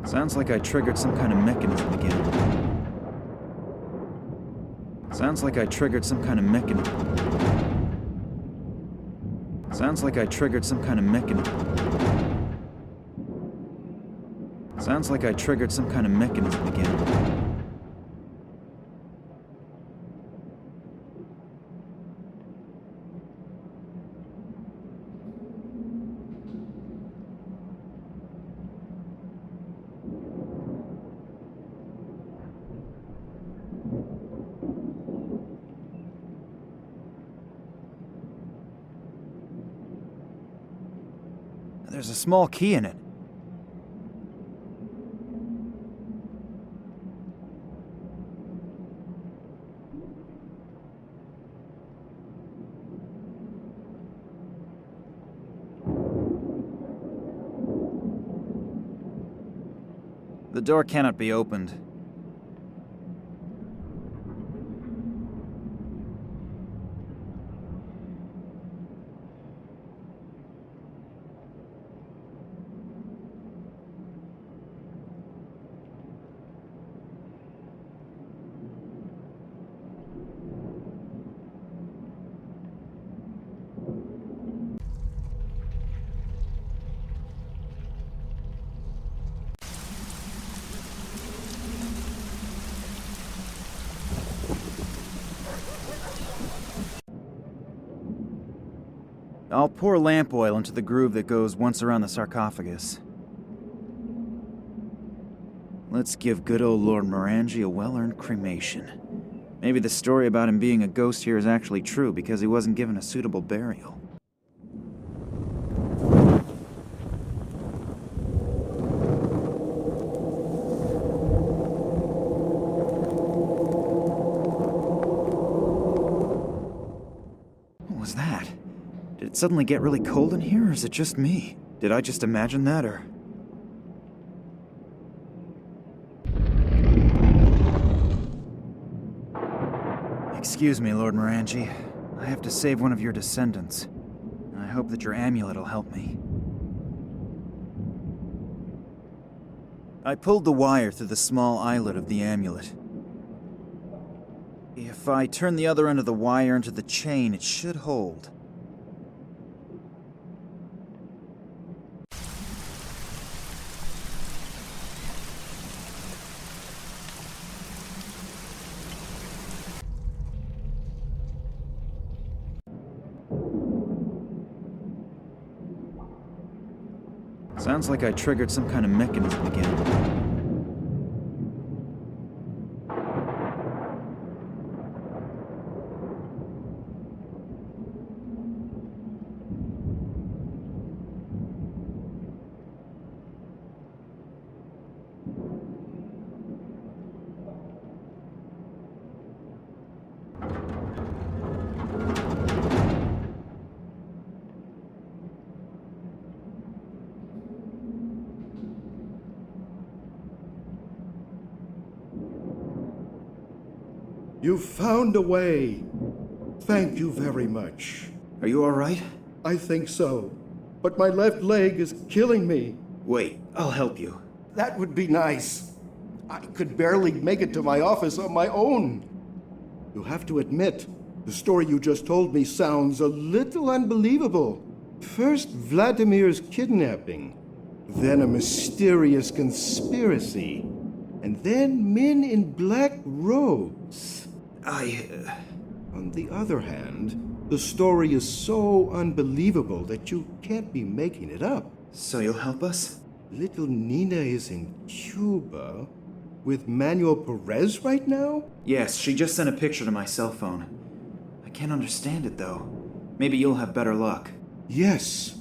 Sounds like I triggered some kind of mechanism again. Sounds like I triggered some kind of mechanism. Sounds like I triggered some kind of mechanism. Sounds like I triggered some kind of mechanism again. There's a small key in it. The door cannot be opened. I'll pour lamp oil into the groove that goes once around the sarcophagus. Let's give good old Lord Morangi a well-earned cremation. Maybe the story about him being a ghost here is actually true because he wasn't given a suitable burial. What was that? Did it suddenly get really cold in here, or is it just me? Did I just imagine that, or... Excuse me, Lord Morangi. I have to save one of your descendants. And I hope that your amulet will help me. I pulled the wire through the small eyelet of the amulet. If I turn the other end of the wire into the chain, it should hold. Sounds like I triggered some kind of mechanism again. You found a way. Thank you very much. Are you all right? I think so. But my left leg is killing me. Wait, I'll help you. That would be nice. I could barely make it to my office on my own. You have to admit, the story you just told me sounds a little unbelievable. First, Vladimir's kidnapping, then a mysterious conspiracy, and then men in black robes. On the other hand, the story is so unbelievable that you can't be making it up. So you'll help us? Little Nina is in Cuba with Manuel Perez right now? Yes, she just sent a picture to my cell phone. I can't understand it, though. Maybe you'll have better luck. Yes,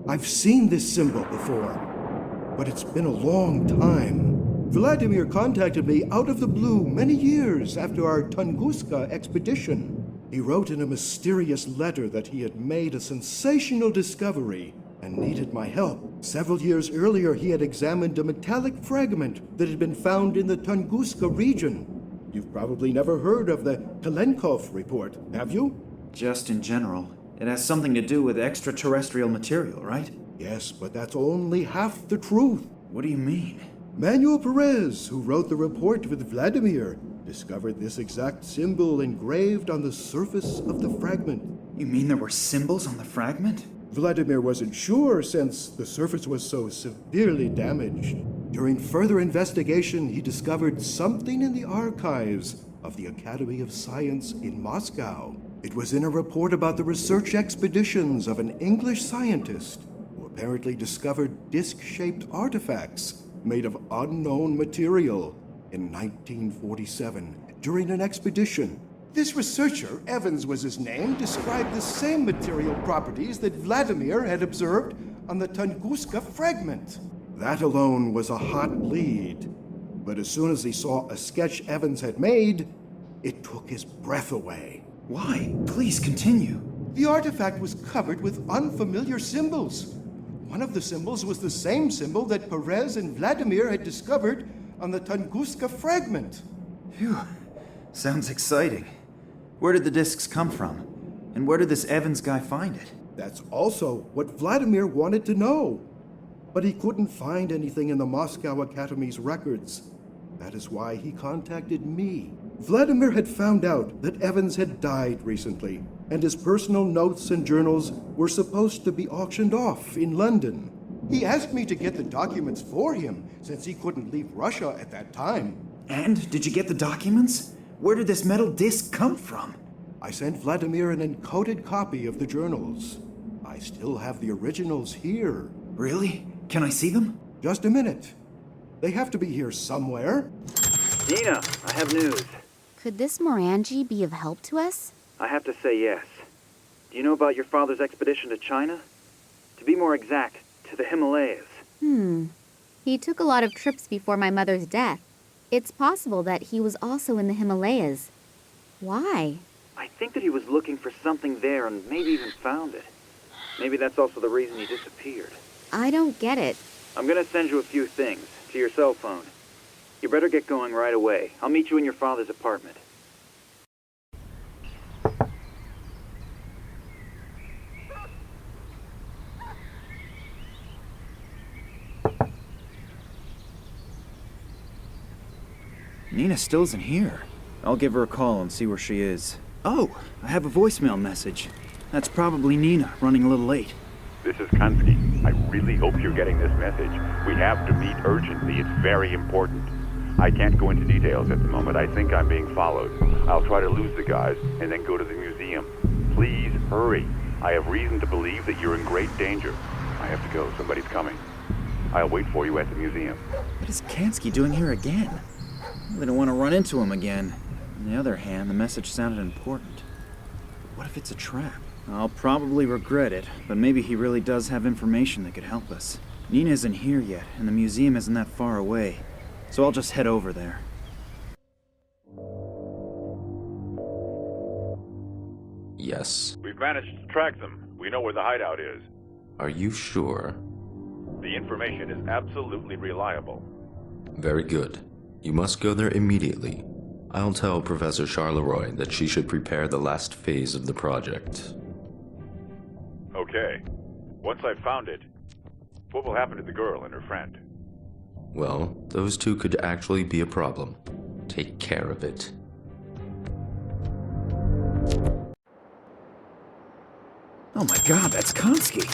I've seen this symbol before, but it's been a long time. Vladimir contacted me out of the blue many years after our Tunguska expedition. He wrote in a mysterious letter that he had made a sensational discovery and needed my help. Several years earlier, he had examined a metallic fragment that had been found in the Tunguska region. You've probably never heard of the Kalenkov report, have you? Just in general. It has something to do with extraterrestrial material, right? Yes, but that's only half the truth. What do you mean? Manuel Perez, who wrote the report with Vladimir, discovered this exact symbol engraved on the surface of the fragment. You mean there were symbols on the fragment? Vladimir wasn't sure since the surface was so severely damaged. During further investigation, he discovered something in the archives of the Academy of Science in Moscow. It was in a report about the research expeditions of an English scientist who apparently discovered disc-shaped artifacts made of unknown material in 1947 during an expedition. This researcher, Evans was his name, described the same material properties that Vladimir had observed on the Tunguska fragment. That alone was a hot lead. But as soon as he saw a sketch Evans had made, it took his breath away. Why? Please continue. The artifact was covered with unfamiliar symbols. One of the symbols was the same symbol that Perez and Vladimir had discovered on the Tunguska fragment. Phew. Sounds exciting. Where did the discs come from? And where did this Evans guy find it? That's also what Vladimir wanted to know. But he couldn't find anything in the Moscow Academy's records. That is why he contacted me. Vladimir had found out that Evans had died recently, and his personal notes and journals were supposed to be auctioned off in London. He asked me to get the documents for him, since he couldn't leave Russia at that time. And did you get the documents? Where did this metal disc come from? I sent Vladimir an encoded copy of the journals. I still have the originals here. Really? Can I see them? Just a minute. They have to be here somewhere. Nina, I have news. Could this Morangi be of help to us? I have to say yes. Do you know about your father's expedition to China? To be more exact, to the Himalayas. He took a lot of trips before my mother's death. It's possible that he was also in the Himalayas. Why? I think that he was looking for something there and maybe even found it. Maybe that's also the reason he disappeared. I don't get it. I'm gonna send you a few things to your cell phone. You better get going right away. I'll meet you in your father's apartment. Nina still isn't here. I'll give her a call and see where she is. Oh, I have a voicemail message. That's probably Nina, running a little late. This is Kansky. I really hope you're getting this message. We have to meet urgently. It's very important. I can't go into details at the moment. I think I'm being followed. I'll try to lose the guys and then go to the museum. Please hurry. I have reason to believe that you're in great danger. I have to go. Somebody's coming. I'll wait for you at the museum. What is Kansky doing here again? I don't want to run into him again. On the other hand, the message sounded important. But what if it's a trap? I'll probably regret it, but maybe he really does have information that could help us. Nina isn't here yet, and the museum isn't that far away, so I'll just head over there. Yes. We've managed to track them. We know where the hideout is. Are you sure? The information is absolutely reliable. Very good. You must go there immediately. I'll tell Professor Charleroi that she should prepare the last phase of the project. Okay. Once I've found it, what will happen to the girl and her friend? Well, those two could actually be a problem. Take care of it. Oh my god, that's Kansky!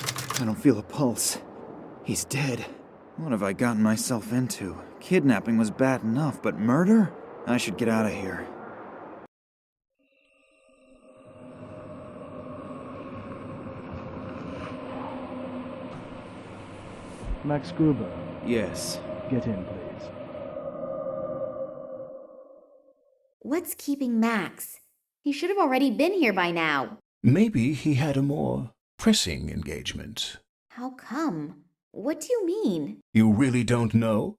I don't feel a pulse. He's dead. What have I gotten myself into? Kidnapping was bad enough, but murder? I should get out of here. Max Gruber. Yes. Get in, please. What's keeping Max? He should have already been here by now. Maybe he had a more pressing engagement. How come? What do you mean? You really don't know?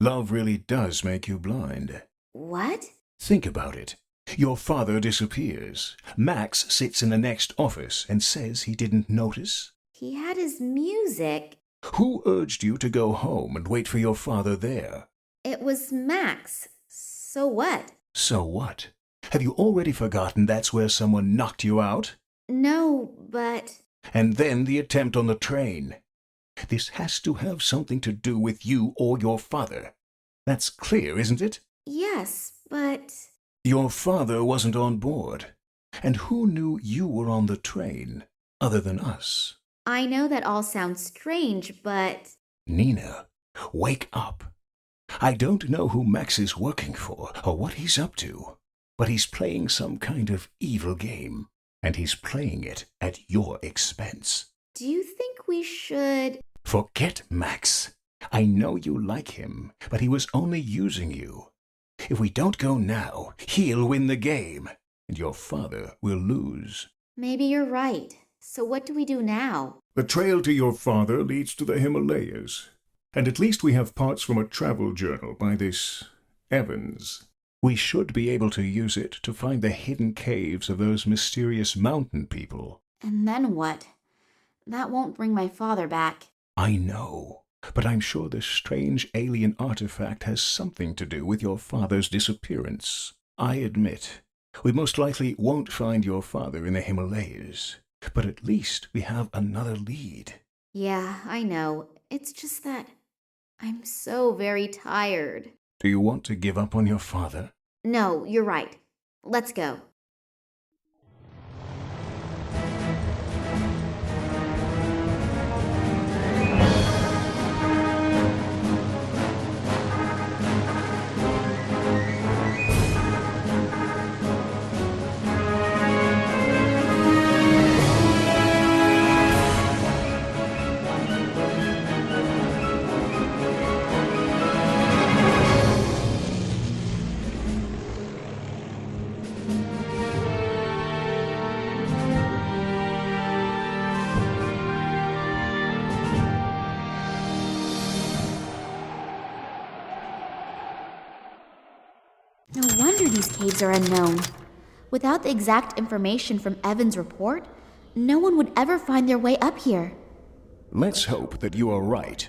Love really does make you blind. What? Think about it. Your father disappears. Max sits in the next office and says he didn't notice. He had his music. Who urged you to go home and wait for your father there? It was Max. So what? So what? Have you already forgotten that's where someone knocked you out? No, but... And then the attempt on the train. This has to have something to do with you or your father. That's clear, isn't it? Yes, but... Your father wasn't on board. And who knew you were on the train, other than us? I know that all sounds strange, but... Nina, wake up. I don't know who Max is working for or what he's up to, but he's playing some kind of evil game, and he's playing it at your expense. Do you think we should... Forget Max. I know you like him, but he was only using you. If we don't go now, he'll win the game, and your father will lose. Maybe you're right. So what do we do now? The trail to your father leads to the Himalayas, and at least we have parts from a travel journal by this Evans. We should be able to use it to find the hidden caves of those mysterious mountain people. And then what? That won't bring my father back. I know, but I'm sure this strange alien artifact has something to do with your father's disappearance. I admit, we most likely won't find your father in the Himalayas, but at least we have another lead. Yeah, I know. It's just that I'm so very tired. Do you want to give up on your father? No, you're right. Let's go. No wonder these caves are unknown. Without the exact information from Evan's report, no one would ever find their way up here. Let's hope that you are right.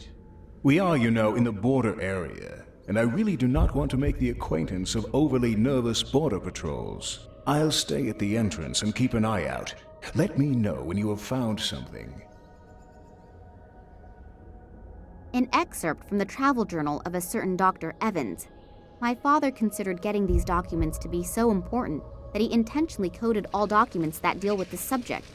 We are, you know, in the border area, and I really do not want to make the acquaintance of overly nervous border patrols. I'll stay at the entrance and keep an eye out. Let me know when you have found something. An excerpt from the travel journal of a certain Dr. Evans. My father considered getting these documents to be so important that he intentionally coded all documents that deal with the subject.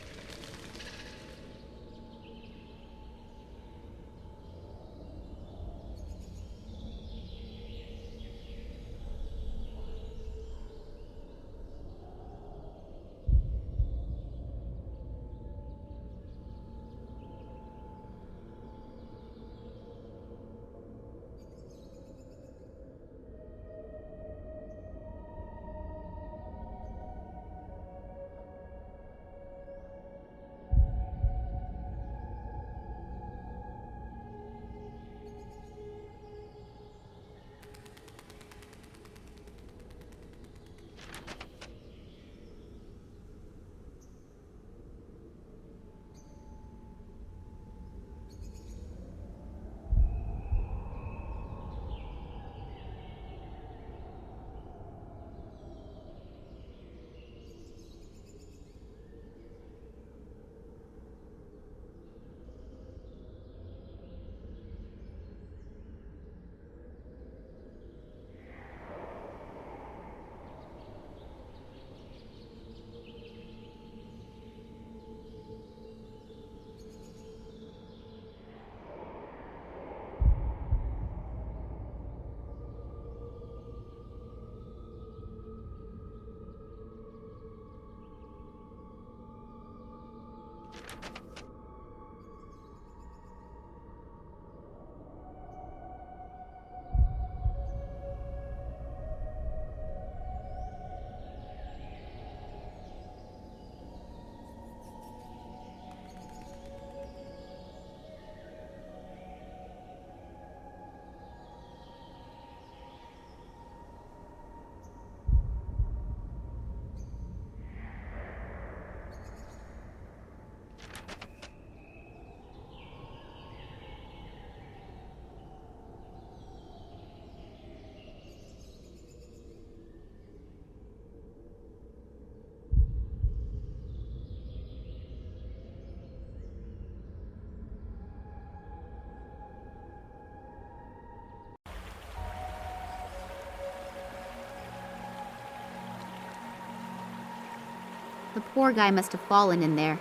The poor guy must have fallen in there.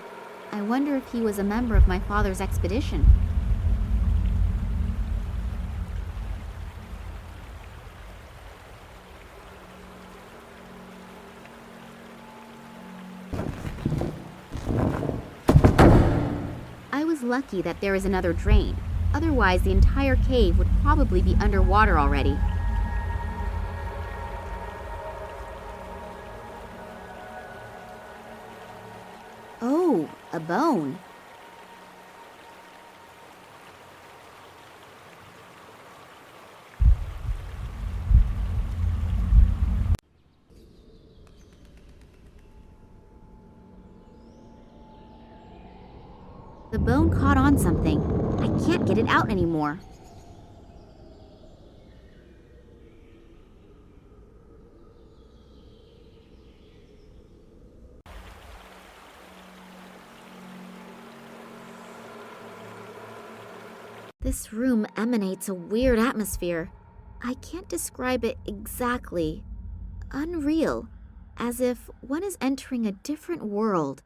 I wonder if he was a member of my father's expedition. I was lucky that there is another drain. Otherwise, the entire cave would probably be underwater already. Oh, a bone. The bone caught on something. I can't get it out anymore. This room emanates a weird atmosphere. I can't describe it exactly. Unreal, as if one is entering a different world.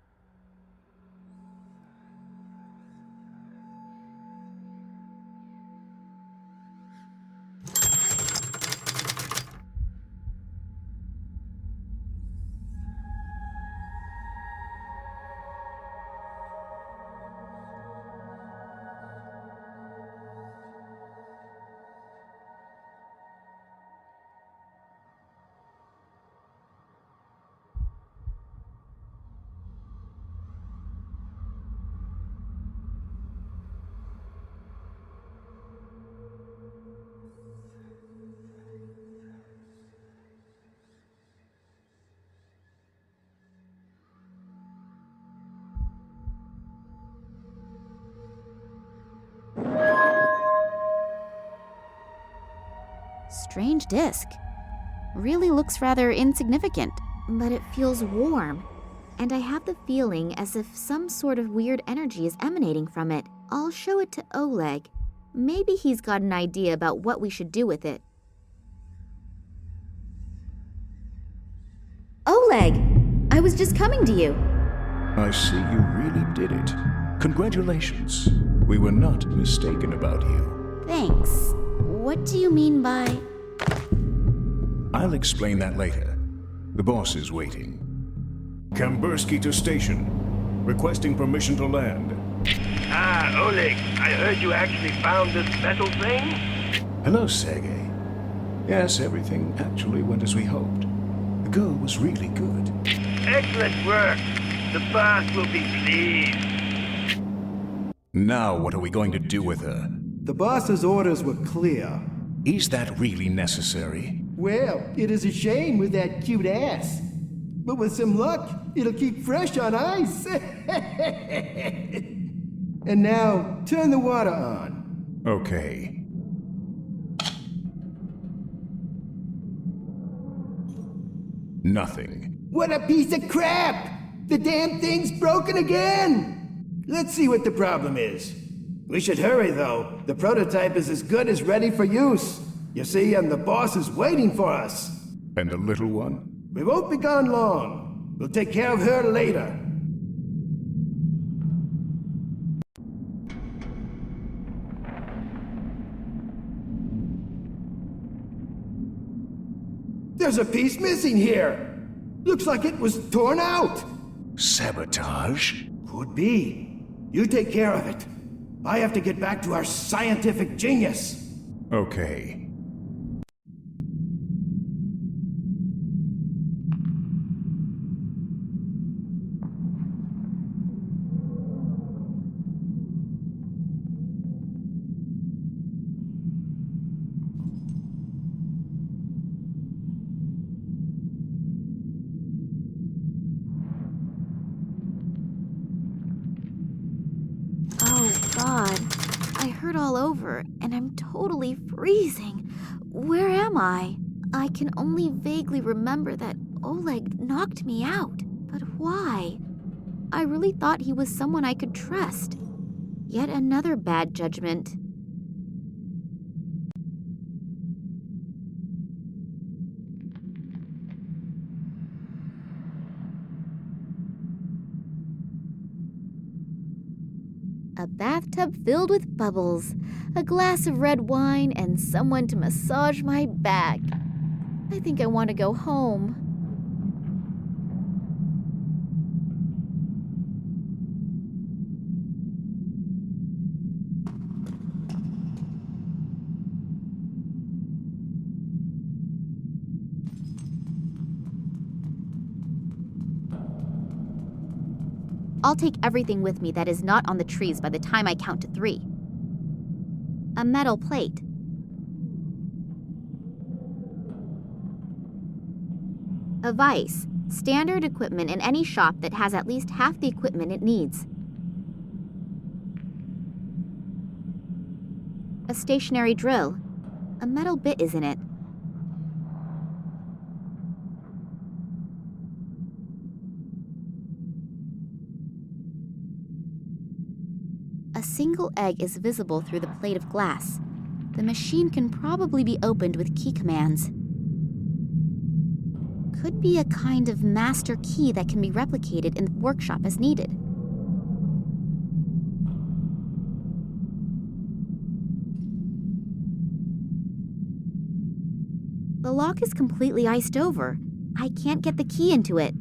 Strange disc. Really looks rather insignificant, but it feels warm. And I have the feeling as if some sort of weird energy is emanating from it. I'll show it to Oleg. Maybe he's got an idea about what we should do with it. Oleg! I was just coming to you. I see you really did it. Congratulations. We were not mistaken about you. Thanks. What do you mean by... I'll explain that later. The boss is waiting. Kambursky to station. Requesting permission to land. Ah, Oleg, I heard you actually found this metal thing? Hello, Sergei. Yes, everything actually went as we hoped. The girl was really good. Excellent work. The boss will be pleased. Now what are we going to do with her? The boss's orders were clear. Is that really necessary? Well, it is a shame with that cute ass. But with some luck, it'll keep fresh on ice. And now, turn the water on. Okay. Nothing. What a piece of crap! The damn thing's broken again! Let's see what the problem is. We should hurry, though. The prototype is as good as ready for use. You see, and the boss is waiting for us. And the little one? We won't be gone long. We'll take care of her later. There's a piece missing here. Looks like it was torn out. Sabotage? Could be. You take care of it. I have to get back to our scientific genius. Okay. God, I hurt all over, and I'm totally freezing. Where am I? I can only vaguely remember that Oleg knocked me out. But why? I really thought he was someone I could trust. Yet another bad judgment. A bathtub filled with bubbles, a glass of red wine, and someone to massage my back. I think I want to go home. I'll take everything with me that is not on the trees by the time I count to 3. A metal plate. A vise. Standard equipment in any shop that has at least half the equipment it needs. A stationary drill. A metal bit is in it. A single egg is visible through the plate of glass. The machine can probably be opened with key commands. Could be a kind of master key that can be replicated in the workshop as needed. The lock is completely iced over. I can't get the key into it.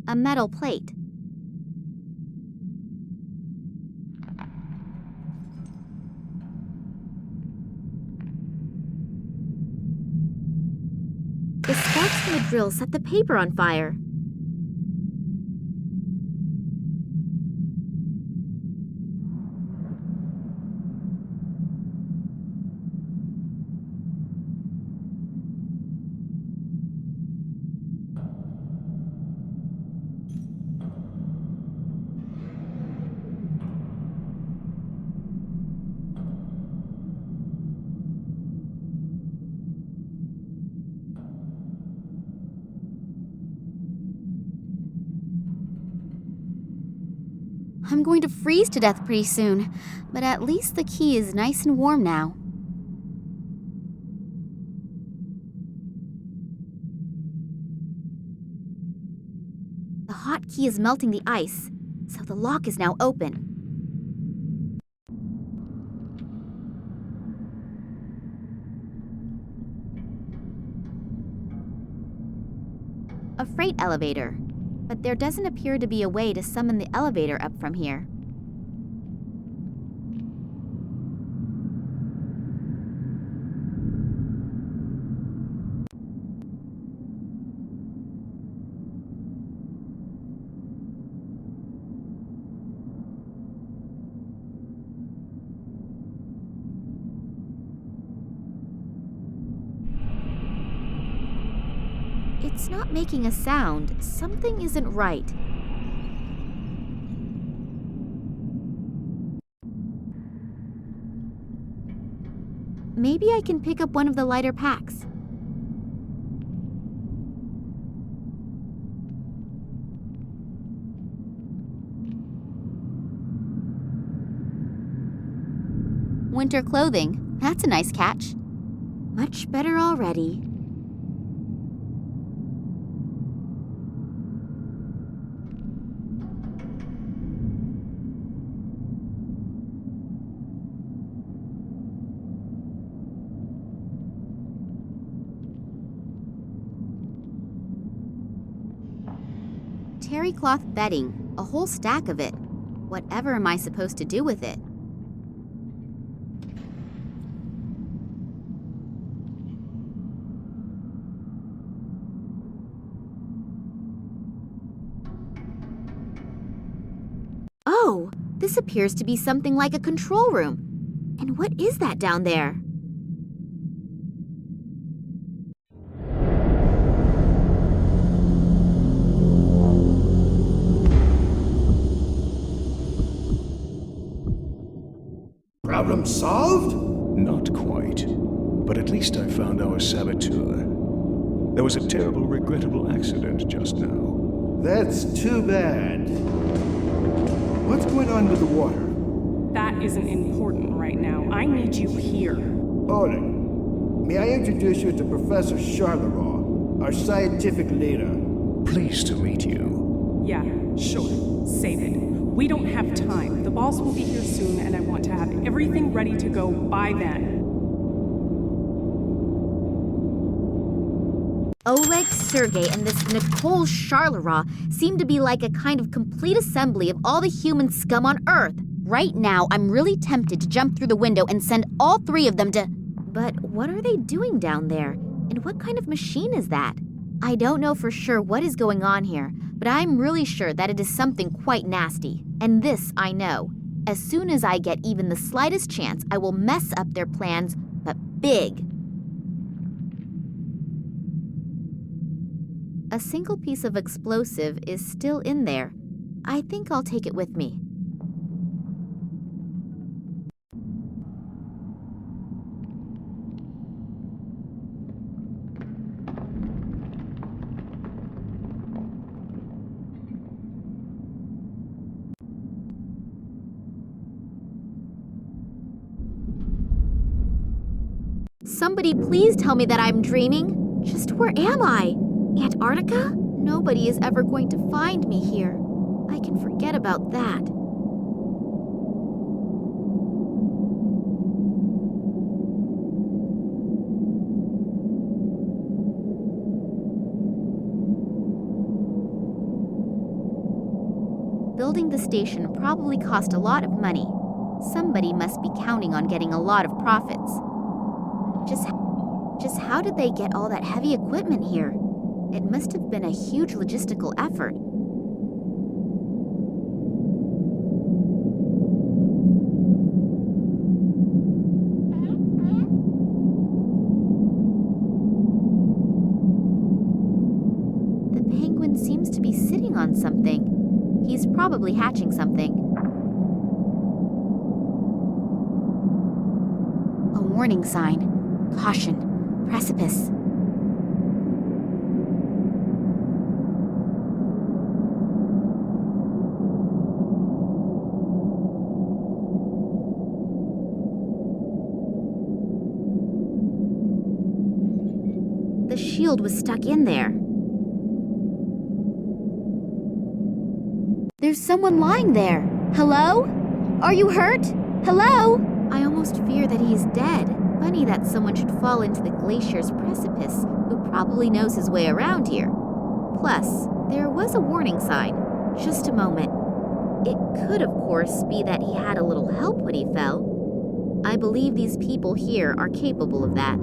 A metal plate. The sparks from the drill set the paper on fire. I'm going to freeze to death pretty soon, but at least the key is nice and warm now. The hot key is melting the ice, so the lock is now open. A freight elevator. But there doesn't appear to be a way to summon the elevator up from here. It's not making a sound. Something isn't right. Maybe I can pick up one of the lighter packs. Winter clothing. That's a nice catch. Much better already. Terry cloth bedding, a whole stack of it. Whatever am I supposed to do with it? Oh, this appears to be something like a control room. And what is that down there? Problem solved? Not quite. But at least I found our saboteur. There was a terrible, regrettable accident just now. That's too bad. What's going on with the water? That isn't important right now. I need you here. Oleg, may I introduce you to Professor Charleroi, our scientific leader? Pleased to meet you. Yeah, sure. Save it. We don't have time. The boss will be here soon, and I want to have everything ready to go by then. Oleg, Sergei, and this Nicole Charleroi seem to be like a kind of complete assembly of all the human scum on Earth. Right now, I'm really tempted to jump through the window and send all three of them to... But what are they doing down there? And what kind of machine is that? I don't know for sure what is going on here, but I'm really sure that it is something quite nasty. And this I know. As soon as I get even the slightest chance, I will mess up their plans, but big. A single piece of explosive is still in there. I think I'll take it with me. Somebody please tell me that I'm dreaming. Just where am I? Antarctica? Nobody is ever going to find me here. I can forget about that. Building the station probably cost a lot of money. Somebody must be counting on getting a lot of profits. Just how did they get all that heavy equipment here? It must have been a huge logistical effort. The penguin seems to be sitting on something. He's probably hatching something. A warning sign. Caution. Precipice. The shield was stuck in there. There's someone lying there. Hello? Are you hurt? Hello? I almost fear that he is dead. Funny that someone should fall into the glacier's precipice who probably knows his way around here. Plus, there was a warning sign. Just a moment. It could, of course, be that he had a little help when he fell. I believe these people here are capable of that.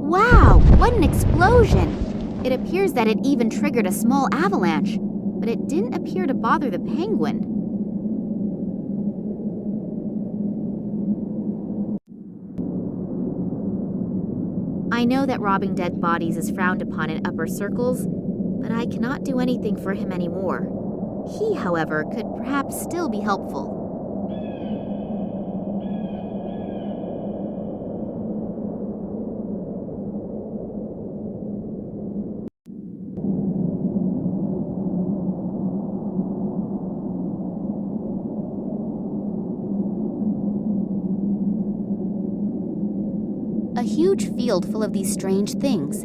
Wow, what an explosion! It appears that it even triggered a small avalanche, but it didn't appear to bother the penguin. I know that robbing dead bodies is frowned upon in upper circles, but I cannot do anything for him anymore. He, however, could perhaps still be helpful. A huge field full of these strange things.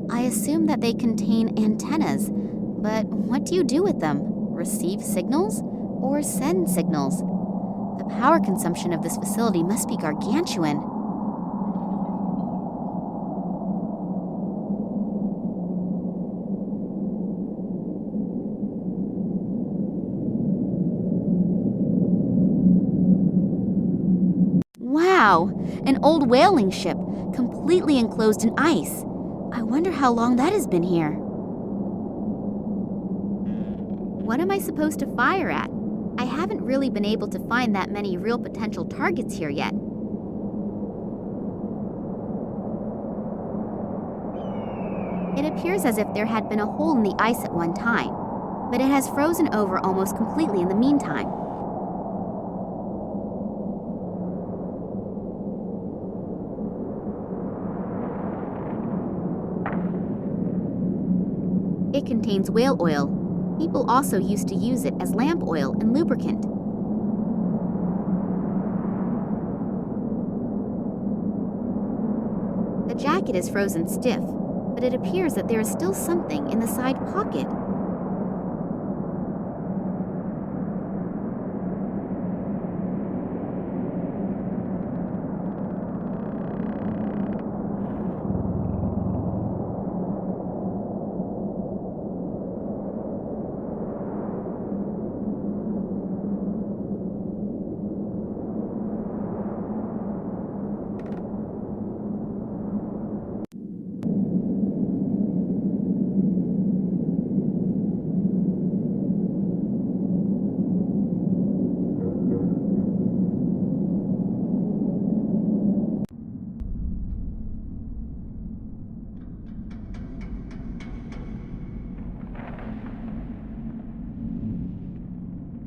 I assume that they contain antennas, but what do you do with them? Receive signals or send signals? The power consumption of this facility must be gargantuan. Wow, an old whaling ship, completely enclosed in ice. I wonder how long that has been here. What am I supposed to fire at? I haven't really been able to find that many real potential targets here yet. It appears as if there had been a hole in the ice at one time, but it has frozen over almost completely in the meantime. It contains whale oil. People also used to use it as lamp oil and lubricant. The jacket is frozen stiff, but it appears that there is still something in the side pocket.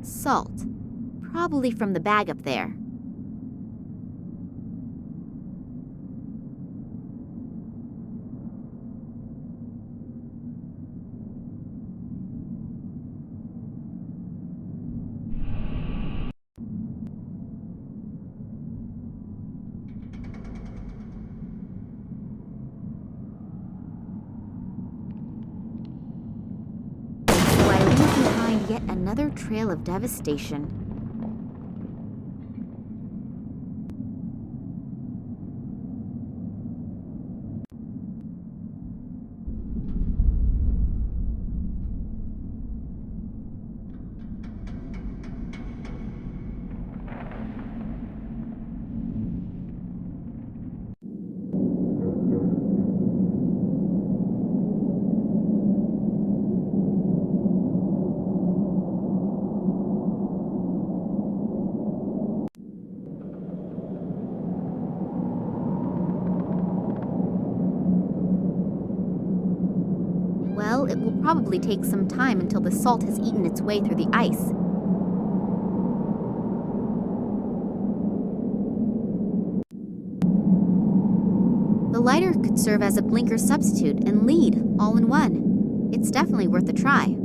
Salt. Probably from the bag up there. So I leave behind yet another trail of devastation. Well, it will probably take some time until the salt has eaten its way through the ice. The lighter could serve as a blinker substitute and lead all in one. It's definitely worth a try.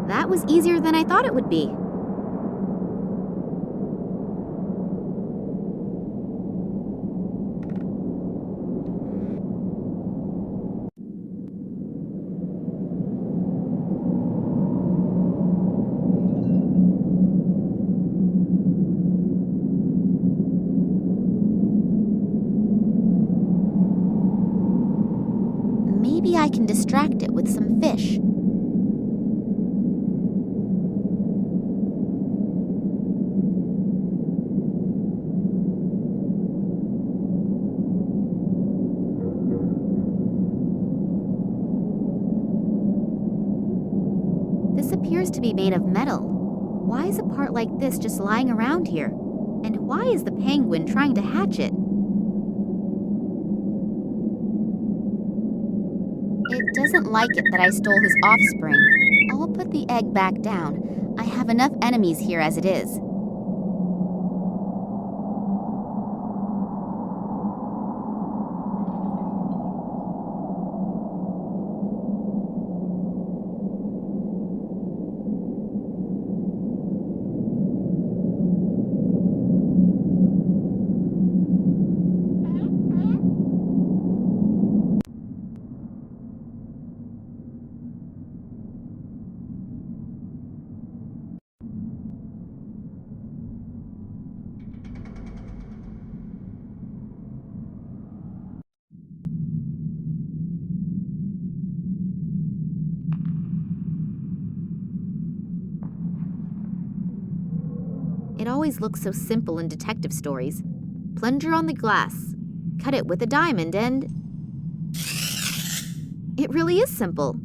That was easier than I thought it would be. Maybe I can distract it with some fish. This appears to be made of metal. Why is a part like this just lying around here? And why is the penguin trying to hatch it? It doesn't like it that I stole his offspring. I'll put the egg back down. I have enough enemies here as it is. It always looks so simple in detective stories. Plunger on the glass, cut it with a diamond, and... it really is simple.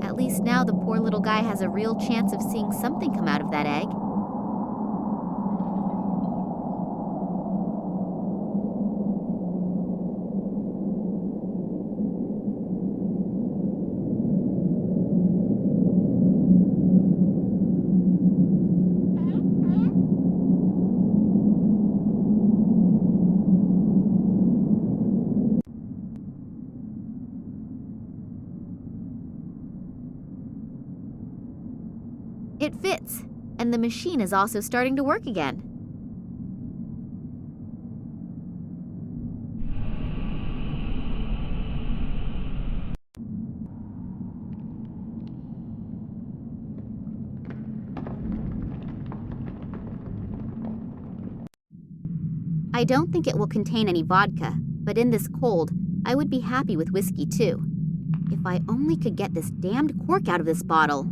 At least now the poor little guy has a real chance of seeing something come out of that egg. It fits, and the machine is also starting to work again. I don't think it will contain any vodka, but in this cold, I would be happy with whiskey too. If I only could get this damned cork out of this bottle.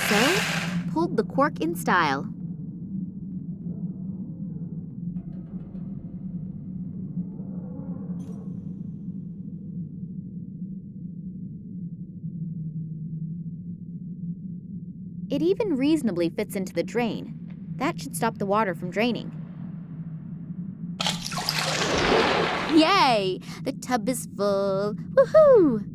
So, pulled the cork in style. It even reasonably fits into the drain. That should stop the water from draining. Yay! The tub is full. Woohoo!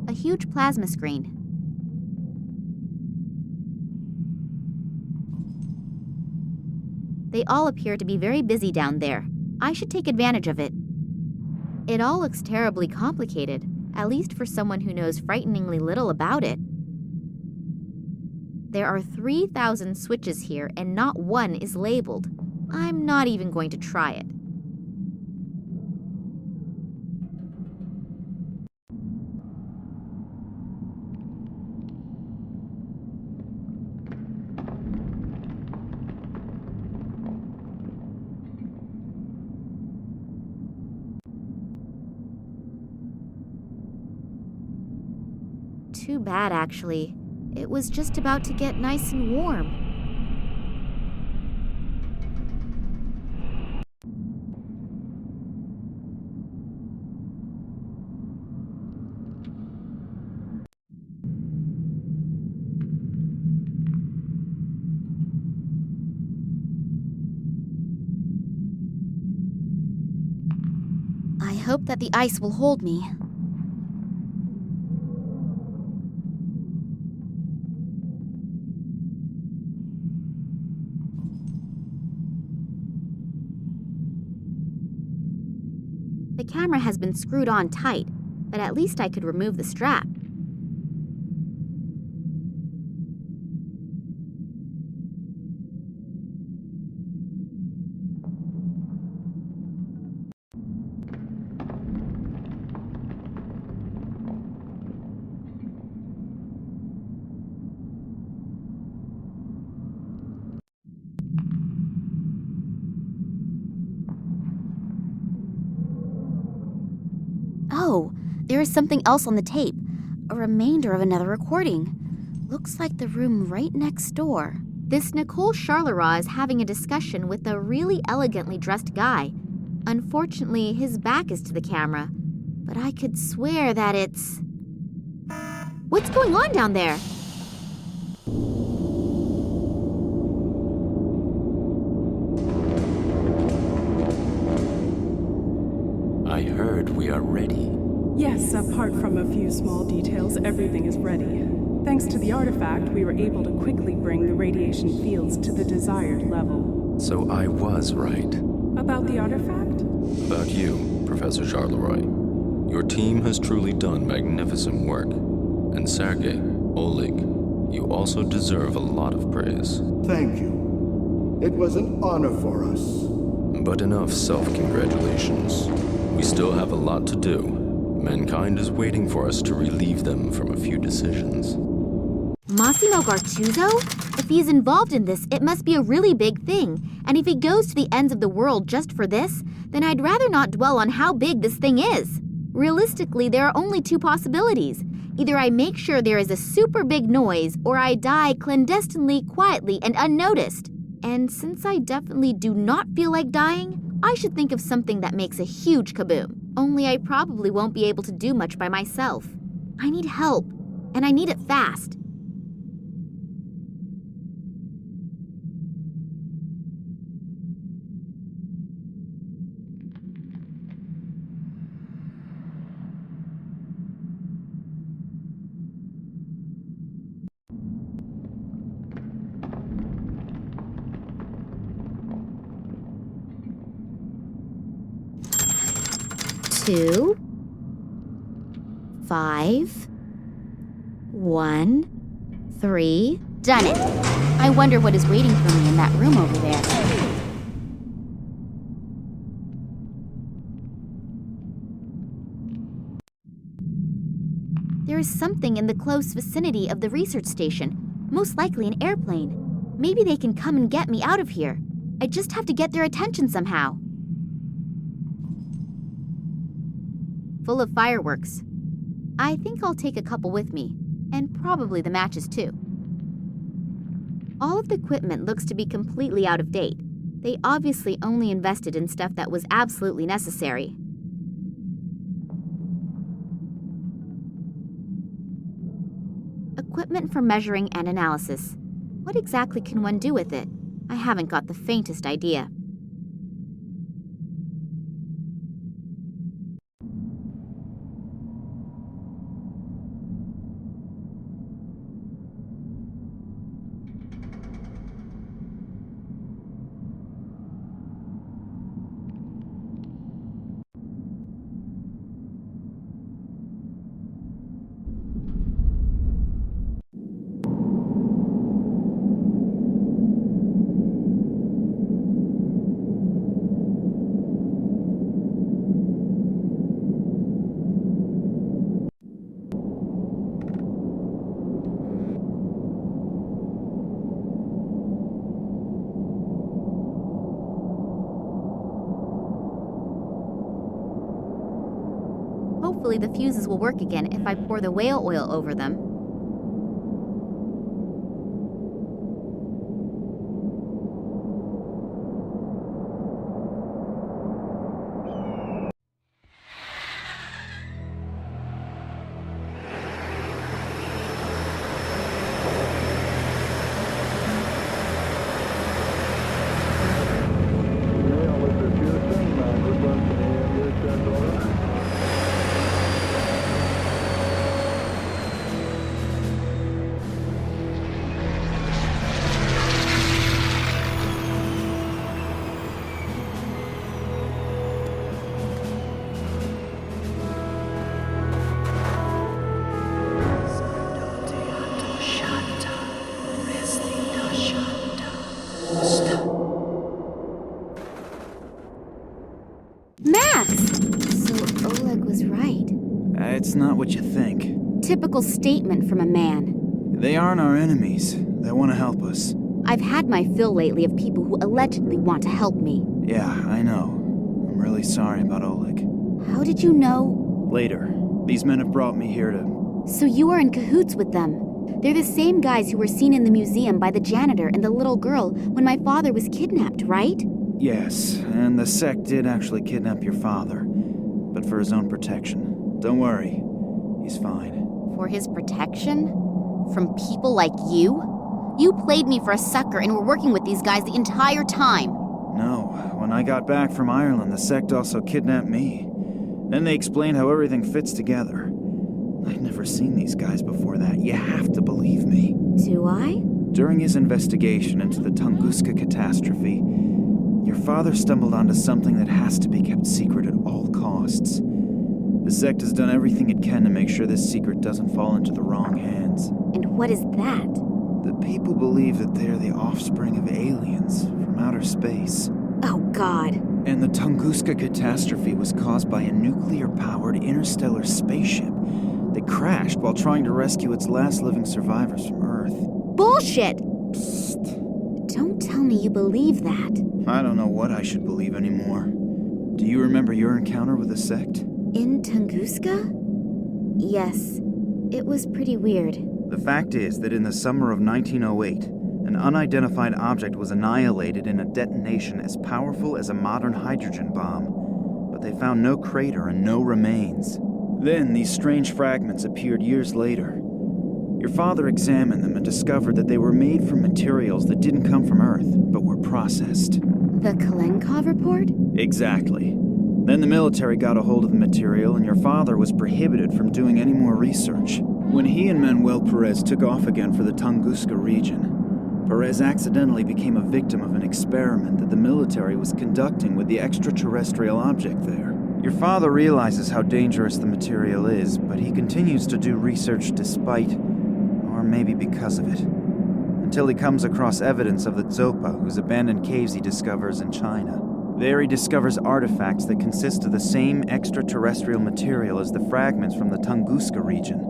A huge plasma screen. They all appear to be very busy down there. I should take advantage of it. It all looks terribly complicated, at least for someone who knows frighteningly little about it. There are 3,000 switches here, and not one is labeled. I'm not even going to try it. Too bad, actually. It was just about to get nice and warm. I hope that the ice will hold me. The camera has been screwed on tight, but at least I could remove the strap. There is something else on the tape. A remainder of another recording. Looks like the room right next door. This Nicole Charleroi is having a discussion with a really elegantly dressed guy. Unfortunately, his back is to the camera, but I could swear that it's... What's going on down there? I heard we are ready. Yes, apart from a few small details, everything is ready. Thanks to the artifact, we were able to quickly bring the radiation fields to the desired level. So I was right. About the artifact? About you, Professor Charleroi. Your team has truly done magnificent work. And Sergei, Oleg, you also deserve a lot of praise. Thank you. It was an honor for us. But enough self-congratulations. We still have a lot to do. Mankind is waiting for us to relieve them from a few decisions. Massimo Gartuzzo? If he's involved in this, it must be a really big thing. And if he goes to the ends of the world just for this, then I'd rather not dwell on how big this thing is. Realistically, there are only two possibilities. Either I make sure there is a super big noise, or I die clandestinely, quietly, and unnoticed. And since I definitely do not feel like dying, I should think of something that makes a huge kaboom. Only I probably won't be able to do much by myself. I need help, and I need it fast. Two, 5, 1, 3. Done it. I wonder what is waiting for me in that room over there. There is something in the close vicinity of the research station, most likely an airplane. Maybe they can come and get me out of here. I just have to get their attention somehow. Full of fireworks. I think I'll take a couple with me, and probably the matches too. All of the equipment looks to be completely out of date. They obviously only invested in stuff that was absolutely necessary. Equipment for measuring and analysis. What exactly can one do with it? I haven't got the faintest idea. Hopefully the fuses will work again if I pour the whale oil over them. It's not what you think. Typical statement from a man. They aren't our enemies. They want to help us. I've had my fill lately of people who allegedly want to help me. Yeah, I know. I'm really sorry about Oleg. How did you know? Later. These men have brought me here to... So you are in cahoots with them. They're the same guys who were seen in the museum by the janitor and the little girl when my father was kidnapped, right? Yes, and the sect did actually kidnap your father, but for his own protection. Don't worry, he's fine. For his protection? From people like you? You played me for a sucker and were working with these guys the entire time. No, when I got back from Ireland, the sect also kidnapped me. Then they explained how everything fits together. I'd never seen these guys before that. You have to believe me. Do I? During his investigation into the Tunguska catastrophe, your father stumbled onto something that has to be kept secret at all costs. The sect has done everything it can to make sure this secret doesn't fall into the wrong hands. And what is that? The people believe that they're the offspring of aliens from outer space. Oh, God. And the Tunguska catastrophe was caused by a nuclear-powered interstellar spaceship that crashed while trying to rescue its last living survivors from Earth. Bullshit! Psst. Don't tell me you believe that. I don't know what I should believe anymore. Do you remember your encounter with the sect? In Tunguska? Yes. It was pretty weird. The fact is that in the summer of 1908, an unidentified object was annihilated in a detonation as powerful as a modern hydrogen bomb, but they found no crater and no remains. Then these strange fragments appeared years later. Your father examined them and discovered that they were made from materials that didn't come from Earth, but were processed. The Kalenkov report? Exactly. Then the military got a hold of the material, and your father was prohibited from doing any more research. When he and Manuel Perez took off again for the Tunguska region, Perez accidentally became a victim of an experiment that the military was conducting with the extraterrestrial object there. Your father realizes how dangerous the material is, but he continues to do research despite, or maybe because of it, until he comes across evidence of the Zopa, whose abandoned caves he discovers in China. There he discovers artifacts that consist of the same extraterrestrial material as the fragments from the Tunguska region.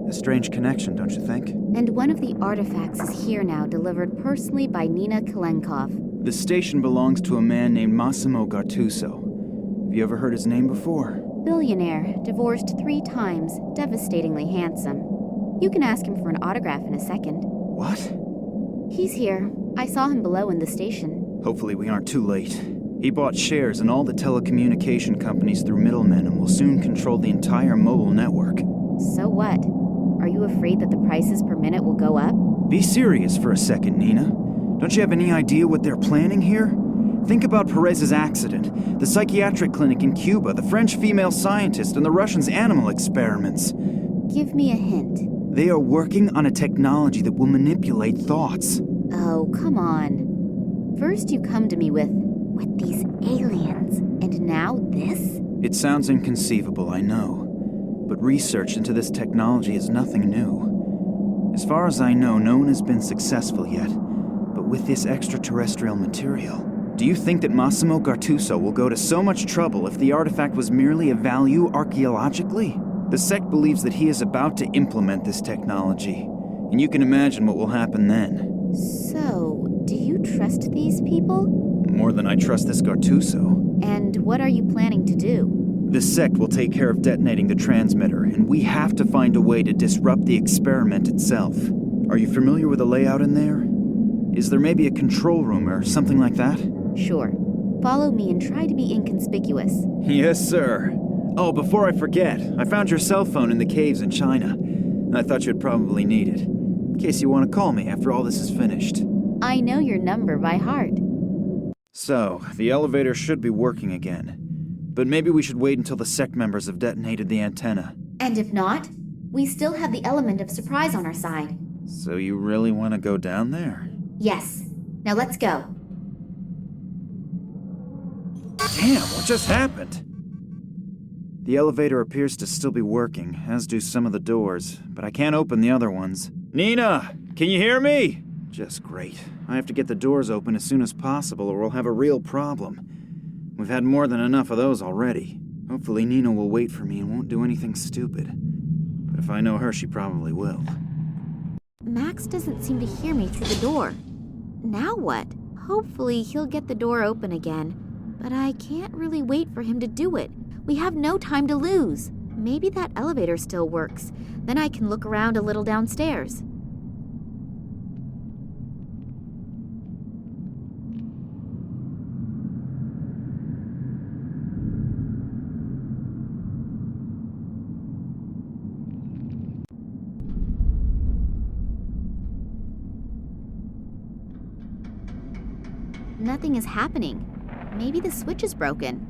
A strange connection, don't you think? And one of the artifacts is here now, delivered personally by Nina Kalenkov. The station belongs to a man named Massimo Gattuso. Have you ever heard his name before? Billionaire, divorced 3 times, devastatingly handsome. You can ask him for an autograph in a second. What? He's here. I saw him below in the station. Hopefully we aren't too late. He bought shares in all the telecommunication companies through middlemen and will soon control the entire mobile network. So what? Are you afraid that the prices per minute will go up? Be serious for a second, Nina. Don't you have any idea what they're planning here? Think about Perez's accident, the psychiatric clinic in Cuba, the French female scientist, and the Russians' animal experiments. Give me a hint. They are working on a technology that will manipulate thoughts. Oh, come on. First you come to me with these aliens, and now this? It sounds inconceivable, I know. But research into this technology is nothing new. As far as I know, no one has been successful yet. But with this extraterrestrial material, do you think that Massimo Gattuso will go to so much trouble if the artifact was merely of value archaeologically? The sect believes that he is about to implement this technology, and you can imagine what will happen then. So, do you trust these people? More than I trust this Gattuso. And what are you planning to do? The sect will take care of detonating the transmitter, and we have to find a way to disrupt the experiment itself. Are you familiar with the layout in there? Is there maybe a control room or something like that? Sure. Follow me and try to be inconspicuous. Yes, sir. Oh, before I forget, I found your cell phone in the caves in China. I thought you'd probably need it, in case you want to call me after all this is finished. I know your number by heart. So, the elevator should be working again. But maybe we should wait until the sect members have detonated the antenna. And if not, we still have the element of surprise on our side. So you really want to go down there? Yes. Now let's go. Damn, what just happened? The elevator appears to still be working, as do some of the doors, but I can't open the other ones. Nina, can you hear me? Just great. I have to get the doors open as soon as possible or we'll have a real problem. We've had more than enough of those already. Hopefully Nina will wait for me and won't do anything stupid. But if I know her, she probably will. Max doesn't seem to hear me through the door. Now what? Hopefully he'll get the door open again. But I can't really wait for him to do it. We have no time to lose. Maybe that elevator still works. Then I can look around a little downstairs. Nothing is happening. Maybe the switch is broken.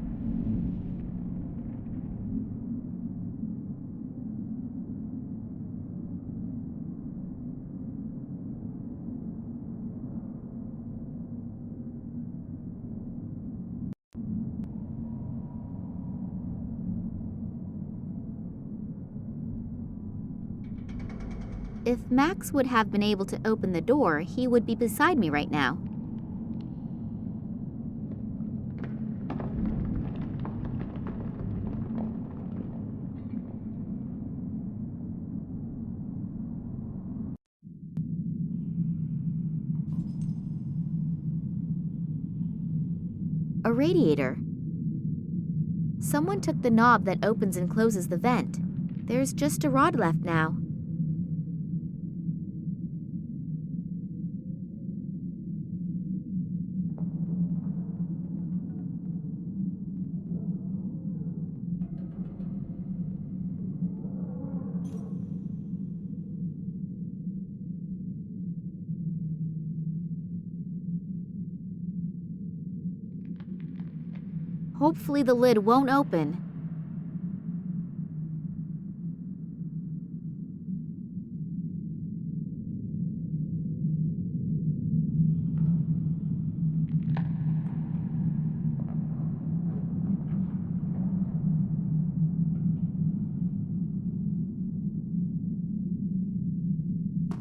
If Max would have been able to open the door, he would be beside me right now. A radiator. Someone took the knob that opens and closes the vent. There's just a rod left now. Hopefully the lid won't open.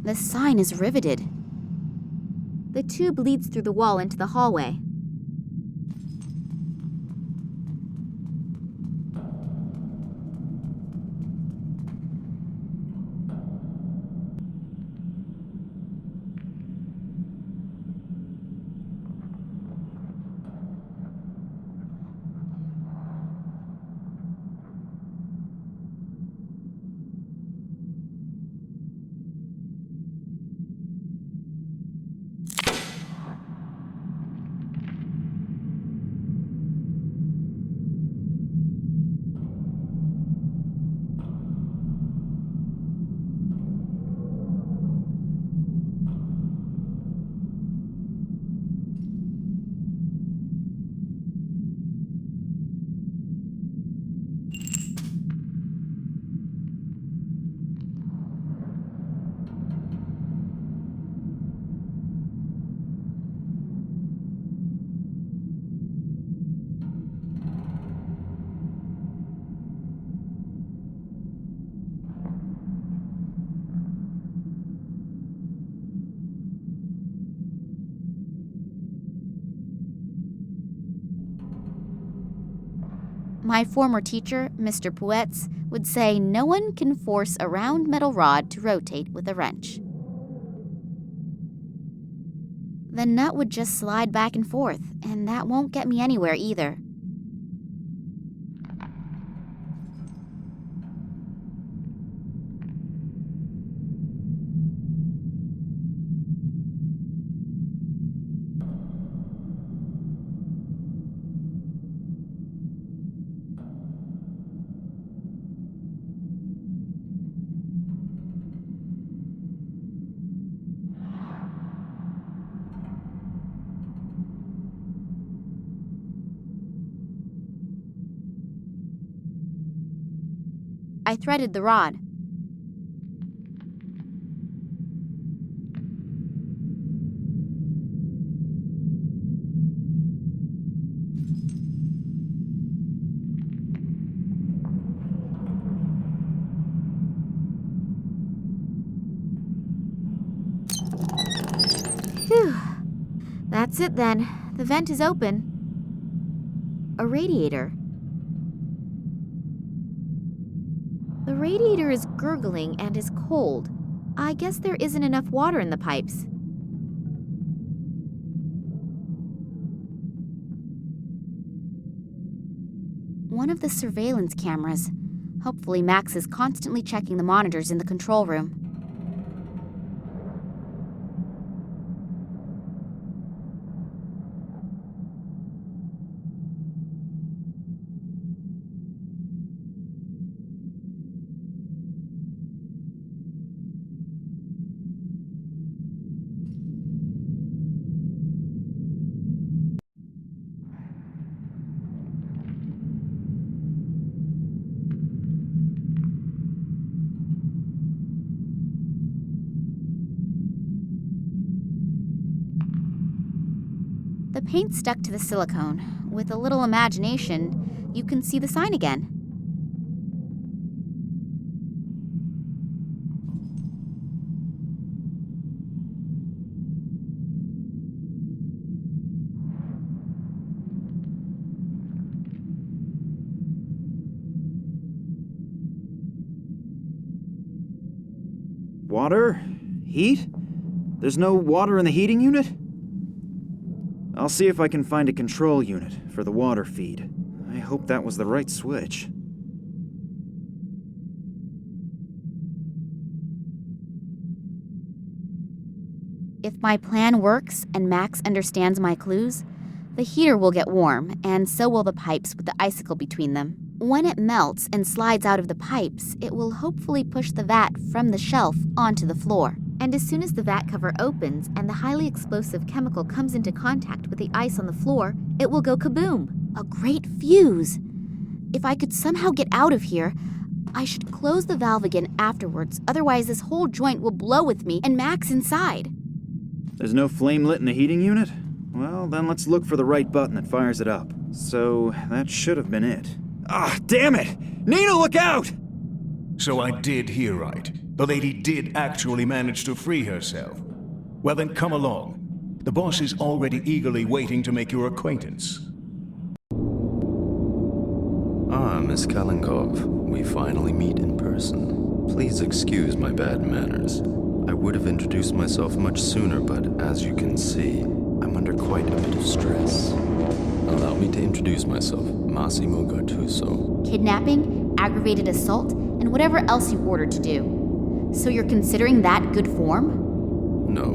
The sign is riveted. The tube leads through the wall into the hallway. My former teacher, Mr. Puetz, would say no one can force a round metal rod to rotate with a wrench. The nut would just slide back and forth, and that won't get me anywhere either. I threaded the rod. Phew. That's it then. The vent is open. A radiator. The radiator is gurgling and is cold. I guess there isn't enough water in the pipes. One of the surveillance cameras. Hopefully Max is constantly checking the monitors in the control room. The paint stuck to the silicone. With a little imagination, you can see the sign again. Water? Heat? There's no water in the heating unit? I'll see if I can find a control unit for the water feed. I hope that was the right switch. If my plan works and Max understands my clues, the heater will get warm, and so will the pipes with the icicle between them. When it melts and slides out of the pipes, it will hopefully push the vat from the shelf onto the floor. And as soon as the vat cover opens and the highly explosive chemical comes into contact with the ice on the floor, it will go kaboom. A great fuse. If I could somehow get out of here, I should close the valve again afterwards, otherwise this whole joint will blow with me and Max inside. There's no flame lit in the heating unit? Well, then let's look for the right button that fires it up. So, that should have been it. Ah, damn it! Nina, look out! So I did hear right. The lady did actually manage to free herself. Well then, come along. The boss is already eagerly waiting to make your acquaintance. Ah, Miss Kalenkov, we finally meet in person. Please excuse my bad manners. I would have introduced myself much sooner, but as you can see, I'm under quite a bit of stress. Allow me to introduce myself, Massimo Gattuso. Kidnapping, aggravated assault, and whatever else you ordered to do. So you're considering that good form? No,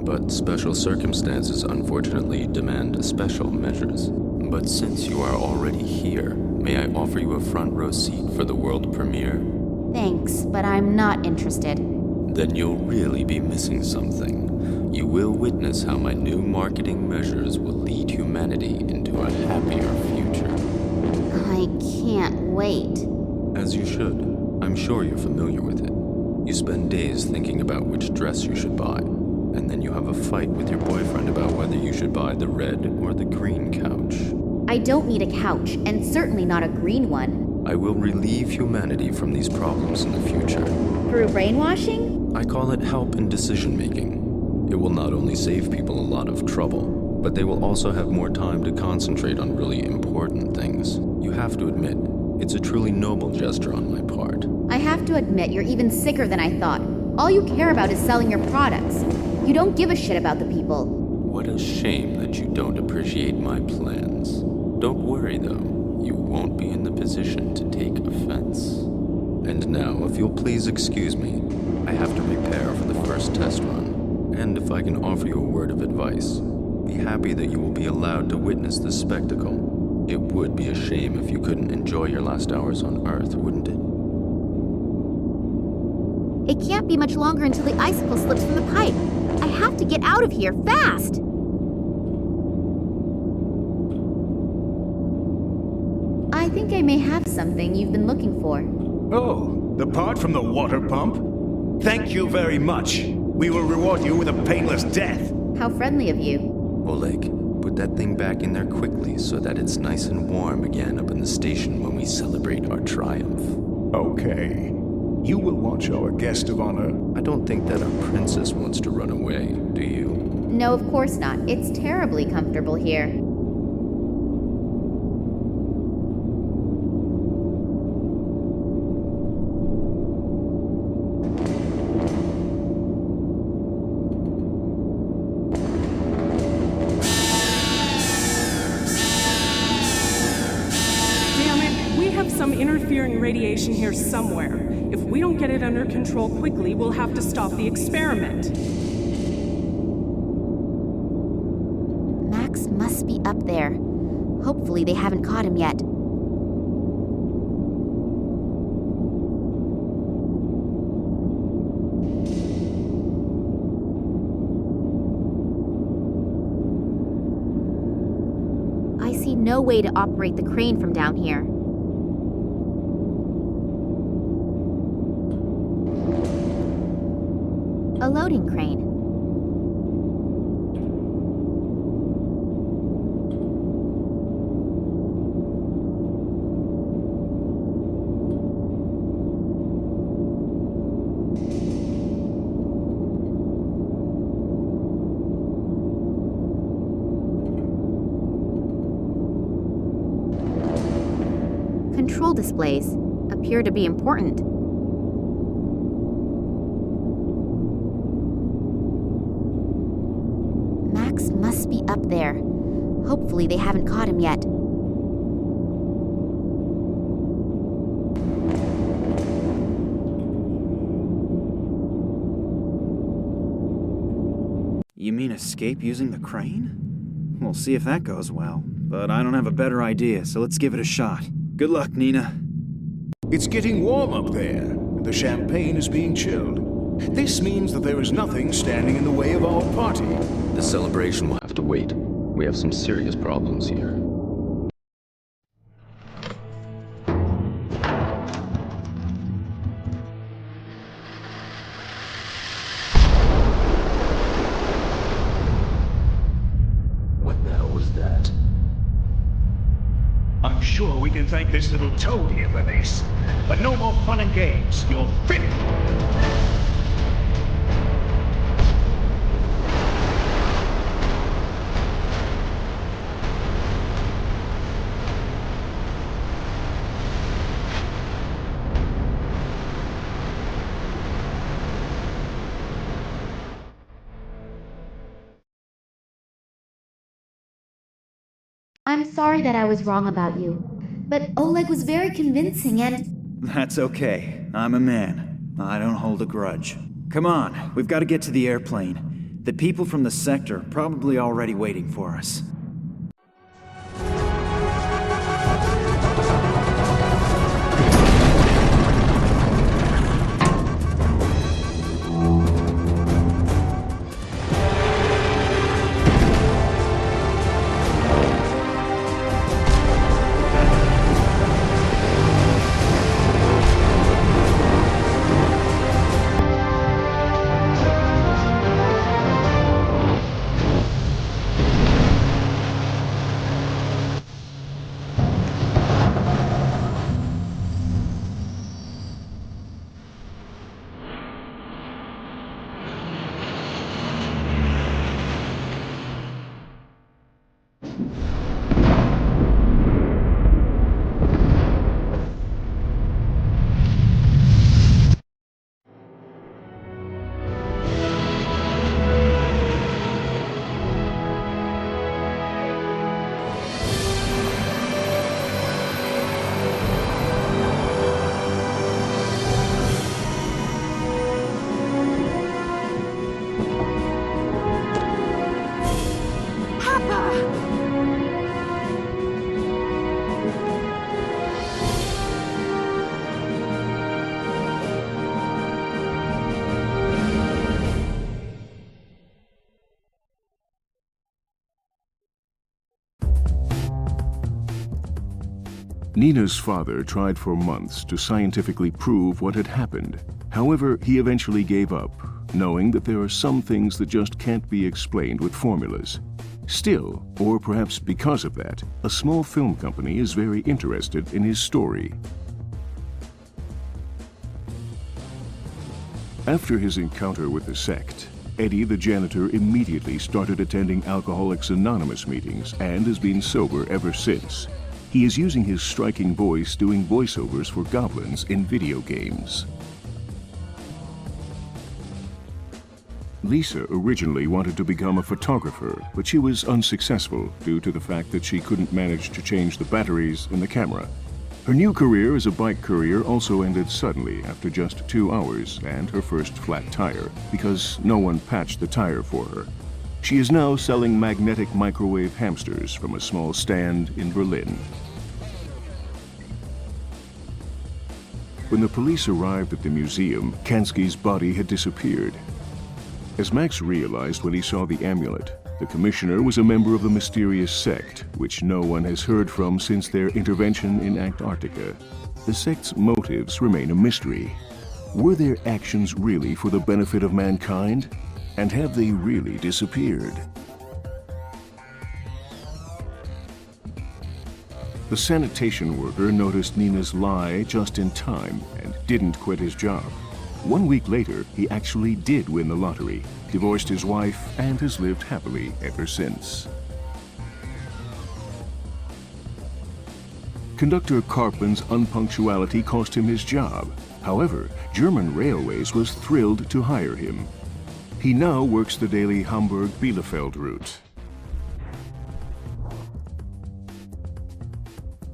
but special circumstances unfortunately demand special measures. But since you are already here, may I offer you a front row seat for the world premiere? Thanks, but I'm not interested. Then you'll really be missing something. You will witness how my new marketing measures will lead humanity into a happier future. I can't wait. As you should. I'm sure you're familiar with it. You spend days thinking about which dress you should buy, and then you have a fight with your boyfriend about whether you should buy the red or the green couch. I don't need a couch, and certainly not a green one. I will relieve humanity from these problems in the future. Through brainwashing? I call it help in decision-making. It will not only save people a lot of trouble, but they will also have more time to concentrate on really important things. You have to admit, it's a truly noble gesture on my part. I have to admit, you're even sicker than I thought. All you care about is selling your products. You don't give a shit about the people. What a shame that you don't appreciate my plans. Don't worry, though. You won't be in the position to take offense. And now, if you'll please excuse me, I have to prepare for the first test run. And if I can offer you a word of advice, be happy that you will be allowed to witness this spectacle. It would be a shame if you couldn't enjoy your last hours on Earth, wouldn't it? It can't be much longer until the icicle slips from the pipe. I have to get out of here, fast! I think I may have something you've been looking for. Oh, the part from the water pump? Thank you very much. We will reward you with a painless death. How friendly of you. Oleg, put that thing back in there quickly so that it's nice and warm again up in the station when we celebrate our triumph. Okay. You will watch our guest of honor. I don't think that our princess wants to run away, do you? No, of course not. It's terribly comfortable here. interfering radiation here somewhere. If we don't get it under control quickly, we'll have to stop the experiment. Max must be up there. Hopefully they haven't caught him yet. I see no way to operate the crane from down here. A loading crane. Control displays appear to be important. Max must be up there. Hopefully they haven't caught him yet. You mean escape using the crane? We'll see if that goes well. But I don't have a better idea, so let's give it a shot. Good luck, Nina. It's getting warm up there, and the champagne is being chilled. This means that there is nothing standing in the way of our party. The celebration will have to wait. We have some serious problems here. What the hell was that? I'm sure we can thank this little toad here for this. But no more fun and games. You're finished. I'm sorry that I was wrong about you, but Oleg was very convincing and... That's okay. I'm a man. I don't hold a grudge. Come on, we've got to get to the airplane. The people from the sector are probably already waiting for us. Nina's father tried for months to scientifically prove what had happened. However, he eventually gave up, knowing that there are some things that just can't be explained with formulas. Still, or perhaps because of that, a small film company is very interested in his story. After his encounter with the sect, Eddie the janitor immediately started attending Alcoholics Anonymous meetings and has been sober ever since. He is using his striking voice doing voiceovers for goblins in video games. Lisa originally wanted to become a photographer, but she was unsuccessful due to the fact that she couldn't manage to change the batteries in the camera. Her new career as a bike courier also ended suddenly after just 2 hours and her first flat tire, because no one patched the tire for her. She is now selling magnetic microwave hamsters from a small stand in Berlin. When the police arrived at the museum, Kansky's body had disappeared. As Max realized when he saw the amulet, the commissioner was a member of the mysterious sect, which no one has heard from since their intervention in Antarctica. The sect's motives remain a mystery. Were their actions really for the benefit of mankind? And have they really disappeared? The sanitation worker noticed Nina's lie just in time and didn't quit his job. 1 week later, he actually did win the lottery, divorced his wife, and has lived happily ever since. Conductor Karpman's unpunctuality cost him his job. However, German Railways was thrilled to hire him. He now works the daily Hamburg-Bielefeld route.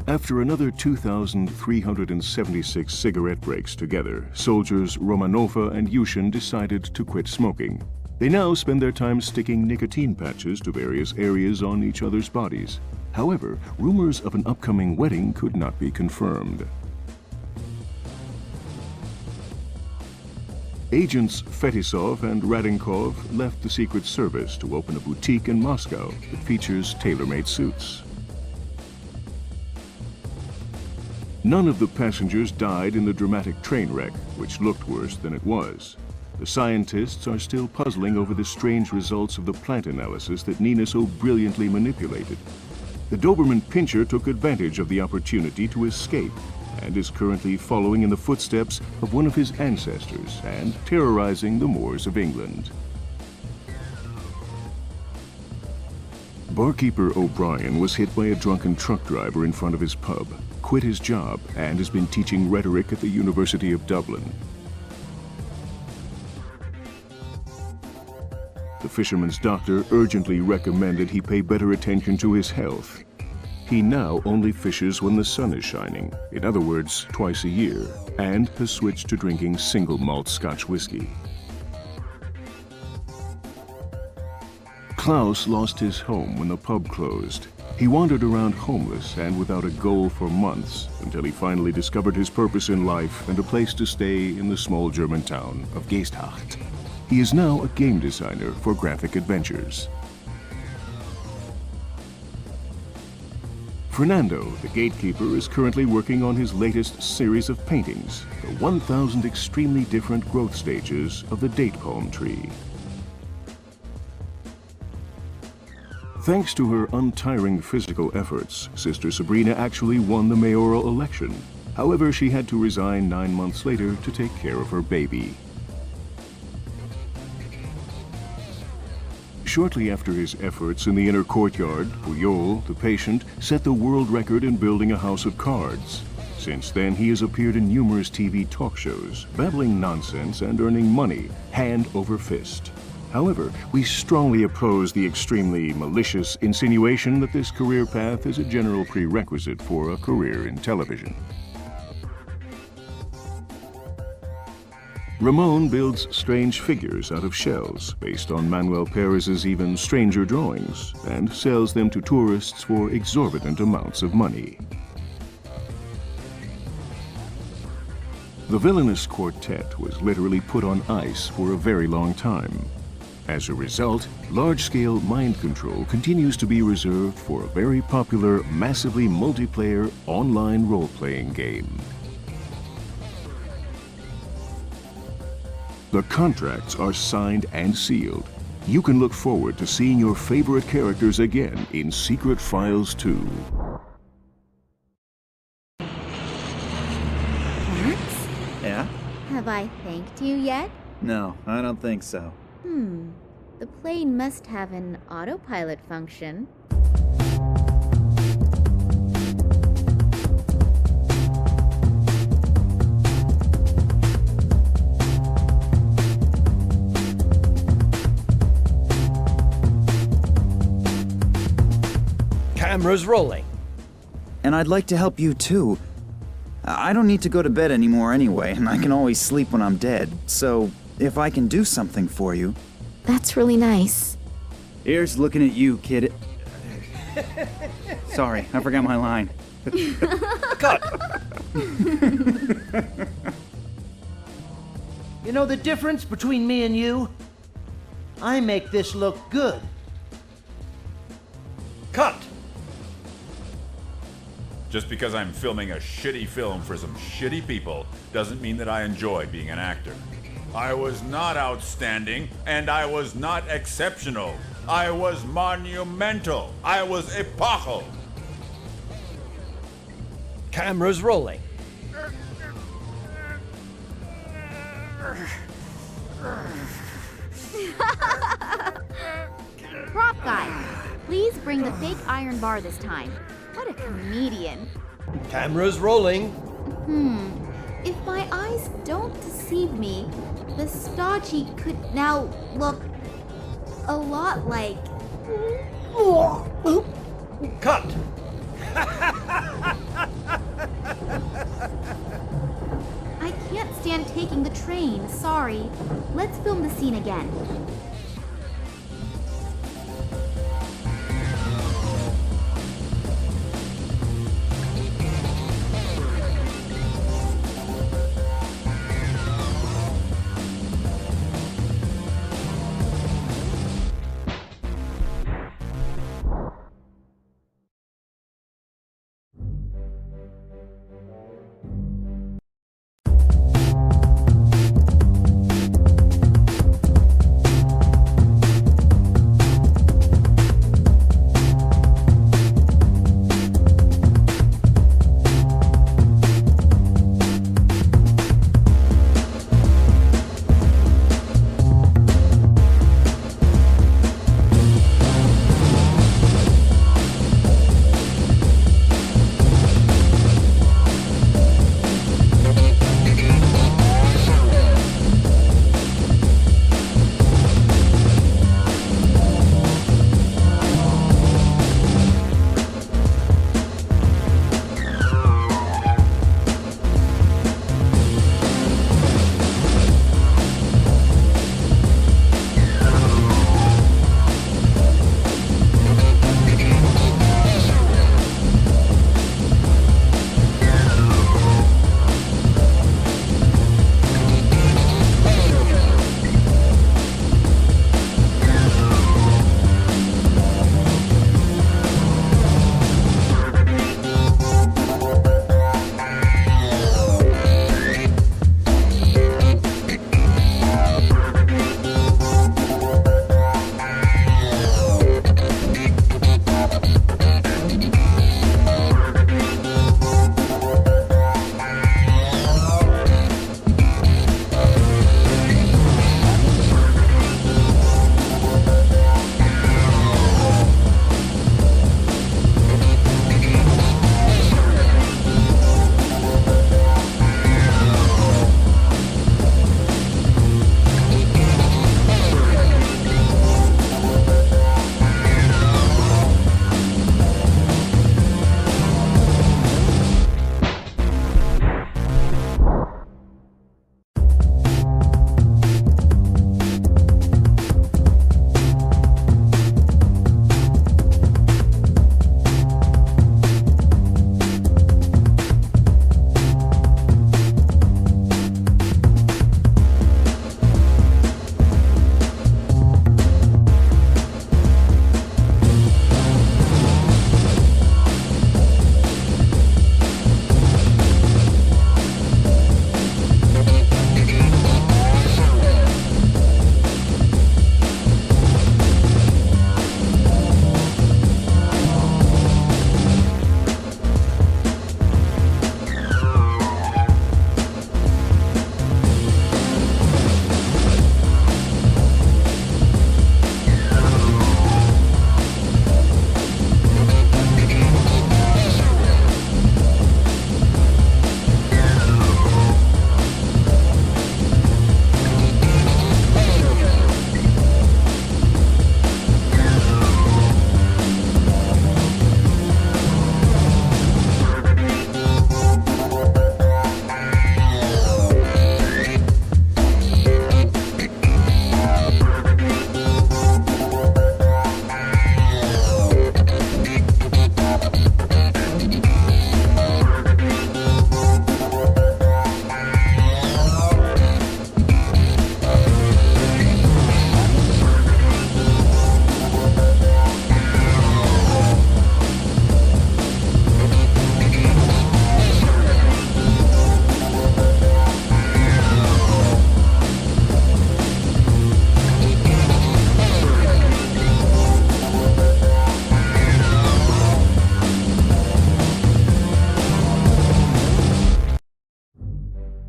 After another 2,376 cigarette breaks together, soldiers Romanova and Yushin decided to quit smoking. They now spend their time sticking nicotine patches to various areas on each other's bodies. However, rumors of an upcoming wedding could not be confirmed. Agents Fetisov and Radinkov left the Secret Service to open a boutique in Moscow that features tailor-made suits. None of the passengers died in the dramatic train wreck, which looked worse than it was. The scientists are still puzzling over the strange results of the plant analysis that Nina so brilliantly manipulated. The Doberman Pinscher took advantage of the opportunity to escape and is currently following in the footsteps of one of his ancestors and terrorizing the moors of England. Barkeeper O'Brien was hit by a drunken truck driver in front of his pub, quit his job, and has been teaching rhetoric at the University of Dublin. The fisherman's doctor urgently recommended he pay better attention to his health. He now only fishes when the sun is shining, in other words, twice a year, and has switched to drinking single malt Scotch whiskey. Klaus lost his home when the pub closed. He wandered around homeless and without a goal for months until he finally discovered his purpose in life and a place to stay in the small German town of Geesthacht. He is now a game designer for graphic adventures. Fernando, the gatekeeper, is currently working on his latest series of paintings, the 1,000 extremely different growth stages of the date palm tree. Thanks to her untiring physical efforts, Sister Sabrina actually won the mayoral election. However, she had to resign 9 months later to take care of her baby. Shortly after his efforts in the inner courtyard, Puyol, the patient, set the world record in building a house of cards. Since then, he has appeared in numerous TV talk shows, babbling nonsense and earning money, hand over fist. However, we strongly oppose the extremely malicious insinuation that this career path is a general prerequisite for a career in television. Ramon builds strange figures out of shells based on Manuel Perez's even stranger drawings and sells them to tourists for exorbitant amounts of money. The villainous quartet was literally put on ice for a very long time. As a result, large-scale mind control continues to be reserved for a very popular, massively multiplayer online role-playing game. The contracts are signed and sealed. You can look forward to seeing your favorite characters again in Secret Files 2. Max? Yeah? Have I thanked you yet? No, I don't think so. The plane must have an autopilot function. Camera's rolling. And I'd like to help you too. I don't need to go to bed anymore anyway, and I can always sleep when I'm dead. So, if I can do something for you... That's really nice. Here's looking at you, kid. Sorry, I forgot my line. Cut! You know the difference between me and you? I make this look good. Cut! Just because I'm filming a shitty film for some shitty people doesn't mean that I enjoy being an actor. I was not outstanding, and I was not exceptional. I was monumental. I was epochal. Camera's rolling. Prop guy, please bring the fake iron bar this time. What a comedian. Camera's rolling. If my eyes don't deceive me, the stodgy could now look a lot like... Cut! I can't stand taking the train, sorry. Let's film the scene again.